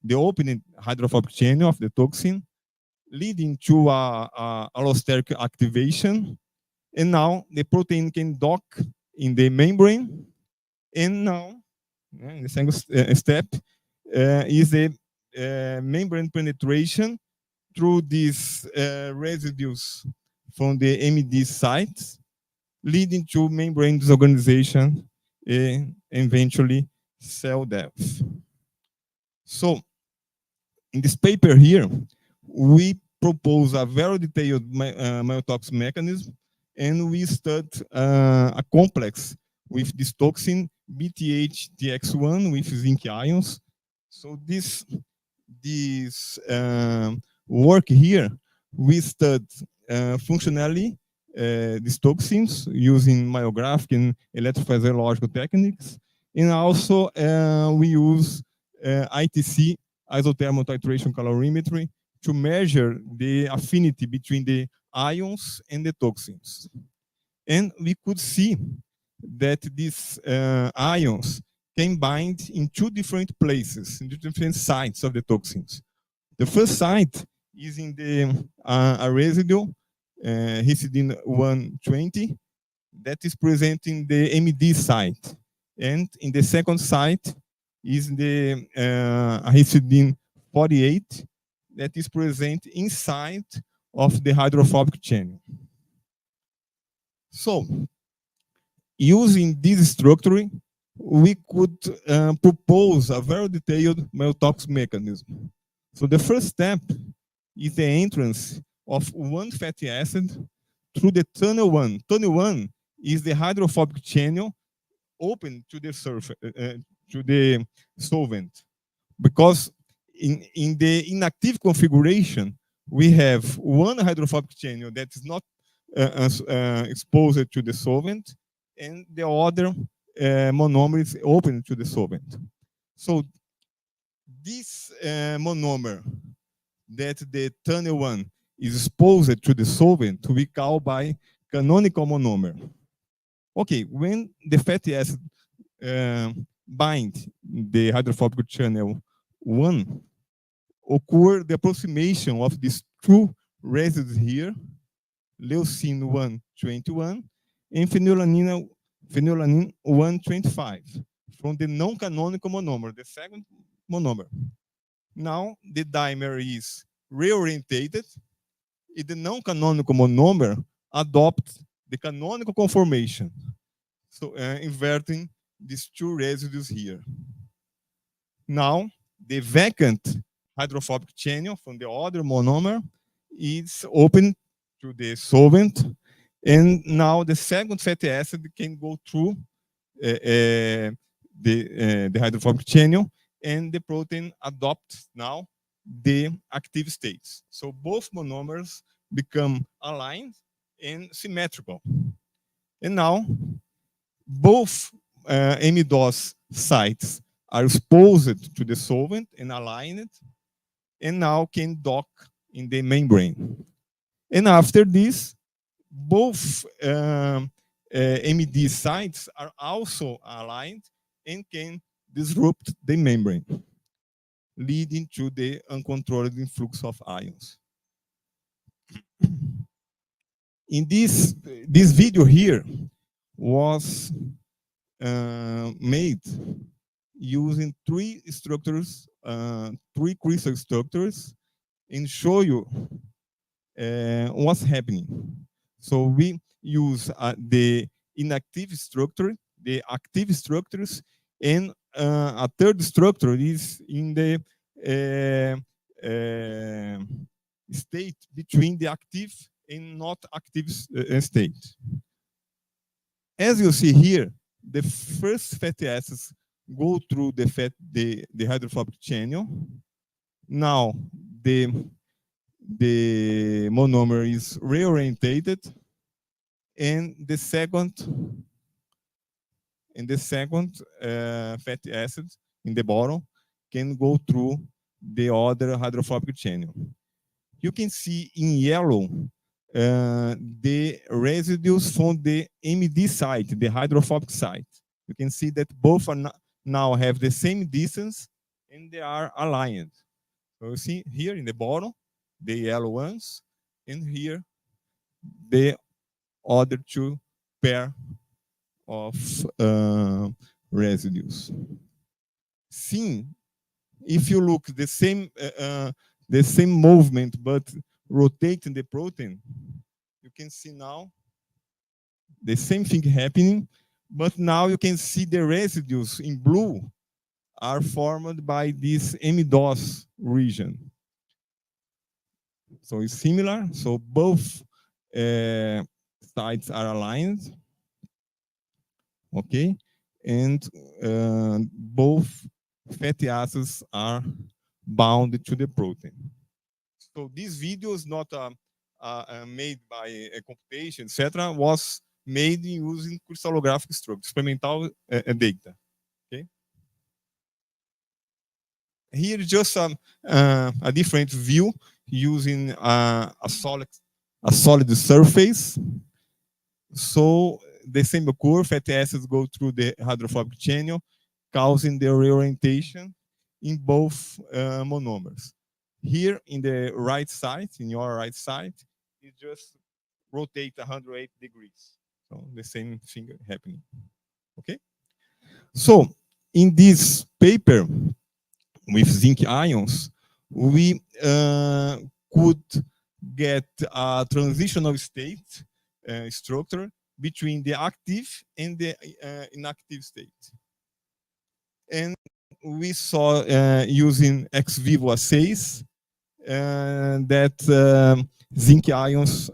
the opening hydrophobic channel of the toxin, leading to allosteric activation. And now the protein can dock in the membrane. And now, in the second step, is the membrane penetration through these residues from the MD sites, leading to membrane disorganization and eventually cell death. So, in this paper here, we propose a very detailed myotoxic mechanism, and we studied a complex with this toxin BTH-TX1 with zinc ions. So this work here, we studied functionally these toxins using myographic and electrophysiological techniques, and also we use ITC, isothermal titration calorimetry, to measure the affinity between the ions and the toxins. And we could see that these ions can bind in two different places, in different sites of the toxins. The first site is in the a residue, histidine 120, that is present in the MD site. And in the second site is the histidine 48, that is present inside of the hydrophobic channel. So, using this structure, we could propose a very detailed myotoxic mechanism. So the first step is the entrance of one fatty acid through the tunnel 1. Tunnel 1 is the hydrophobic channel open to the surface, to the solvent, because in the inactive configuration, we have one hydrophobic channel that is not exposed to the solvent, and the other monomer is open to the solvent. So this monomer that the tunnel 1 is exposed to the solvent, we call by canonical monomer. Okay, when the fatty acid bind the hydrophobic channel 1, occur the approximation of these two residues here, leucine 121 and phenylalanine 125, from the non-canonical monomer, the second monomer. Now the dimer is reorientated, and the non-canonical monomer adopts the canonical conformation, so inverting these two residues here. Now the vacant hydrophobic channel from the other monomer is open to the solvent, and now the second fatty acid can go through the hydrophobic channel, and the protein adopts now the active states. So both monomers become aligned and symmetrical. And now both amidose sites are exposed to the solvent and aligned, and now can dock in the membrane. And after this, both MD sites are also aligned and can disrupt the membrane, leading to the uncontrolled influx of ions. In this video here was made using three structures, three crystal structures, and show you what's happening. So we use the inactive structure, the active structures, and a third structure is in the state between the active and not active state. As you see here, the first fatty acids go through the hydrophobic channel. Now the monomer is reorientated, and the second fatty acid in the bottom can go through the other hydrophobic channel. You can see in yellow the residues from the MD site, the hydrophobic site. You can see that both are now have the same distance and they are aligned. So you see here in the bottom, the yellow ones, and here the other two pair of residues. See, if you look the same movement but rotating the protein, you can see now the same thing happening, but now you can see the residues in blue are formed by this MDOS region. So it's similar. So both sides are aligned, okay, and both fatty acids are bound to the protein. So this video is not made by a computation, etc. Was made using crystallographic structure, experimental data. Okay. Here is just a different view using a solid surface. So the same occur, fatty acids go through the hydrophobic channel, causing the reorientation in both monomers. Here in the right side, in your right side, it just rotate 108 degrees. So the same thing happening. Okay. So in this paper with zinc ions, we could get a transitional state structure between the active and the inactive state. And we saw using ex vivo assays that zinc ions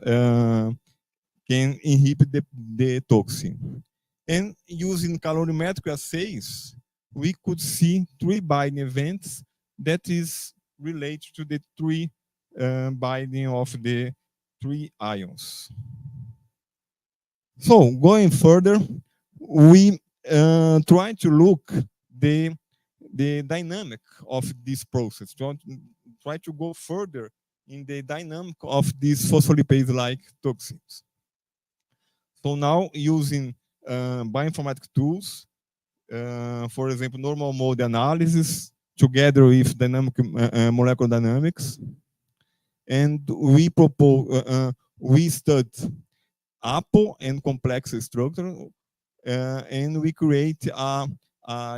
can inhibit the toxin. And using calorimetric assays, we could see three binding events that is related to the three binding of the three ions. So going further, we try to look the dynamic of this process. Try to go further in the dynamic of these phospholipase-like toxins. So now using bioinformatic tools, for example, normal mode analysis together with dynamic molecular dynamics, and we propose we studied APO and complex structure, and we create a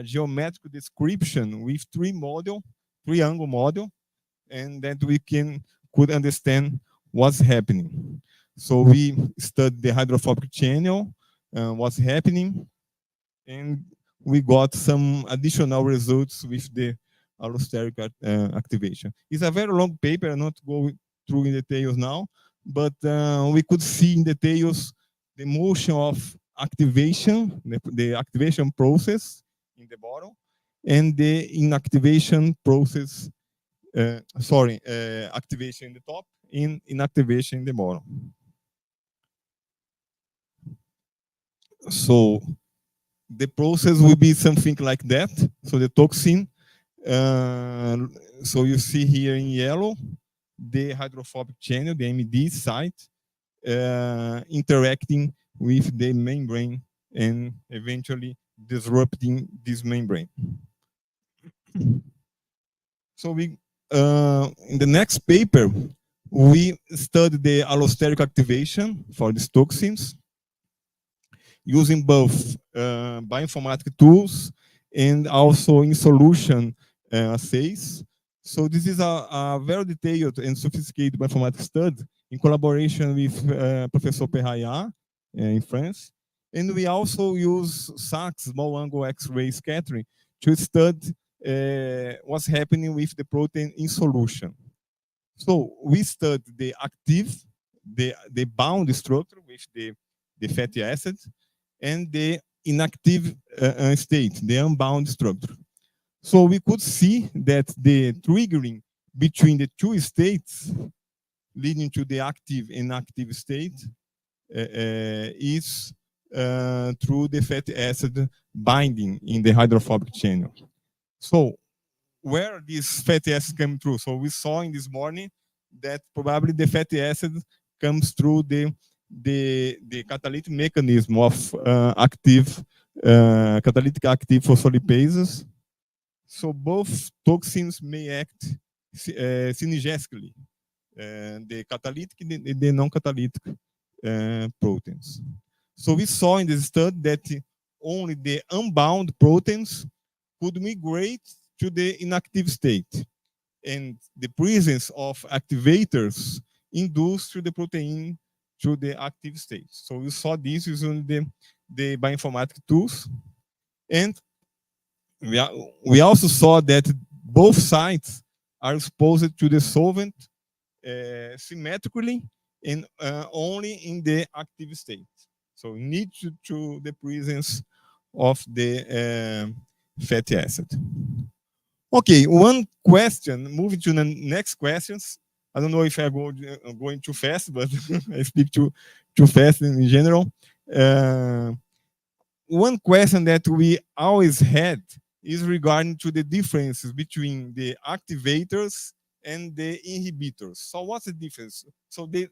geometric description with three-angle model, and that we could understand what's happening. So we studied the hydrophobic channel, what's happening, and we got some additional results with the allosteric activation. It's a very long paper, I'm not going through in details now, but we could see in details the motion of activation, the activation process in the bottom, and the inactivation process, activation in the top, and inactivation in the bottom. So the process will be something like that. So the toxin, so you see here in yellow, the hydrophobic channel, the MD site, interacting with the membrane and eventually disrupting this membrane. So we, in the next paper, we studied the allosteric activation for these toxins using both bioinformatic tools and also in solution assays. So this is a very detailed and sophisticated bioinformatics study in collaboration with Professor Perraya in France. And we also use SAX, small angle X-ray scattering, to study what's happening with the protein in solution. So we studied the active, the bound structure with the fatty acid, and the inactive state, the unbound structure. So we could see that the triggering between the two states leading to the active and inactive state is through the fatty acid binding in the hydrophobic channel. So where this fatty acid came through? So we saw in this morning that probably the fatty acid comes through the catalytic mechanism of catalytic active phospholipases. So both toxins may act synergistically, the catalytic and the non-catalytic proteins. So we saw in this study that only the unbound proteins could migrate to the inactive state, and the presence of activators induced to the protein to the active state. So we saw this using the bioinformatic tools, and we also saw that both sites are exposed to the solvent symmetrically and only in the active state. So we need to the presence of the fatty acid. Okay, one question, moving to the next questions. I don't know if I'm going too fast, but I speak too fast in general. One question that we always had is regarding to the differences between the activators and the inhibitors. So what's the difference? So they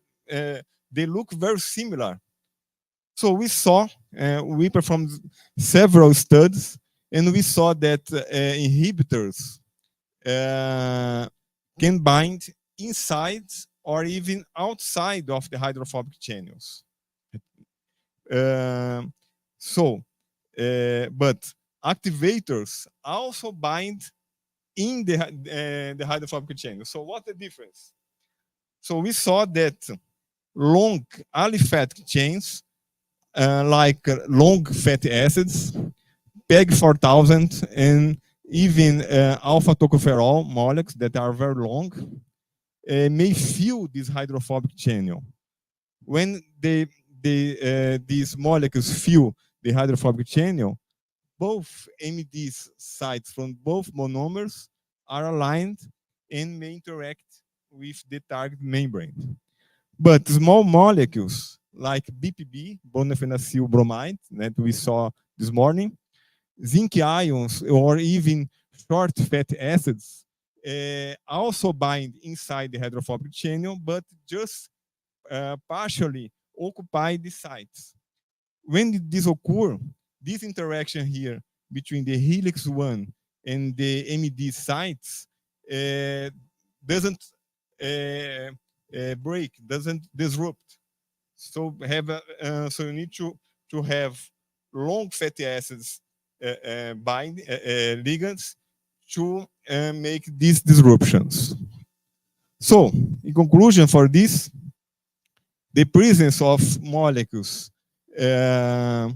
look very similar. So we saw, we performed several studies, and we saw that inhibitors can bind inside or even outside of the hydrophobic channels. But activators also bind in the hydrophobic channel. So what's the difference? So we saw that long aliphatic chains, like long fatty acids, PEG 4000, and even alpha tocopherol molecules that are very long, may fill this hydrophobic channel. When these molecules fill the hydrophobic channel, both MD sites from both monomers are aligned and may interact with the target membrane. But small molecules like BPB, bonafenacil bromide, that we saw this morning, zinc ions, or even short fatty acids also bind inside the hydrophobic channel, but just partially occupy the sites. When this occurs, this interaction here between the helix 1 and the MD sites doesn't break, doesn't disrupt. So so you need to have long fatty acids bind ligands to make these disruptions. So, in conclusion for this, the presence of molecules, the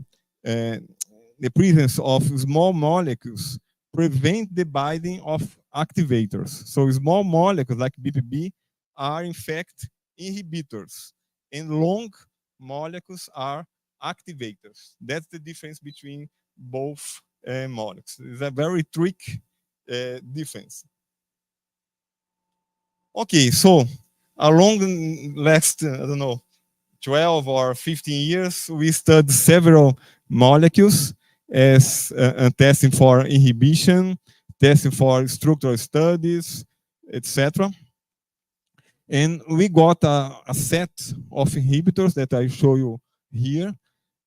presence of small molecules prevent the binding of activators. So small molecules like BPB are in fact inhibitors, and long molecules are activators. That's the difference between both molecules. It's a very tricky difference. Okay, so along the last, I don't know, 12 or 15 years, we studied several molecules as testing for inhibition, testing for structural studies, etc. And we got a set of inhibitors that I show you here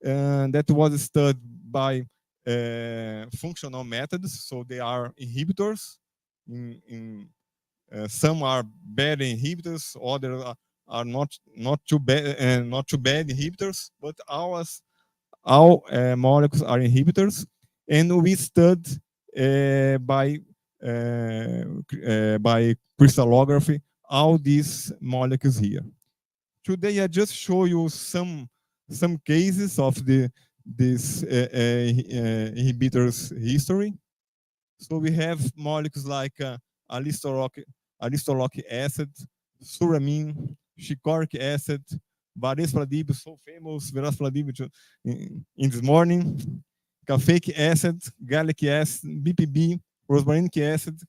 that was studied by functional methods. So they are inhibitors. Some are bad inhibitors, others are not too bad inhibitors, but all molecules are inhibitors, and we studied by crystallography all these molecules here. Today I just show you some cases of this inhibitors history. So we have molecules like alistoloic acid, suramine, chicoric acid, varespladib, so famous varespladib in this morning, caffeic acid, gallic acid, BPB, rosmarinic acid,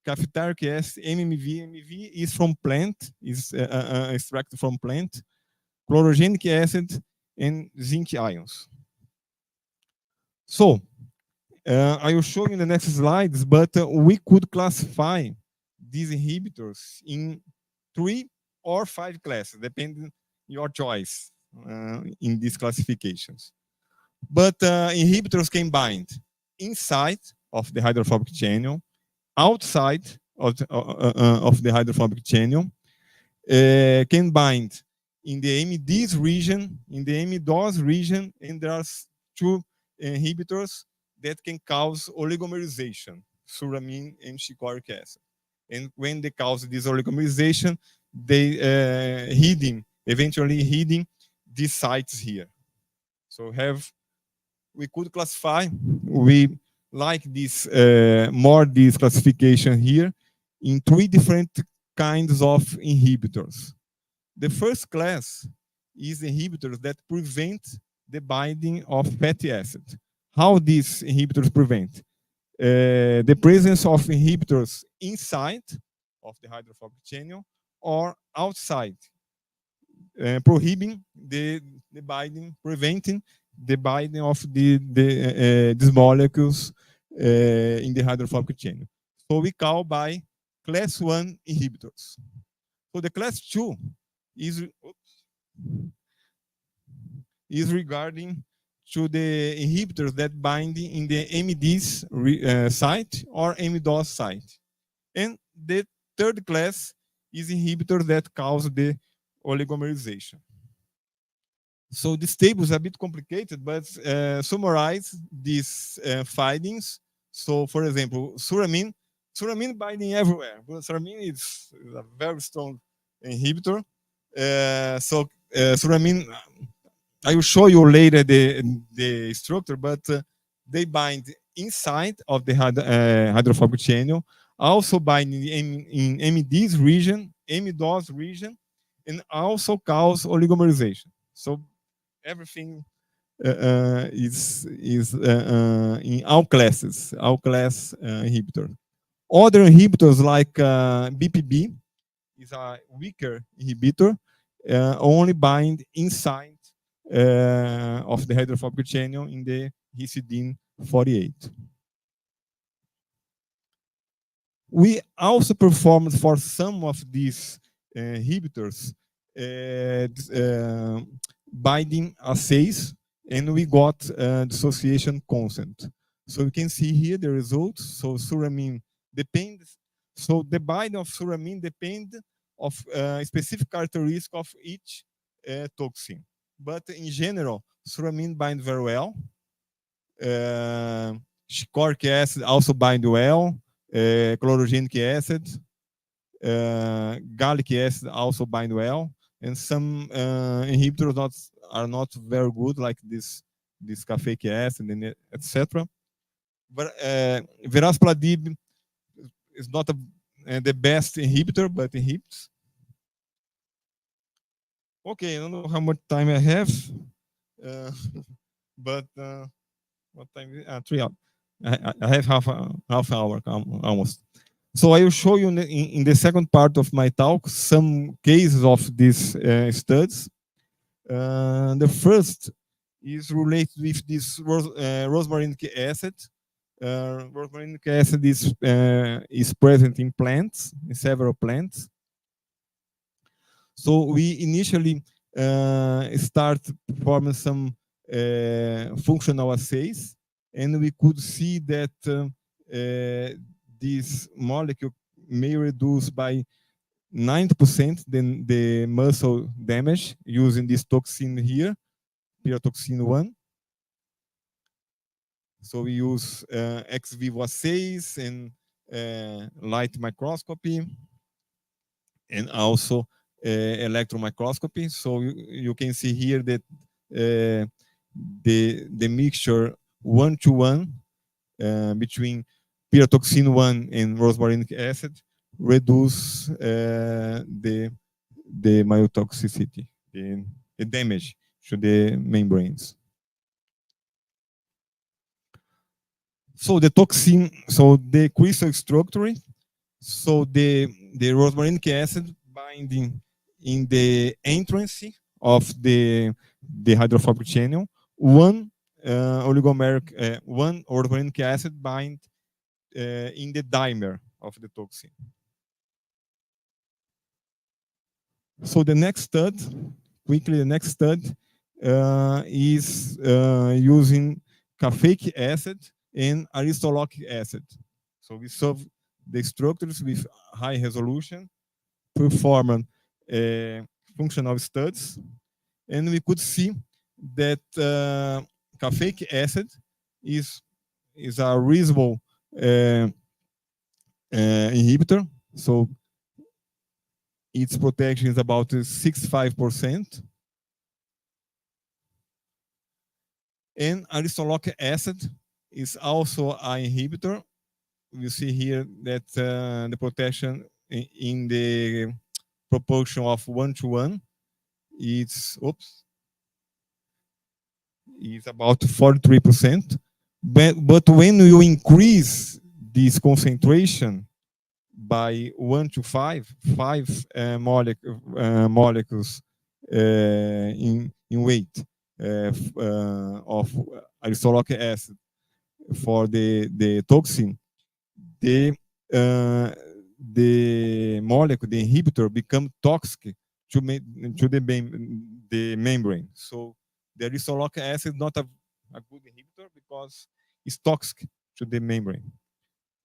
cafetaric acid, MMV. MMV is from plant, is extracted from plant, chlorogenic acid, and zinc ions. So I will show you in the next slides, but we could classify these inhibitors in 3 or 5 classes, depending your choice in these classifications. But inhibitors can bind inside of the hydrophobic channel, outside of the hydrophobic channel, can bind in the MDs region, in the MDOS region, and there are 2 inhibitors that can cause oligomerization, suramine and chicoric acid. And when they cause this oligomerization, they eventually hitting these sites here. So we could classify, we like this this classification here in 3 different kinds of inhibitors. The first class is inhibitors that prevent the binding of fatty acid. How these inhibitors prevent? The presence of inhibitors inside of the hydrophobic channel or outside, prohibiting the binding, preventing the binding of these molecules in the hydrophobic channel. So we call by class 1 inhibitors. So the class 2 is regarding to the inhibitors that bind in the MDs site or MDOS site. And the third class is inhibitors that cause the oligomerization. So this table is a bit complicated, but summarize these findings. So for example, suramine binding everywhere, but suramine is a very strong inhibitor. So suramine, I will show you later the structure, but they bind inside of the hydrophobic channel, also bind in MDs region, MDOS region, and also cause oligomerization. So everything is in all class inhibitor. Other inhibitors like BPB is a weaker inhibitor, only bind inside of the hydrophobic channel in the histidine 48. We also performed for some of these inhibitors binding assays, and we got dissociation constant. So you can see here the results. So suramine depends. So the binding of suramine depends of specific characteristic of each toxin. But in general, suramine binds very well. Chicoric acid also binds well. Chlorogenic acid, gallic acid also bind well, and some inhibitors are not very good, like this caffeic acid and etc. But varespladib is not the best inhibitor, but inhibits. Okay, I don't know how much time I have, but what time is it? 3 hours. I have half hour almost. So I will show you in the second part of my talk some cases of these studies. The first is related with this rosmarinic acid. Rosmarinic acid is present in plants, in several plants. So we initially start performing some functional assays, and we could see that this molecule may reduce by 90% the muscle damage using this toxin here, pyrotoxin 1. So we use ex vivo assays and light microscopy, and also electron microscopy. So you can see here that the mixture 1-to-1 between pyrotoxin 1 and rosmarinic acid reduce the myotoxicity, the damage to the membranes. So the toxin, so the crystal structure, so the rosmarinic acid binding in the entrance of the hydrophobic channel, one oligomeric, one rosmarinic acid bind in the dimer of the toxin. So the next study, quickly the next study is using caffeic acid and aristolochic acid. So we solve the structures with high resolution, perform functional studies, and we could see that caffeic acid is a reasonable inhibitor. So its protection is about 65%. And aristolochic acid is also an inhibitor. You see here that the protection in the proportion of 1-to-1, it's about 43%. But when you increase this concentration by 1-to-5, 5 molecules in weight of aristolochic acid for the toxin, the molecule, the inhibitor, become toxic to the membrane. So the aristolochic acid is not a good inhibitor because it's toxic to the membrane.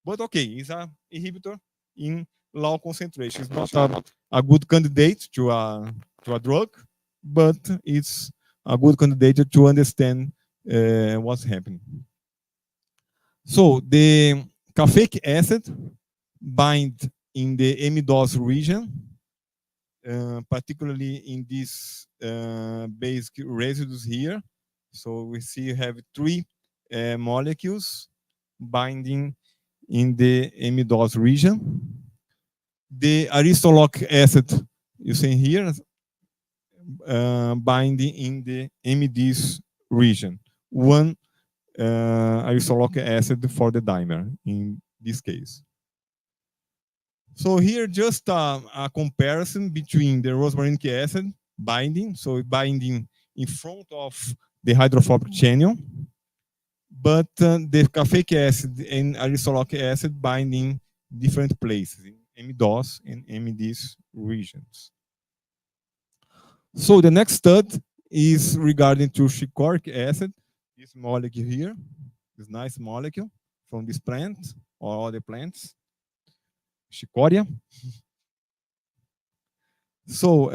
But okay, it's an inhibitor in low concentration. It's not a good candidate to a drug, but it's a good candidate to understand what's happening. So the caffeic acid bind in the amidose region, particularly in these basic residues here. So we see you have 3 molecules binding in the amidose region. The aristolochic acid you see here binding in the amidase region. One aristolochic acid for the dimer in this case. So here just a comparison between the rosmarinic acid binding, so binding in front of the hydrophobic channel, but the caffeic acid and aristolochic acid binding different places in amidose and amidase regions. So the next study is regarding to chicorric acid, this molecule here, this nice molecule from this plant or other plants, Chicoria. So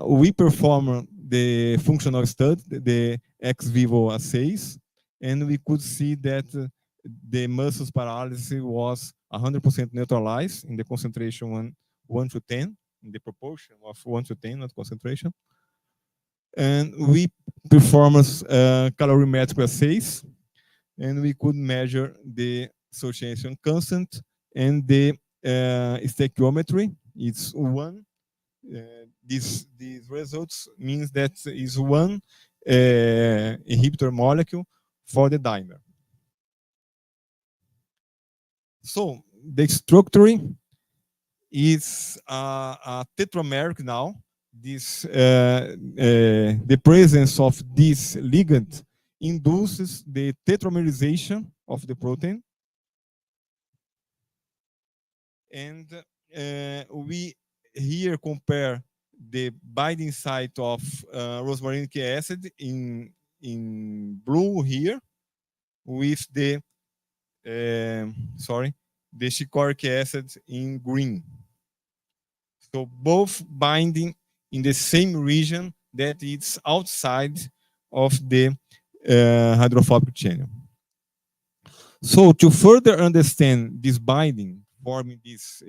we perform the functional study, the ex vivo assays, and we could see that the muscles paralysis was 100% neutralized in the concentration 1-to-10, in the proportion of 1-to-10, not concentration. And we perform calorimetric assays, and we could measure the association constant and the stoichiometry. It's 1. These results means that is 1 inhibitor molecule for the dimer. So the structure is a tetrameric now. This the presence of this ligand induces the tetramerization of the protein, and we here compare the binding site of rosmarinic acid in in blue here with the the chicoic acid in green. So both binding in the same region that is outside of the hydrophobic channel. So to further understand this binding, forming this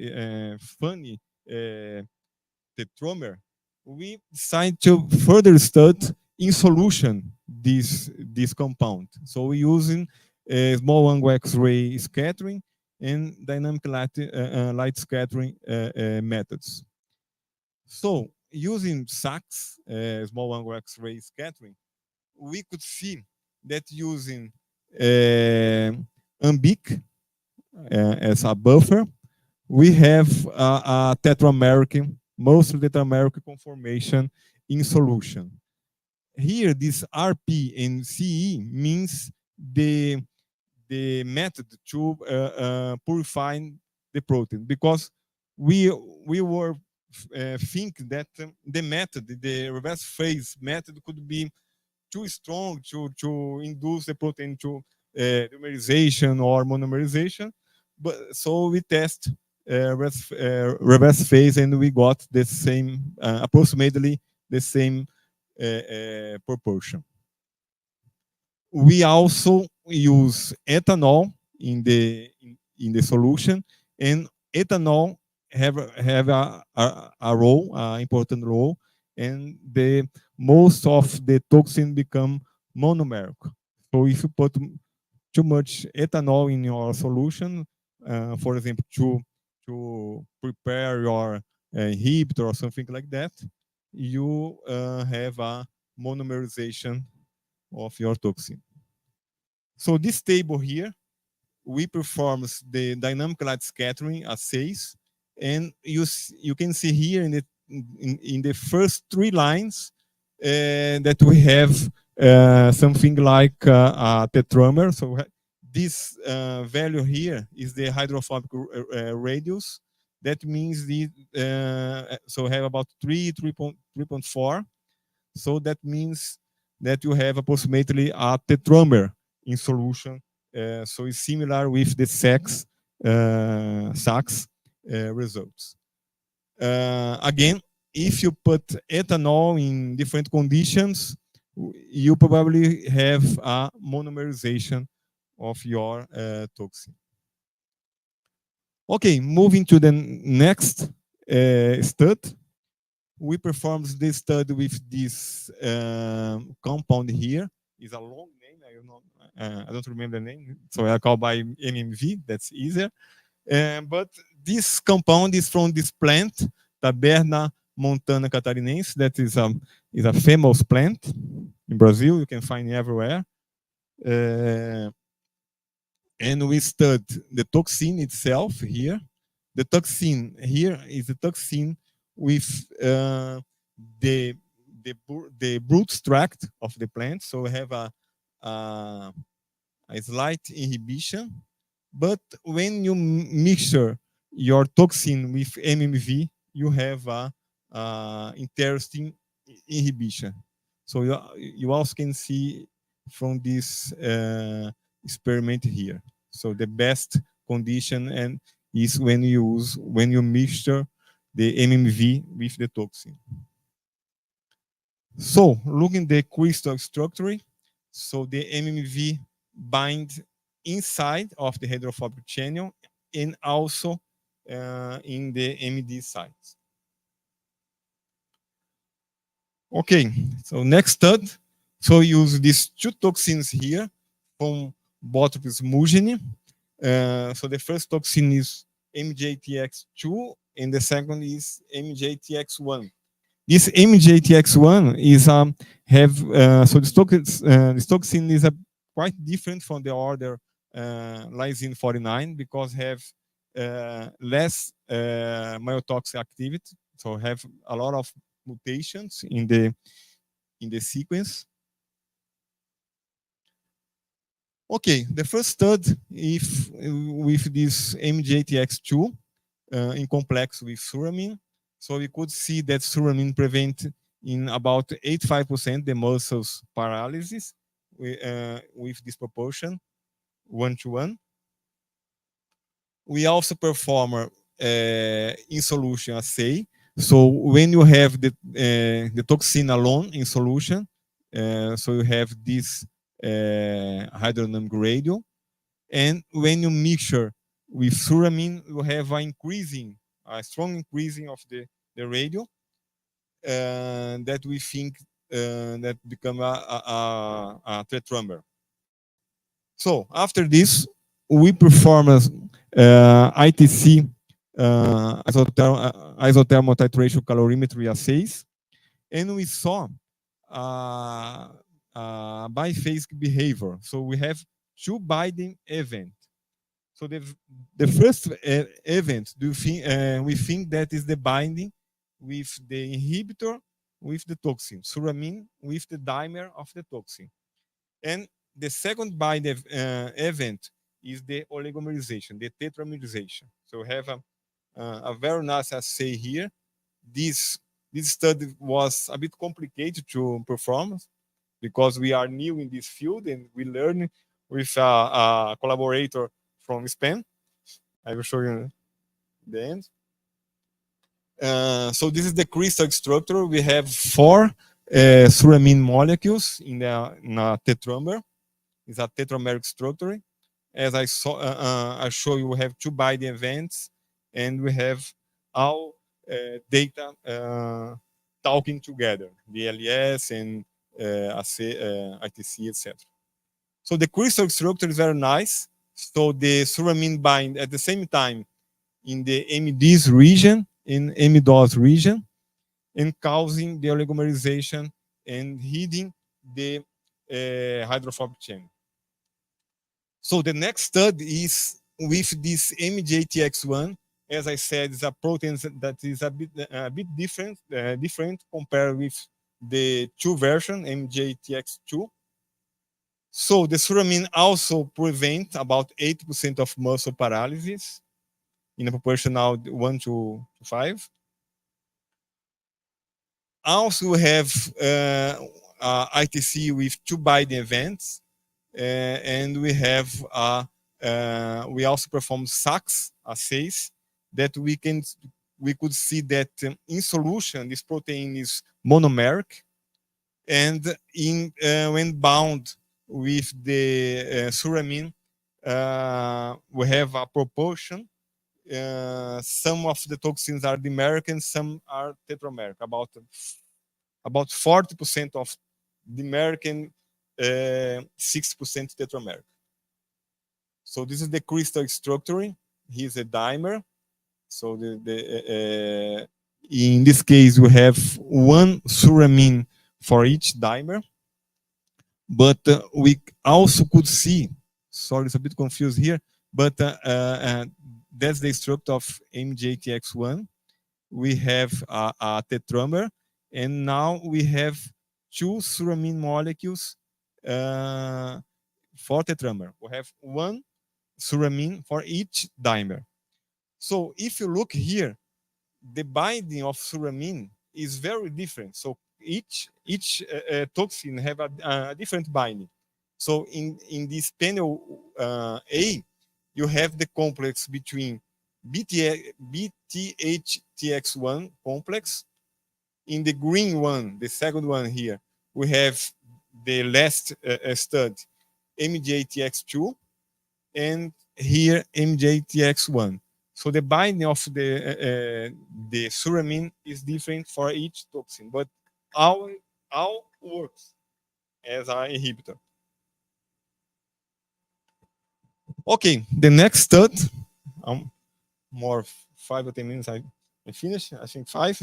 funny tetramer, we decided to further study in solution this compound. So we're using small angle X-ray scattering and dynamic light scattering methods. So using SAX, small angle X-ray scattering, we could see that using ambic as a buffer, we have a tetrameric, mostly tetrameric conformation in solution. Here, this RP and CE means the method to purify the protein, because we were think that the method, the reverse phase method, could be too strong to induce the protein to dimerization or monomerization. But so we test reverse phase, and we got the same, approximately the same proportion. We also use ethanol in the solution, and ethanol have a role, important role, and most of the toxin become monomeric. So if you put too much ethanol in your solution, for example, to prepare your inhibitor or something like that, you have a monomerization of your toxin. So this table here, we perform the dynamic light scattering assays, and you can see here in the first 3 lines that we have something like a tetramer. So this value here is the hydrophobic radius. That means so we have about 3.4. So that means that you have approximately a tetramer in solution. So it's similar with the SAX results. Again, if you put ethanol in different conditions, you probably have a monomerization of your toxin. Okay, moving to the next study. We performed this study with this compound here. It's a long name. I don't remember the name, so I call by MMV. That's easier. But this compound is from this plant, Taberna montana catarinense. That is a famous plant in Brazil. You can find it everywhere. And we studied the toxin itself here. The toxin here is a toxin with the root tract of the plant. So we have a slight inhibition. But when you mixture your toxin with MMV, you have a interesting inhibition. So you also can see from this experiment here. So the best condition is when you mixture the MMV with the toxin. So looking at the crystal structure, so the MMV binds inside of the hydrophobic channel and also in the MD sites. Okay, so next study. So use these 2 toxins here from Botrys mugini. So the first toxin is MJTX2 and the second is MJTX1. This MJTX1 is so this toxin is quite different from the other lysine 49 because have less myotoxic activity, so have a lot of mutations in the sequence. Okay, the first study with this MJTX2 in complex with suramine. So we could see that suramine prevent in about 85% the muscles paralysis, with this proportion, 1:1. We also perform in solution assay. So when you have the toxin alone in solution, so you have this hydrodynamic radio. And when you mixture with suramine, you have a strong increasing of the radio that we think that become a tetramer. So after this, we perform ITC isothermal titration calorimetry assays, and we saw biphasic behavior. So we have two binding events. So the first event, we think that is the binding with the inhibitor with the toxin, suramine with the dimer of the toxin. And the second binding event is the oligomerization, the tetramerization. So we have a very nice assay here. This study was a bit complicated to perform because we are new in this field and we learn with a collaborator from Spain. I will show you the end. So this is the crystal structure. We have 4 suramine molecules in a tetramer. It's a tetrameric structure. As I show you, we have 2 binding events, and we have all data talking together, the LES and ITC, etc. So the crystal structure is very nice. So the suramine bind at the same time in the MDs region, in MDOS region, and causing the oligomerization and hiding the hydrophobic chain. So the next study is with this MJTX1. As I said, it's a protein that is a bit different compared with the 2 version, MJTX2. So the suramine also prevent about 80% of muscle paralysis in a proportional 1:5. Also we have ITC with 2 binding events, and we have we also perform SAX assays that we could see that in solution this protein is monomeric, and when bound with the suramine, we have a proportion. Some of the toxins are dimeric and some are tetrameric. About 40% of dimeric and 60% tetrameric. So this is the crystal structure. Here's a dimer. So in this case we have 1 suramine for each dimer. But we also could see, sorry, it's a bit confused here, but that's the structure of MJTX1. We have a tetramer, and now we have 2 suramine molecules for tetramer. We have 1 suramine for each dimer. So if you look here, the binding of suramine is very different. So each toxin have a different binding. So in this panel A, you have the complex between BTHTX1 complex. In the green one, the second one here, we have the last stud, MJTX2, and here MJTX1. So the binding of the suramine is different for each toxin, but all works as an inhibitor. Okay, the next stud, more 5 or 10 minutes, I finish, I think 5.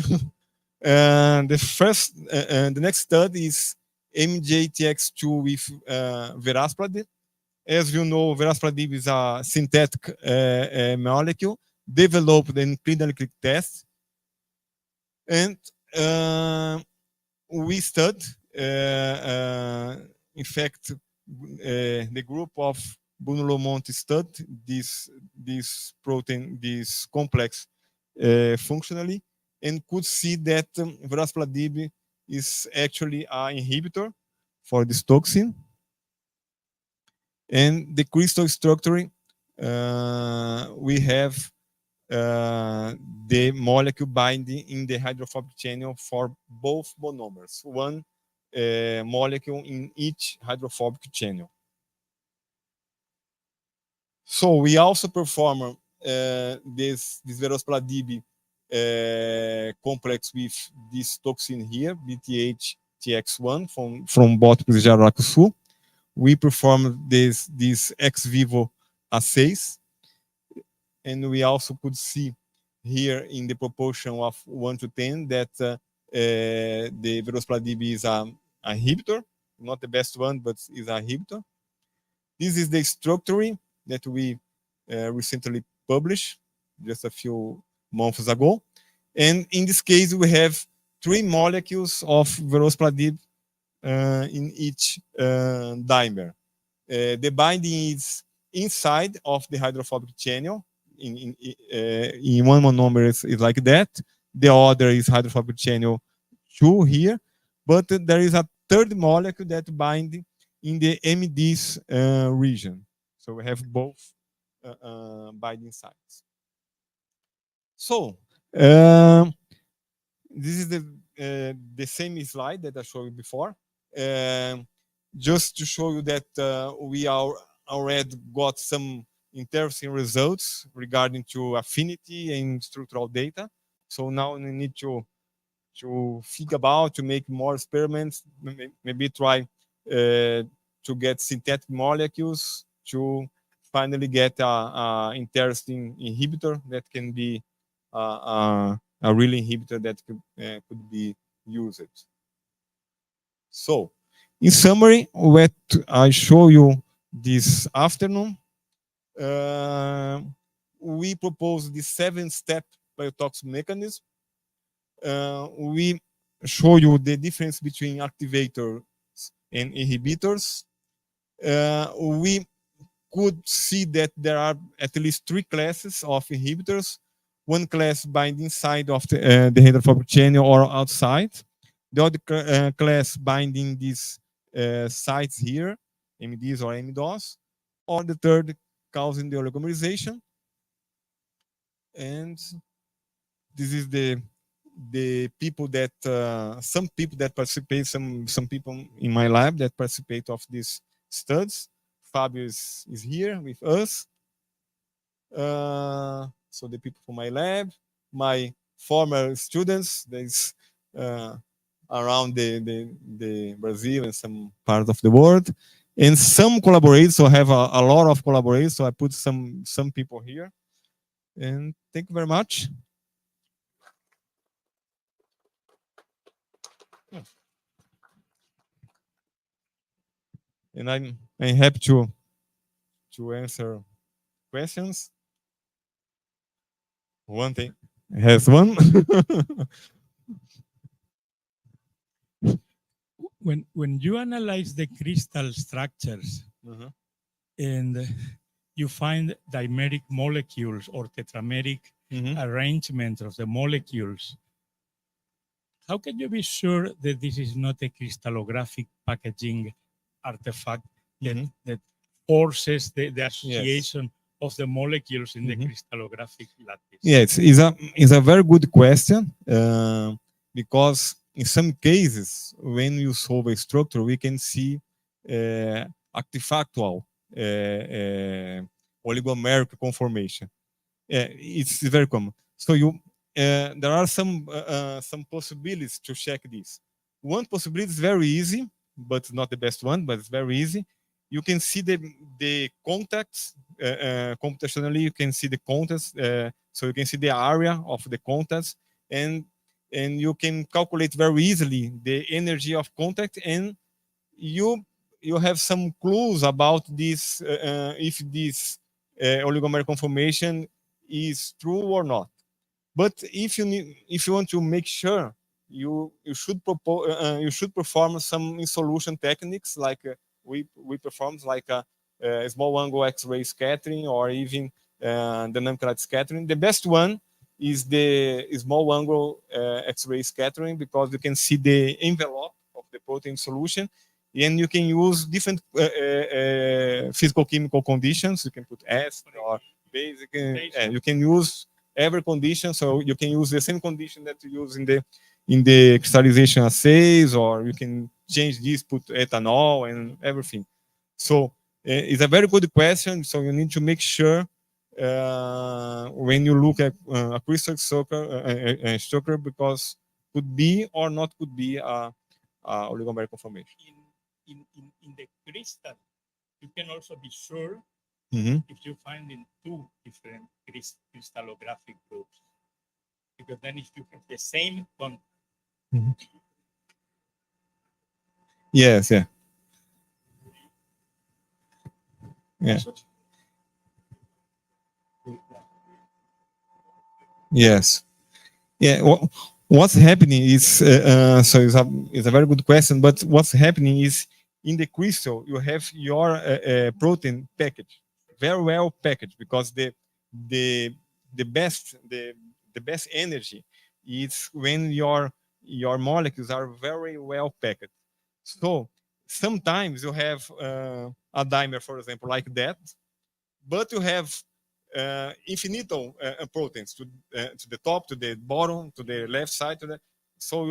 The next stud is MJTX2 with verapladib. As you know, verapladib is a synthetic molecule developed in clinical tests, and we studied, in fact, the group of Bruno Monti studied this protein, this complex functionally, and could see that verapladib is actually an inhibitor for this toxin. And the crystal structure, we have the molecule binding in the hydrophobic channel for both monomers, one molecule in each hydrophobic channel. So we also perform this Verospladib complex with this toxin here, BTH-TX1 from Bóticos de Jaracuçu. We perform this ex vivo assays, and we also could see here in the proportion of 1 to 10 that the Verospladib is a inhibitor, not the best one, but is a inhibitor. This is the structure that we recently published just a few months ago. And in this case, we have 3 molecules of Verospladib in each dimer. The binding is inside of the hydrophobic channel. In one monomer is like that. The other is hydrophobic channel 2 here. But there is a third molecule that binds in the MD's region. So we have both binding sites. So this is the same slide that I showed you before. Just to show you that we already got some interesting results regarding to affinity and structural data. So now we need to think about to make more experiments, maybe try to get synthetic molecules to finally get a interesting inhibitor that can be a real inhibitor that could be used. So, in summary, what I show you this afternoon, we propose the 7-step biotox mechanism. We show you the difference between activators and inhibitors. We could see that there are at least 3 classes of inhibitors. One class bind inside of the hydrophobic channel or outside. The other class binding these sites here, MDs or MDOS, or the third causing the oligomerization. And this is the people that some people that participate, some people in my lab that participate of these studies. Fabio is here with us. So the people from my lab, my former students, there's around the Brazil and some part of the world, and some collaborators. So I have a lot of collaborators. So I put some people here. And thank you very much. And I'm happy to answer questions. One thing has one. When you analyze the crystal structures and you find dimeric molecules or tetrameric arrangement of the molecules, how can you be sure that this is not a crystallographic packaging artifact that forces the association of the molecules in the crystallographic lattice? Yes, it's a very good question, because in some cases, when you solve a structure, we can see artifactual oligomeric conformation. It's very common. So there are some possibilities to check this. One possibility is very easy, but not the best one, but it's very easy. You can see the contacts computationally. You can see the contacts, so you can see the area of the contacts, and you can calculate very easily the energy of contact, and you have some clues about this if this oligomeric conformation is true or not. But if you want to make sure, you should perform some in solution techniques like we perform, like a small angle X-ray scattering or even dynamic light scattering. The best one is the small angle X-ray scattering, because you can see the envelope of the protein solution, and you can use different physical chemical conditions. You can put acid or basic, and you can use every condition. So you can use the same condition that you use in the crystallization assays, or you can change this, put ethanol and everything. So it's a very good question. So you need to make sure when you look at a crystal structure, because could be or not could be a oligomeric conformation. In the crystal, you can also be sure Mhm. if you find in two different crystallographic groups, because then if you have the same one. Yes, yeah. Yeah. Yes. Yeah. What's happening is so it's a very good question. But what's happening is in the crystal you have your protein package very well packaged, because the best energy is when your molecules are very well packed. So sometimes you have a dimer, for example, like that, but you have infinito proteins to the top, to the bottom, to the left side, so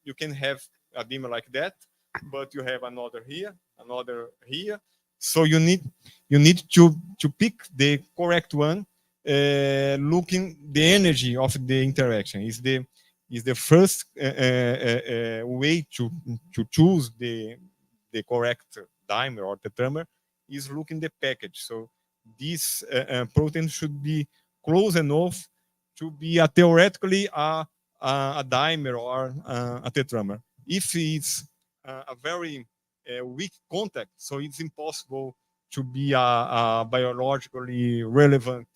you can have a dimer like that, but you have another here, another here. So you need to pick the correct one, looking the energy of the interaction is the first way to choose the correct dimer or tetramer, is looking the package. So this protein should be close enough to be theoretically a dimer or a tetramer. If it's a very weak contact, so it's impossible to be a biologically relevant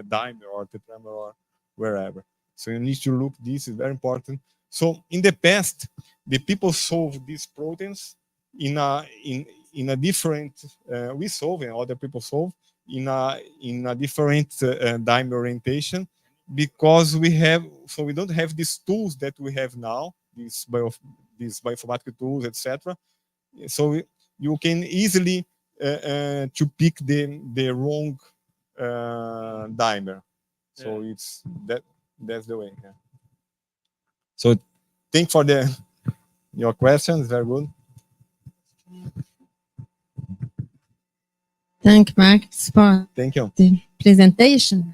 dimer or tetramer or wherever. So you need to look. This is very important. So in the past, the people solved these proteins in a different. We solve and other people solve in a different dimer orientation, because we don't have these tools that we have now, these bioinformatics tools, etc. So you can easily to pick the wrong dimer. So it's that's the way. Yeah. So thank for your questions. Very good. Thank you, Marcus, for Thank you. the presentation.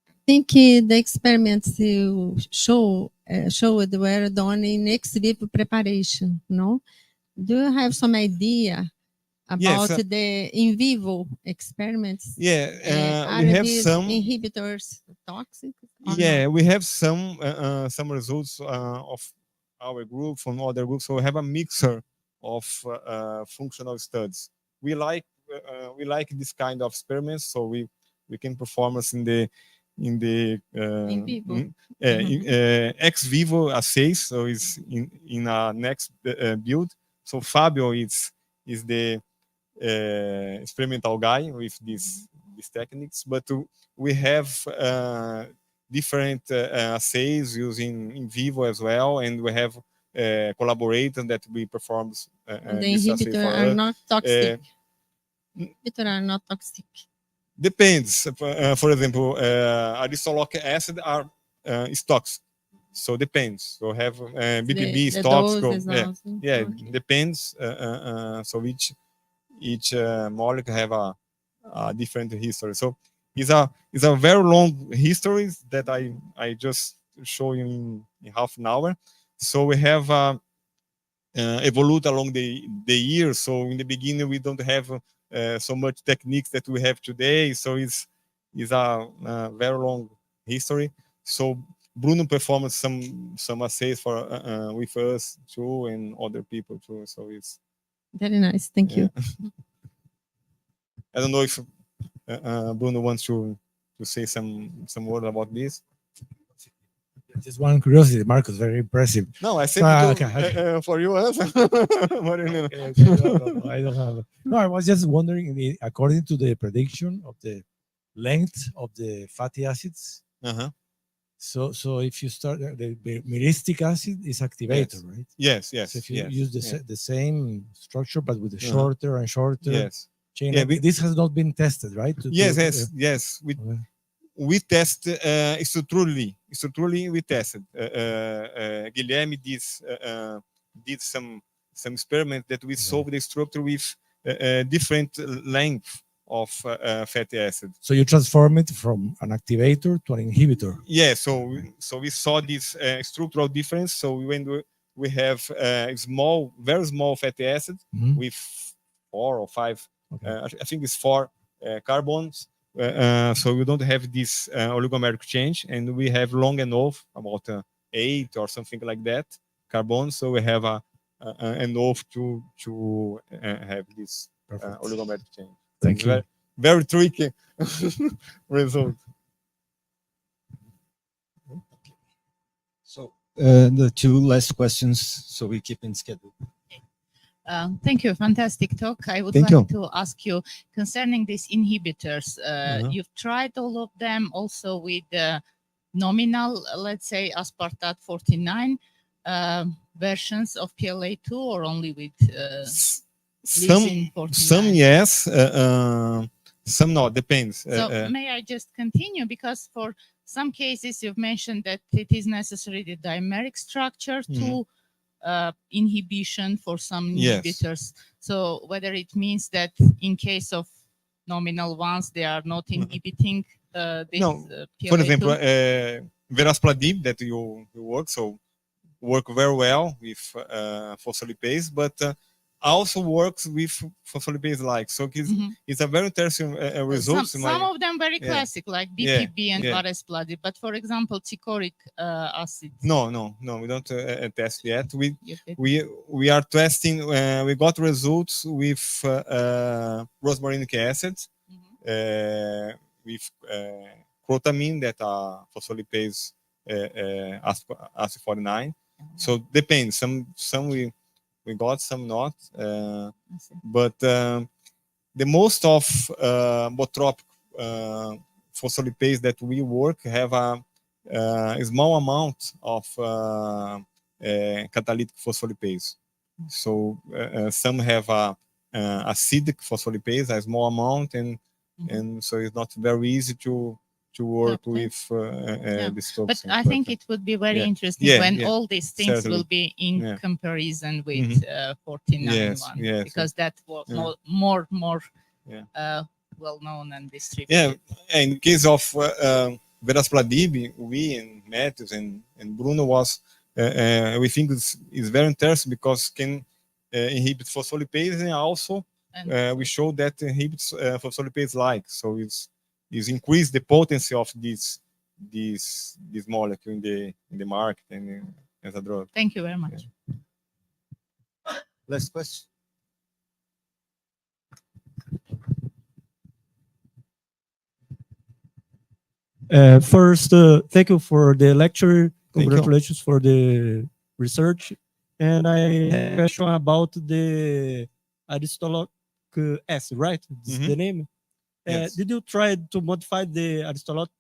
I think the experiments you showed were done in ex vivo preparation, no? Do you have some idea about Yes, the in vivo experiments? Yeah, Are we have these some. inhibitors toxic? or Yeah, not? we have some results of our group from other groups. So we have a mixer of functional studies. We like this kind of experiments, so we can perform us in the In vivo. ex vivo assays. So it's in our next build. So Fabio is the experimental guy with these techniques, but we have different assays using in vivo as well, and we have collaborators that we perform And the this assay inhibitor for are us. not toxic. Inhibitor are not toxic. Depends. For example, aristoloic acid is toxic. So depends. So have BBB is The toxic. doses Yeah, also. yeah, Okay. depends. So each molecule have a different history. So it's a very long history that I just show you in half an hour. So we have evolved along the years. So in the beginning we don't have so much techniques that we have today. So it's a very long history. So Bruno performed some assays for with us too, and other people too. So it's Very nice. Thank you. I don't know if Bruno wants to say some word about this. Just one curiosity, Marcus, very impressive. No, I said for you answer. What do you mean? No, I don't have. No, I was just wondering, according to the prediction of the length of the fatty acids, So if you start the myristic acid is activator, Yes. right? Yes, yes, So if you yes, use yeah. the same structure but with a Uh-huh. shorter and shorter Yes. chain, Yeah, like, this has not been tested, right? Yes, yes, yes. Okay. We test structurally we tested. Guilherme did some experiment that we solved the structure with different length of fatty acid. So you transform it from an activator to an inhibitor. Yeah, so we saw this structural difference. So when we have very small fatty acid Mhm. with 4 or 5, Okay. I think it's 4 carbons. So we don't have this oligomeric change, and we have long enough, about 8 or something like that, carbons. So we have enough to have this oligomeric change. Thank It's you. very tricky result. So the 2 last questions, so we keep in schedule. Thank you. Fantastic talk. I would Thank like you. to ask you concerning these inhibitors. You've tried all of them also with nominal, let's say, aspartate 49 versions of PLA2, or only with lysine 49? Some yes, some not. Depends. So may I just continue? Because for some cases you've mentioned that it is necessary the dimeric structure to inhibition for some Yes. inhibitors. So whether it means that in case of nominal ones, they are not inhibiting this No, PLA2? for example, Veraspladib that you work very well with phospholipase, but also works with phospholipase-like. So it's a very interesting result. Some of them very classic, like BPB and yeah. Veraspladib. But for example, ticoric acid. No, we don't test yet. We are testing. We got results with rosmarinic acid, with crotamine, that are phospholipase acid 49. So depends. Some we got, some not. But the most of botropic phospholipase that we work have a small amount of catalytic phospholipase. So some have a acidic phospholipase, a small amount, and so it's not very easy to work with this toxin. But I think it would be very interesting when all these things certainly. will be in comparison with 49 Yes, one, yes, because that was more well known and distributed. Yeah, in case of Veraspladib, we and Matthews and Bruno we think it's very interesting because can inhibit phospholipase, and also we show that inhibits phospholipase-like. So it's increase the potency of this molecule in the market and as a drug. Thank you very much. Last question. First, thank you for the lecture. Congratulations for the research. And I have a question about the aristoloc acid, right? This is the name. Yes. Did you try to modify the aristoloc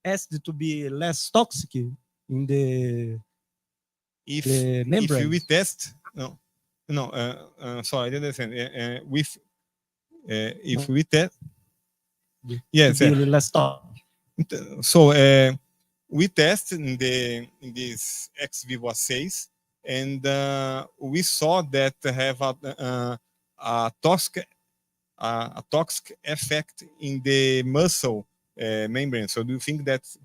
acid to be less toxic in the membrane? If we test, sorry, I didn't understand. If we test, yes, to be less toxic. So we test in these ex vivo assays, and we saw that have a toxic effect in the muscle membrane. So do you think that's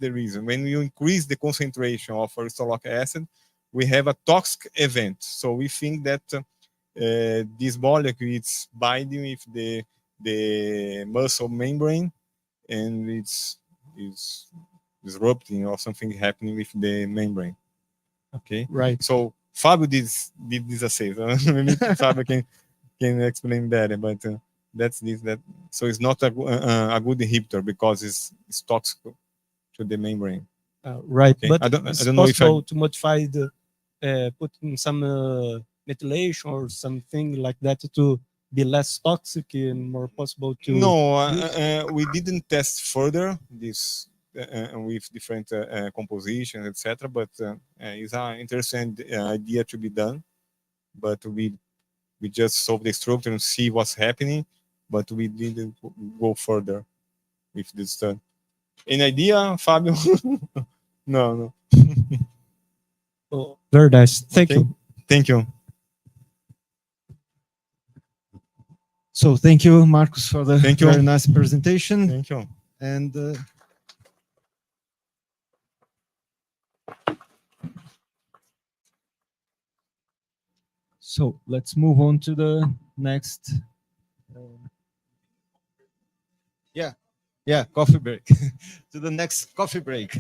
the reason? When you increase the concentration of aristoloc acid, we have a toxic event. So we think that this molecule is binding with the muscle membrane, and it's disrupting or something happening with the membrane. Okay. Right. So Fabio did this assay. Maybe Fabio can explain better, but that's this. So it's not a good inhibitor because it's toxic to the membrane. Right. Okay. But I don't it's know if possible to modify put in some methylation or something like that to be less toxic and more possible to. No, we didn't test further this with different compositions, etc. But it's an interesting idea to be done. But we just solve the structure and see what's happening, but we didn't go further with this stuff. Any idea, Fabio? No. Oh, very nice. Thank you. Thank you. So thank you, Marcos, for the Thank you. very nice presentation. Thank you. And so let's move on to the next. Yeah, coffee break. To the next coffee break.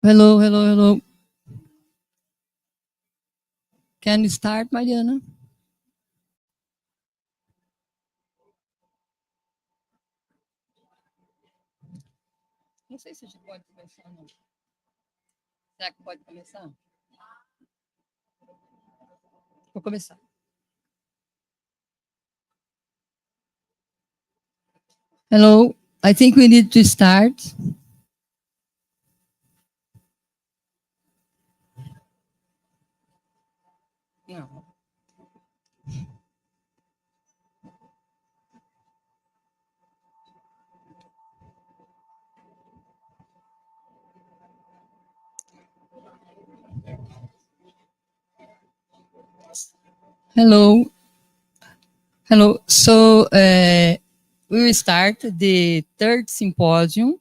Hello, hello, hello. Can you start, Mariana? Não sei se a gente pode começar, não. Será que pode começar? Vou começar. Hello, I think we need to start. No. Hello. Hello. So we will start the third symposium.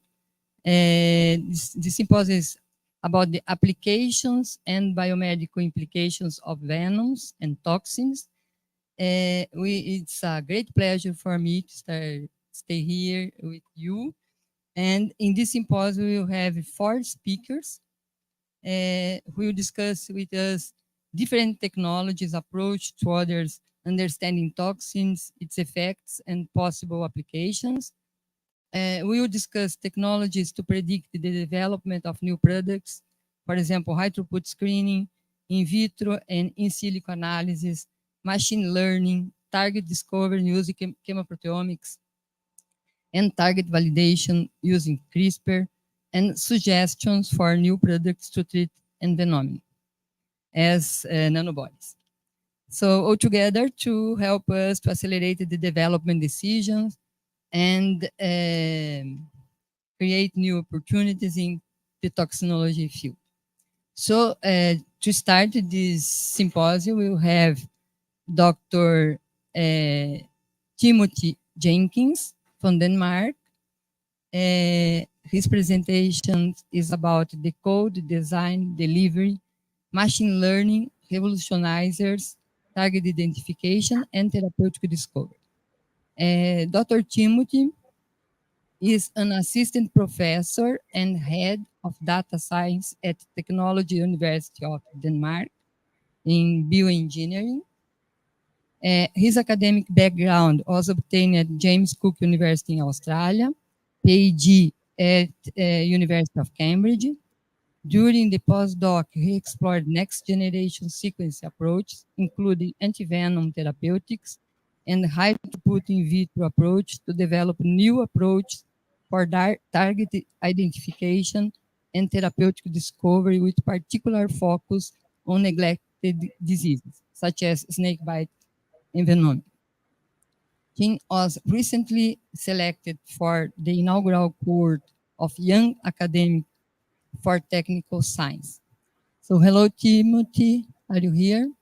The symposium is about the applications and biomedical implications of venoms and toxins. It's a great pleasure for me to stay here with you. And in this symposium, we will have 4 speakers who will discuss with us different technologies approach towards understanding toxins, its effects, and possible applications. We will discuss technologies to predict the development of new products, for example, high-throughput screening, in vitro and in silico analysis, machine learning, target discovery using chemoproteomics, and target validation using CRISPR, and suggestions for new products to treat envenoming as nanobodies. So altogether to help us to accelerate the development decisions and create new opportunities in the toxinology field. So to start this symposium, we'll have Dr. Timothy Jenkins from Denmark. His presentation is about the code, design, delivery, machine learning, revolutionizers, target identification, and therapeutic discovery. Dr. Timothy is an assistant professor and head of data science at Technology University of Denmark in bioengineering. His academic background was obtained at James Cook University in Australia, PhD at University of Cambridge. During the postdoc, he explored next-generation sequence approaches, including antivenom therapeutics and high-throughput in vitro approach to develop new approaches for target identification and therapeutic discovery with particular focus on neglected diseases, such as snakebite envenoming. He was recently selected for the inaugural cohort of Young Academic for Technical Science. So hello, Timothy, are you here?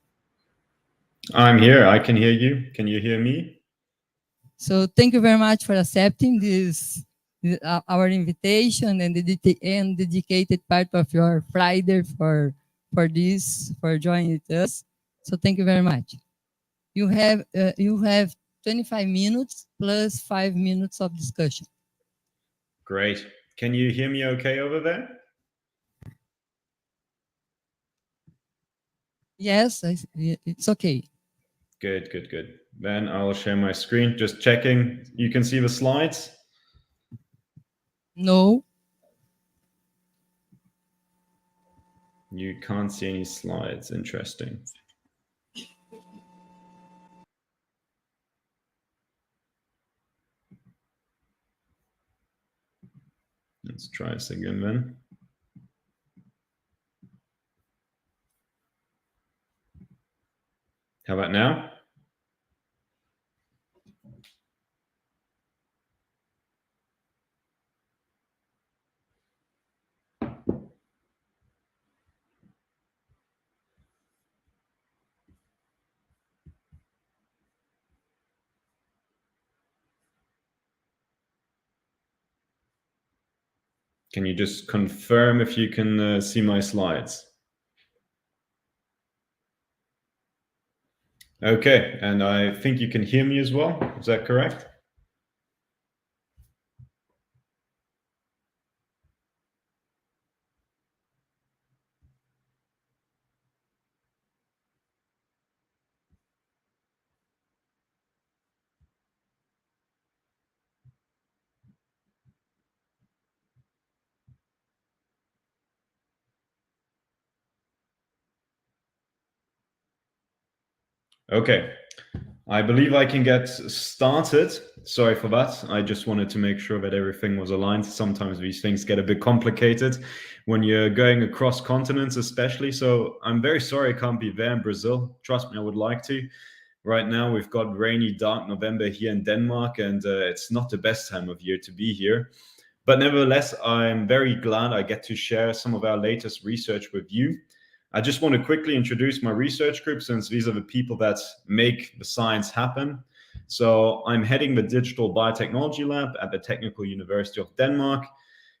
I'm here, I can hear you. Can you hear me? So thank you very much for accepting this, our invitation and the dedicated part of your Friday for joining with us. So thank you very much. You have 25 minutes plus 5 minutes of discussion. Great. Can you hear me okay over there? Yes, it's okay. Good, good, good. Then I'll share my screen. Just checking. You can see the slides? No. You can't see any slides. Interesting. Let's try this again then. How about now? Can you just confirm if you can see my slides? Okay, and I think you can hear me as well. Is that correct? Okay, I believe I can get started. Sorry for that. I just wanted to make sure that everything was aligned. Sometimes these things get a bit complicated when you're going across continents, especially. So I'm very sorry I can't be there in Brazil. Trust me, I would like to. Right now, we've got rainy, dark November here in Denmark, and it's not the best time of year to be here. But nevertheless, I'm very glad I get to share some of our latest research with you. I just want to quickly introduce my research group, since these are the people that make the science happen. So I'm heading the Digital Biotechnology Lab at the Technical University of Denmark.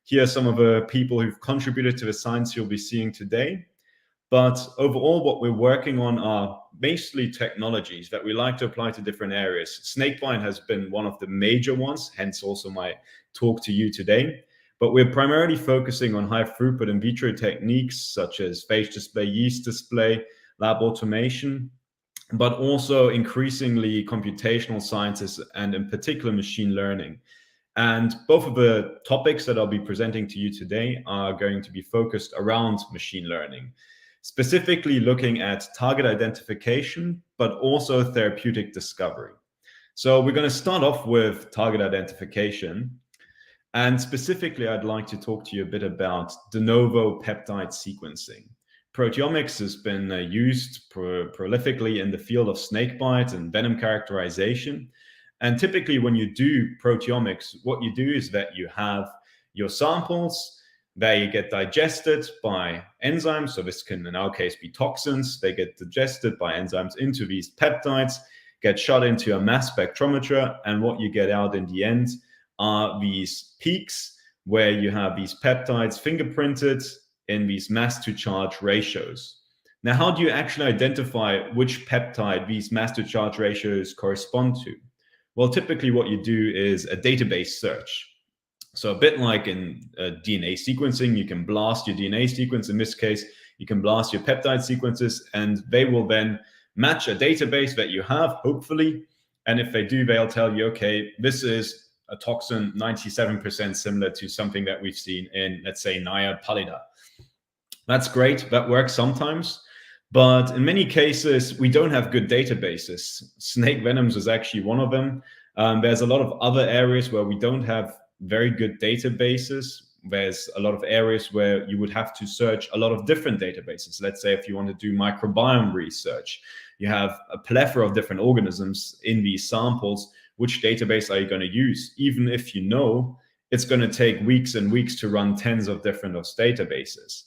Here are some of the people who've contributed to the science you'll be seeing today. But overall, what we're working on are basically technologies that we like to apply to different areas. Snakebite has been one of the major ones, hence also my talk to you today. But we're primarily focusing on high throughput in vitro techniques such as phage display, yeast display, lab automation, but also increasingly computational sciences and in particular machine learning. And both of the topics that I'll be presenting to you today are going to be focused around machine learning, specifically looking at target identification, but also therapeutic discovery. So we're going to start off with target identification. And specifically, I'd like to talk to you a bit about de novo peptide sequencing. Proteomics has been used prolifically in the field of snakebite and venom characterization. And typically when you do proteomics, what you do is that you have your samples. They get digested by enzymes. So this can, in our case, be toxins. They get digested by enzymes into these peptides, get shot into a mass spectrometer. And what you get out in the end are these peaks where you have these peptides fingerprinted in these mass to charge ratios. Now, how do you actually identify which peptide these mass to charge ratios correspond to? Well, typically what you do is a database search. So a bit like in DNA sequencing, you can blast your DNA sequence. In this case, you can blast your peptide sequences, and they will then match a database that you have, hopefully. And if they do, they'll tell you, okay, this is a toxin 97% similar to something that we've seen in, let's say, Naya pallida. That's great. That works sometimes. But in many cases, we don't have good databases. Snake venoms is actually one of them. There's a lot of other areas where we don't have very good databases. There's a lot of areas where you would have to search a lot of different databases. Let's say if you want to do microbiome research, you have a plethora of different organisms in these samples. Which database are you going to use? Even if you know, it's going to take weeks and weeks to run tens of different databases.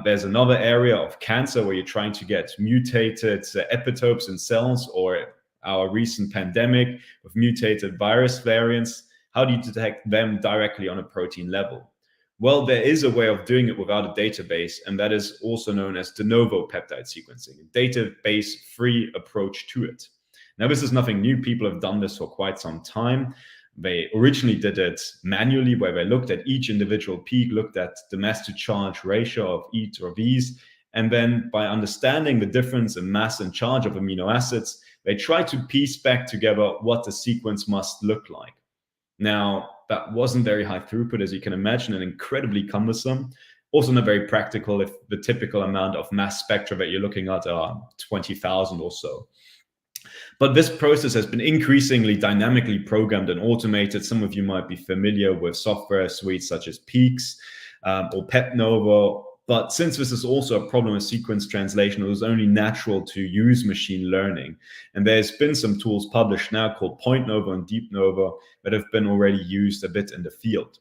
There's another area of cancer where you're trying to get mutated epitopes in cells, or our recent pandemic with mutated virus variants. How do you detect them directly on a protein level? Well, there is a way of doing it without a database, and that is also known as de novo peptide sequencing, a database-free approach to it. Now, this is nothing new. People have done this for quite some time. They originally did it manually, where they looked at each individual peak, looked at the mass to charge ratio of each of these, and then by understanding the difference in mass and charge of amino acids, they tried to piece back together what the sequence must look like. Now, that wasn't very high throughput, as you can imagine, and incredibly cumbersome. Also not very practical if the typical amount of mass spectra that you're looking at are 20,000 or so. But this process has been increasingly dynamically programmed and automated. Some of you might be familiar with software suites such as Peaks or PepNovo. But since this is also a problem of sequence translation, it was only natural to use machine learning. And there's been some tools published now called PointNovo and DeepNovo that have been already used a bit in the field.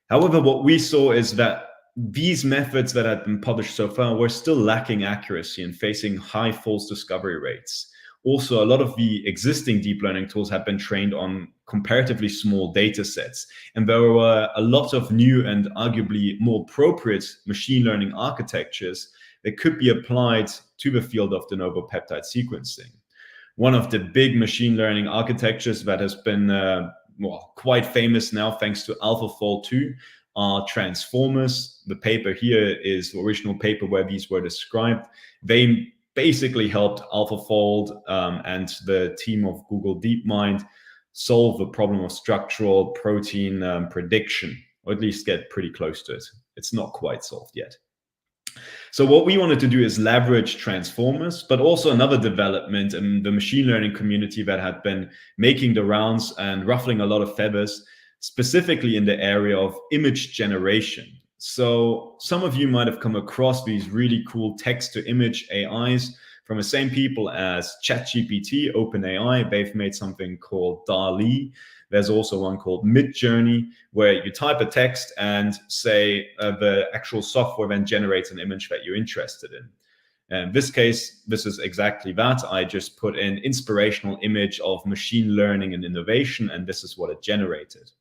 However, what we saw is that these methods that had been published so far were still lacking accuracy and facing high false discovery rates. Also, a lot of the existing deep learning tools have been trained on comparatively small data sets. And there were a lot of new and arguably more appropriate machine learning architectures that could be applied to the field of de novo peptide sequencing. One of the big machine learning architectures that has been quite famous now, thanks to AlphaFold 2, are transformers. The paper here is the original paper where these were described. They basically helped AlphaFold and the team of Google DeepMind solve the problem of structural protein prediction, or at least get pretty close to it. It's not quite solved yet. So what we wanted to do is leverage transformers, but also another development in the machine learning community that had been making the rounds and ruffling a lot of feathers, specifically in the area of image generation. So some of you might have come across these really cool text-to-image AIs from the same people as ChatGPT, OpenAI. They've made something called DALL-E. There's also one called Midjourney, where you type a text and say the actual software then generates an image that you're interested in. In this case, this is exactly that. I just put in inspirational image of machine learning and innovation, and this is what it generated.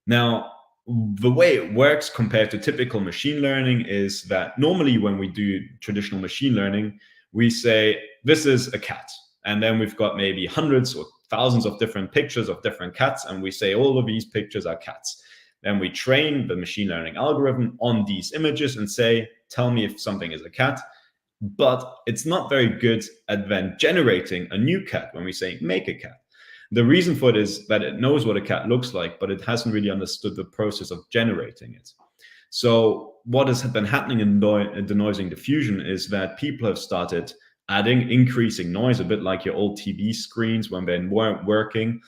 Now, the way it works compared to typical machine learning is that normally when we do traditional machine learning, we say, this is a cat. And then we've got maybe hundreds or thousands of different pictures of different cats, and we say all of these pictures are cats. Then we train the machine learning algorithm on these images and say, tell me if something is a cat. But it's not very good at then generating a new cat when we say make a cat. The reason for it is that it knows what a cat looks like, but it hasn't really understood the process of generating it. So what has been happening in denoising diffusion is that people have started adding increasing noise, a bit like your old TV screens when they weren't working,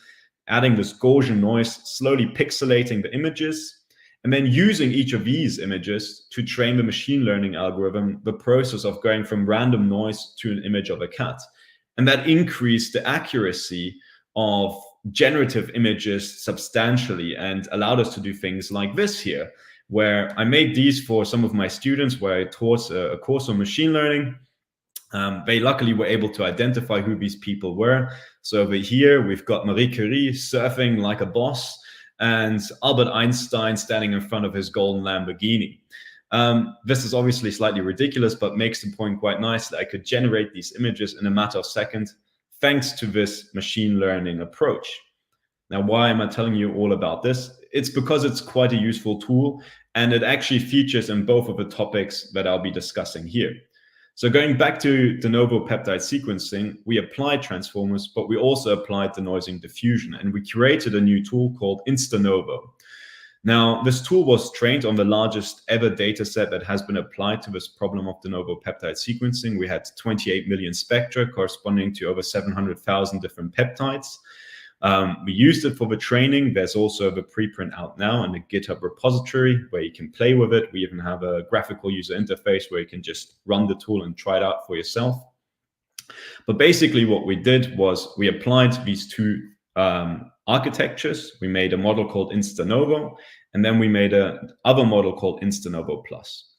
adding this Gaussian noise, slowly pixelating the images, and then using each of these images to train the machine learning algorithm, the process of going from random noise to an image of a cat. And that increased the accuracy of generative images substantially and allowed us to do things like this here, where I made these for some of my students where I taught a course on machine learning. They luckily were able to identify who these people were. So over here, we've got Marie Curie surfing like a boss and Albert Einstein standing in front of his golden Lamborghini. This is obviously slightly ridiculous, but makes the point quite nice that I could generate these images in a matter of seconds, thanks to this machine learning approach. Now, why am I telling you all about this? It's because it's quite a useful tool, and it actually features in both of the topics that I'll be discussing here. So going back to de novo peptide sequencing, we applied transformers, but we also applied denoising diffusion, and we created a new tool called InstaNovo. Now, this tool was trained on the largest ever data set that has been applied to this problem of de novo peptide sequencing. We had 28 million spectra corresponding to over 700,000 different peptides. We used it for the training. There's also the preprint out now in the GitHub repository where you can play with it. We even have a graphical user interface where you can just run the tool and try it out for yourself. But basically what we did was we applied these two architectures. We made a model called InstaNovo, and then we made another model called InstaNovo Plus.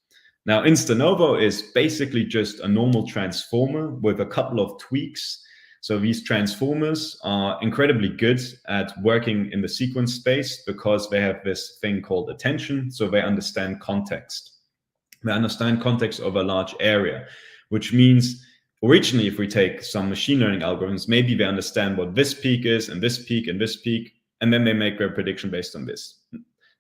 Now, InstaNovo is basically just a normal transformer with a couple of tweaks. So these transformers are incredibly good at working in the sequence space because they have this thing called attention. So they understand context. They understand context over a large area, which means originally, if we take some machine learning algorithms, maybe they understand what this peak is and this peak and this peak, and then they make their prediction based on this.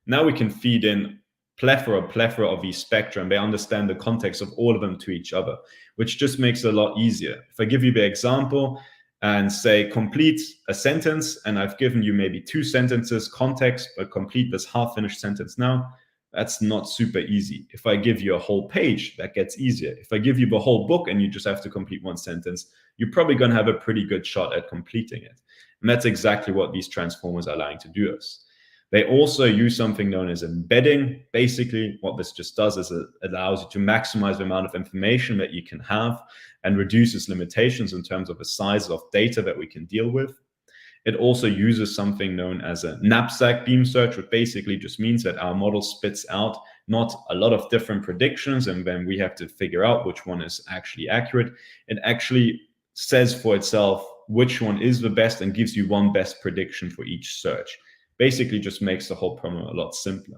Now we can feed in plethora of these spectra, and they understand the context of all of them to each other, which just makes it a lot easier. If I give you the example and say complete a sentence, and I've given you maybe 2 sentences context, but complete this half-finished sentence now, that's not super easy. If I give you a whole page, that gets easier. If I give you the whole book and you just have to complete 1 sentence, you're probably going to have a pretty good shot at completing it. And that's exactly what these transformers are allowing to do us. They also use something known as embedding. Basically, what this just does is it allows you to maximize the amount of information that you can have and reduces limitations in terms of the size of data that we can deal with. It also uses something known as a knapsack beam search, which basically just means that our model spits out not a lot of different predictions, and then we have to figure out which one is actually accurate. It actually says for itself which one is the best and gives you one best prediction for each search. Basically just makes the whole problem a lot simpler.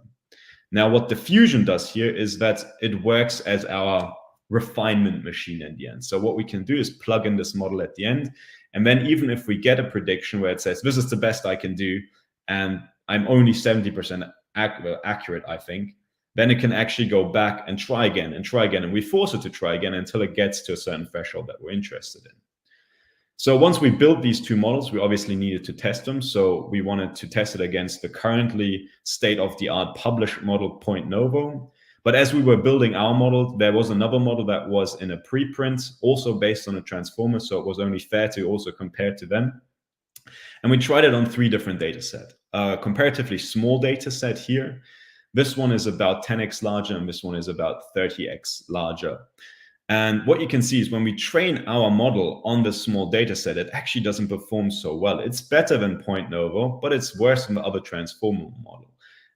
Now, what diffusion does here is that it works as our refinement machine in the end. So what we can do is plug in this model at the end, and then even if we get a prediction where it says, this is the best I can do, and I'm only 70% accurate, I think, then it can actually go back and try again and try again. And we force it to try again until it gets to a certain threshold that we're interested in. So once we built these 2 models, we obviously needed to test them. So we wanted to test it against the currently state-of-the-art published model Point Novo. But as we were building our model, there was another model that was in a preprint, also based on a transformer, so it was only fair to also compare to them. And we tried it on 3 different data sets. A comparatively small data set here. This one is about 10x larger, and this one is about 30x larger. And what you can see is when we train our model on this small data set, it actually doesn't perform so well. It's better than Point Novo, but it's worse than the other transformer model.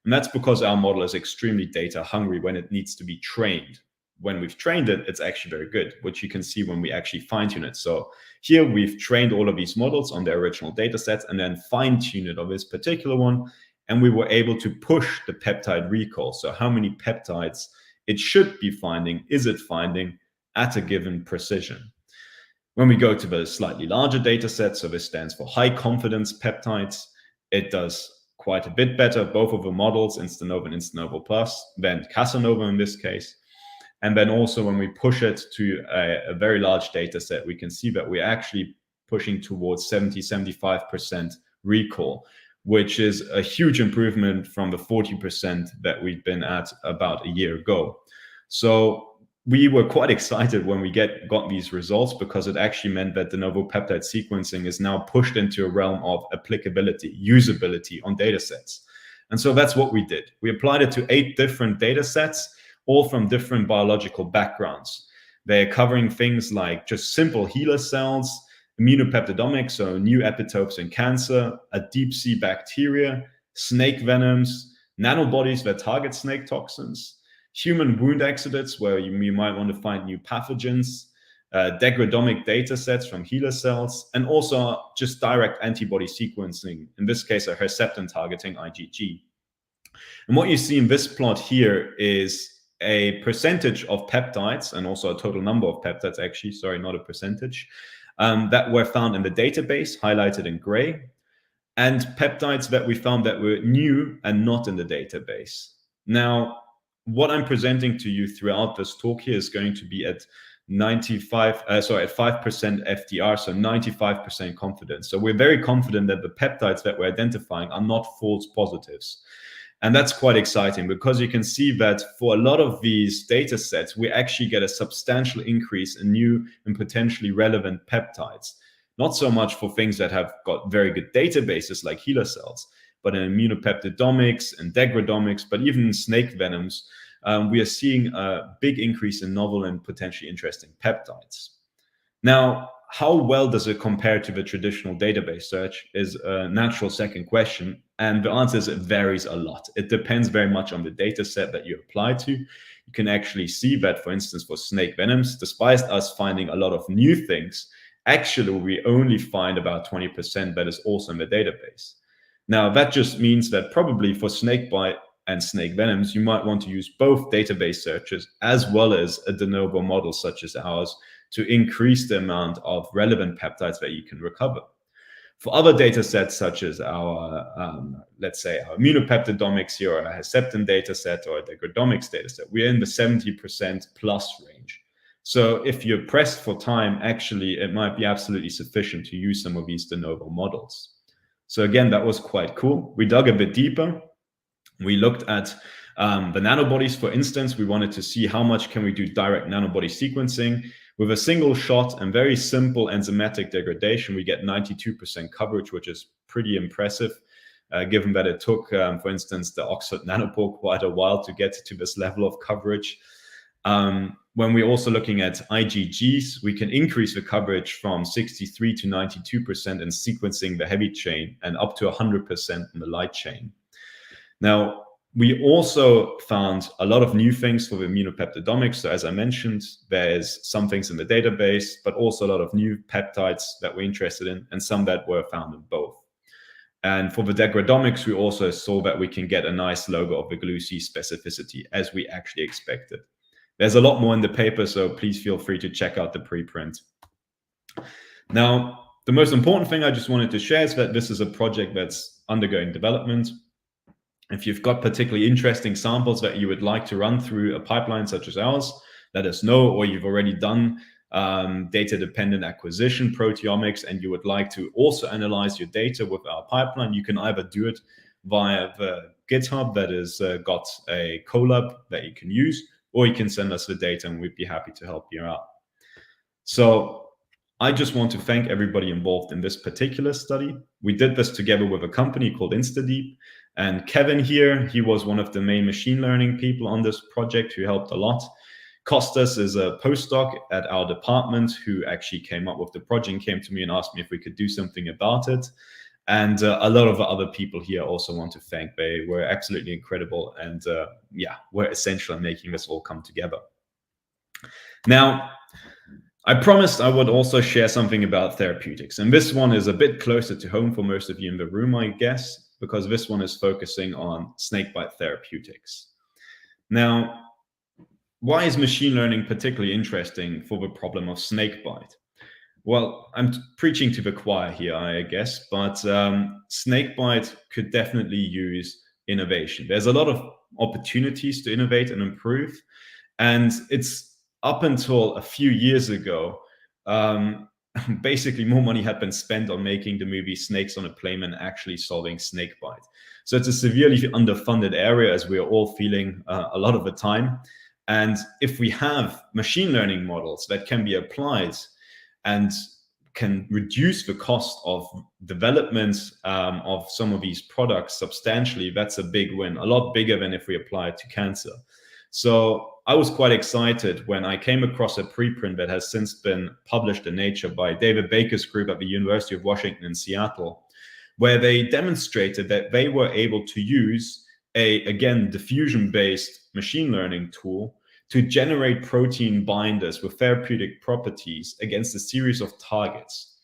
And that's because our model is extremely data hungry when it needs to be trained. When we've trained it, it's actually very good, which you can see when we actually fine-tune it. So here we've trained all of these models on their original data sets and then fine-tuned it on this particular one. And we were able to push the peptide recall. So how many peptides it should be finding, is it finding at a given precision. When we go to the slightly larger data set, so this stands for high confidence peptides, it does quite a bit better, both of the models, Instanova and Instanova Plus, than Casanova in this case. And then also when we push it to a very large data set, we can see that we're actually pushing towards 70-75% recall, which is a huge improvement from the 40% that we've been at about a year ago. So we were quite excited when we got these results, because it actually meant that de novo peptide sequencing is now pushed into a realm of applicability, usability on data sets. And so that's what we did. We applied it to 8 different data sets, all from different biological backgrounds. They're covering things like just simple HeLa cells, immunopeptidomics, so new epitopes in cancer, a deep sea bacteria, snake venoms, nanobodies that target snake toxins, human wound exudates, where you might want to find new pathogens, degradomic data sets from HeLa cells, and also just direct antibody sequencing, in this case, a Herceptin targeting IgG. And what you see in this plot here is a percentage of peptides, and also a total number of peptides, actually, sorry, not a percentage, that were found in the database, highlighted in gray, and peptides that we found that were new and not in the database. Now, what I'm presenting to you throughout this talk here is going to be at 5% FDR, so 95% confidence. So we're very confident that the peptides that we're identifying are not false positives. And that's quite exciting, because you can see that for a lot of these data sets, we actually get a substantial increase in new and potentially relevant peptides. Not so much for things that have got very good databases like HeLa cells, but in immunopeptidomics and degradomics, but even in snake venoms, we are seeing a big increase in novel and potentially interesting peptides. Now, how well does it compare to the traditional database search is a natural second question. And the answer is it varies a lot. It depends very much on the data set that you apply to. You can actually see that, for instance, for snake venoms, despite us finding a lot of new things, actually we only find about 20% that is also in the database. Now, that just means that probably for snakebite and snake venoms, you might want to use both database searches as well as a de novo model such as ours to increase the amount of relevant peptides that you can recover. For other data sets, such as our, let's say, our immunopeptidomics here, or a Herceptin data set, or a degradomics data set, we're in the 70% plus range. So if you're pressed for time, actually, it might be absolutely sufficient to use some of these de novo models. So again, that was quite cool. We dug a bit deeper. We looked at the nanobodies, for instance. We wanted to see how much can we do direct nanobody sequencing. With a single shot and very simple enzymatic degradation, we get 92% coverage, which is pretty impressive, given that it took, for instance, the Oxford nanopore quite a while to get to this level of coverage. When we're also looking at IgGs, we can increase the coverage from 63 to 92% in sequencing the heavy chain and up to 100% in the light chain. Now, we also found a lot of new things for the immunopeptidomics. So as I mentioned, there's some things in the database, but also a lot of new peptides that we're interested in, and some that were found in both. And for the degradomics, we also saw that we can get a nice logo of the GLUC specificity as we actually expected. There's a lot more in the paper, so please feel free to check out the preprint. Now, the most important thing I just wanted to share is that this is a project that's undergoing development. If you've got particularly interesting samples that you would like to run through a pipeline such as ours, let us know, or you've already done data-dependent acquisition proteomics and you would like to also analyze your data with our pipeline, you can either do it via the GitHub that has got a Colab that you can use, or you can send us the data and we'd be happy to help you out. So I just want to thank everybody involved in this particular study. We did this together with a company called InstaDeep, and Kevin here, he was one of the main machine learning people on this project who helped a lot. Costas is a postdoc at our department who actually came up with the project and came to me and asked me if we could do something about it. And a lot of other people here also want to thank. They were absolutely incredible and yeah, were essential in making this all come together. Now, I promised I would also share something about therapeutics. And this one is a bit closer to home for most of you in the room, I guess, because this one is focusing on snakebite therapeutics. Now, why is machine learning particularly interesting for the problem of snakebite? Well, I'm preaching to the choir here, I guess, but snakebite could definitely use innovation. There's a lot of opportunities to innovate and improve. And it's up until a few years ago, basically more money had been spent on making the movie Snakes on a Plane than actually solving snakebite. So it's a severely underfunded area, as we're all feeling a lot of the time. And if we have machine learning models that can be applied and can reduce the cost of development of some of these products substantially, that's a big win, a lot bigger than if we apply it to cancer. So I was quite excited when I came across a preprint that has since been published in Nature by David Baker's group at the University of Washington in Seattle, where they demonstrated that they were able to use a, again, diffusion-based machine learning tool to generate protein binders with therapeutic properties against a series of targets.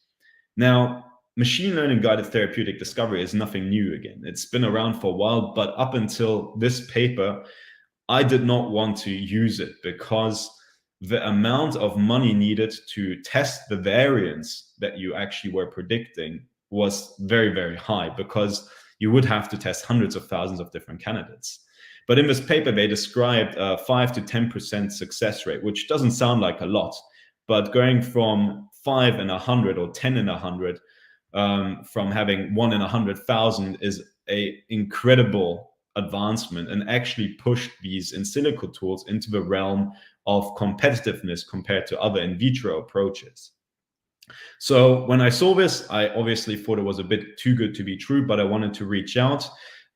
Now, machine learning guided therapeutic discovery is nothing new again. It's been around for a while, but up until this paper, I did not want to use it because the amount of money needed to test the variants that you actually were predicting was very, very high, because you would have to test hundreds of thousands of different candidates. But in this paper, they described a 5 to 10% success rate, which doesn't sound like a lot, but going from 5 in 100 or 10 in 100, from having 1 in 100,000 is an incredible advancement, and actually pushed these in silico tools into the realm of competitiveness compared to other in vitro approaches. So when I saw this, I obviously thought it was a bit too good to be true, but I wanted to reach out.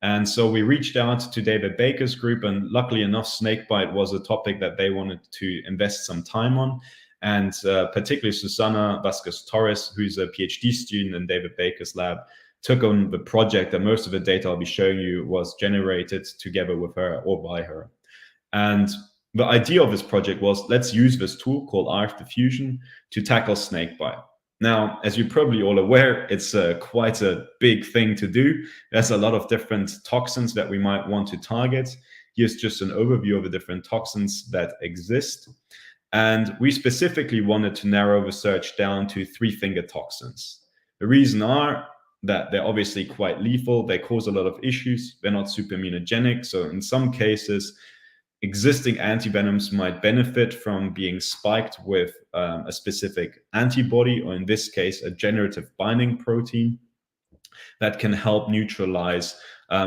And so we reached out to David Baker's group, and luckily enough, snakebite was a topic that they wanted to invest some time on. And particularly Susana Vasquez-Torres, who's a PhD student in David Baker's lab, took on the project, and most of the data I'll be showing you was generated together with her or by her. And the idea of this project was, let's use this tool called RF diffusion to tackle snakebite. Now, as you're probably all aware, it's quite a big thing to do. There's a lot of different toxins that we might want to target. Here's just an overview of the different toxins that exist. And we specifically wanted to narrow the search down to 3-finger toxins. The reason are that they're obviously quite lethal. They cause a lot of issues. They're not super immunogenic. So in some cases, existing antivenoms might benefit from being spiked with a specific antibody, or in this case, a generative binding protein that can help neutralize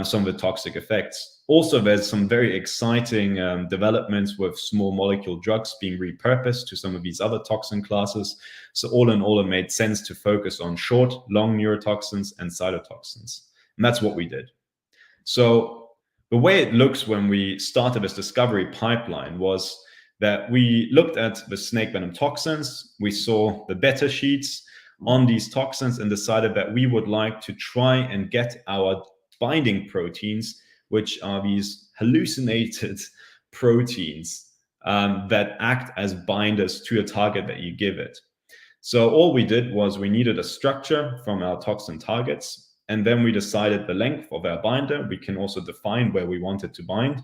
some of the toxic effects. Also, there's some very exciting developments with small molecule drugs being repurposed to some of these other toxin classes. So all in all, it made sense to focus on short, long neurotoxins and cytotoxins. And that's what we did. So the way it looks when we started this discovery pipeline was that we looked at the snake venom toxins, we saw the beta sheets on these toxins, and decided that we would like to try and get our binding proteins, which are these hallucinated proteins that act as binders to a target that you give it. So all we did was we needed a structure from our toxin targets, and then we decided the length of our binder. We can also define where we want it to bind.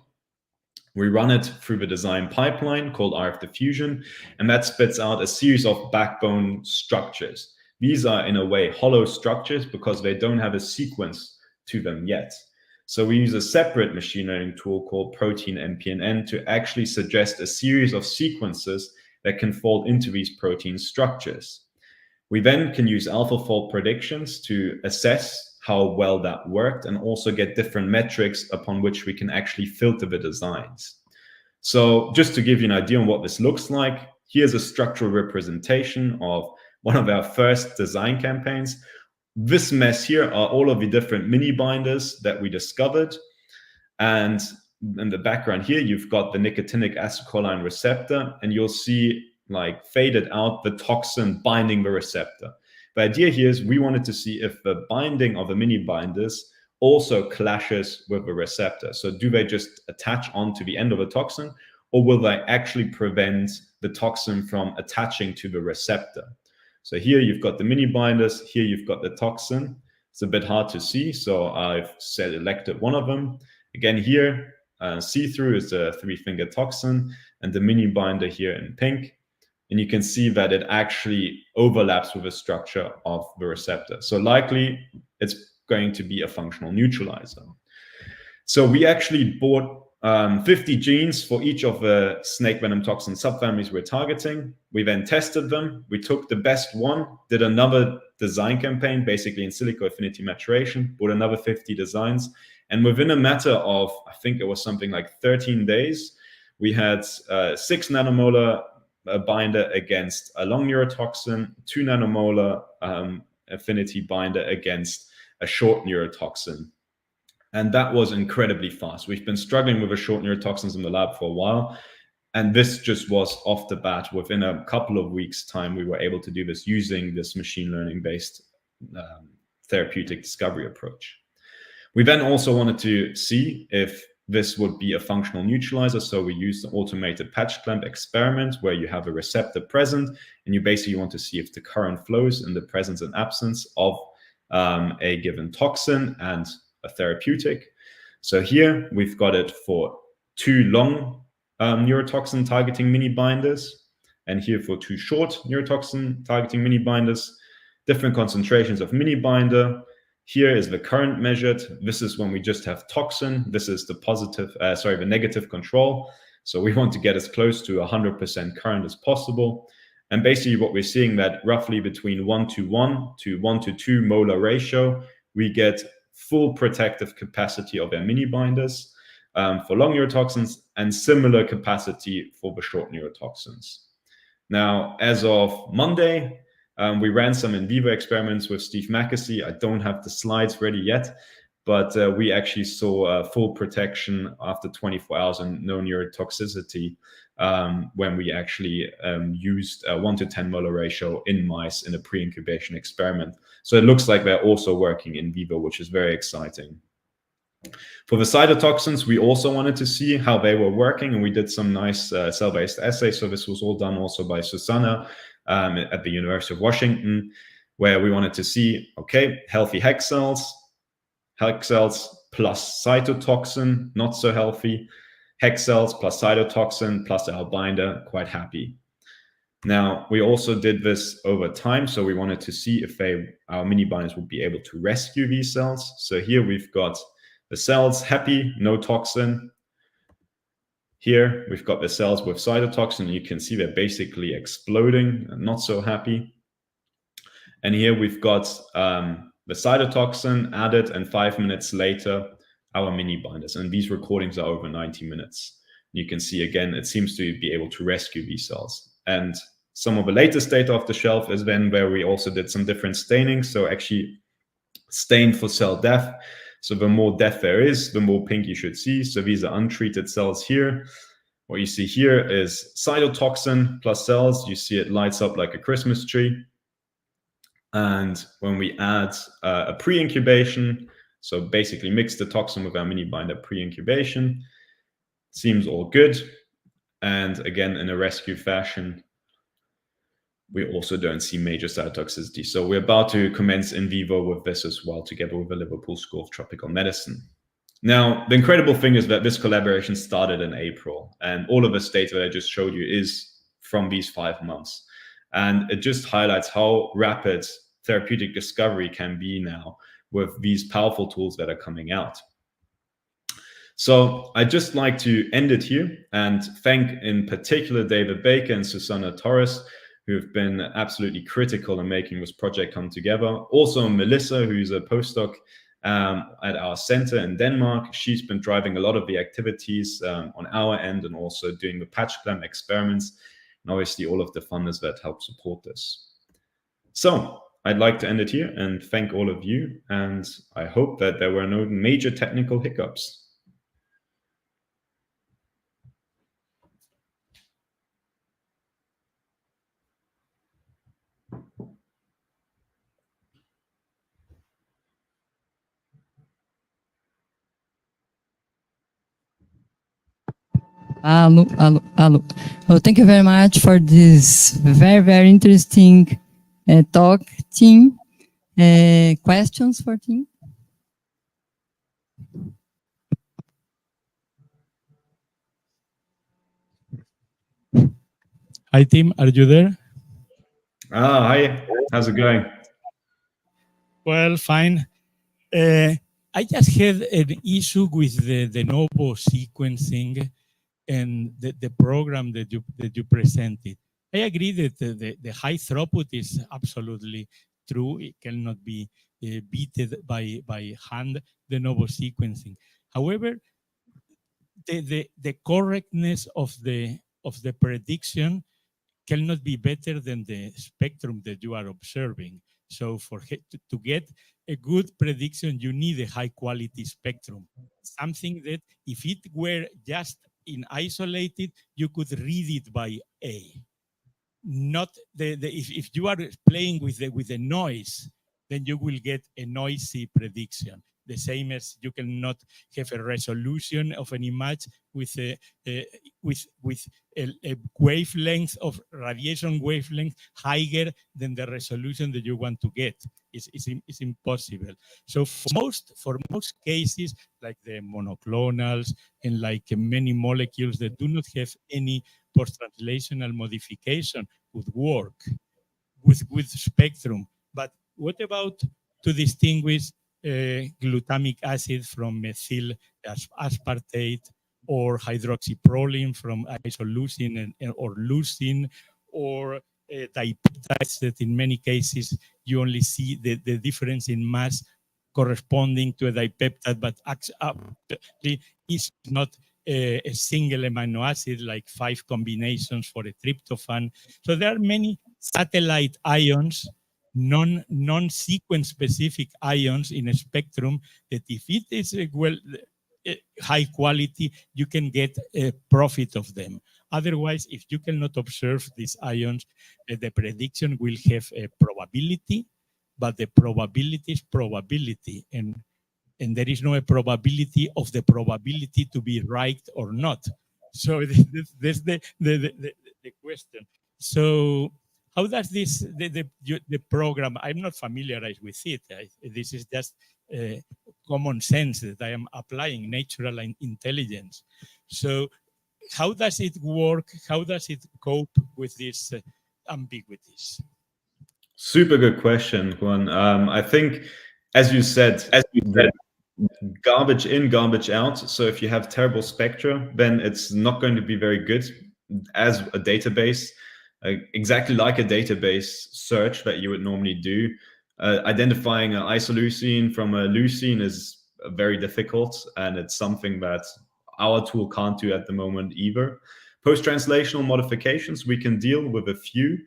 We run it through the design pipeline called RF diffusion, and that spits out a series of backbone structures. These are, in a way, hollow structures because they don't have a sequence to them yet. So we use a separate machine learning tool called Protein MPNN to actually suggest a series of sequences that can fall into these protein structures. We then can use AlphaFold predictions to assess how well that worked, and also get different metrics upon which we can actually filter the designs. So just to give you an idea on what this looks like, here's a structural representation of one of our first design campaigns. This mess here are all of the different mini binders that we discovered. And in the background here, you've got the nicotinic acetylcholine receptor, and you'll see like faded out the toxin binding the receptor. The idea here is we wanted to see if the binding of the mini binders also clashes with the receptor. So do they just attach onto the end of a toxin, or will they actually prevent the toxin from attaching to the receptor? So here you've got the mini binders, here you've got the toxin. It's a bit hard to see, so I've selected one of them. Again here, see-through is the 3-finger toxin, and the mini binder here in pink. And you can see that it actually overlaps with the structure of the receptor. So likely it's going to be a functional neutralizer. So we actually bought 50 genes for each of the snake venom toxin subfamilies we're targeting. We then tested them. We took the best one, did another design campaign, basically in silico affinity maturation, bought another 50 designs. And within a matter of, I think it was something like 13 days, we had 6 nanomolar binder against a long neurotoxin, 2 nanomolar affinity binder against a short neurotoxin. And that was incredibly fast. We've been struggling with the short neurotoxins in the lab for a while. And this just was off the bat. Within a couple of weeks' time, we were able to do this using this machine learning-based therapeutic discovery approach. We then also wanted to see if this would be a functional neutralizer. So we used an automated patch clamp experiment where you have a receptor present, and you basically want to see if the current flows in the presence and absence of a given toxin and a therapeutic. So here we've got it for 2 long neurotoxin targeting mini binders, and here for 2 short neurotoxin targeting mini binders, different concentrations of mini binder. Here is the current measured. This is when we just have toxin. This is the the negative control. So we want to get as close to 100% current as possible. And basically what we're seeing that roughly between 1:1 to 1:2 molar ratio, we get full protective capacity of our mini binders for long neurotoxins, and similar capacity for the short neurotoxins. Now, as of Monday, we ran some in vivo experiments with Steve Mackesy. I don't have the slides ready yet, but we actually saw full protection after 24 hours and no neurotoxicity when we actually used a 1:10 molar ratio in mice in a pre-incubation experiment. So it looks like they're also working in vivo, which is very exciting. For the cytotoxins, we also wanted to see how they were working, and we did some nice cell-based assays. So this was all done also by Susanna at the University of Washington, where we wanted to see, okay, healthy HEC cells plus cytotoxin, not so healthy, HEC cells plus cytotoxin plus our binder, quite happy. Now, we also did this over time, so we wanted to see if our mini binders would be able to rescue these cells. So here we've got the cells happy, no toxin. Here we've got the cells with cytotoxin. You can see they're basically exploding and not so happy. And here we've got the cytotoxin added, and 5 minutes later, our mini binders. And these recordings are over 90 minutes. You can see again, it seems to be able to rescue these cells. And some of the latest data off the shelf is then where we also did some different staining. So actually stained for cell death. So the more death there is, the more pink you should see. So these are untreated cells here. What you see here is cytotoxin plus cells. You see it lights up like a Christmas tree. And when we add a pre-incubation, so basically mix the toxin with our mini binder pre-incubation, seems all good. And again, in a rescue fashion, we also don't see major cytotoxicity. So we're about to commence in vivo with this as well, together with the Liverpool School of Tropical Medicine. Now, the incredible thing is that this collaboration started in April, and all of this data that I just showed you is from these 5 months. And it just highlights how rapid therapeutic discovery can be now with these powerful tools that are coming out. So I'd just like to end it here and thank in particular David Baker and Susanna Torres who have been absolutely critical in making this project come together. Also, Melissa, who's a postdoc at our center in Denmark. She's been driving a lot of the activities on our end and also doing the patch clamp experiments, and obviously all of the funders that help support this. So I'd like to end it here and thank all of you, and I hope that there were no major technical hiccups. Hello. Well, thank you very much for this very, very interesting talk, team. Questions for team? Hi, Tim. Are you there? Hi. How's it going? Well, fine. I just had an issue with the de novo sequencing and the program that you presented. I agree that the high throughput is absolutely true. It cannot be beaten by hand de novo sequencing. However, the correctness of the prediction cannot be better than the spectrum that you are observing. So to get a good prediction, you need a high quality spectrum. Something that if it were just in isolated, you could read it by A. Not if you are playing with the noise, then you will get a noisy prediction. The same as you cannot have a resolution of an image with a wavelength of radiation wavelength higher than the resolution that you want to get. It's impossible. So for most cases, like the monoclonals and like many molecules that do not have any post-translational modification would work with spectrum. But what about to distinguish glutamic acid from methyl aspartate, or hydroxyproline from isoleucine or leucine, or dipeptides that in many cases you only see the difference in mass corresponding to a dipeptide, but actually is not a single amino acid, like 5 combinations for a tryptophan. So there are many satellite ions, non-sequence specific ions in a spectrum that if it is high quality, you can get a profit of them. Otherwise, if you cannot observe these ions, the prediction will have a probability, but the probability is probability, and there is no probability of the probability to be right or not. So that's the question. So how does this the program? I'm not familiarized with it. This is just common sense that I am applying, natural intelligence. So how does it work? How does it cope with these ambiguities? Super good question, Juan. I think, as you said, garbage in, garbage out. So if you have terrible spectra, then it's not going to be very good as a database, exactly like a database search that you would normally do. Identifying an isoleucine from a leucine is very difficult, and it's something that our tool can't do at the moment either. Post-translational modifications, we can deal with a few,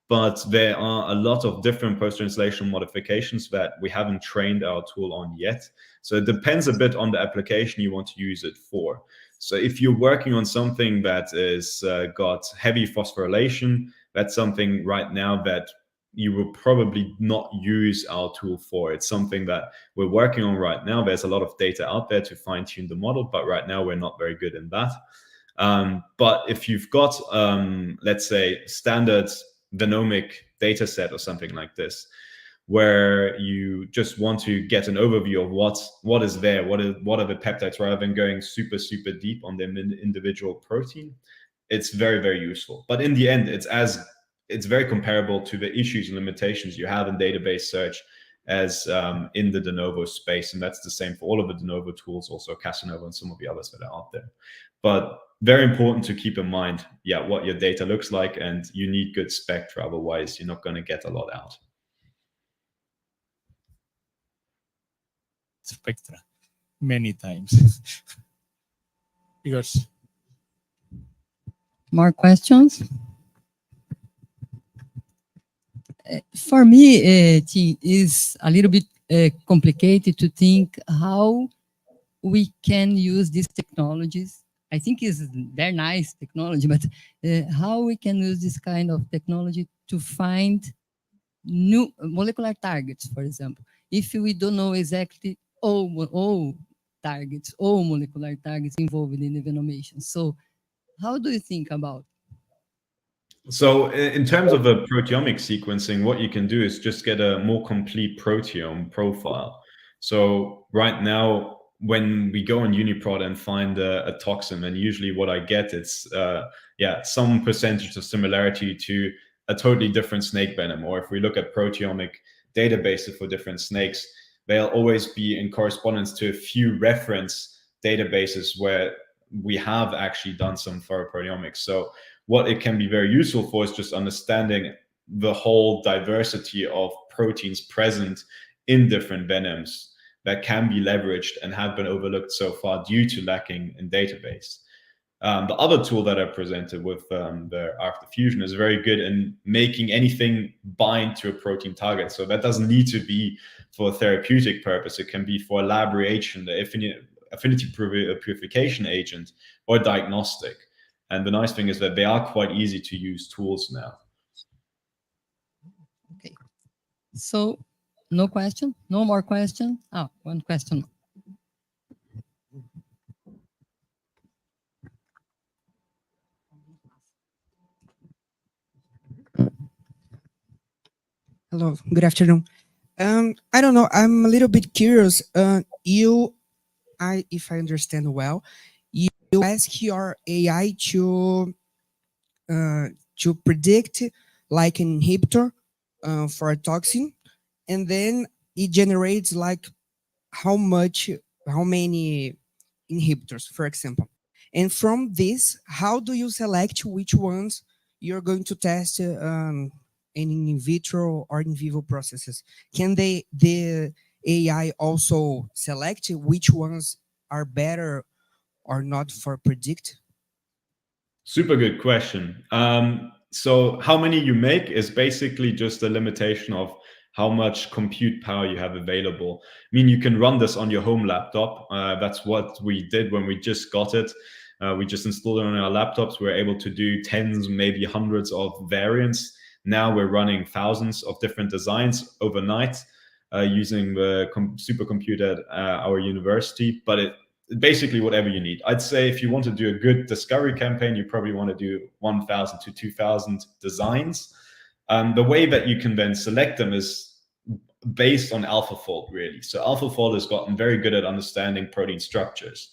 but there are a lot of different post-translational modifications that we haven't trained our tool on yet. So it depends a bit on the application you want to use it for. So if you're working on something that is got heavy phosphorylation, that's something right now that you will probably not use our tool for. It's something that we're working on right now. There's a lot of data out there to fine-tune the model, but right now we're not very good in that. But if you've got, let's say, standard Venomic data set or something like this, where you just want to get an overview of what is there, what are the peptides, rather than going super deep on the individual protein, it's very, very useful. But in the end, it's very comparable to the issues and limitations you have in database search as in the de novo space. And that's the same for all of the de novo tools, also Casanova and some of the others that are out there. But very important to keep in mind, yeah, what your data looks like, and you need good spectra, otherwise you're not going to get a lot out. Spectra many times. Because More questions? For me, it is a little bit complicated to think how we can use these technologies. I think it's very nice technology, but how we can use this kind of technology to find new molecular targets, for example. If we don't know exactly all targets, all molecular targets involved in the venomation. So how do you think about? So in terms of the proteomic sequencing, what you can do is just get a more complete proteome profile. So right now, when we go on UniProt and find a toxin, and usually what I get, it's some percentage of similarity to a totally different snake venom. Or if we look at proteomic databases for different snakes, they'll always be in correspondence to a few reference databases where we have actually done some thorough proteomics. So what it can be very useful for is just understanding the whole diversity of proteins present in different venoms that can be leveraged and have been overlooked so far due to lacking in database. The other tool that I presented with the after fusion is very good in making anything bind to a protein target. So that doesn't need to be for a therapeutic purpose. It can be for a lab reagent, the affinity purification agent, or diagnostic. And the nice thing is that they are quite easy to use tools now. Okay. So no question? No more question? Oh, one question. Hello, good afternoon. I don't know, I'm a little bit curious. If I understand well, you ask your AI to predict like an inhibitor for a toxin, and then it generates like how many inhibitors, for example. And from this, how do you select which ones you're going to test in vitro or in vivo processes? Can the AI also select which ones are better or not for predict? Super good question. So how many you make is basically just a limitation of how much compute power you have available. I mean, you can run this on your home laptop. That's what we did when we just got it. We just installed it on our laptops. We're able to do tens, maybe hundreds of variants. Now we're running thousands of different designs overnight using the supercomputer at our university. But basically whatever you need. I'd say if you want to do a good discovery campaign, you probably want to do 1,000 to 2,000 designs. The way that you can then select them is based on AlphaFold, really. So AlphaFold has gotten very good at understanding protein structures.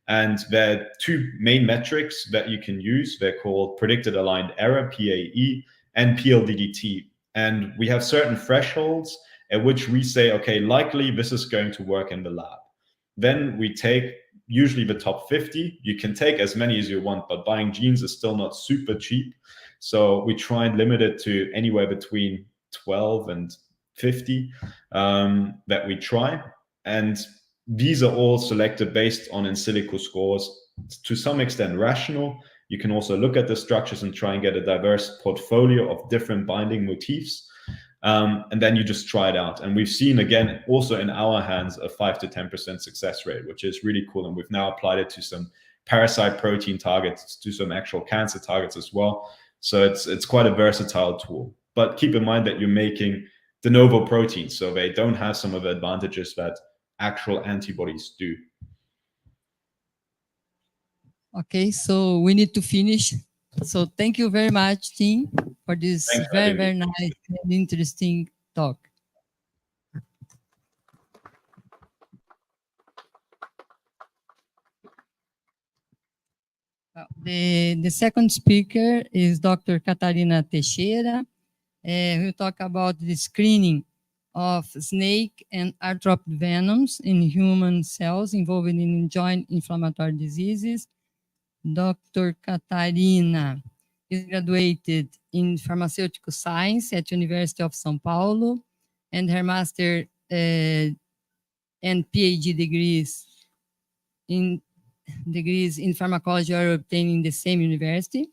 And there are two main metrics that you can use. They're called predicted aligned error, PAE, and PLDDT. And we have certain thresholds at which we say, okay, likely this is going to work in the lab. Then we take usually the top 50. You can take as many as you want, but buying genes is still not super cheap. So we try and limit it to anywhere between 12 and 50 that we try. And these are all selected based on in silico scores, to some extent rational. You can also look at the structures and try and get a diverse portfolio of different binding motifs. And then you just try it out. And we've seen, again, also in our hands, a 5 to 10% success rate, which is really cool. And we've now applied it to some parasite protein targets, to some actual cancer targets as well. So it's quite a versatile tool. But keep in mind that you're making de novo proteins, so they don't have some of the advantages that actual antibodies do. Okay, so we need to finish. So thank you very much, team, for this very nice and interesting talk. The second speaker is Dr. Catarina Teixeira, who will talk about the screening of snake and arthropod venoms in human cells involved in joint inflammatory diseases. Dr. Catarina is graduated in pharmaceutical science at University of São Paulo, and her master and PhD degrees in pharmacology are obtained in the same university.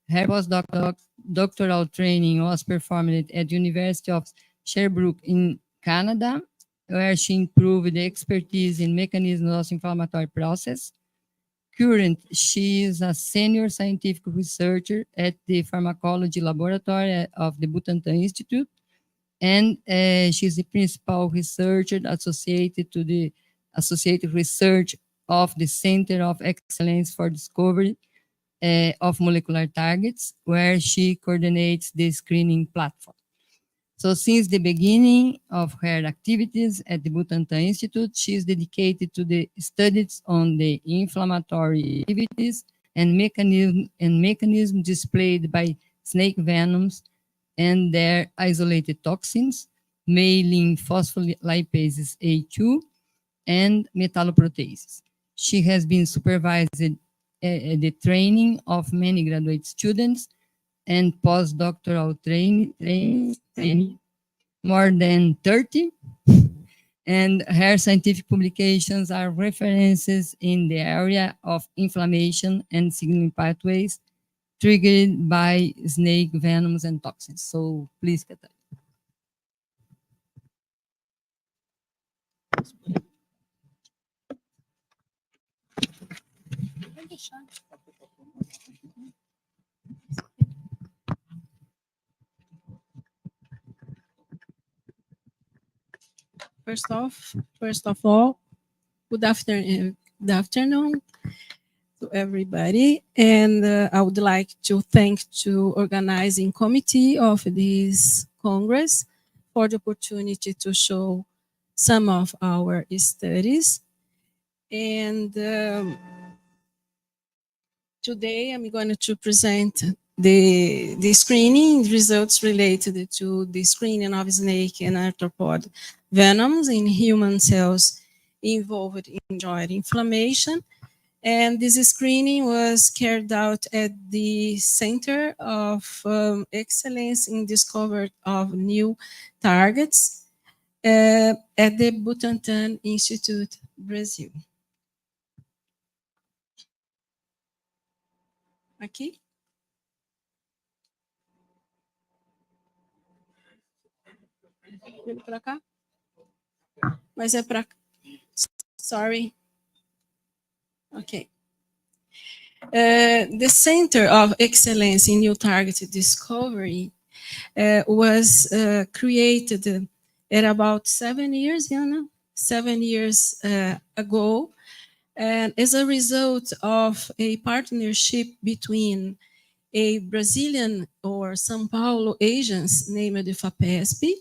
Her postdoctoral training was performed at University of Sherbrooke in Canada, where she improved the expertise in mechanisms of inflammatory process. Currently, she is a senior scientific researcher at the Pharmacology Laboratory of the Butantan Institute, and she is the principal researcher associated to the Associated Research of the Center of Excellence for Discovery of Molecular Targets, where she coordinates the screening platform. So since the beginning of her activities at the Butantan Institute, she is dedicated to the studies on the inflammatory activities and mechanism displayed by snake venoms and their isolated toxins, myelin phospholipases A2 and metalloproteases. She has been supervising the training of many graduate students and postdoctoral training, more than 30, and her scientific publications are references in the area of inflammation and signaling pathways triggered by snake venoms and toxins. So please, Catarina. First of all, good afternoon to everybody, and I would like to thank the organizing committee of this Congress for the opportunity to show some of our studies. And today I'm going to present the screening results related to the screening of snake and arthropod venoms in human cells involved in joint inflammation. And this screening was carried out at the Center of Excellence in Discovery of New Targets at the Butantan Institute, Brazil. Aqui. Para cá? Mas é para... Sorry. Okay. The Center of Excellence in New Target Discovery was created at about 7 years, Jana? 7 years ago, and as a result of a partnership between a Brazilian or São Paulo agency named the FAPESP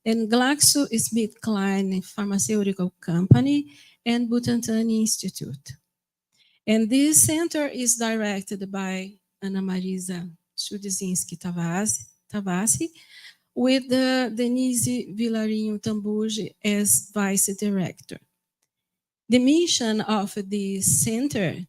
and GlaxoSmithKline Pharmaceutical Company and Butantan Institute. And this center is directed by Ana Marisa Chudzinski Tavassi, with Denise Vilarinho Tambuji as vice director. The mission of this center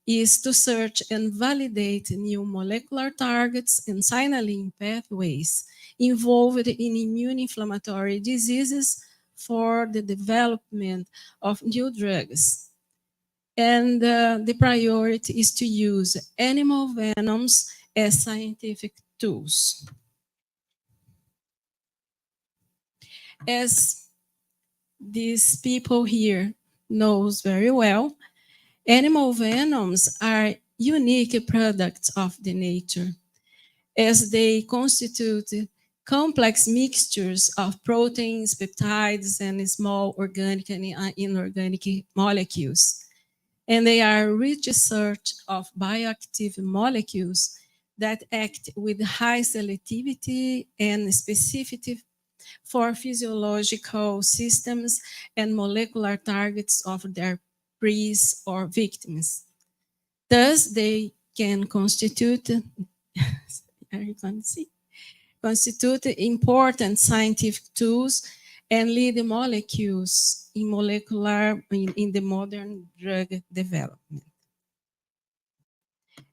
is to search and validate new molecular targets and signaling pathways involved in immune inflammatory diseases for the development of new drugs. And the priority is to use animal venoms as scientific tools. As these people here knows very well, animal venoms are unique products of the nature, as they constitute complex mixtures of proteins, peptides, and small organic and inorganic molecules. And they are a rich search of bioactive molecules that act with high selectivity and specificity for physiological systems and molecular targets of their preys or victims. Thus, they can constitute important scientific tools and lead molecules in in the modern drug development.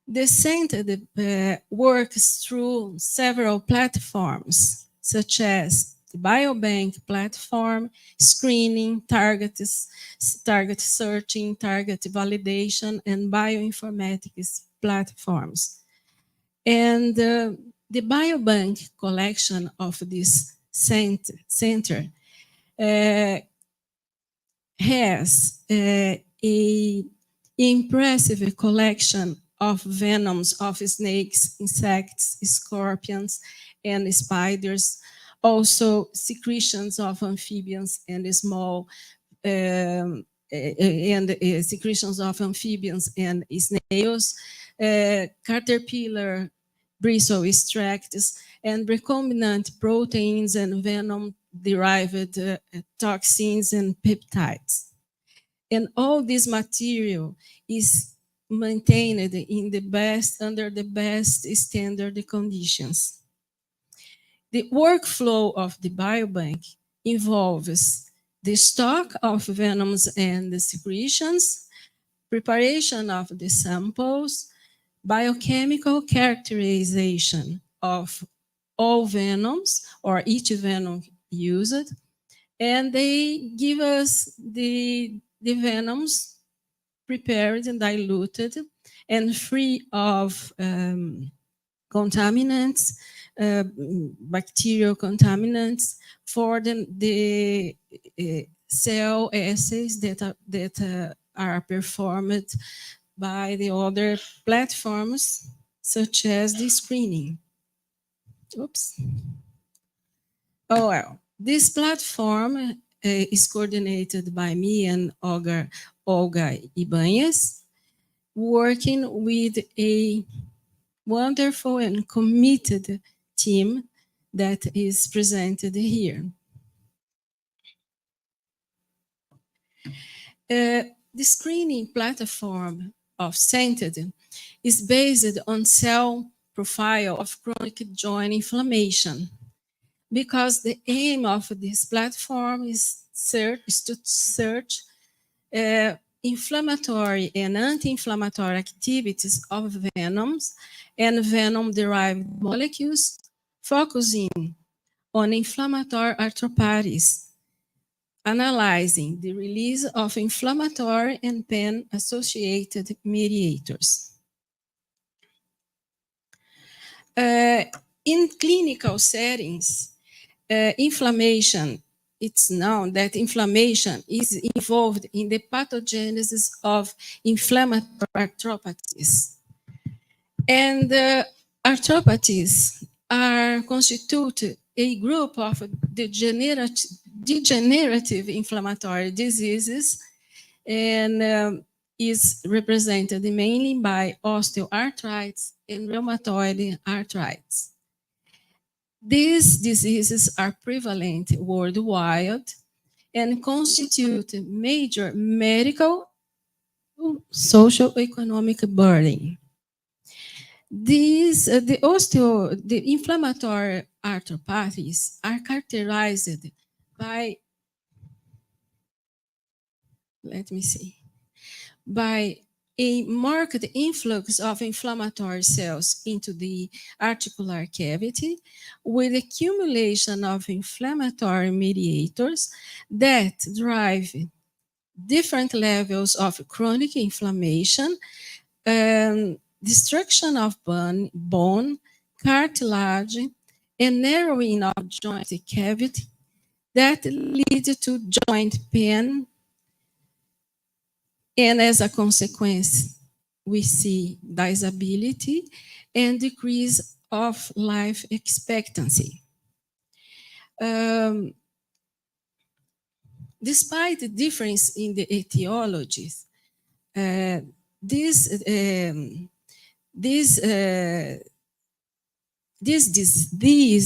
The center works through several platforms, such as the biobank platform, screening, target searching, target validation, and bioinformatics platforms. And the biobank collection of this center has a impressive collection of venoms of snakes, insects, scorpions, and spiders, also secretions of amphibians and small secretions of amphibians and snails, caterpillar bristle extracts, and recombinant proteins and venom-derived toxins and peptides. And all this material is maintained under the best standard conditions. The workflow of the biobank involves the stock of venoms and the secretions, preparation of the samples, biochemical characterization of all venoms or each venom used, and they give us the venoms prepared and diluted and free of contaminants, bacterial contaminants, for the cell assays that are performed by the other platforms, such as the screening. Oops. Oh, well, this platform is coordinated by me and Olga Ibanez, working with a wonderful and committed team that is presented here. The screening platform of Centered is based on cell profile of chronic joint inflammation, because the aim of this platform is to search inflammatory and anti-inflammatory activities of venoms and venom-derived molecules, focusing on inflammatory arthropathies, analyzing the release of inflammatory and pain-associated mediators. In clinical settings, it's known that inflammation is involved in the pathogenesis of inflammatory arthropathies. And arthropathies constitute a group of degenerative inflammatory diseases, and is represented mainly by osteoarthritis and rheumatoid arthritis. These diseases are prevalent worldwide and constitute major medical, socio-economic burden. The inflammatory arthropathies are characterized by, by a marked influx of inflammatory cells into the articular cavity, with accumulation of inflammatory mediators that drive different levels of chronic inflammation, destruction of bone, cartilage, and narrowing of joint cavity that lead to joint pain. And as a consequence, we see disability and decrease of life expectancy. Despite the difference in the etiologies, these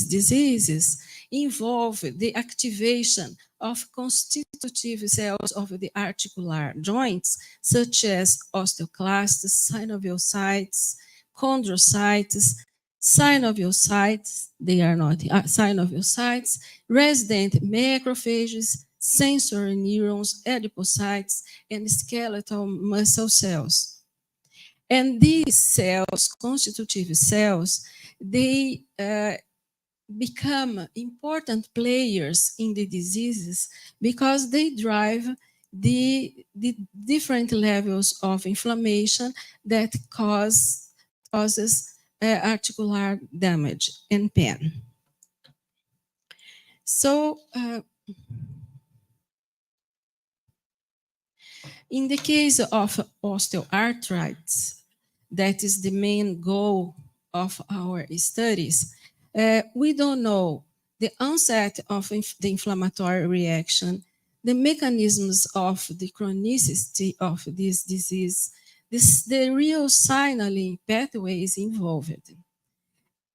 diseases involve the activation of constitutive cells of the articular joints, such as osteoclasts, synoviocytes, chondrocytes, synoviocytes, they are not synoviocytes, resident macrophages, sensory neurons, adipocytes, and skeletal muscle cells. And these cells, constitutive cells, they become important players in the diseases because they drive the different levels of inflammation that causes articular damage and pain. So, in the case of osteoarthritis, that is the main goal of our studies, we don't know the onset of the inflammatory reaction, the mechanisms of the chronicity of this disease, the real signaling pathways involved.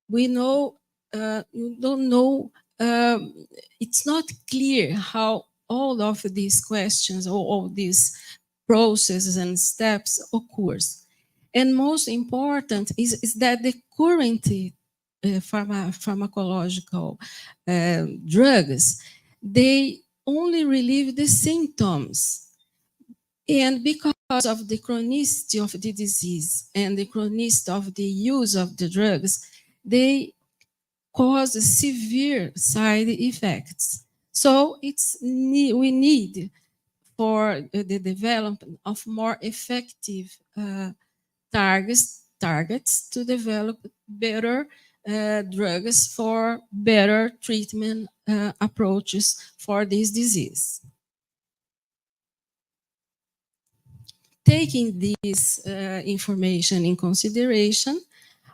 We know, you don't know, it's not clear how all of these questions or all these processes and steps occurs. And most important is that the current pharmacological drugs, they only relieve the symptoms. And because of the chronicity of the disease and the chronicity of the use of the drugs, they cause severe side effects. So we need for the development of more effective targets to develop better drugs for better treatment approaches for this disease. Taking this information in consideration,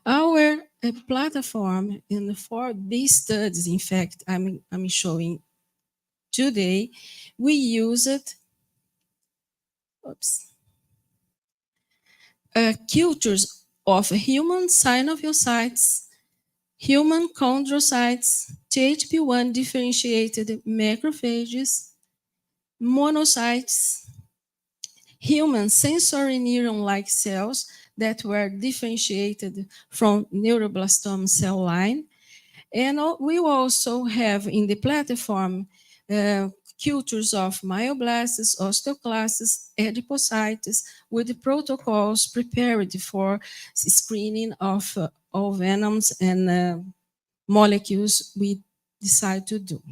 our platform in for these studies, in fact, I'm showing today, we used cultures of human synoviocytes, human chondrocytes, THP1 differentiated macrophages, monocytes, human sensory neuron-like cells that were differentiated from neuroblastoma cell line. And we also have in the platform cultures of myoblasts, osteoclasts, adipocytes, with the protocols prepared for screening of all venoms and molecules we decide to do.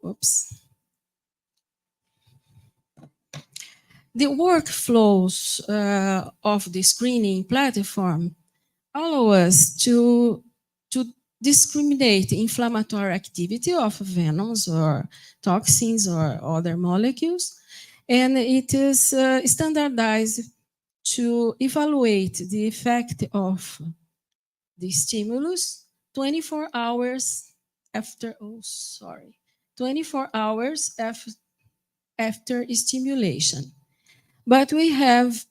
Oops. The workflows of the screening platform allow us to discriminate inflammatory activity of venoms or toxins or other molecules. And it is standardized to evaluate the effect of the stimulus 24 hours after, 24 hours after stimulation. But we have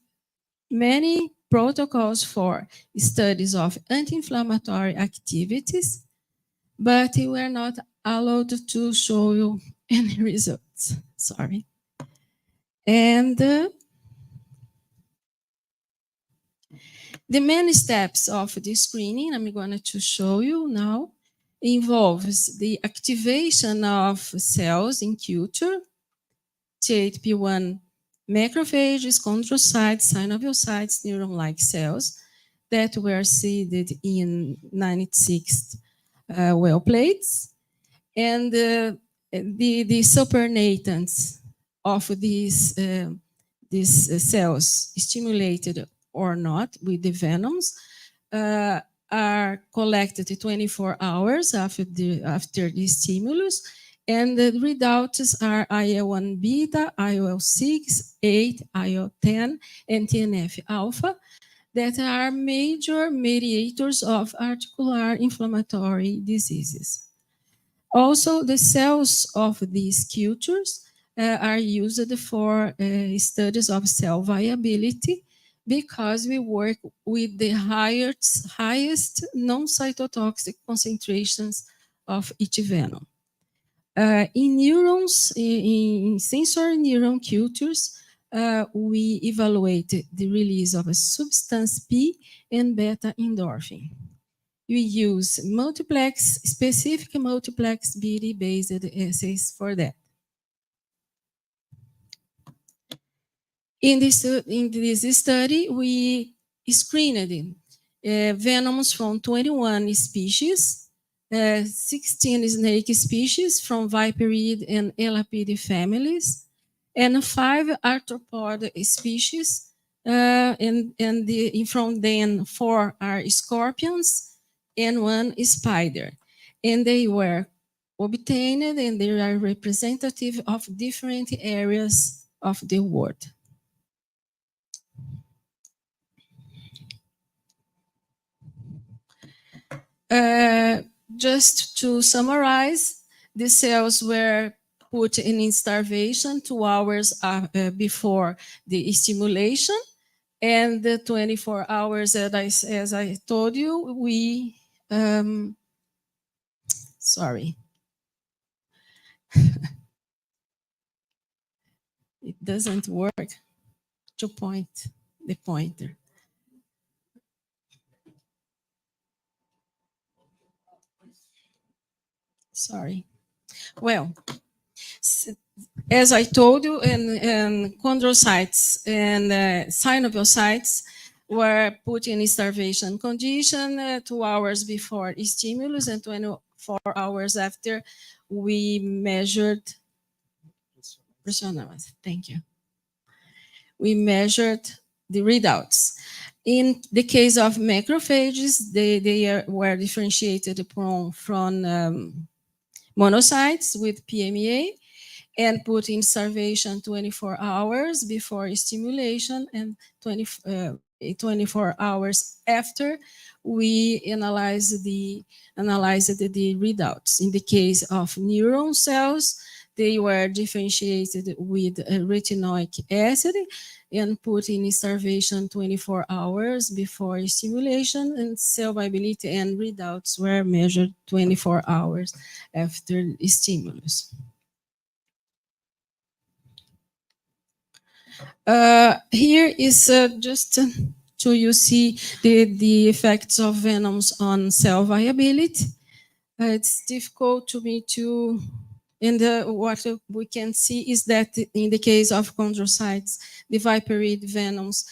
many protocols for studies of anti-inflammatory activities, but we are not allowed to show you any results. Sorry. And the main steps of the screening, I'm going to show you now, involves the activation of cells in culture, THP1 macrophages, chondrocytes, synoviocytes, neuron-like cells that were seeded in 96 well plates. And the supernatants of these cells, stimulated or not with the venoms, are collected 24 hours after the stimulus. And the readouts are IL-1 beta, IL-6, 8, IL-10, and TNF-alpha that are major mediators of articular inflammatory diseases. Also, the cells of these cultures are used for studies of cell viability because we work with the highest non-cytotoxic concentrations of each venom. In neurons, in sensory neuron cultures, we evaluated the release of a substance P and beta endorphin. We use specific multiplex BD-based assays for that. In this study, we screened venoms from 21 species, 16 snake species from Viperid and Elapid families, and 5 arthropod species, from them 4 are scorpions and 1 spider. And they were obtained and they are representative of different areas of the world. Just to summarize, the cells were put in starvation 2 hours before the stimulation, and the 24 hours, as I told you, we sorry. It doesn't work to point the pointer. Sorry. Well, as I told you, and chondrocytes and synoviocytes were put in starvation condition 2 hours before stimulus and 24 hours after we measured. Thank you. We measured the readouts. In the case of macrophages, they were differentiated from monocytes with PMEA and put in starvation 24 hours before stimulation and 24 hours after we analyzed the readouts. In the case of neuron cells, they were differentiated with retinoic acid and put in starvation 24 hours before stimulation, and cell viability and readouts were measured 24 hours after stimulus. Here is just so you see the effects of venoms on cell viability. It's difficult to me to, and what we can see is that in the case of chondrocytes, the Viperid venoms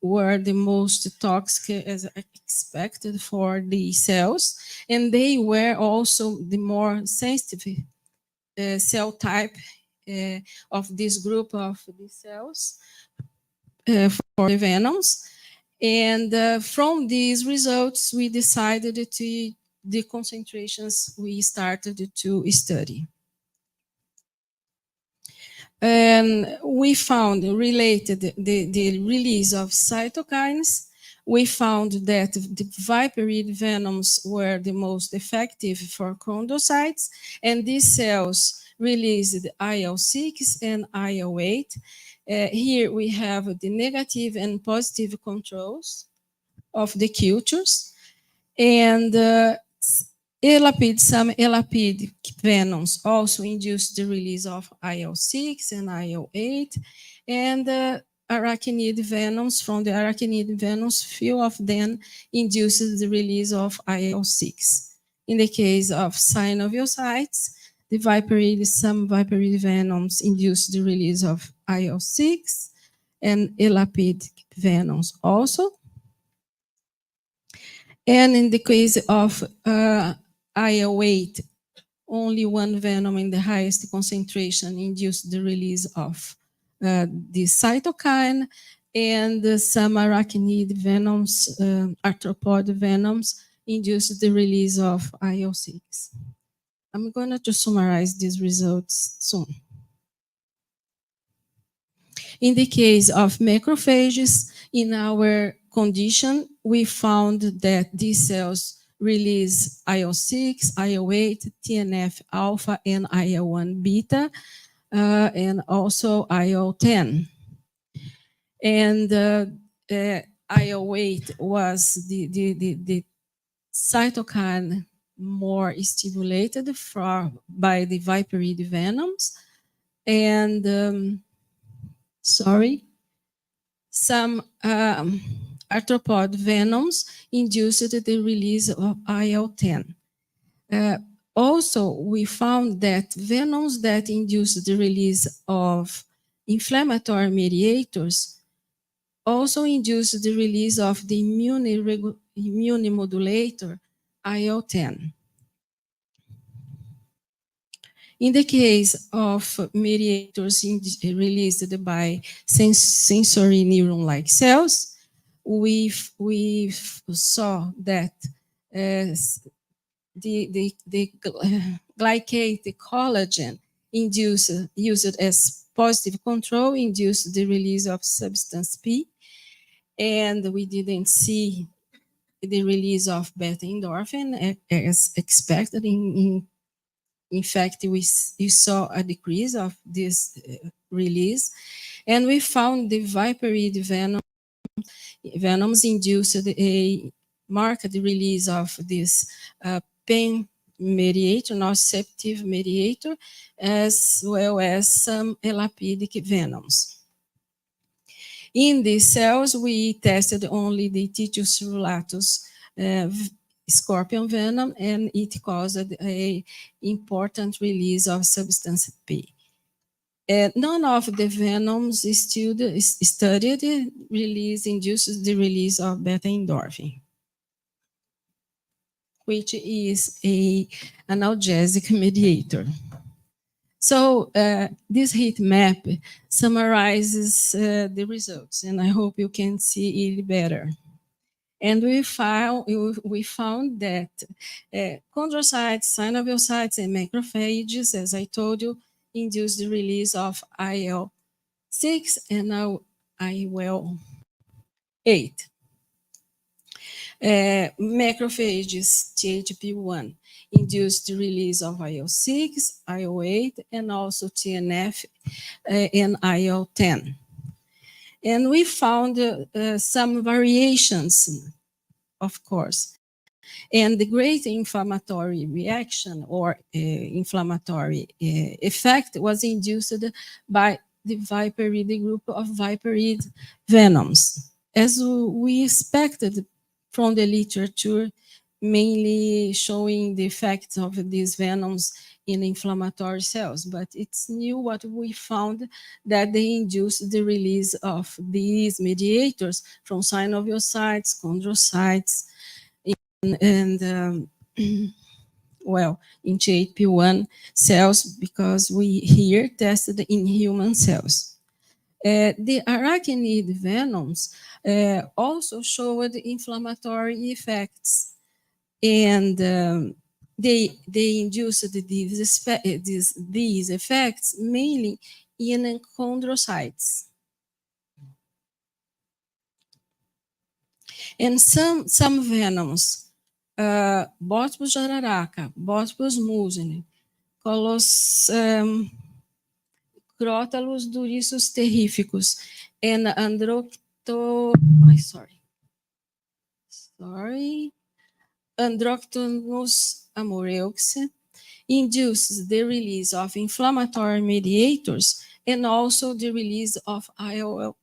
were the most toxic as expected for the cells, and they were also the more sensitive cell type of this group of the cells for the venoms. And from these results, we decided to the concentrations we started to study. And we found related the release of cytokines. We found that the Viperid venoms were the most effective for chondrocytes, and these cells released IL-6 and IL-8. Here we have the negative and positive controls of the cultures. And some Elapid venoms also induced the release of IL-6 and IL-8, and arachnid venoms, from the arachnid venoms, few of them induced the release of IL-6. In the case of synoviocytes, some Viperid venoms induced the release of IL-6 and Elapid venoms also. And in the case of IL-8, only one venom in the highest concentration induced the release of the cytokine, and some arachnid venoms, arthropod venoms, induced the release of IL-6. I'm going to just summarize these results soon. In the case of macrophages, in our condition, we found that these cells release IL-6, IL-8, TNF-alpha, and IL-1 beta, and also IL-10. And IL-8 was the cytokine more stimulated by the Viperid venoms, and sorry, some arthropod venoms induced the release of IL-10. Also, we found that venoms that induce the release of inflammatory mediators also induce the release of the immune modulator IL-10. In the case of mediators released by sensory neuron-like cells, we saw that the glycate, the collagen used as positive control induced the release of substance P, and we didn't see the release of beta endorphin as expected. In fact, we saw a decrease of this release, and we found the viperid venoms induced a marked release of this pain mediator, nociceptive mediator, as well as some elapidic venoms. In these cells, we tested only the Titius circulatus scorpion venom, and it caused an important release of substance P. None of the venoms studied induces the release of beta endorphin, which is an analgesic mediator. So this heat map summarizes the results, and I hope you can see it better. And we found that chondrocytes, synoviocytes, and macrophages, as I told you, induce the release of IL-6 and now IL-8. Macrophages, THP1, induce the release of IL-6, IL-8, and also TNF and IL-10. And we found some variations, of course. And the great inflammatory reaction or inflammatory effect was induced by the viperid group of viperid venoms, as we expected from the literature, mainly showing the effects of these venoms in inflammatory cells. But it's new what we found, that they induce the release of these mediators from synoviocytes, chondrocytes, and well, in THP1 cells, because we here tested in human cells. The arachnid venoms also showed inflammatory effects, and they induced these effects mainly in chondrocytes. And some venoms, Botrus jararaca, Botrus mucini, Crotalus durissus terrificus, and Androctonus amoreux induces the release of inflammatory mediators and also the release of IL-10.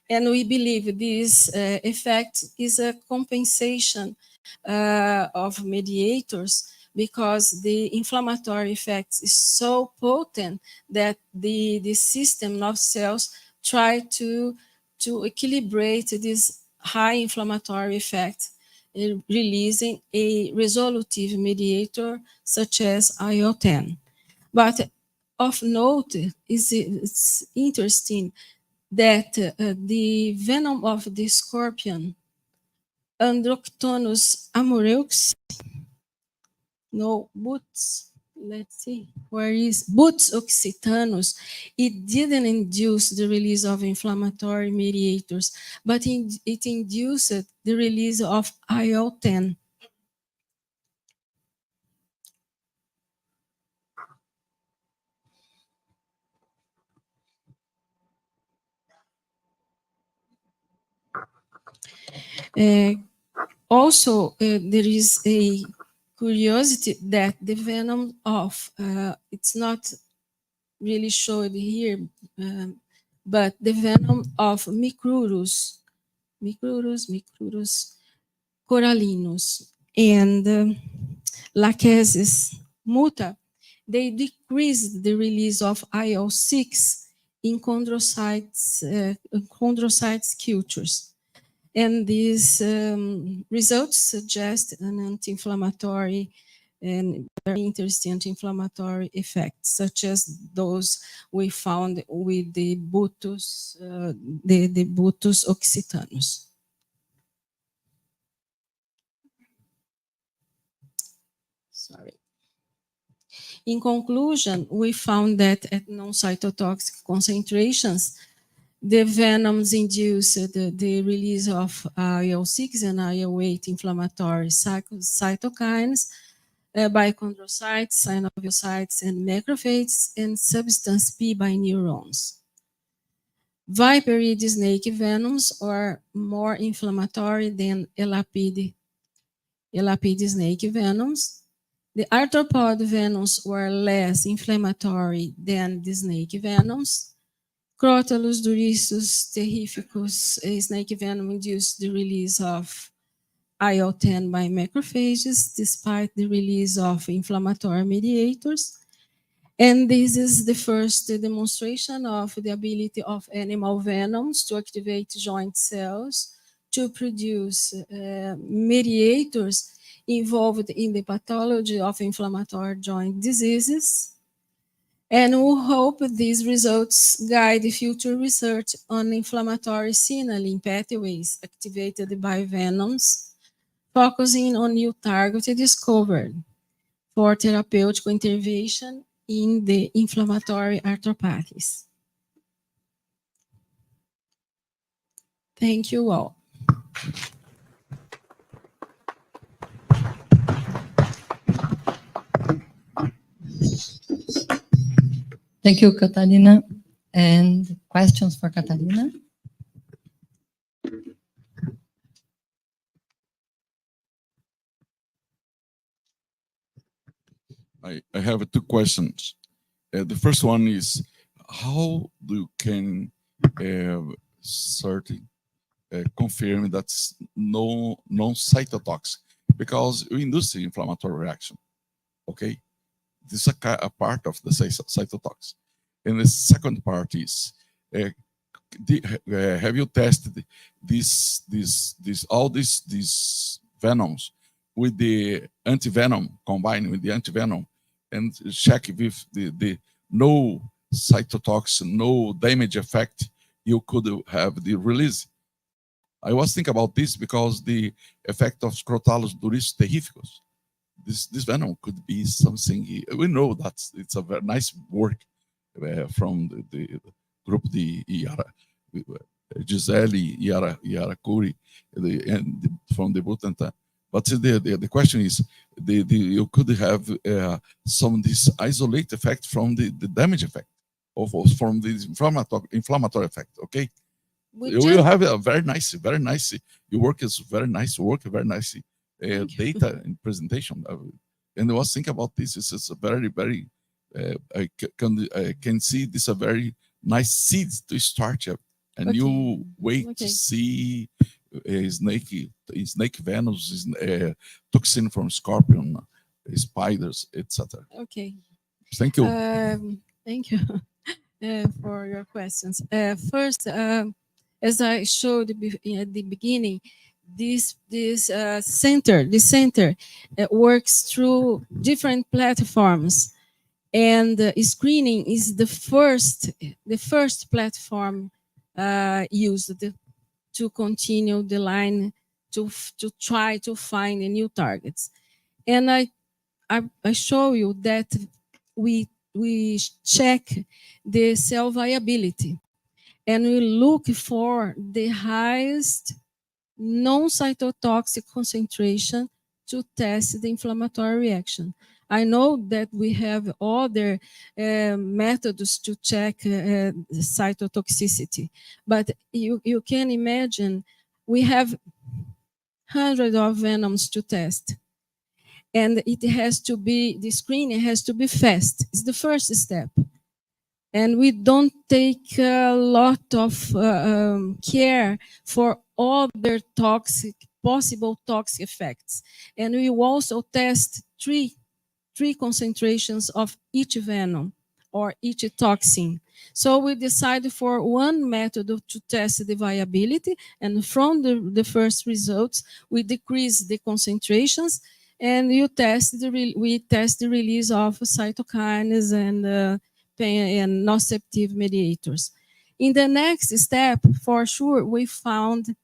And we believe this effect is a compensation of mediators, because the inflammatory effect is so potent that the system of cells try to equilibrate this high inflammatory effect, releasing a resolutive mediator such as IL-10. But of note, it's interesting that the venom of the scorpion, Androctonus amoreux, Boots occitanus, it didn't induce the release of inflammatory mediators, but it induced the release of IL-10. Also, there is a curiosity that the venom of, it's not really showed here, but the venom of Micrurus corallinus and Lachesis muta, they decreased the release of IL-6 in chondrocytes cultures. And these results suggest an anti-inflammatory and very interesting anti-inflammatory effects, such as those we found with the Butus, the Butus occitanus. Sorry. In conclusion, we found that at non-cytotoxic concentrations, the venoms induce the release of IL-6 and IL-8 inflammatory cytokines by chondrocytes, synoviocytes, and macrophages, and substance P by neurons. Viperid snake venoms are more inflammatory than elapid snake venoms. The arthropod venoms were less inflammatory than the snake venoms. Crotalus durissus terrificus, a snake venom, induced the release of IL-10 by macrophages, despite the release of inflammatory mediators. And this is the first demonstration of the ability of animal venoms to activate joint cells to produce mediators involved in the pathology of inflammatory joint diseases. And we hope these results guide future research on inflammatory signaling pathways activated by venoms, focusing on new targets discovered for therapeutic intervention in the inflammatory arthropathies. Thank you all. Thank you, Catalina. And questions for Catalina? I have two questions. The first one is, how do you can confirm that's non-cytotoxic? Because we induce the inflammatory reaction, okay? This is a part of the cytotoxic. And the second part is, have you tested all these venoms with the antivenom, combined with the antivenom, and check if the no cytotoxin, no damage effect, you could have the release? I was thinking about this because the effect of Crotalus durissus terrificus, this venom could be something. We know that it's a very nice work from the group, the Gisele Iaracuri, and from the Butantan. But the question is, you could have some of this isolate effect from the damage effect, from the inflammatory effect. Okay, you have a very nice. Your work is very nice work, very nice data and presentation. And I was thinking about this. It's a very I can see this a very nice seed to start a new way to see snake venom's, toxin from scorpion, spiders, etc. Okay. Thank you. Thank you for your questions. First, as I showed at the beginning, this center works through different platforms, and screening is the first platform used to continue the line to try to find new targets. And I show you that we check the cell viability, and we look for the highest non-cytotoxic concentration to test the inflammatory reaction. I know that we have other methods to check cytotoxicity, but you can imagine we have hundreds of venoms to test. And it has to be, the screening has to be fast. It's the first step. And we don't take a lot of care for other possible toxic effects. And we also test three concentrations of each venom or each toxin. So we decided for one method to test the viability, and from the first results, we decrease the concentrations, and we test the release of cytokines and nociceptive mediators. In the next step, for sure, we find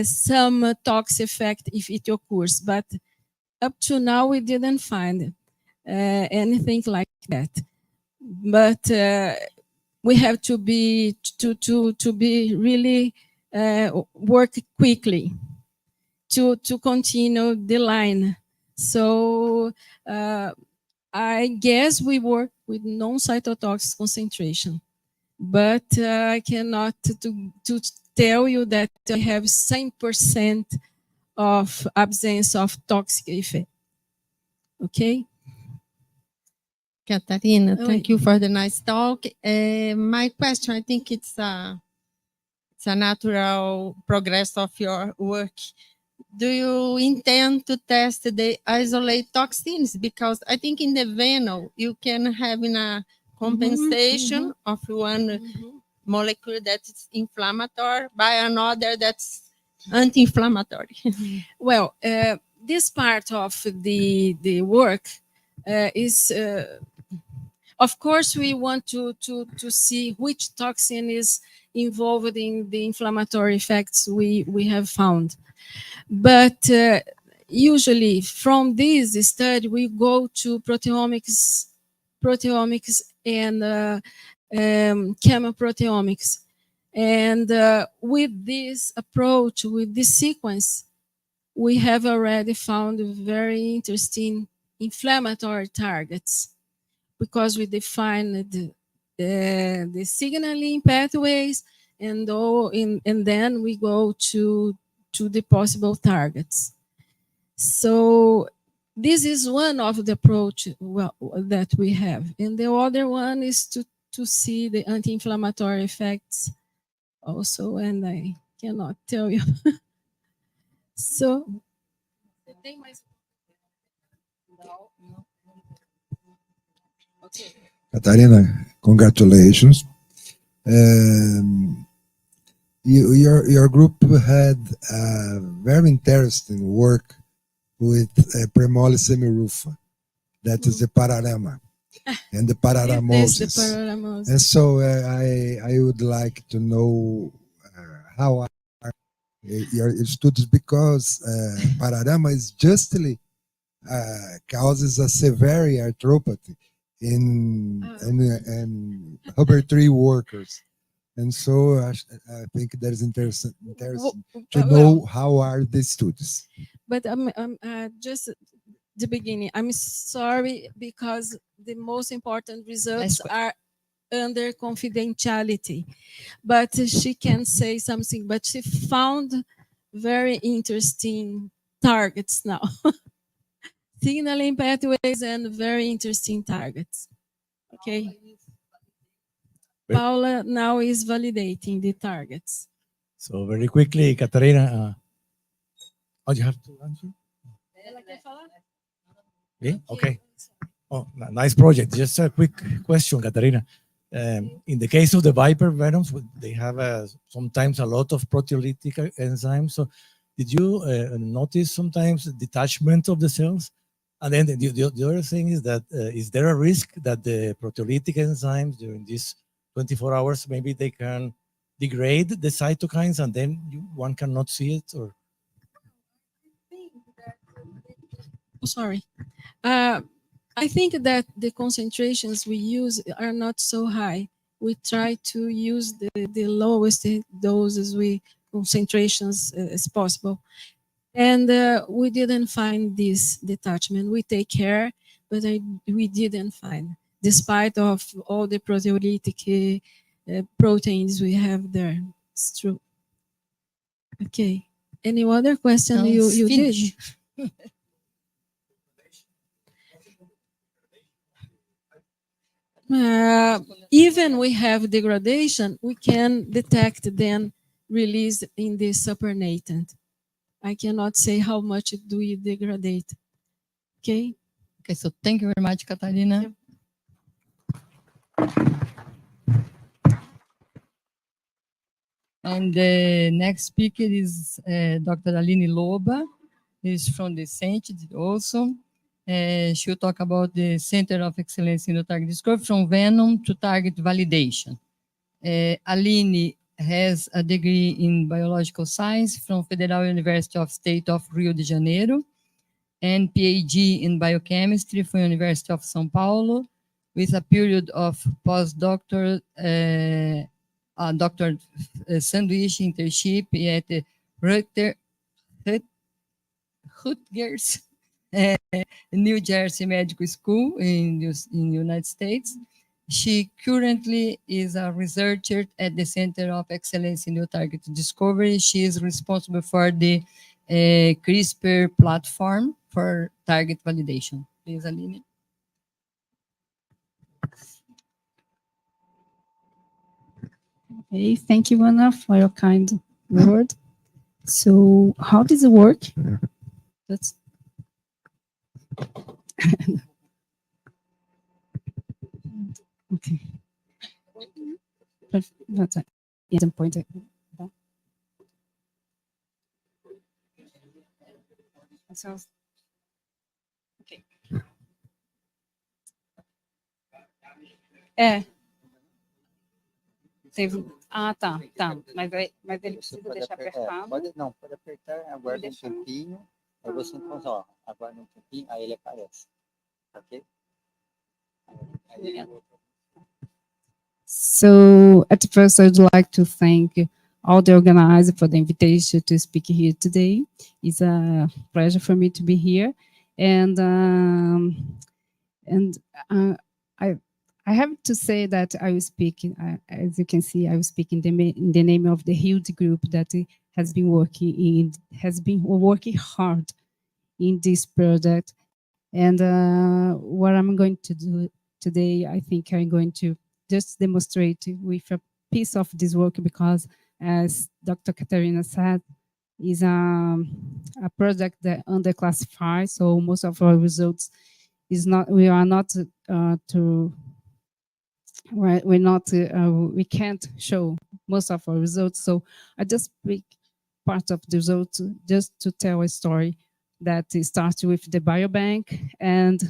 some toxic effect if it occurs, but up to now we didn't find anything like that. But we have to be really work quickly to continue the line. So I guess we work with non-cytotoxic concentration, but I cannot to tell you that I have 100% of absence of toxic effect. Okay? Catarina, thank you for the nice talk. My question, I think it's a natural progress of your work. Do you intend to test the isolate toxins? Because I think in the venom, you can have a compensation of one molecule that is inflammatory by another that's anti-inflammatory. Well, this part of the work is, of course, we want to see which toxin is involved in the inflammatory effects we have found. But usually from this study, we go to proteomics and chemoproteomics. And with this approach, with this sequence, we have already found very interesting inflammatory targets, because we define the signaling pathways, and then we go to the possible targets. So this is one of the approach that we have. And the other one is to see the anti-inflammatory effects also, and I cannot tell you. So, Catarina, congratulations. Your group had very interesting work with Premole semirufa, that is the pararama, and the pararamosis. And so I would like to know how are your studies, because pararama is justly causes a severe arthropathy in rubber tree workers. And so I think that is interesting to know how are the studies. But just the beginning, I'm sorry, because the most important results are under confidentiality. But she can say something, but she found very interesting targets now. Signaling pathways and very interesting targets. Okay. Paula now is validating the targets. So very quickly, Catarina, you have to answer? Yeah? Okay. Oh, nice project. Just a quick question, Catarina. In the case of the viper venoms, they have sometimes a lot of proteolytic enzymes. So did you notice sometimes detachment of the cells? And then the other thing is that is there a risk that the proteolytic enzymes during these 24 hours, maybe they can degrade the cytokines and then one cannot see it? Or sorry. I think that the concentrations we use are not so high. We try to use the lowest doses concentrations as possible. And we didn't find this detachment. We take care, but we didn't find, despite of all the proteolytic proteins we have there. It's true. Okay. Any other question you did? Even we have degradation, we can detect then release in the supernatant. I cannot say how much do we degrade. Okay. Okay, so thank you very much, Katarina. And the next speaker is Dr. Aline Loba. He's from the Saint also. She'll talk about the Center of Excellence in Target Discovery from venom to target validation. Aline has a degree in biological science from Federal University of State of Rio de Janeiro and PhD in biochemistry from University of São Paulo with a period of postdoctoral doctor sandwich internship at the Rutgers New Jersey Medical School in the United States. She currently is a researcher at the Center of Excellence in New Target Discovery. She is responsible for the CRISPR platform for target validation. Please, Aline. Okay, thank you, Anna, for your kind word. So, how does it work? That's okay. That's it. Yeah, point it. So, okay. Ah, tá. Mas ele precisa deixar apertado. Pode apertar, aguarda um tempinho, aí você então, ó, aguarda um tempinho, aí ele aparece. Ok? So, at first, I'd like to thank all the organizers for the invitation to speak here today. It's a pleasure for me to be here, and I have to say that I will speak, as you can see, I will speak in the name of the huge group that has been working hard in this project. And what I'm going to do today, I think I'm going to just demonstrate with a piece of this work, because as Dr. Katarina said, is a project that underclassified. So most of our results is not, we can't show most of our results. So I just pick part of the results just to tell a story that starts with the biobank, and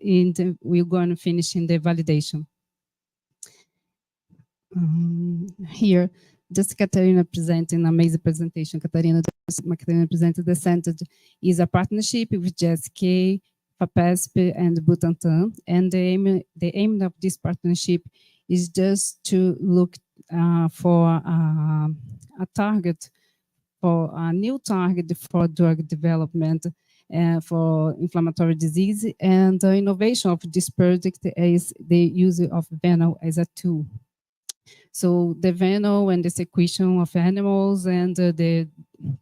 we're going to finish in the validation. Here, just Katarina presenting an amazing presentation. Katarina presented the center is a partnership with GSK, FAPESP, and Butantan. And the aim of this partnership is just to look for a target, for a new target for drug development for inflammatory disease. And the innovation of this project is the use of Venom as a tool. So the venom and the secretion of animals and the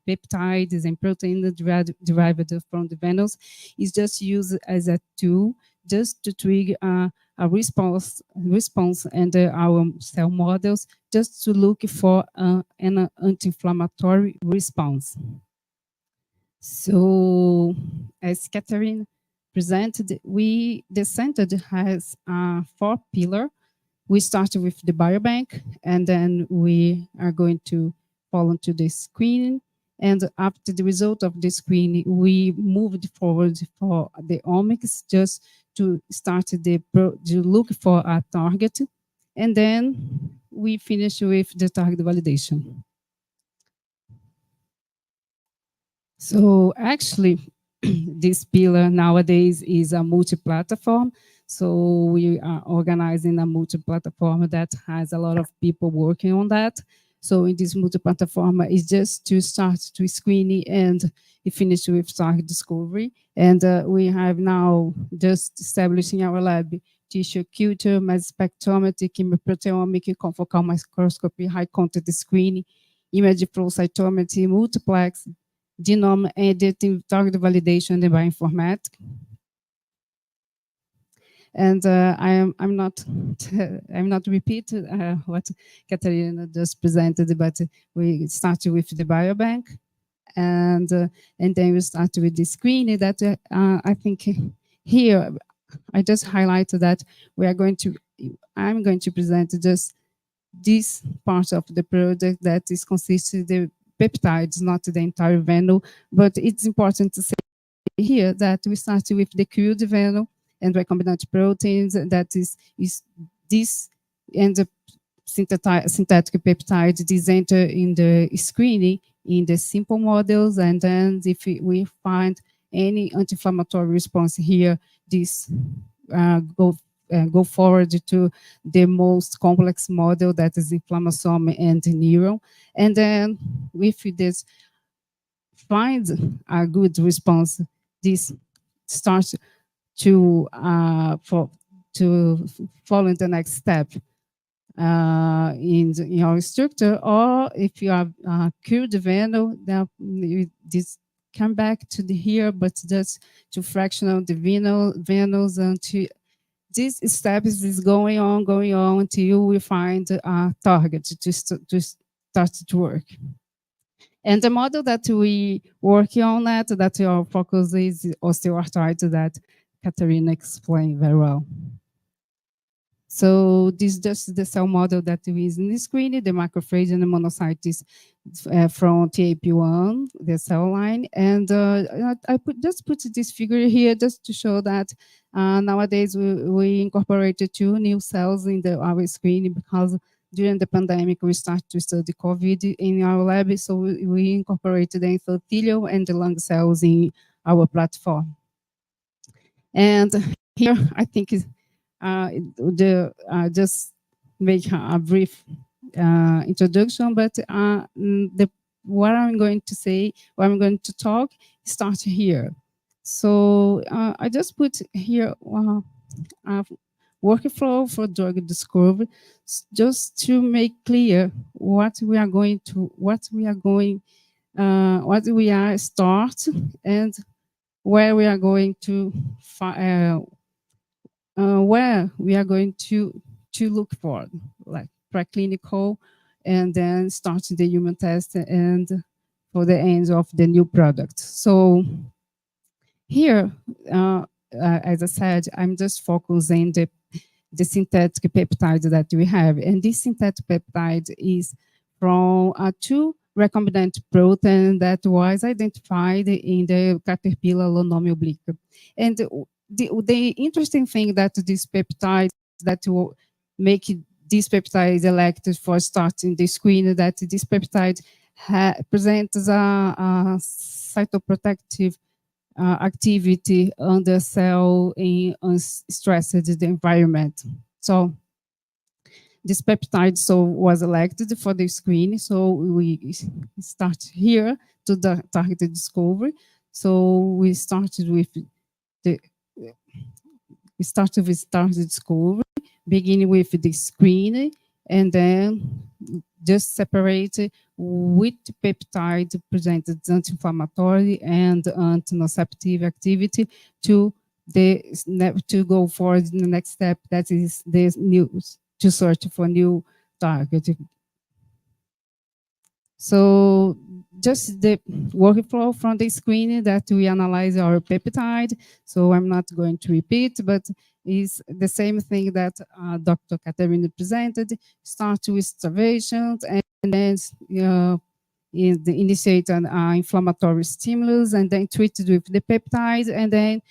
peptides and proteins derived from the venoms is just used as a tool just to trigger a response and our cell models just to look for an anti-inflammatory response. So as Catherine presented, the center has 4 pillars. We started with the biobank, and then we are going to follow to the screening. And after the result of the screening, we moved forward for the omics just to start to look for a target. And then we finish with the target validation. So actually, this pillar nowadays is a multi-platform. So we are organizing a multi-platform that has a lot of people working on that. So in this multi-platform is just to start to screening and finish with target discovery. And we have now just establishing our lab tissue culture, mass spectrometry, chemoproteomic, confocal microscopy, high content screening, image flow cytometry, multiplex, genome editing, target validation, and bioinformatics. And I'm not repeat what Katarina just presented, but we started with the biobank, and then we started with the screening. That I think here I just highlighted that I'm going to present just this part of the project that is consisted the peptides, not the entire venom. But it's important to say here that we started with the crude venom and recombinant proteins. That is this and the synthetic peptide. This enter in the screening in the simple models, and then if we find any anti-inflammatory response here, this go forward to the most complex model, that is inflammasome and neuron. And then if this finds a good response, this starts to follow the next step in your structure. Or if you have cured the venom, then this come back to the here, but just to fractional the venos until this step is going on until we find a target to start to work. And the model that we work on that our focus is osteoarthritis, that Katarina explained very well. So this is just the cell model that we use in the screen, the macrophage and the monocytes from TAP1, the cell line. And I just put this figure here just to show that nowadays we incorporated 2 new cells in our screen, because during the pandemic we started to study COVID in our lab, so we incorporated the endothelial and the lung cells in our platform. And here I think just make a brief introduction, but what I'm going to say, what I'm going to talk, starts here. So I just put here a workflow for drug discovery, just to make clear what we are start and where we are going to look for, like preclinical, and then start the human test and for the end of the new product. So here, as I said, I'm just focusing the synthetic peptide that we have. And this synthetic peptide is from 2 recombinant protein that was identified in the caterpillar Lonomia obliqua. And the interesting thing that this peptide that will make this peptide elected for starting the screen, that this peptide presents a cytoprotective activity on the cell in unstressed environment. So this peptide was elected for the screen. So we start here to the targeted discovery. So we started with targeted discovery, beginning with the screen, and then just separate which peptide presented anti-inflammatory and antinociceptive activity to go forward in the next step, that is to search for new target. So just the workflow from the screen that we analyze our peptide. So I'm not going to repeat, but it's the same thing that Dr. Katarina presented. Start with starvation and then initiate an inflammatory stimulus, and then treat it with the peptide, and then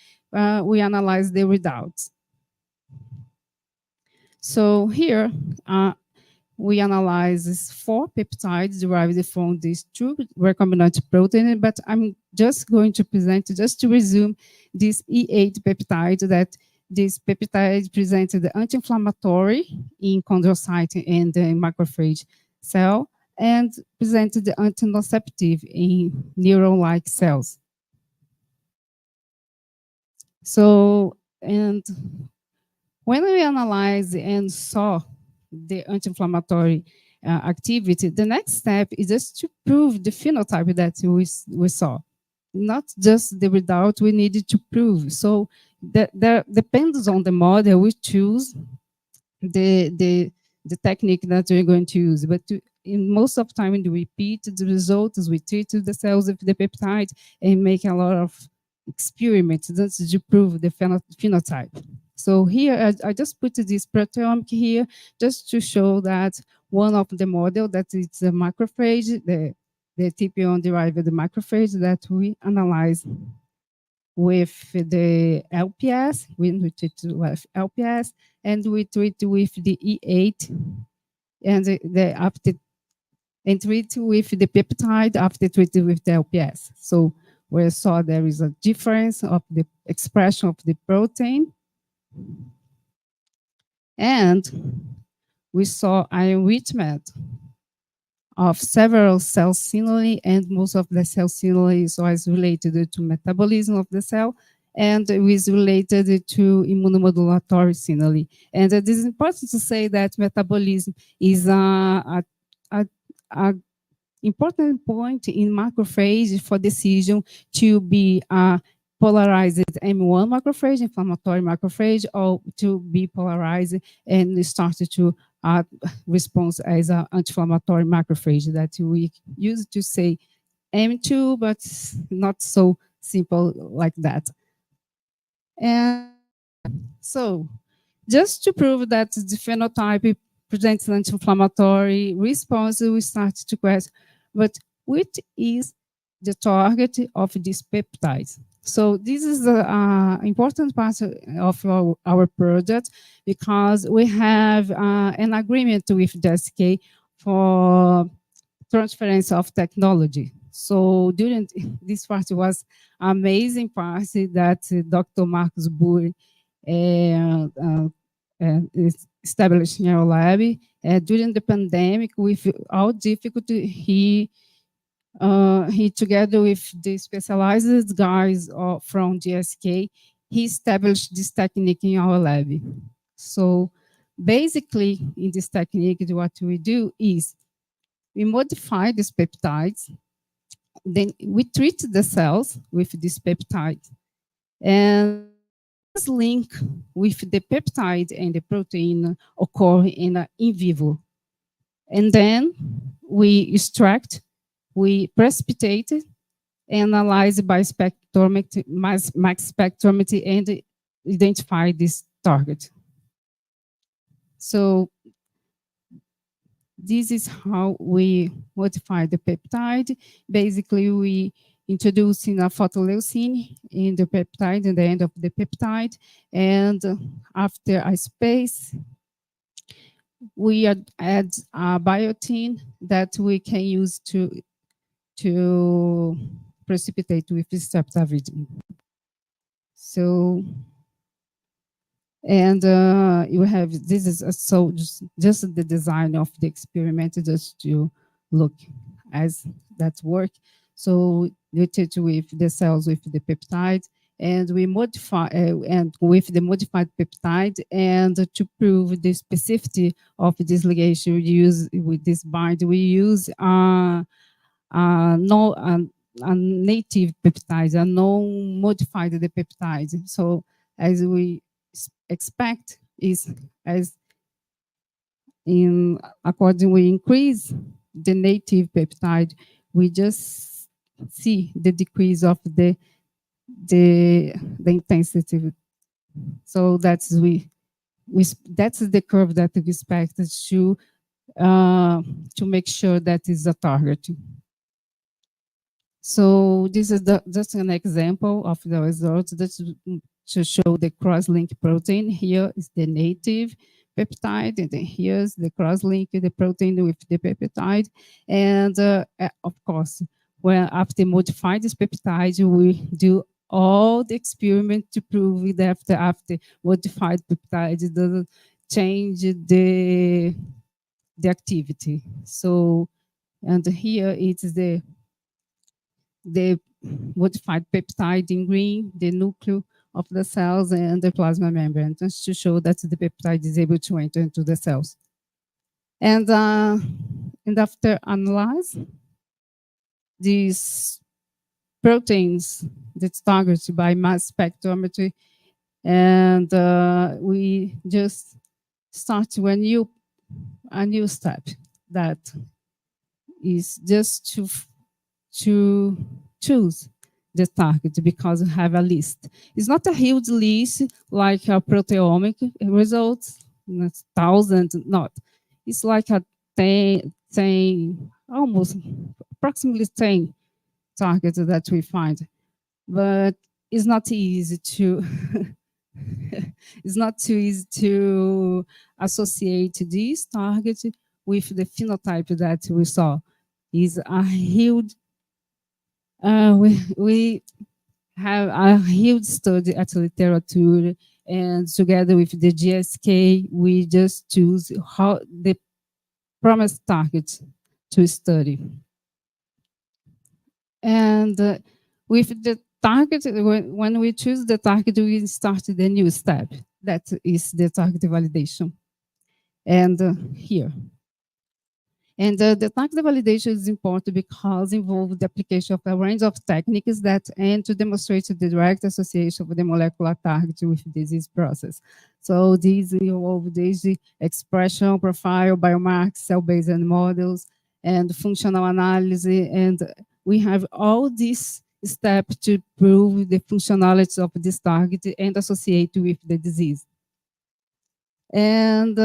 we analyze the results. So here, we analyze 4 peptides derived from these 2 recombinant proteins, but I'm just going to present, just to resume, this E8 peptide, that this peptide presented the anti-inflammatory in chondrocyte and the macrophage cell, and presented the antinociceptive in neuron-like cells. So, and when we analyzed and saw the anti-inflammatory activity, the next step is just to prove the phenotype that we saw. not just the result we needed to prove. So that depends on the model we choose, the technique that we're going to use. But in most of the time, we repeat the results, we treat the cells with the peptide and make a lot of experiments just to prove the phenotype. So here, I just put this proteomic here just to show that one of the model that is a macrophage, the TPO-derived macrophage that we analyze with the LPS, we treat with LPS, and we treat with the E8, and and treat with the peptide after treated with the LPS. So we saw there is a difference of the expression of the protein, and we saw an enrichment of several cell signaling, and most of the cell signaling was related to metabolism of the cell, and it is related to immunomodulatory signaling. And it is important to say that metabolism is a important point in macrophage for decision to be a polarized M1 macrophage, inflammatory macrophage, or to be polarized and start to response as an anti-inflammatory macrophage that we used to say M2, but not so simple like that. And so just to prove that the phenotype presents an anti-inflammatory response, we start to question, but which is the target of these peptides? So this is an important part of our project, because we have an agreement with GSK for transference of technology. So during this part was amazing part that Dr. Marcus Burri established in our lab. During the pandemic, with all difficulty, he together with the specialized guys from GSK, he established this technique in our lab. So basically, in this technique, what we do is we modify these peptides, then we treat the cells with this peptide, and this link with the peptide and the protein occur in vivo. And then we extract, we precipitate, analyze by spectrometry, mass spectrometry, and identify this target. So this is how we modify the peptide. Basically, we introduce in a photoleucine in the peptide, in the end of the peptide, and after a space, we add a biotin that we can use to precipitate with streptavidin. So, and you have, this is so just the design of the experiment, just to look as that work. So we treat with the cells with the peptide, and we modify and with the modified peptide, and to prove the specificity of this ligation, we use with this bind, we use a native peptide, a non-modified peptide. So as we expect is, as in according we increase the native peptide, we just see the decrease of the intensity. So that's that's the curve that we expect to make sure that is a target. So this is just an example of the results that to show the cross-link protein. Here is the native peptide, and then here's the cross-link, the protein with the peptide. And of course, when after modify this peptide, we do all the experiment to prove that after modified peptide doesn't change the activity. So, and here it is the modified peptide in green, the nucleus of the cells and the plasma membrane, just to show that the peptide is able to enter into the cells. And after analyze this proteins that's targeted by mass spectrometry. And we just start a new step that is just to choose the target, because we have a list. It's not a huge list like a proteomic results, thousands, not. It's like a 10, almost approximately 10 targets that we find. But it's not easy to it's not too easy to associate these targets with the phenotype that we saw. Is a huge we have a huge study at literature, and together with the GSK, we just choose how the promised targets to study. And with the target, when we choose the target, we start the new step. That is the target validation. And here. And the target validation is important because it involves the application of a range of techniques that aim to demonstrate the direct association of the molecular target with disease process. So these involve the expression, profile, biomarkers, cell-based models, and functional analysis. And we have all these steps to prove the functionality of this target and associate with the disease. And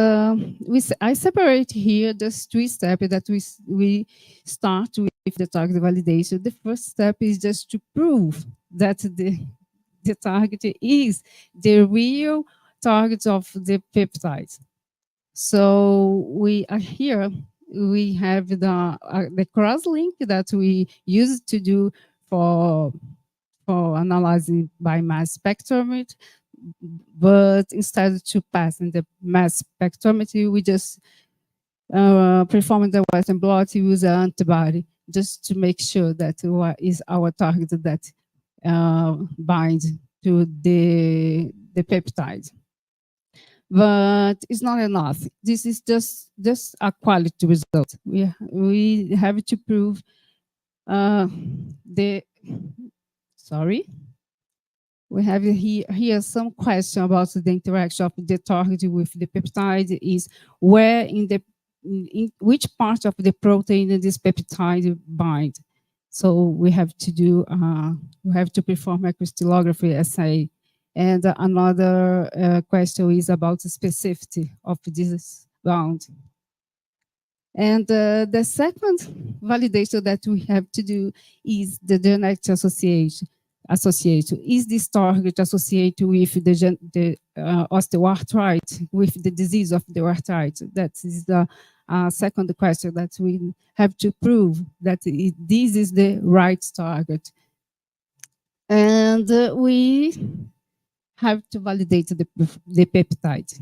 I separate here just 3 steps that we start with the target validation. The first step is just to prove that the target is the real target of the peptides. So we are here. We have the cross-link that we use to do for analyzing by mass spectrometry. But instead to pass in the mass spectrometry, we just perform the Western blot, use an antibody just to make sure that what is our target that binds to the peptide. But it's not enough. This is just a quality result. We have to prove we have here some question about the interaction of the target with the peptide. Is where in which part of the protein this peptide bind. So we have to perform a crystallography assay. And another question is about the specificity of this bound. And the second validation that we have to do is the genetic association. Is this target associated with the osteoarthritis, with the disease of the arthritis? That is the second question that we have to prove that this is the right target. And we have to validate the peptide.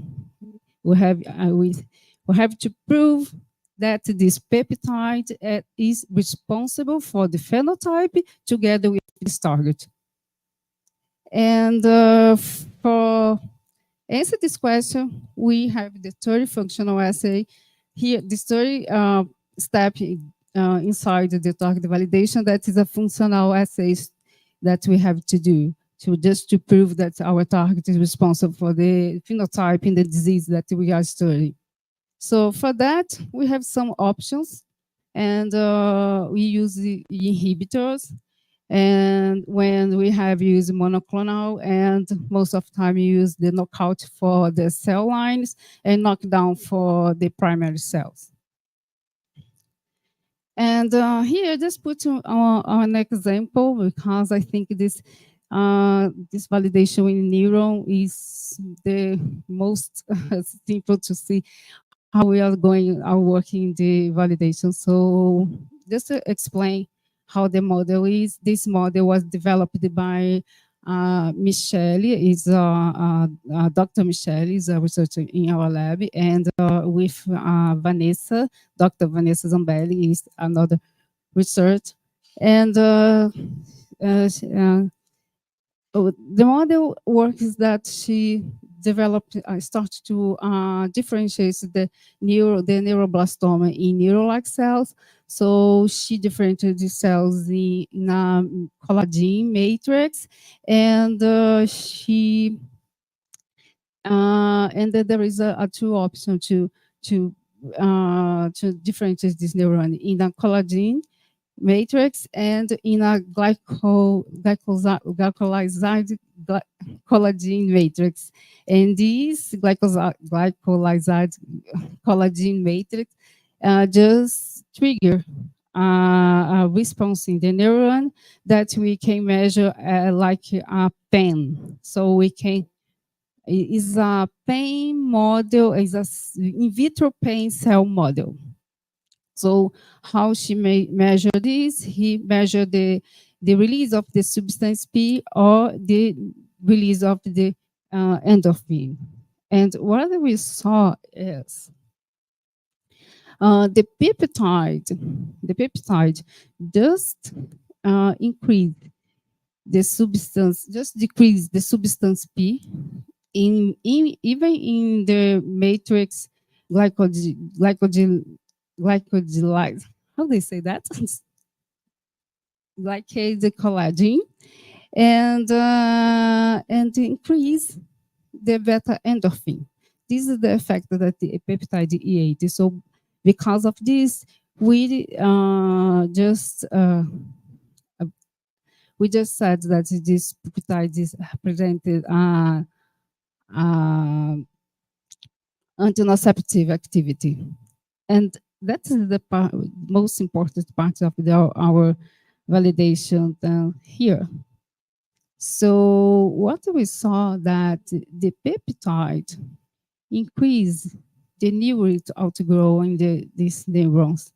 We have to prove that this peptide is responsible for the phenotype together with this target. And for answer this question, we have the third functional assay. Here, this third step inside the target validation, that is a functional assay that we have to do just to prove that our target is responsible for the phenotype in the disease that we are studying. So for that, we have some options, and we use the inhibitors. And when we have used monoclonal, and most of the time we use the knockout for the cell lines and knockdown for the primary cells. And here, just put an example, because I think this validation in neuron is the most simple to see how we are working the validation. So just to explain how the model is, this model was developed by Michelle, Dr. Michelle is a researcher in our lab, and with Vanessa, Dr. Vanessa Zambelli is another researcher. And the model works that start to differentiate the neuroblastoma in neural-like cells. So she differentiated the cells in a collagen matrix, and and then there is a two option to differentiate this neuron in a collagen matrix and in a glycolysed collagen matrix. And this glycolysed collagen matrix just trigger a response in the neuron that we can measure like a pen. So we can, is a pain model, is a in vitro pain cell model. So how she may measure this? He measured the release of the substance P or the release of the endorphin. And what we saw is the peptide just increase the substance, just decrease the substance P even in the matrix glycolysed, how do they say that? Glycated collagen, and increase the beta endorphin. This is the effect that the peptide E8. So because of this, we just said that this peptide is presented antinociceptive activity, and that's the most important part of our validation here. So what we saw that the peptide increase the neuron outgrow in these neurons,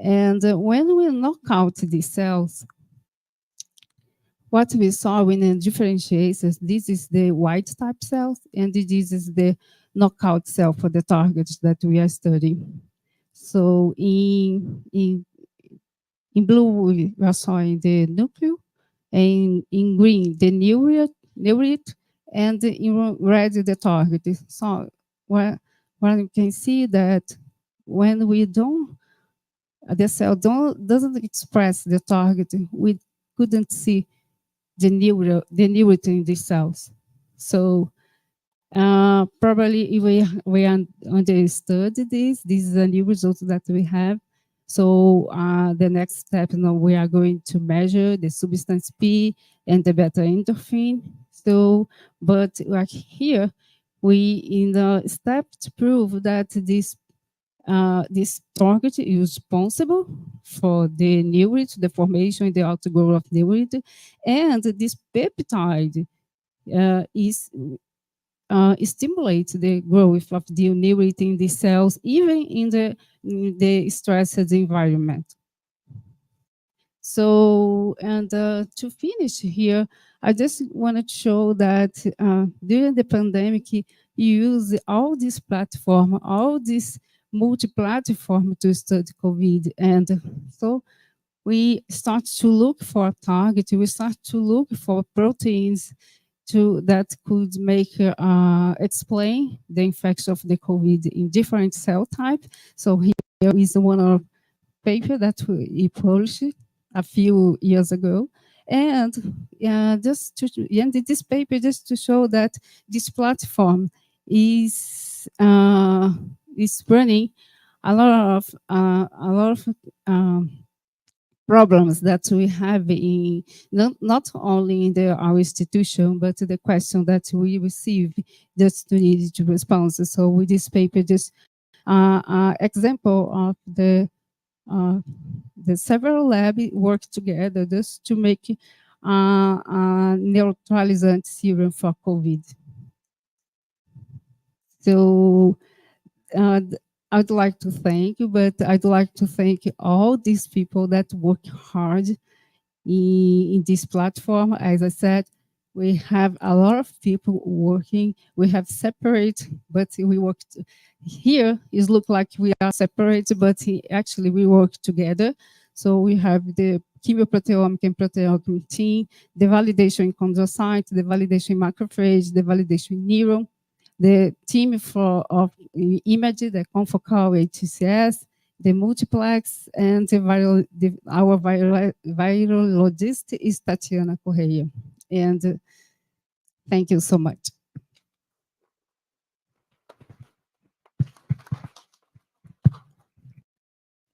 and when we knock out these cells, what we saw when it differentiates, this is the white type cells, and this is the knockout cell for the targets that we are studying. So in blue, we are showing the nucleus, and in green, the neurite, and in red, the target. So what you can see that when we don't, the cell doesn't express the target, we couldn't see the neurite in the cells. So probably we understood this. This is a new result that we have. So the next step, we are going to measure the substance P and the beta endorphin. So, but like here, we in the step to prove that this target is responsible for the neurite, the formation, the outgrowth of neurite, and this peptide stimulates the growth of the neurite in the cells, even in the stressed environment. So, and to finish here, I just wanted to show that during the pandemic, you use all this platform, all this multi-platform to study COVID. And so we start to look for a target, we start to look for proteins that could make explain the infection of the COVID in different cell type. So here is one of paper that we published a few years ago, and this paper just to show that this platform is running a lot of problems that we have in not only in our institution, but the question that we receive just to need to respond. So with this paper, just example of the several labs work together just to make a neutralizant serum for COVID. So I'd like to thank you, but I'd like to thank all these people that work hard in this platform. As I said, we have a lot of people working. We have separate, but we work here. It looks like we are separate, but actually we work together. So we have the chemoproteomic and proteomic team, the validation in chondrocyte, the validation in macrophage, the validation in neuron, the team of image, the confocal HCS, the multiplex, and our virologist is Tatiana Correia. And thank you so much.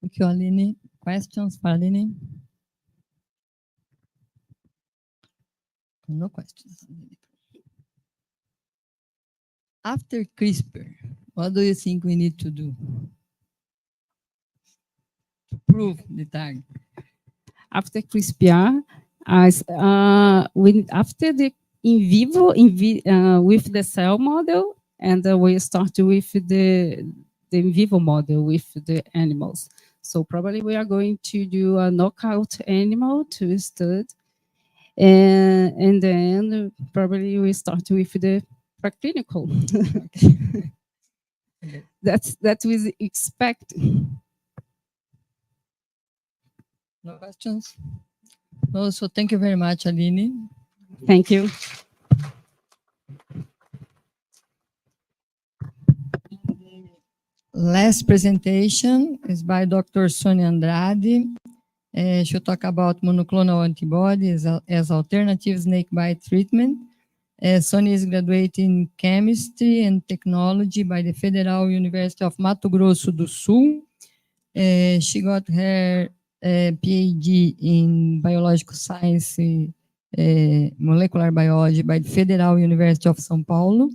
Thank you, Aline. Questions for Aline? No questions. After CRISPR, what do you think we need to do to prove the target? After CRISPR, after the in vivo with the cell model, and we start with the in vivo model with the animals. So probably we are going to do a knockout animal to study, and then probably we start with the preclinical. That we expect. No questions? No, so thank you very much, Aline. Thank you. Last presentation is by Dr. Sonia Andrade. She'll talk about monoclonal antibodies as alternative snakebite treatment. Sonia is graduated in chemistry and technology by the Federal University of Mato Grosso do Sul. She got her PhD in biological science, molecular biology by the Federal University of São Paulo.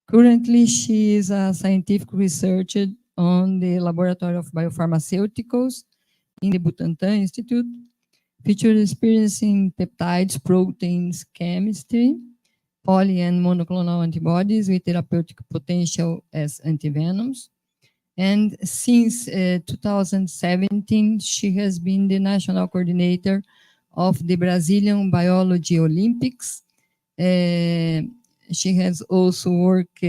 Currently, she is a scientific researcher on the Laboratory of Biopharmaceuticals in the Butantan Institute, featured experience in peptides, proteins, chemistry, poly and monoclonal antibodies with therapeutic potential as antivenoms. And since 2017, she has been the national coordinator of the Brazilian Biology Olympics. She has also worked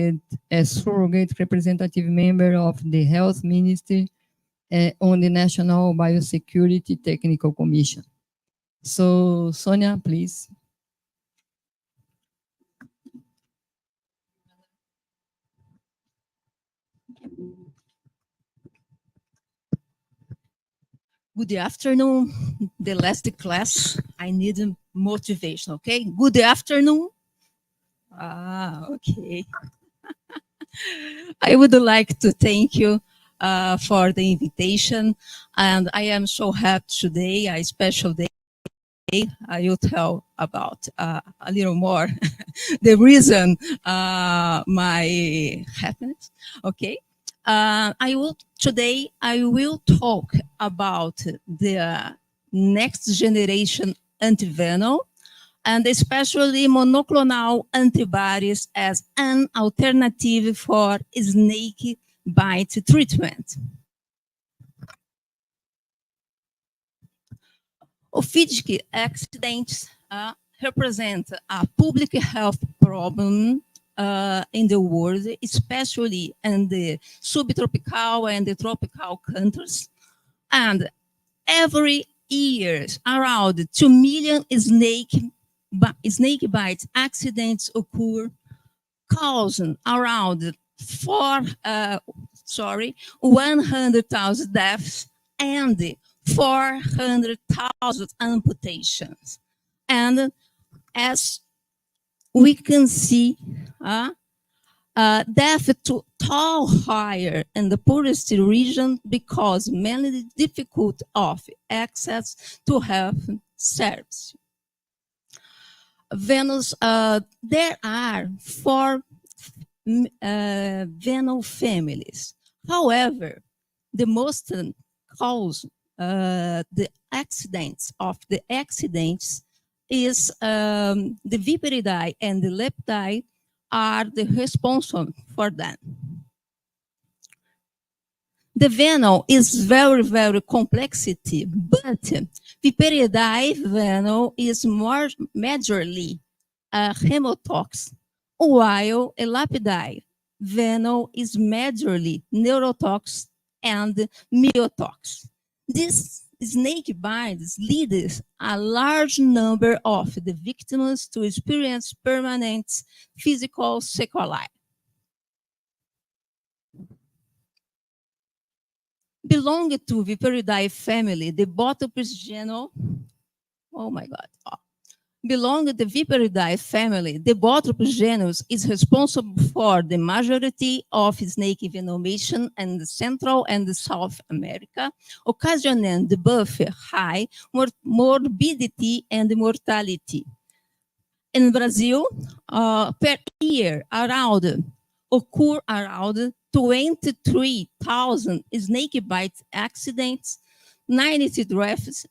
as surrogate representative member of the Health Ministry on the National Biosecurity Technical Commission. So, Sonia, please. Good afternoon. The last class, I need motivation, okay? Good afternoon. Okay. I would like to thank you for the invitation, and I am so happy today, a special day. I will tell about a little more the reason my happiness. Okay. Today I will talk about the next generation antivenom, and especially monoclonal antibodies as an alternative for snake bite treatment. Ophidic accidents represent a public health problem in the world, especially in the subtropical and the tropical countries. And every year, around 2 million snake bite accidents occur, causing around 100,000 deaths and 400,000 amputations. And as we can see, death toll higher in the poorest region because mainly difficult of access to health service. Venus, there are 4 venom families. However, the most cause the accidents is the Viperidae and the Leptidae are the responsible for that. The venom is very, very complexity, but Viperidae venom is more majorly hemotox, while Elapidae venom is majorly neurotox and myotox. This snake bites leads a large number of the victims to experience permanent physical sequelae. Belonging to Viperidae family, the Bothropus genus, oh my God. Belonging to the Viperidae family, the Bothropus genus is responsible for the majority of snake venomation in the Central and South America, occasioning both high morbidity and mortality. In Brazil, per year, occur around 23,000 snake bite accidents, 90 deaths,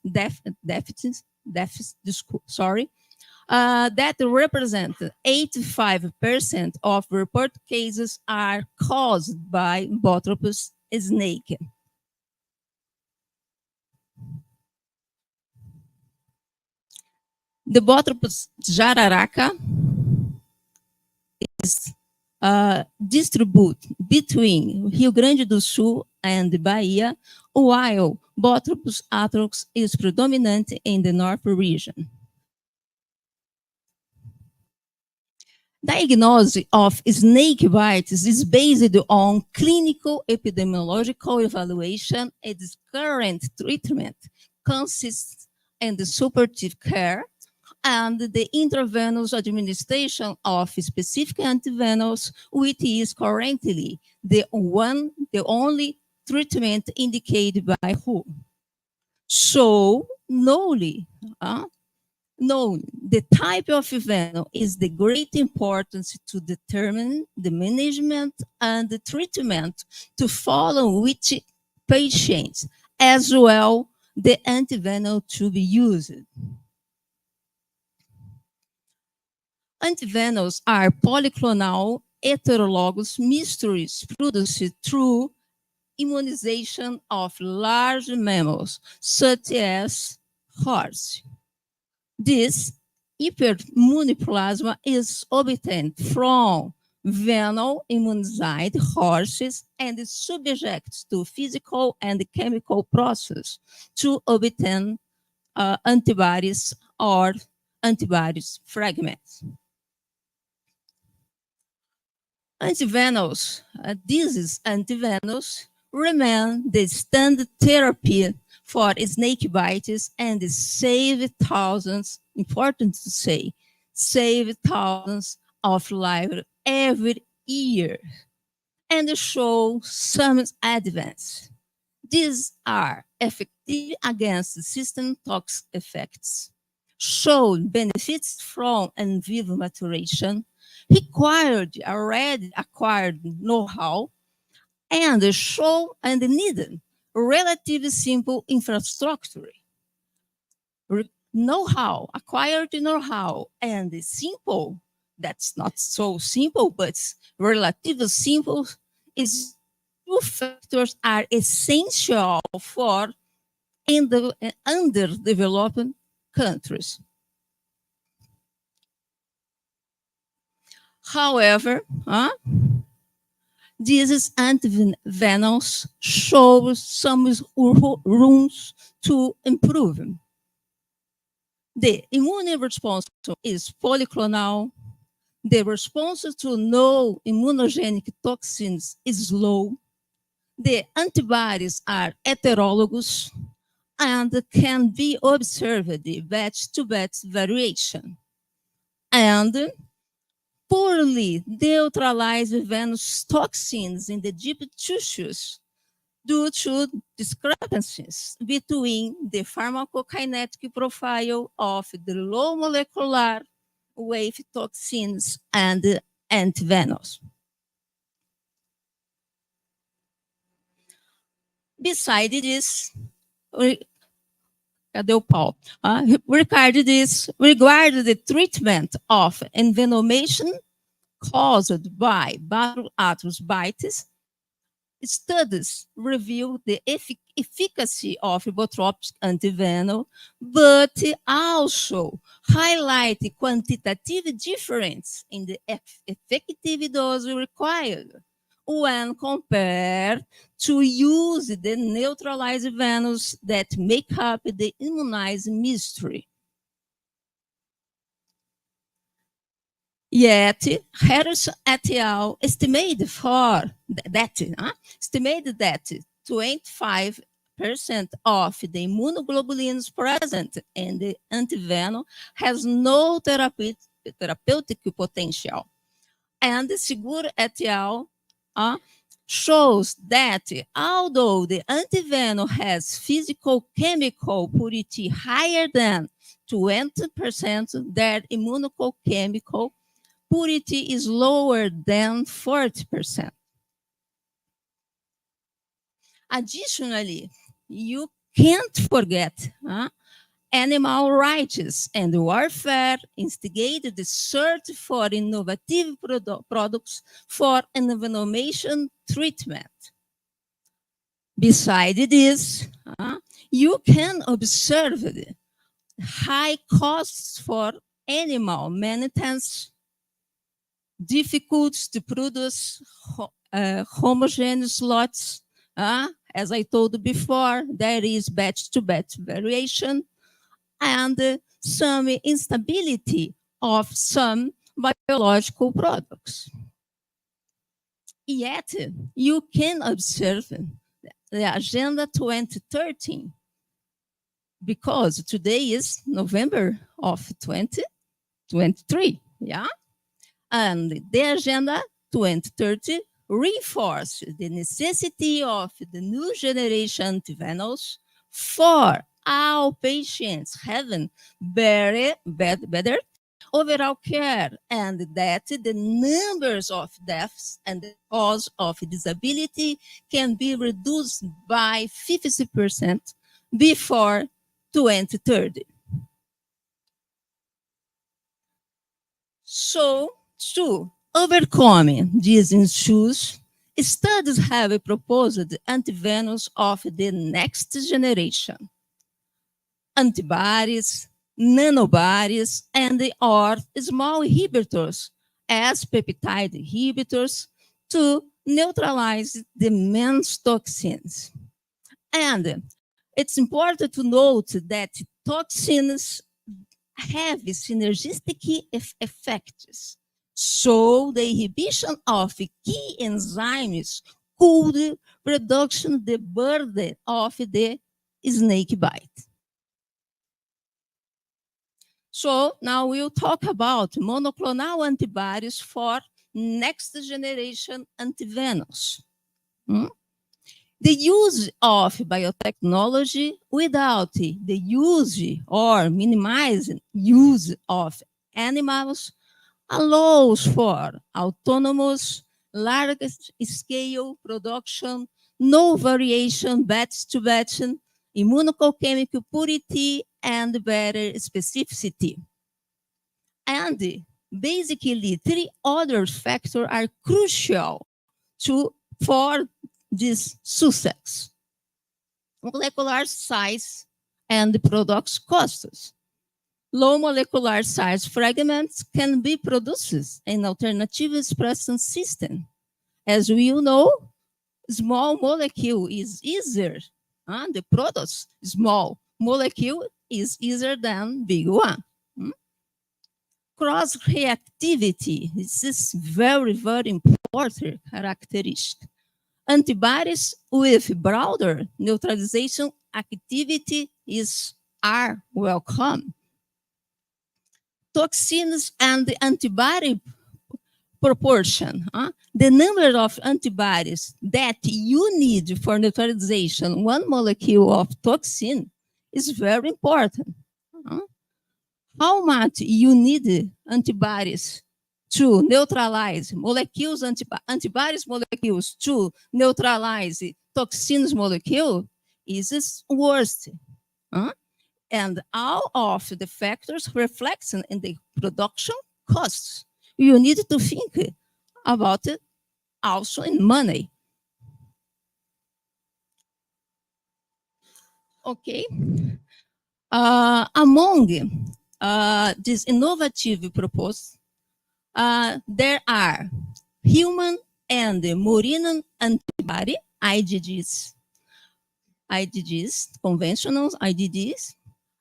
that represent 85% of reported cases are caused by Bothropus snake. The Bothropus jararaca is distributed between Rio Grande do Sul and Bahia, while Bothropus atrox is predominant in the north region. Diagnosis of snake bites is based on clinical epidemiological evaluation, and its current treatment consists in the supportive care and the intravenous administration of specific antivenos, which is currently the only treatment indicated by WHO. So, the type of venom is the great importance to determine the management and the treatment to follow which patients, as well the antivenom to be used. Antivenos are polyclonal heterologous mixtures produced through immunization of large mammals, such as horse. This hyperimmunoplasma is obtained from venom immunized horses and is subject to physical and chemical process to obtain antibodies or antibodies fragments. Antivenos, disease antivenos remain the standard therapy for snake bites and save thousands, important to say, save thousands of lives every year and show some advance. These are effective against system toxic effects, show benefits from in vivo maturation, already acquired know-how, and show and needed relatively simple infrastructure. Acquired know-how, and simple, that's not so simple, but relatively simple, is two factors are essential for in the underdeveloped countries. However, these antivenoms show some rooms to improve. The immune response is polyclonal. The response to no immunogenic toxins is low. The antibodies are heterologous and can be observed batch-to-batch variation. And poorly neutralize venous toxins in the deep tissues due to discrepancies between the pharmacokinetic profile of the low molecular weight toxins and antivenos. Besides this, regarding the treatment of envenomation caused by Bothropus bites, studies reveal the efficacy of Bothropus antivenom, but also highlight the quantitative difference in the effective dose required, when compared to use the neutralized venos that make up the immunized mixture. Yet, Harris et al. Estimated that 25% of the immunoglobulins present in the antivenom has no therapeutic potential. And Seguro et al. Shows that although the antivenom has physical-chemical purity higher than 20%, their immunochemical purity is lower than 40%. Additionally, you can't forget animal rights and warfare instigated the search for innovative products for envenomation treatment. Besides this, you can observe the high costs for animal maintenance, difficult to produce homogeneous lots. As I told before, there is batch-to-batch variation, and some instability of some biological products. Yet, you can observe the Agenda 2030, because today is November of 2023, yeah? And the Agenda 2030 reinforces the necessity of the new generation antivenos for all patients having better overall care, and that the numbers of deaths and the cause of disability can be reduced by 50% before 2030. So, to overcome these issues, studies have proposed antivenoms of the next generation. Antibodies, nanobodies, and or small inhibitors as peptide inhibitors to neutralize the main toxins. And it's important to note that toxins have synergistic effects. So the inhibition of key enzymes could reduce the burden of the snake bite. So now we'll talk about monoclonal antibodies for next generation antivenoms. The use of biotechnology without the use or minimizing use of animals allows for autonomous, large-scale production, no variation batch-to-batch, immunochemical purity, and better specificity. And basically, three other factors are crucial for this success: molecular size and product costs. Low molecular size fragments can be produced in alternative expression system. As we all know, small molecule is easier. The product small molecule is easier than big one. Cross-reactivity, this is very, very important characteristic. Antibodies with broader neutralization activity are welcome. Toxins and the antibody proportion. The number of antibodies that you need for neutralization one molecule of toxin is very important. How much you need antibodies to neutralize molecules, antibodies molecules to neutralize toxins molecule is worst. And all of the factors reflecting in the production costs. You need to think about it also in money. Okay. Among these innovative proposals, there are human and the murine antibody, IgGs, conventional IgGs,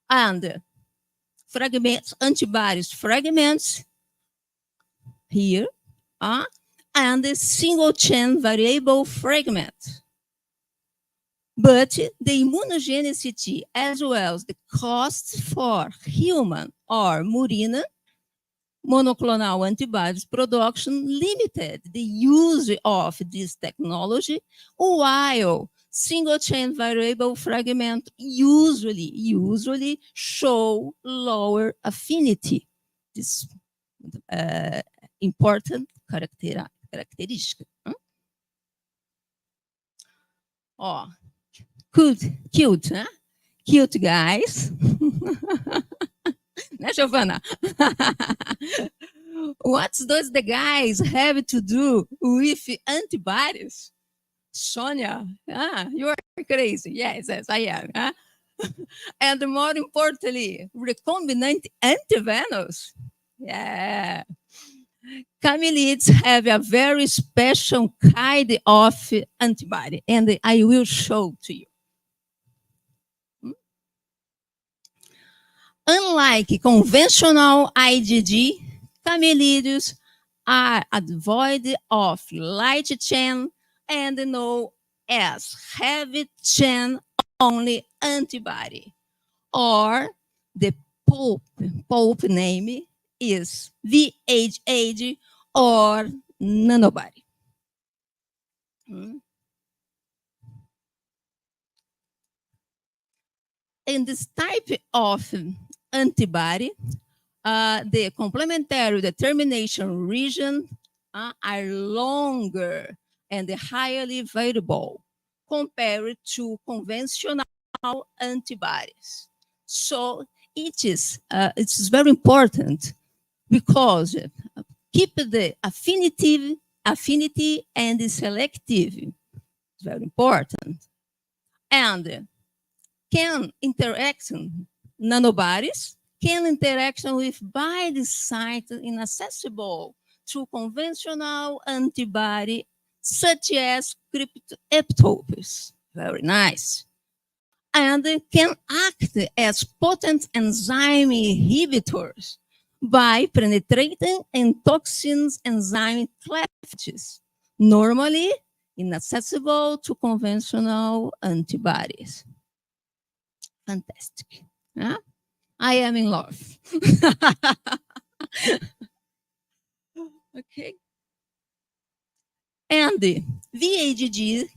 and fragments, antibodies fragments here, and the single chain variable fragment. But the immunogenicity as well as the cost for human or murine monoclonal antibodies production limited the use of this technology, while single-chain variable fragment usually show lower affinity. This important characteristic. Oh, cute, huh? Cute guys. Né, Giovana? What does the guys have to do with antibodies? Sonia, you are crazy. Yes, I am. Huh? And more importantly, recombinant antivenos. Yeah. Camelids have a very special kind of antibody, and I will show to you. Unlike conventional IgG, camelids are devoid of light chain and known as heavy chain only antibody, or the pulp name is VHH or nanobody. In this type of antibody, the complementary determination region are longer and highly variable compared to conventional antibodies. So it's very important because keep the affinity and the selective. It's very important. And can interaction nanobodies can interaction with by the site inaccessible to conventional antibody such as cryptoepitopes. Very nice. And can act as potent enzyme inhibitors by penetrating in toxins enzyme clefts, normally inaccessible to conventional antibodies. Fantastic. Huh? I am in love. Okay. And the VHG,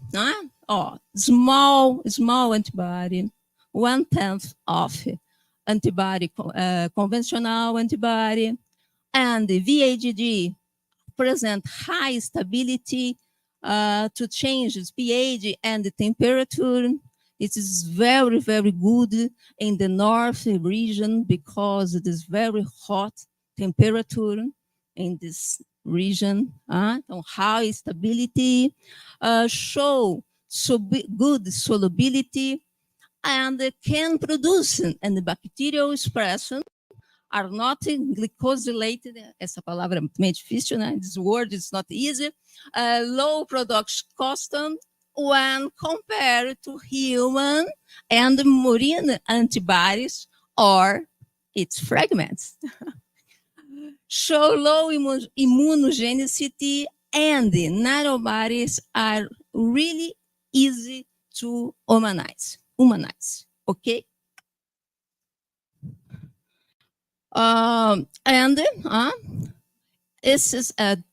small antibody, 1/10 of antibody, conventional antibody, and the VHG present high stability to changes pH and the temperature. It is very, very good in the north region because it is very hot temperature in this region. High stability, show good solubility, and can produce, and the bacterial expression are not glycosylated. Essa palavra é meio difícil, né? This word is not easy. Low production cost when compared to human and murine antibodies or its fragments. Show low immunogenicity, and the nanobodies are really easy to humanize. Okay?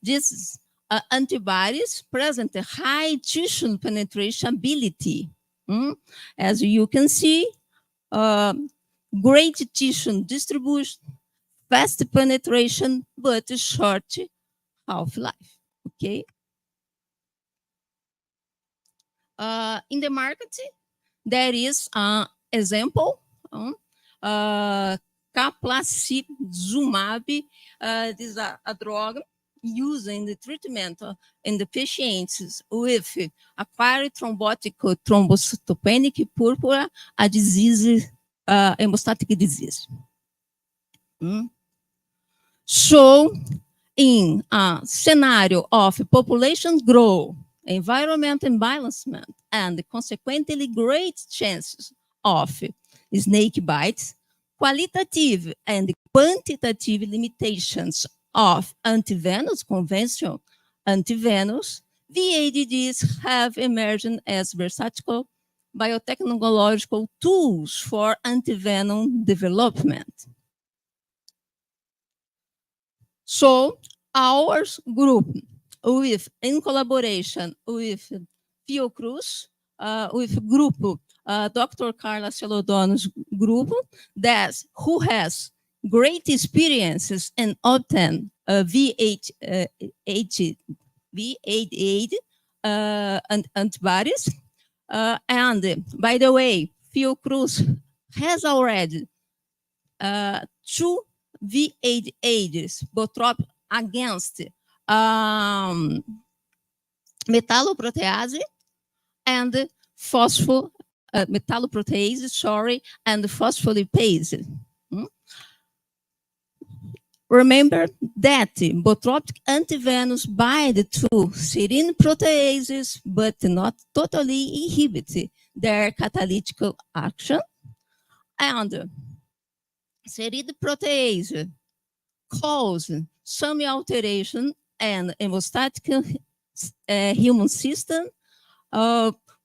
This antibodies present a high tissue penetration ability. As you can see, great tissue distribution, fast penetration, but short half-life. Okay. In the market, there is an example. Caplacizumab, this is a drug used in the treatment in the patients with acquired thrombotic thrombocytopenic purpura, a disease, hemostatic disease. So in a scenario of population growth, environment imbalancement, and consequently great chances of snake bites, qualitative and quantitative limitations of antivenomous conventional antivenomous, VADDs have emerged as versatile biotechnological tools for antivenom development. So our group, in collaboration with Fiocruz, with group Dr. Carla Celodono's group, who has great experiences in obtain V8 and antibodies. And by the way, Fiocruz has already 2 V8 botrop against metalloprotease and metalloprotease, and phospholipase. Remember that botropic antivenomous bind to serine proteases, but not totally inhibit their catalytic action. And serine protease cause some alteration in hemostatic human system,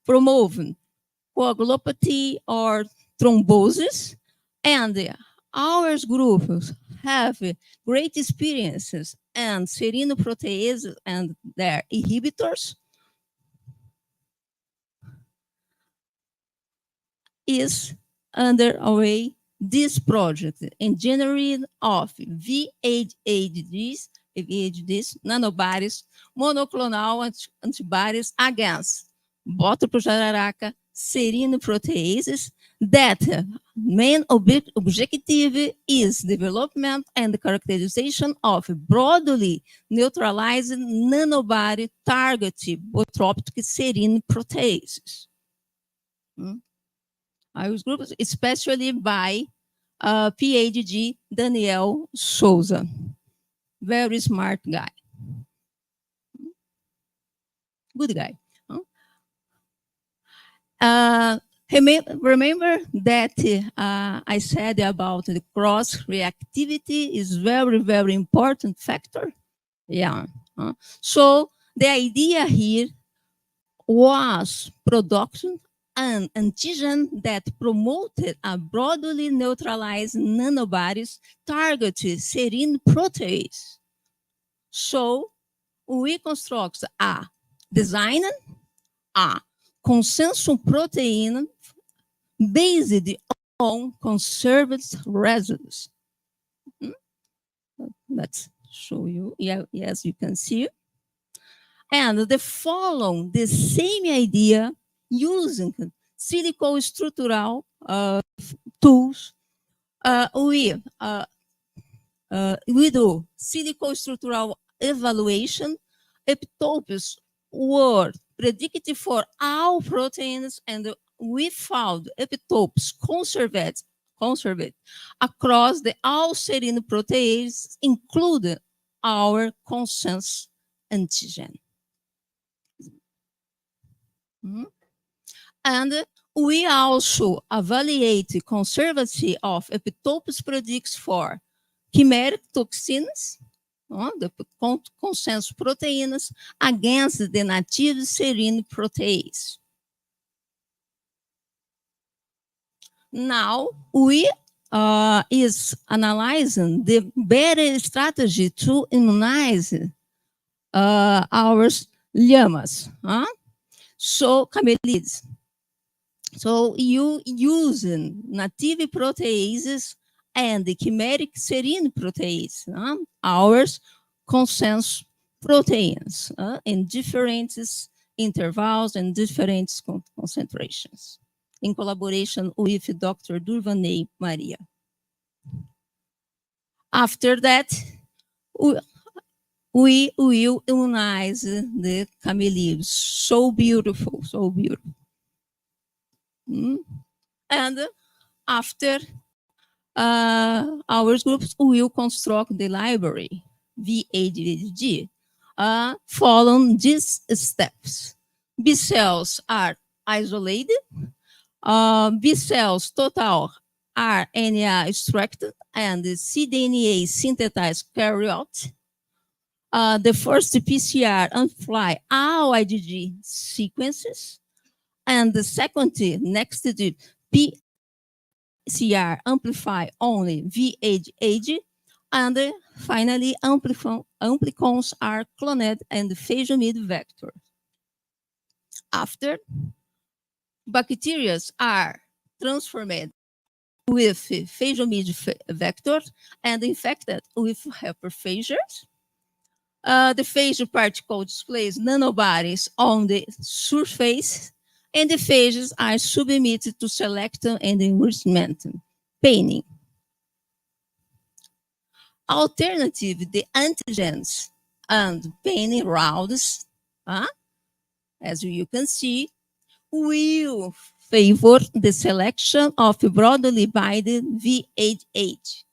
promoting coagulopathy or thrombosis, and our groups have great experiences and serine proteases and their inhibitors is underway this project in generation of VHDs, nanobodies, monoclonal antibodies against Botropo jararaca, serine proteases, that main objective is development and characterization of broadly neutralized nanobody targeted botropic serine proteases. Our groups, especially by PhD Daniel Souza, very smart guy, good guy. Remember that I said about the cross-reactivity is very, very important factor? Yeah. So the idea here was production an antigen that promoted a broadly neutralized nanobodies targeted serine protease. So we construct a design, a consensus protein based on conserved residues. Let's show you. Yeah, yes, you can see. And the following the same idea using silico-structural tools. We do silico-structural evaluation. Epitopes were predicted for all proteins, and we found epitopes conserved across the all serine proteases, including our consensus antigen. And we also evaluate conservancy of epitopes predicts for chimeric toxins, the consensus proteins, against the native serine protease. Now we is analyzing the better strategy to immunize our llamas, so camelids. So you using native proteases and the chimeric serine protease, our consensus proteins in different intervals and different concentrations, in collaboration with Dr. Durvaney Maria. After that, we will immunize the camelids. So beautiful, so beautiful. And after our groups will construct the library VHG, follow these steps. B cells are isolated. B cells total RNA extracted and cDNA synthesized carry out. The first PCR amplify all IgG sequences, and the second next to PCR amplify only VHH, and finally amplicons are cloned and phasomid vector. After, bacteria are transformed with phasomid vector and infected with hyperphages. The phage particle displays nanobodies on the surface, and the phages are submitted to selection and enrichment, painting. Alternative, the antigens and painting rounds, as you can see, will favor the selection of broadly binding VHH.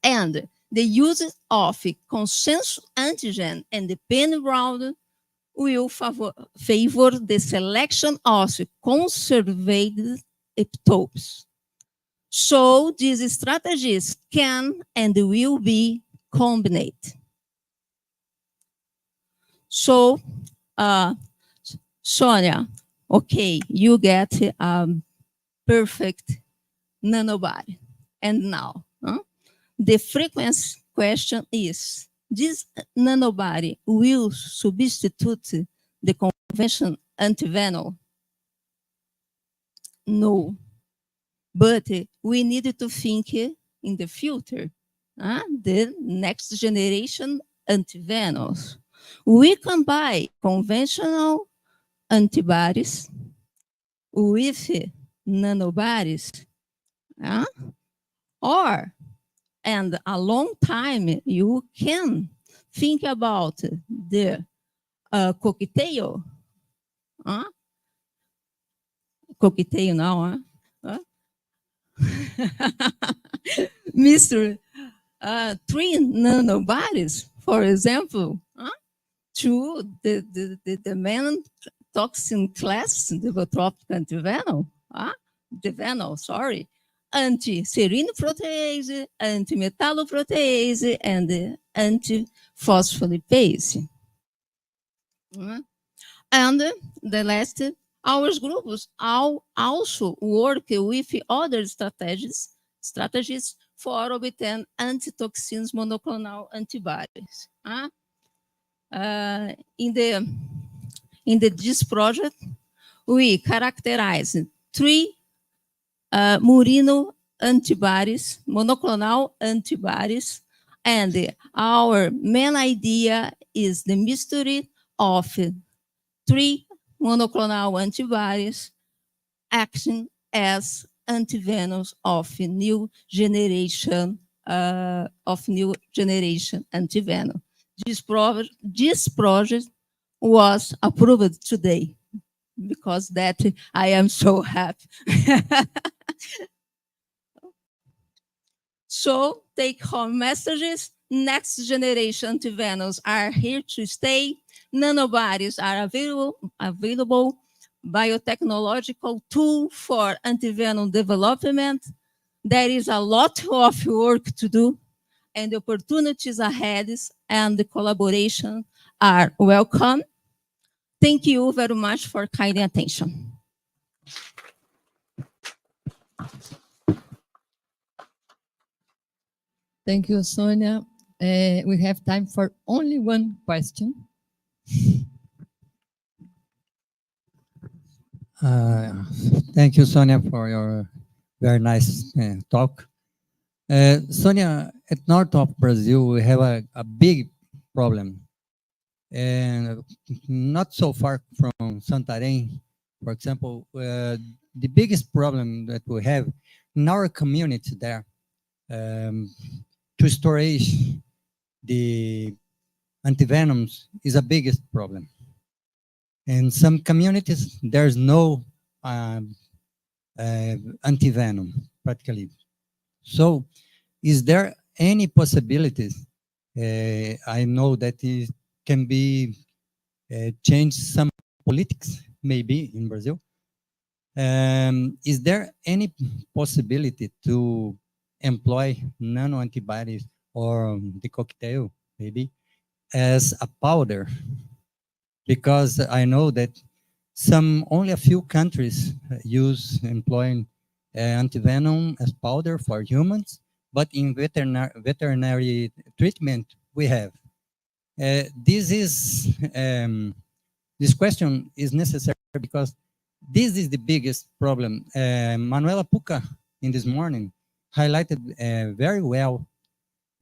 And the use of consensus antigen and the painting round will favor the selection of conserved epitopes. So these strategies can and will be combined. So, Sonia, okay, you get a perfect nanobody. And now, the frequency question is, this nanobody will substitute the conventional antivenom? No. But we need to think in the future, the next generation antivenoms. We can buy conventional antibodies with nanobodies, or, and a long time, you can think about the cocktail. Cocktail now, Mr. 3 nanobodies, for example, to the main toxin class, the botropic antivenom, the venom, sorry, anti-serine protease, anti-metalloprotease, and anti-phospholipase. And the last, our groups also work with other strategies for obtain antitoxins monoclonal antibodies. In this project, we characterize 3 murino antibodies, monoclonal antibodies, and our main idea is the mystery of 3 monoclonal antibodies acting as antivenoms of new generation antivenom. This project was approved today, because that I am so happy. So take home messages. Next generation antivenoms are here to stay. Nanobodies are available biotechnological tool for antivenom development. There is a lot of work to do, and the opportunities ahead and the collaboration are welcome. Thank you very much for kind attention. Thank you, Sonia. We have time for only one question. Thank you, Sonia, for your very nice talk. Sonia, at north of Brazil, we have a big problem. And not so far from Santarém, for example, the biggest problem that we have in our community there, to storage the antivenoms is the biggest problem. In some communities, there's no antivenom, practically. So is there any possibilities I know that it can be change some politics, maybe in Brazil. Is there any possibility to employ nano antibodies or the cocktail, maybe, as a powder? Because I know that only a few countries use employing antivenom as powder for humans, but in veterinary treatment we have. This question is necessary because this is the biggest problem. Manuela Puca in this morning highlighted very well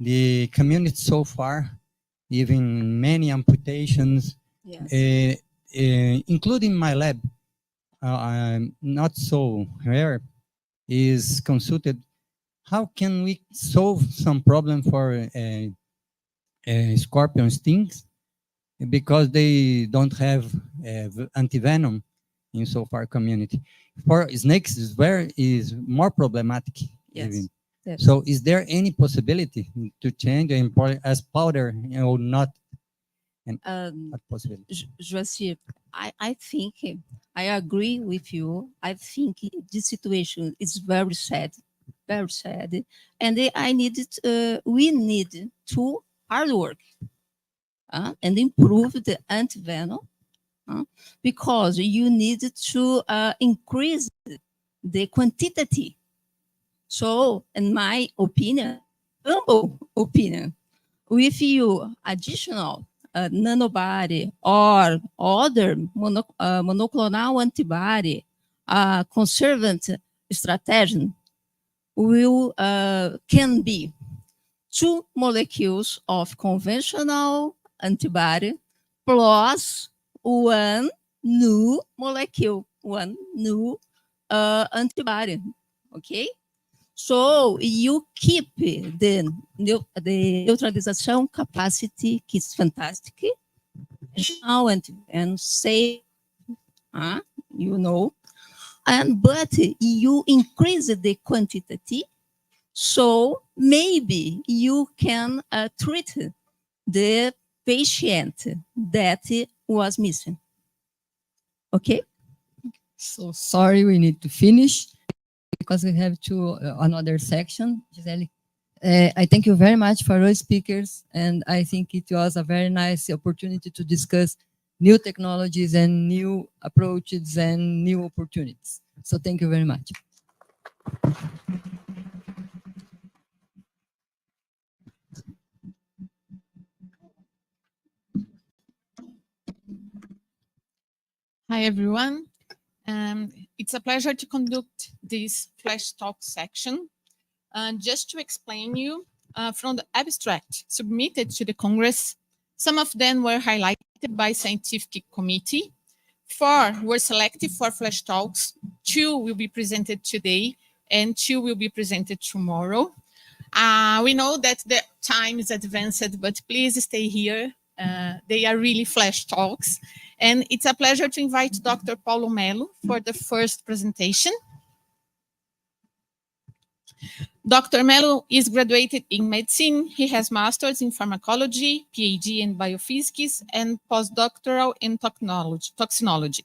the community so far, even many amputations, Yes. including my lab, not so rare, is consulted. How can we solve some problem for scorpion stings? Because they don't have antivenom in so far community. For snakes is more problematic. Yes. Even. Yes. So is there any possibility to change and employ as powder or not? And not possibility. Joacir, I think I agree with you. I think this situation is very sad, and we need to hard work and improve the antivenom because you need to increase the quantity. So, in my opinion, humble opinion, with you additional nanobody or other monoclonal antibody conservant strategy can be 2 molecules of conventional antibody plus 1 new molecule, 1 new antibody, okay? So you keep the neutralization capacity, which is fantastic, and safe, but you increase the quantity, so maybe you can treat the patient that was missing. Okay? So sorry, we need to finish because we have another section. Gisele, I thank you very much for all speakers, and I think it was a very nice opportunity to discuss new technologies and new approaches and new opportunities. So thank you very much. Hi, everyone. It's a pleasure to conduct this flash talk section. Just to explain you, from the abstract submitted to the Congress, some of them were highlighted by scientific committee. 4 were selected for flash talks. 2 will be presented today, and 2 will be presented tomorrow. We know that the time is advanced, but please stay here. They are really flash talks. And it's a pleasure to invite Dr. Paulo Melo for the first presentation. Dr. Melo is graduated in medicine. He has masters in pharmacology, PhD in biophysics, and postdoctoral in toxinology.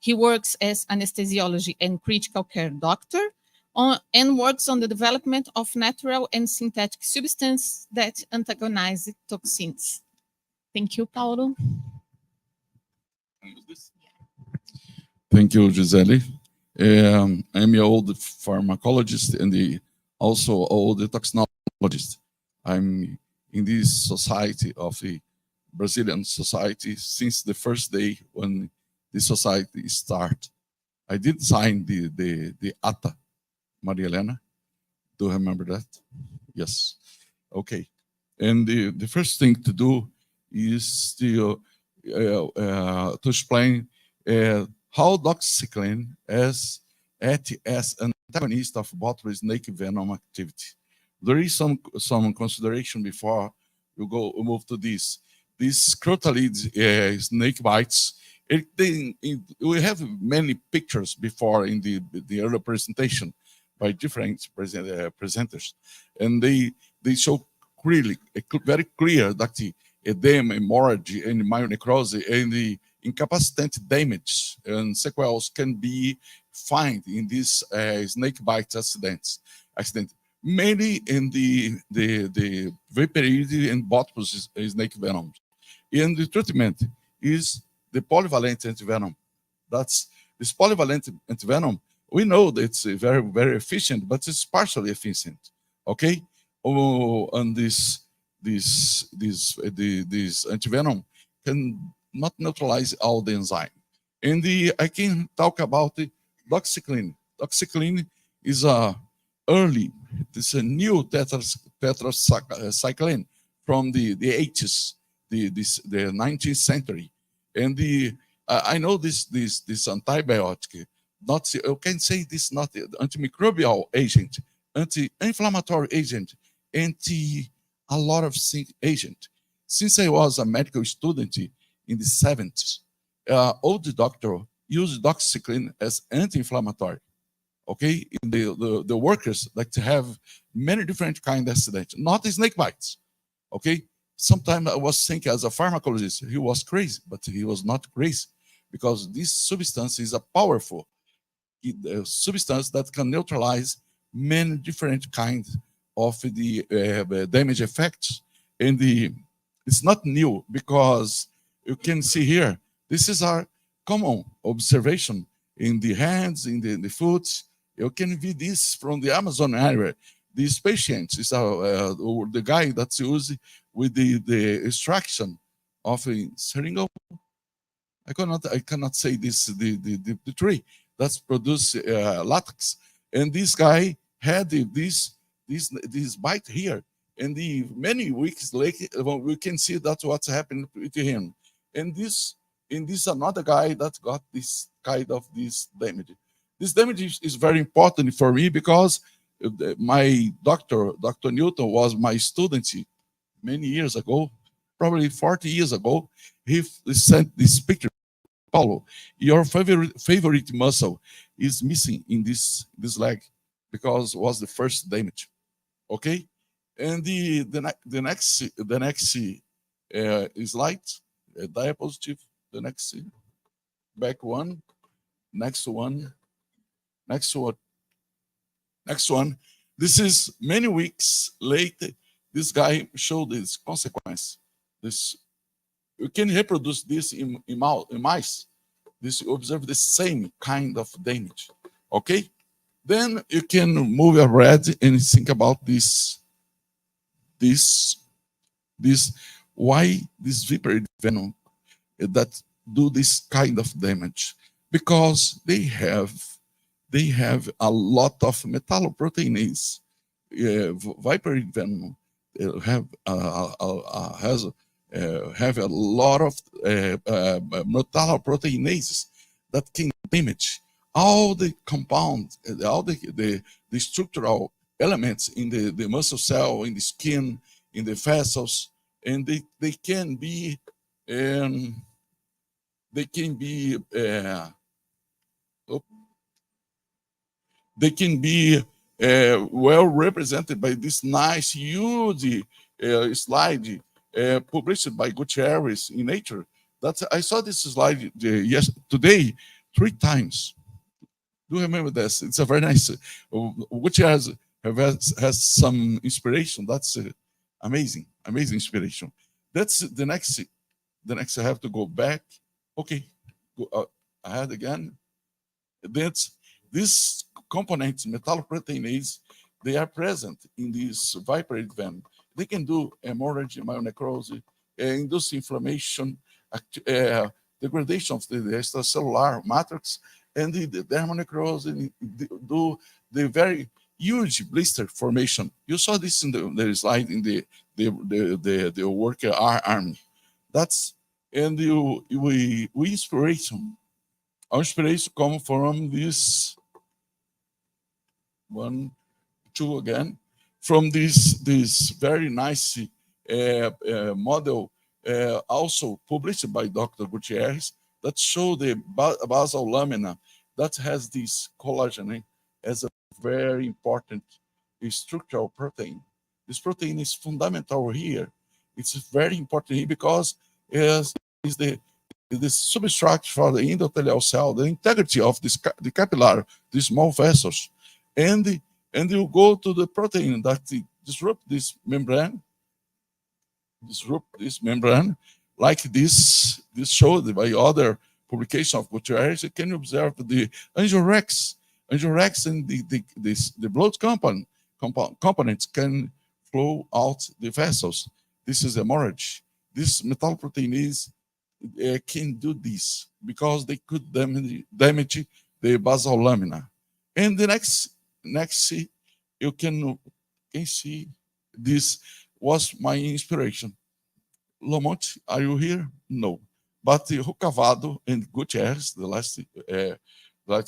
He works as anesthesiology and critical care doctor and works on the development of natural and synthetic substances that antagonize toxins. Thank you, Paulo. Thank you, Gisele. I'm an old pharmacologist and also old toxinologist. I'm in this society of the Brazilian society since the first day when the society started. I did sign the ATA, Maria Helena. Do you remember that? Yes. Okay. And the first thing to do is to explain how doxycycline acts as an antagonist of bottle snake venom activity. There is some consideration before we move to this. These crotalid snake bites. We have many pictures before in the earlier presentation by different presenters, and they show very clear that the edema, hemorrhage, and myonecrosis and the incapacitated damage and sequels can be found in these snake bite accident, mainly in the Viperidae and Bothus snake venom. And the treatment is the polyvalent antivenom. That's this polyvalent antivenom. We know that it's very, very efficient, but it's partially efficient. Okay, and this antivenom can not neutralize all the enzyme. And I can talk about the doxycycline. Doxycycline is a new tetracycline from the 80s, the 19th century. And I know this antibiotic, not you can say this not antimicrobial agent, anti-inflammatory agent, a lot of agent. Since I was a medical student in the 70s, all the doctor used doxycycline as anti-inflammatory. Okay, in the workers like to have many different kind of accidents, not the snake bites. Okay, sometimes I was thinking as a pharmacologist, he was crazy, but he was not crazy because this substance is a powerful substance that can neutralize many different kinds of the damage effects. And it's not new because you can see here, this is our common observation in the hands, in the foods. You can view this from the Amazon area. These patients is the guy that's used with the extraction of a syringe. I cannot say this the tree that's produce latex, and this guy had this bite here, and many weeks later we can see that's what's happened to him, and this another guy that got this kind of this damage. This damage is very important for me because my Dr. Newton was my student many years ago, probably 40 years ago. He sent this picture. Paulo, your favorite muscle is missing in this leg because it was the first damage. Okay, and the next slide, diapositive. The next back one, next one. This is many weeks later. This guy showed this consequence. You can reproduce this in mice. You observe the same kind of damage. Okay? Then you can move ahead and think about this. Why this Viperidae venom that do this kind of damage? Because they have a lot of metalloproteinase. Viperidae venom have a lot of metalloproteinases that can damage all the compounds, all the structural elements in the muscle cell, in the skin, in the vessels, and they can be well represented by this nice huge slide published by Gutierrez in Nature. I saw this slide today 3 times. Do you remember this? It's a very nice. Gutierrez has some inspiration. That's amazing inspiration. That's the next. The next I have to go back. Okay, go ahead again. That's these components, metalloproteinase, they are present in this Viperidae venom. They can do hemorrhage, myonecrosis, induce inflammation, degradation of the extracellular matrix, and the dermonecrosis, do the very huge blister formation. You saw this in the slide in the worker arm. That's and we inspiration. Our inspiration comes from this 1, 2 again, from this very nice model, also published by Dr. Gutierrez, that show the basal lamina that has this collagen as a very important structural protein. This protein is fundamental here. It's very important here because is the substrate for the endothelial cell, the integrity of the capillary, the small vessels, and you go to the protein that disrupt this membrane, like this showed by other publication of Gutierrez. You can observe the angiorex and the blood components can flow out the vessels. This is hemorrhage. This metalloproteinase can do this because they could damage the basal lamina. And the next you can see this was my inspiration. Lamont, are you here? No. But Rucavado and Gutierrez, the last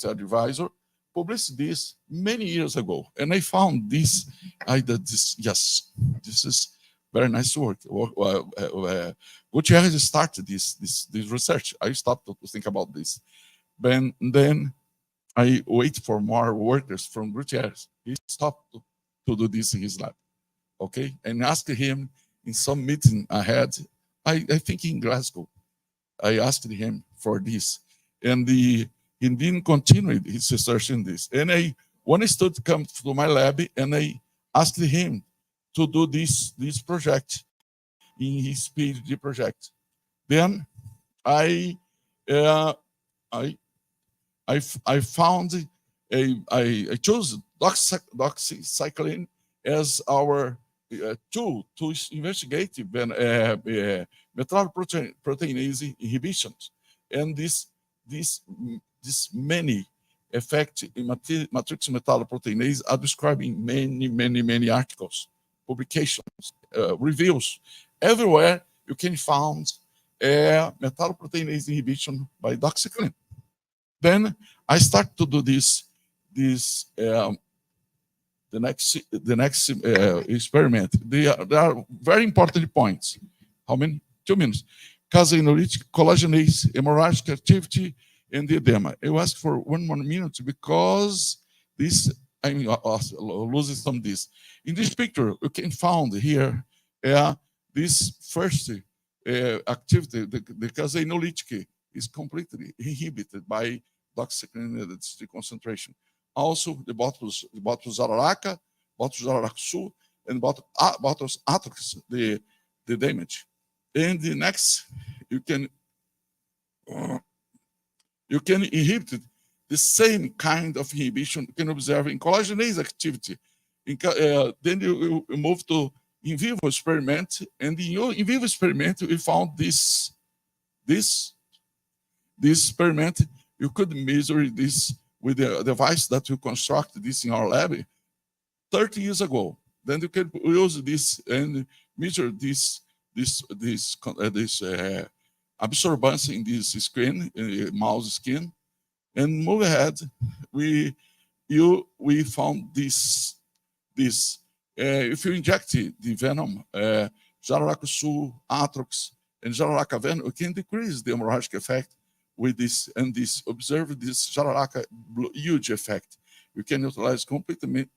advisor, published this many years ago. And I found this, yes, this is very nice work. Gutierrez started this research. I stopped to think about this. Then I wait for more workers from Gutierrez. He stopped to do this in his lab. Okay, and asked him in some meeting I had, I think in Glasgow, I asked him for this, and he didn't continue his research in this. And one student came to my lab, and I asked him to do this project in his PhD project. Then I found I chose doxycycline as our tool to investigate metalloproteinase inhibition, and this many effects in matrix metalloproteinase are described in many articles, publications, reviews. Everywhere you can find metalloproteinase inhibition by doxycycline. Then I start to do the next experiment. There are very important points. How many? 2 minutes. Caseinolytic, collagenase, hemorrhagic activity, and the edema. I ask for 1 more minute because this, I'm losing some of this. In this picture, you can find here this first activity, the caseinolytic is completely inhibited by doxycycline at the concentration. Also, the bottles Jararaca, bottles Jararaca Sul, and bottles Atrox, the damage. And the next, you can inhibit the same kind of inhibition you can observe in collagenase activity. Then you move to in vivo experiment, and in your in vivo experiment, we found this experiment. You could measure this with the device that we constructed this in our lab 30 years ago. Then you can use this and measure this absorbance in this skin, mouse skin, and move ahead. We found this. If you inject the venom, Jararaca Sul, Atrox, and Jararaca venom, you can decrease the hemorrhagic effect with this, and observe this Jararaca huge effect. We can utilize completely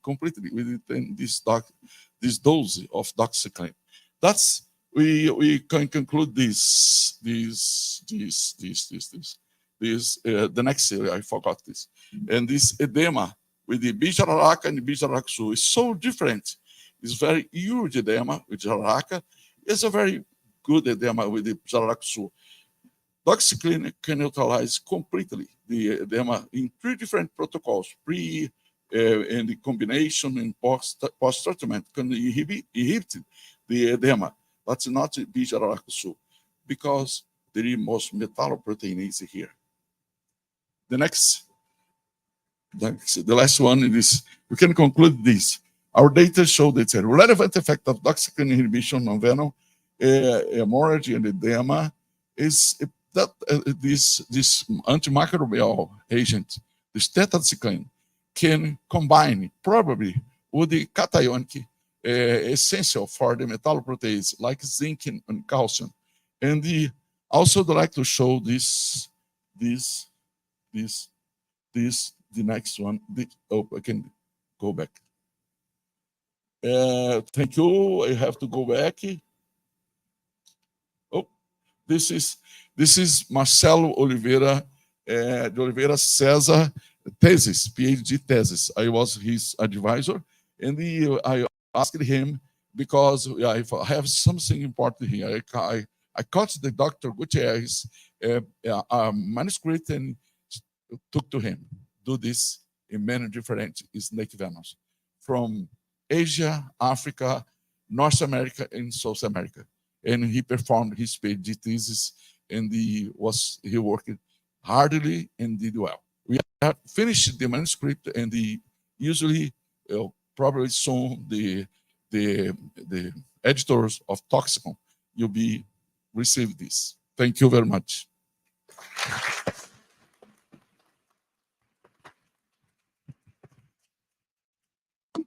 within this dose of doxycycline. That's we can conclude this. The next area I forgot this, and this edema with the B-Jararaca and the B-Jararaca Sul is so different. It's very huge edema with Jararaca. It's a very good edema with the Jararaca Sul. Doxycycline can neutralize completely the edema in 3 different protocols, pre and the combination and post-treatment can inhibit the edema. That's not B-Jararaca Sul because there is most metalloproteinase here. The last one is, we can conclude this. Our data show that the relevant effect of doxycycline inhibition on venom, hemorrhage, and edema is that this antimicrobial agent, this tetracycline, can combine probably with the cationic essential for the metalloprotease like zinc and calcium. And also I'd like to show the next one. I can go back. Thank you. I have to go back. Oh, this is Marcelo Oliveira, de Oliveira César thesis, PhD thesis. I was his advisor, and I asked him because I have something important here. I caught the Dr. Gutierrez a manuscript and took to him. Do this in many different snake venoms from Asia, Africa, North America, and South America. And he performed his PhD thesis, and he worked hardly and did well. We have finished the manuscript, and usually, probably soon, the editors of Toxicon, you'll be receive this. Thank you very much.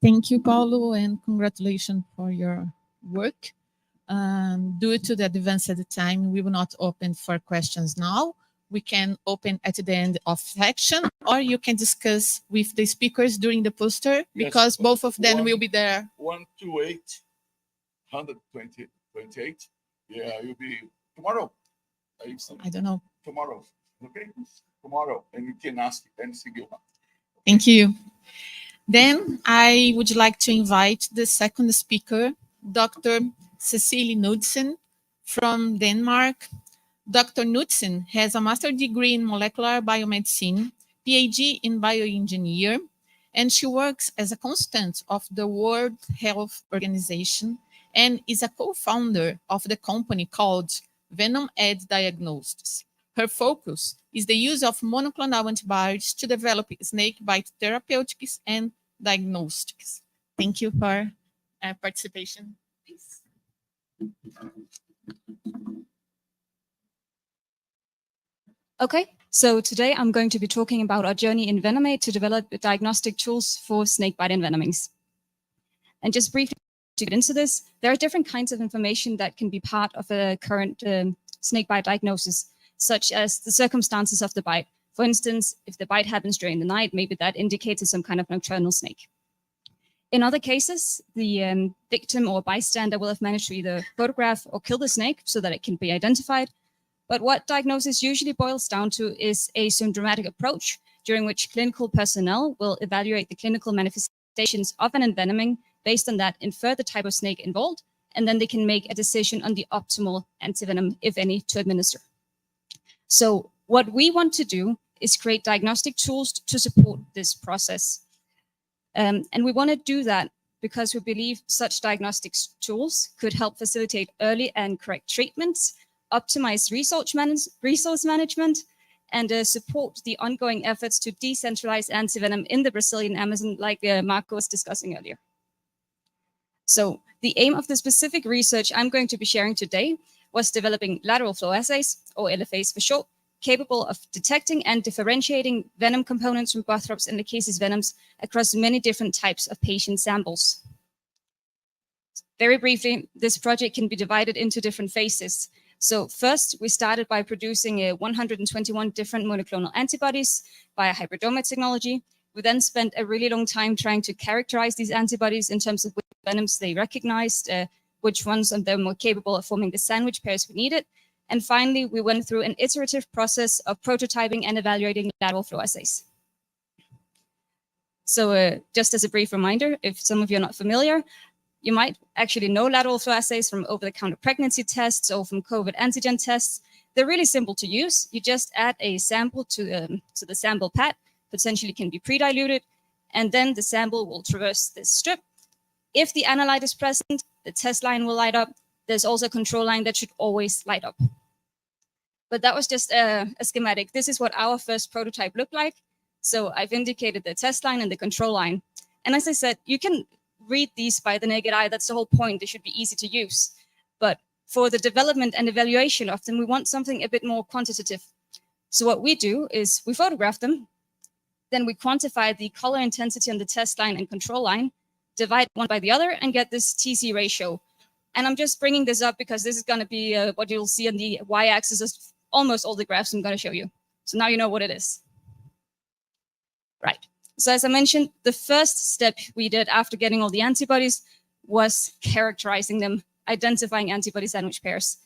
Thank you, Paulo, and congratulations for your work. Due to the advance at the time, we will not open for questions now. We can open at the end of section, or you can discuss with the speakers during the poster, because both of them will be there. 128, 128. Yeah, you'll be tomorrow. I don't know. Tomorrow, okay? Tomorrow, and you can ask anything you want. Thank you. Then I would like to invite the second speaker, Dr. Cecilie Knudsen from Denmark. Dr. Knudsen has a master's degree in molecular biomedicine, PhD in bioengineer, and she works as a consultant of the World Health Organization and is a co-founder of the company called Venom Ed Diagnostics. Her focus is the use of monoclonal antibodies to develop snake bite therapeutics and diagnostics. Thank you for participation. Please. Okay, so today I'm going to be talking about our journey in Venomate to develop diagnostic tools for snakebite envenomings. And just briefly to get into this, there are different kinds of information that can be part of a current snakebite diagnosis, such as the circumstances of the bite. For instance, if the bite happens during the night, maybe that indicates some kind of nocturnal snake. In other cases, the victim or bystander will have managed to either photograph or kill the snake so that it can be identified. But what diagnosis usually boils down to is a syndromatic approach, during which clinical personnel will evaluate the clinical manifestations of an envenoming based on that, infer the type of snake involved, and then they can make a decision on the optimal antivenom, if any, to administer. So what we want to do is create diagnostic tools to support this process. And we want to do that because we believe such diagnostic tools could help facilitate early and correct treatments, optimize resource management, and support the ongoing efforts to decentralize antivenom in the Brazilian Amazon, like Marco was discussing earlier. So the aim of the specific research I'm going to be sharing today was developing lateral flow assays, or LFAs for short, capable of detecting and differentiating venom components from Bothrops and Lachesis venoms across many different types of patient samples. Very briefly, this project can be divided into different phases. So first, we started by producing 121 different monoclonal antibodies via hybridoma technology. We then spent a really long time trying to characterize these antibodies in terms of which venoms they recognized, which ones of them were capable of forming the sandwich pairs we needed. And finally, we went through an iterative process of prototyping and evaluating lateral flow assays. So just as a brief reminder, if some of you are not familiar, you might actually know lateral flow assays from over-the-counter pregnancy tests or from COVID antigen tests. They're really simple to use. You just add a sample to the sample pad, potentially can be pre-diluted, and then the sample will traverse this strip. If the analyte is present, the test line will light up. There's also a control line that should always light up. But that was just a schematic. This is what our first prototype looked like. So I've indicated the test line and the control line. And as I said, you can read these by the naked eye. That's the whole point. They should be easy to use. But for the development and evaluation of them, we want something a bit more quantitative. So what we do is we photograph them, then we quantify the color intensity on the test line and control line, divide one by the other, and get this TC ratio. And I'm just bringing this up because this is going to be what you'll see on the y-axis of almost all the graphs I'm going to show you. So now you know what it is. Right. So as I mentioned, the first step we did after getting all the antibodies was characterizing them, identifying antibody sandwich pairs.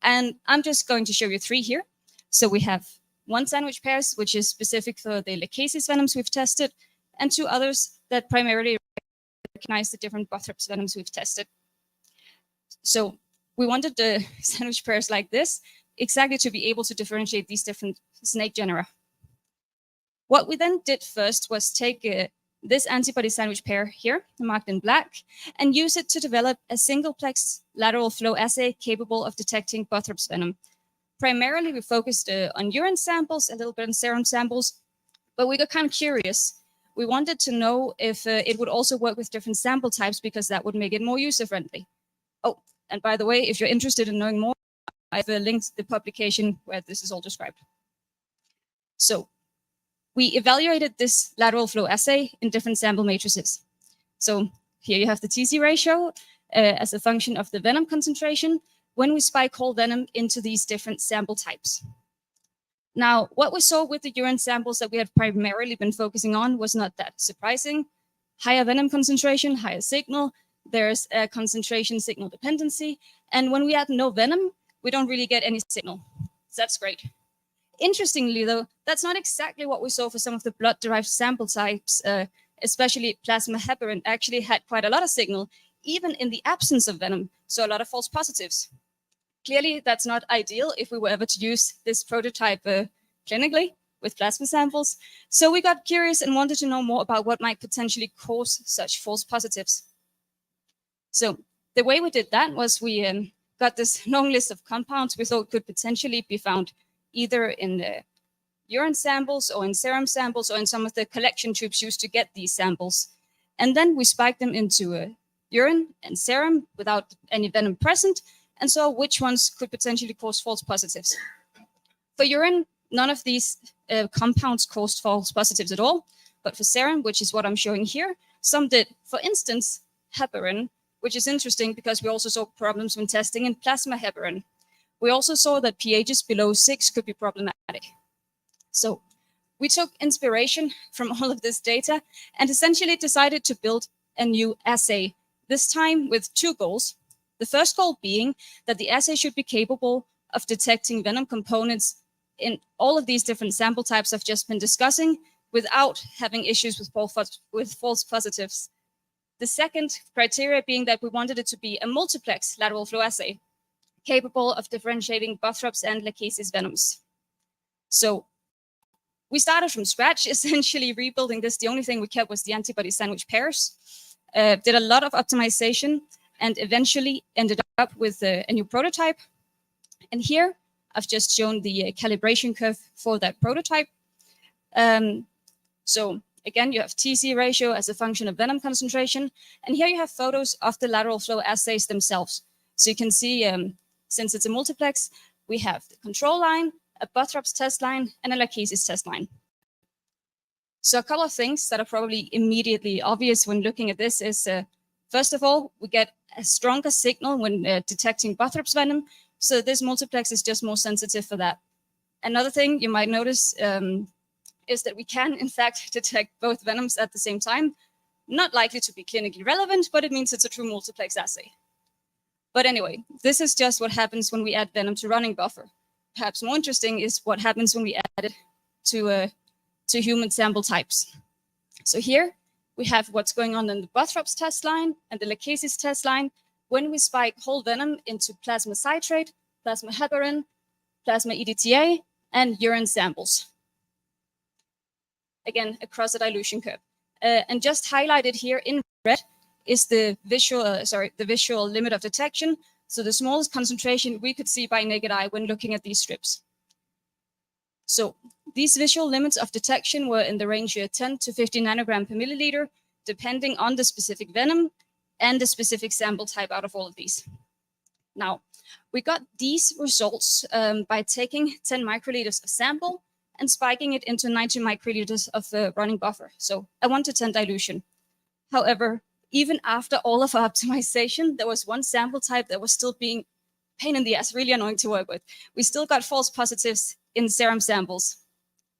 And I'm just going to show you 3 here. So we have 1 sandwich pairs, which is specific for the Lachesis venoms we've tested, and 2 others that primarily recognize the different Bothrops venoms we've tested. So we wanted the sandwich pairs like this exactly to be able to differentiate these different snake genera. What we then did first was take this antibody sandwich pair here, marked in black, and use it to develop a singleplex lateral flow assay capable of detecting Bothrops venom. Primarily, we focused on urine samples, a little bit on serum samples, but we got kind of curious. We wanted to know if it would also work with different sample types, because that would make it more user-friendly. Oh, and by the way, if you're interested in knowing more, I've linked the publication where this is all described. So we evaluated this lateral flow assay in different sample matrices. So here you have the TC ratio as a function of the venom concentration when we spike whole venom into these different sample types. Now, what we saw with the urine samples that we had primarily been focusing on was not that surprising. Higher venom concentration, higher signal, there's a concentration signal dependency, and when we add no venom, we don't really get any signal. So that's great. Interestingly, though, that's not exactly what we saw for some of the blood-derived sample types, especially plasma heparin actually had quite a lot of signal, even in the absence of venom, so a lot of false positives. Clearly, that's not ideal if we were ever to use this prototype clinically with plasma samples. So we got curious and wanted to know more about what might potentially cause such false positives. So the way we did that was we got this long list of compounds we thought could potentially be found either in the urine samples or in serum samples or in some of the collection tubes used to get these samples. And then we spiked them into urine and serum without any venom present, and saw which ones could potentially cause false positives. For urine, none of these compounds caused false positives at all, but for serum, which is what I'm showing here, some did. For instance, heparin, which is interesting because we also saw problems when testing in plasma heparin. We also saw that pHs below 6 could be problematic. So we took inspiration from all of this data and essentially decided to build a new assay, this time with 2 goals. The first goal being that the assay should be capable of detecting venom components in all of these different sample types I've just been discussing without having issues with false positives. The second criteria being that we wanted it to be a multiplex lateral flow assay, capable of differentiating Bothrops and Lachesis venoms. So we started from scratch, essentially rebuilding this. The only thing we kept was the antibody sandwich pairs, did a lot of optimization, and eventually ended up with a new prototype. And here, I've just shown the calibration curve for that prototype. So again, you have TC ratio as a function of venom concentration. And here you have photos of the lateral flow assays themselves. So you can see, since it's a multiplex, we have the control line, a Bothrops test line, and a Lachesis test line. So a couple of things that are probably immediately obvious when looking at this is, first of all, we get a stronger signal when detecting Bothrops venom. So this multiplex is just more sensitive for that. Another thing you might notice is that we can, in fact, detect both venoms at the same time. Not likely to be clinically relevant, but it means it's a true multiplex assay. But anyway, this is just what happens when we add venom to running buffer. Perhaps more interesting is what happens when we add it to human sample types. So here we have what's going on in the Bothrops test line and the Lachesis test line when we spike whole venom into plasma citrate, plasma heparin, plasma EDTA, and urine samples. Again, across a dilution curve. And just highlighted here in red is the visual limit of detection. So the smallest concentration we could see by naked eye when looking at these strips. So these visual limits of detection were in the range of 10 to 50 nanogram per milliliter, depending on the specific venom and the specific sample type out of all of these. Now, we got these results by taking 10 microliters of sample and spiking it into 90 microliters of running buffer. So a 1 to 10 dilution. However, even after all of our optimization, there was one sample type that was still being pain in the ass, really annoying to work with. We still got false positives in serum samples.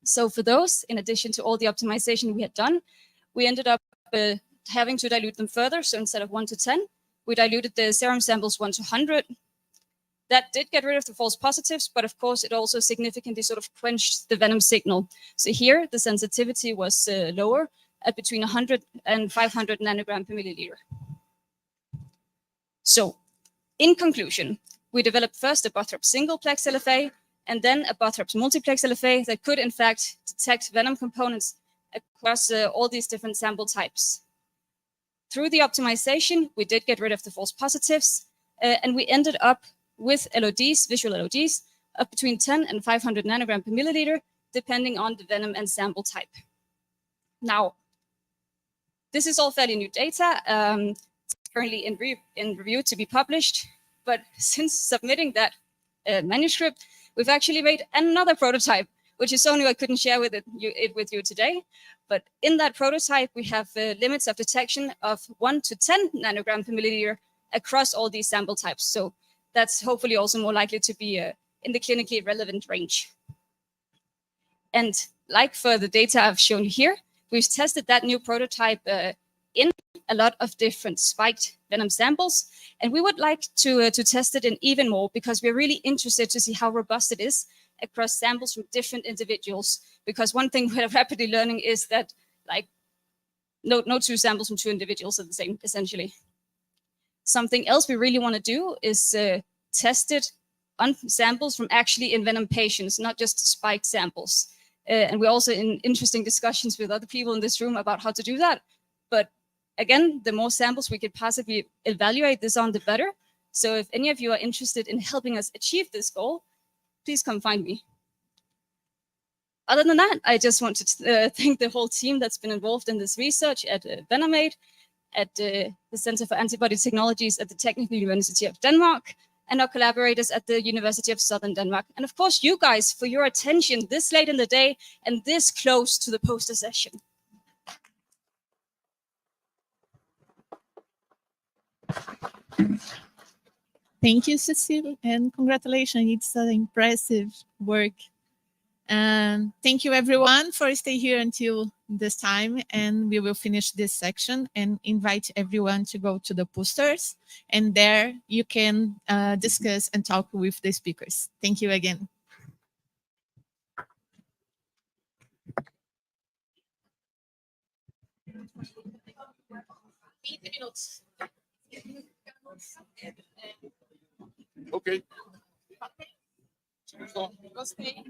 So for those, in addition to all the optimization we had done, we ended up having to dilute them further. So instead of 1 to 10, we diluted the serum samples 1 to 100. That did get rid of the false positives, but of course it also significantly sort of quenched the venom signal. So here the sensitivity was lower at between 100 and 500 nanogram per milliliter. So in conclusion, we developed first a Bothrops singleplex LFA and then a Bothrops multiplex LFA that could in fact detect venom components across all these different sample types. Through the optimization, we did get rid of the false positives, and we ended up with LODs, visual LODs, of between 10 and 500 nanogram per milliliter, depending on the venom and sample type. Now, this is all fairly new data. It's currently in review to be published, but since submitting that manuscript, we've actually made another prototype, which is only I couldn't share with it with you today. But in that prototype, we have limits of detection of 1 to 10 nanogram per milliliter across all these sample types. So that's hopefully also more likely to be in the clinically relevant range. And like for the data I've shown here, we've tested that new prototype in a lot of different spiked venom samples. And we would like to test it in even more because we're really interested to see how robust it is across samples from different individuals. Because one thing we're rapidly learning is that like no two samples from two individuals are the same, essentially. Something else we really want to do is test it on samples from actually envenom patients, not just spiked samples. And we're also in interesting discussions with other people in this room about how to do that. But again, the more samples we could possibly evaluate this on, the better. So if any of you are interested in helping us achieve this goal, please come find me. Other than that, I just want to thank the whole team that's been involved in this research at Venomate, at the Center for Antibody Technologies at the Technical University of Denmark, and our collaborators at the University of Southern Denmark. And of course, you guys for your attention this late in the day and this close to the poster session. Thank you, Cecile, and congratulations. It's an impressive work. And thank you, everyone, for staying here until this time. And we will finish this section and invite everyone to go to the posters. And there you can discuss and talk with the speakers. Thank you again. Okay. Gostei.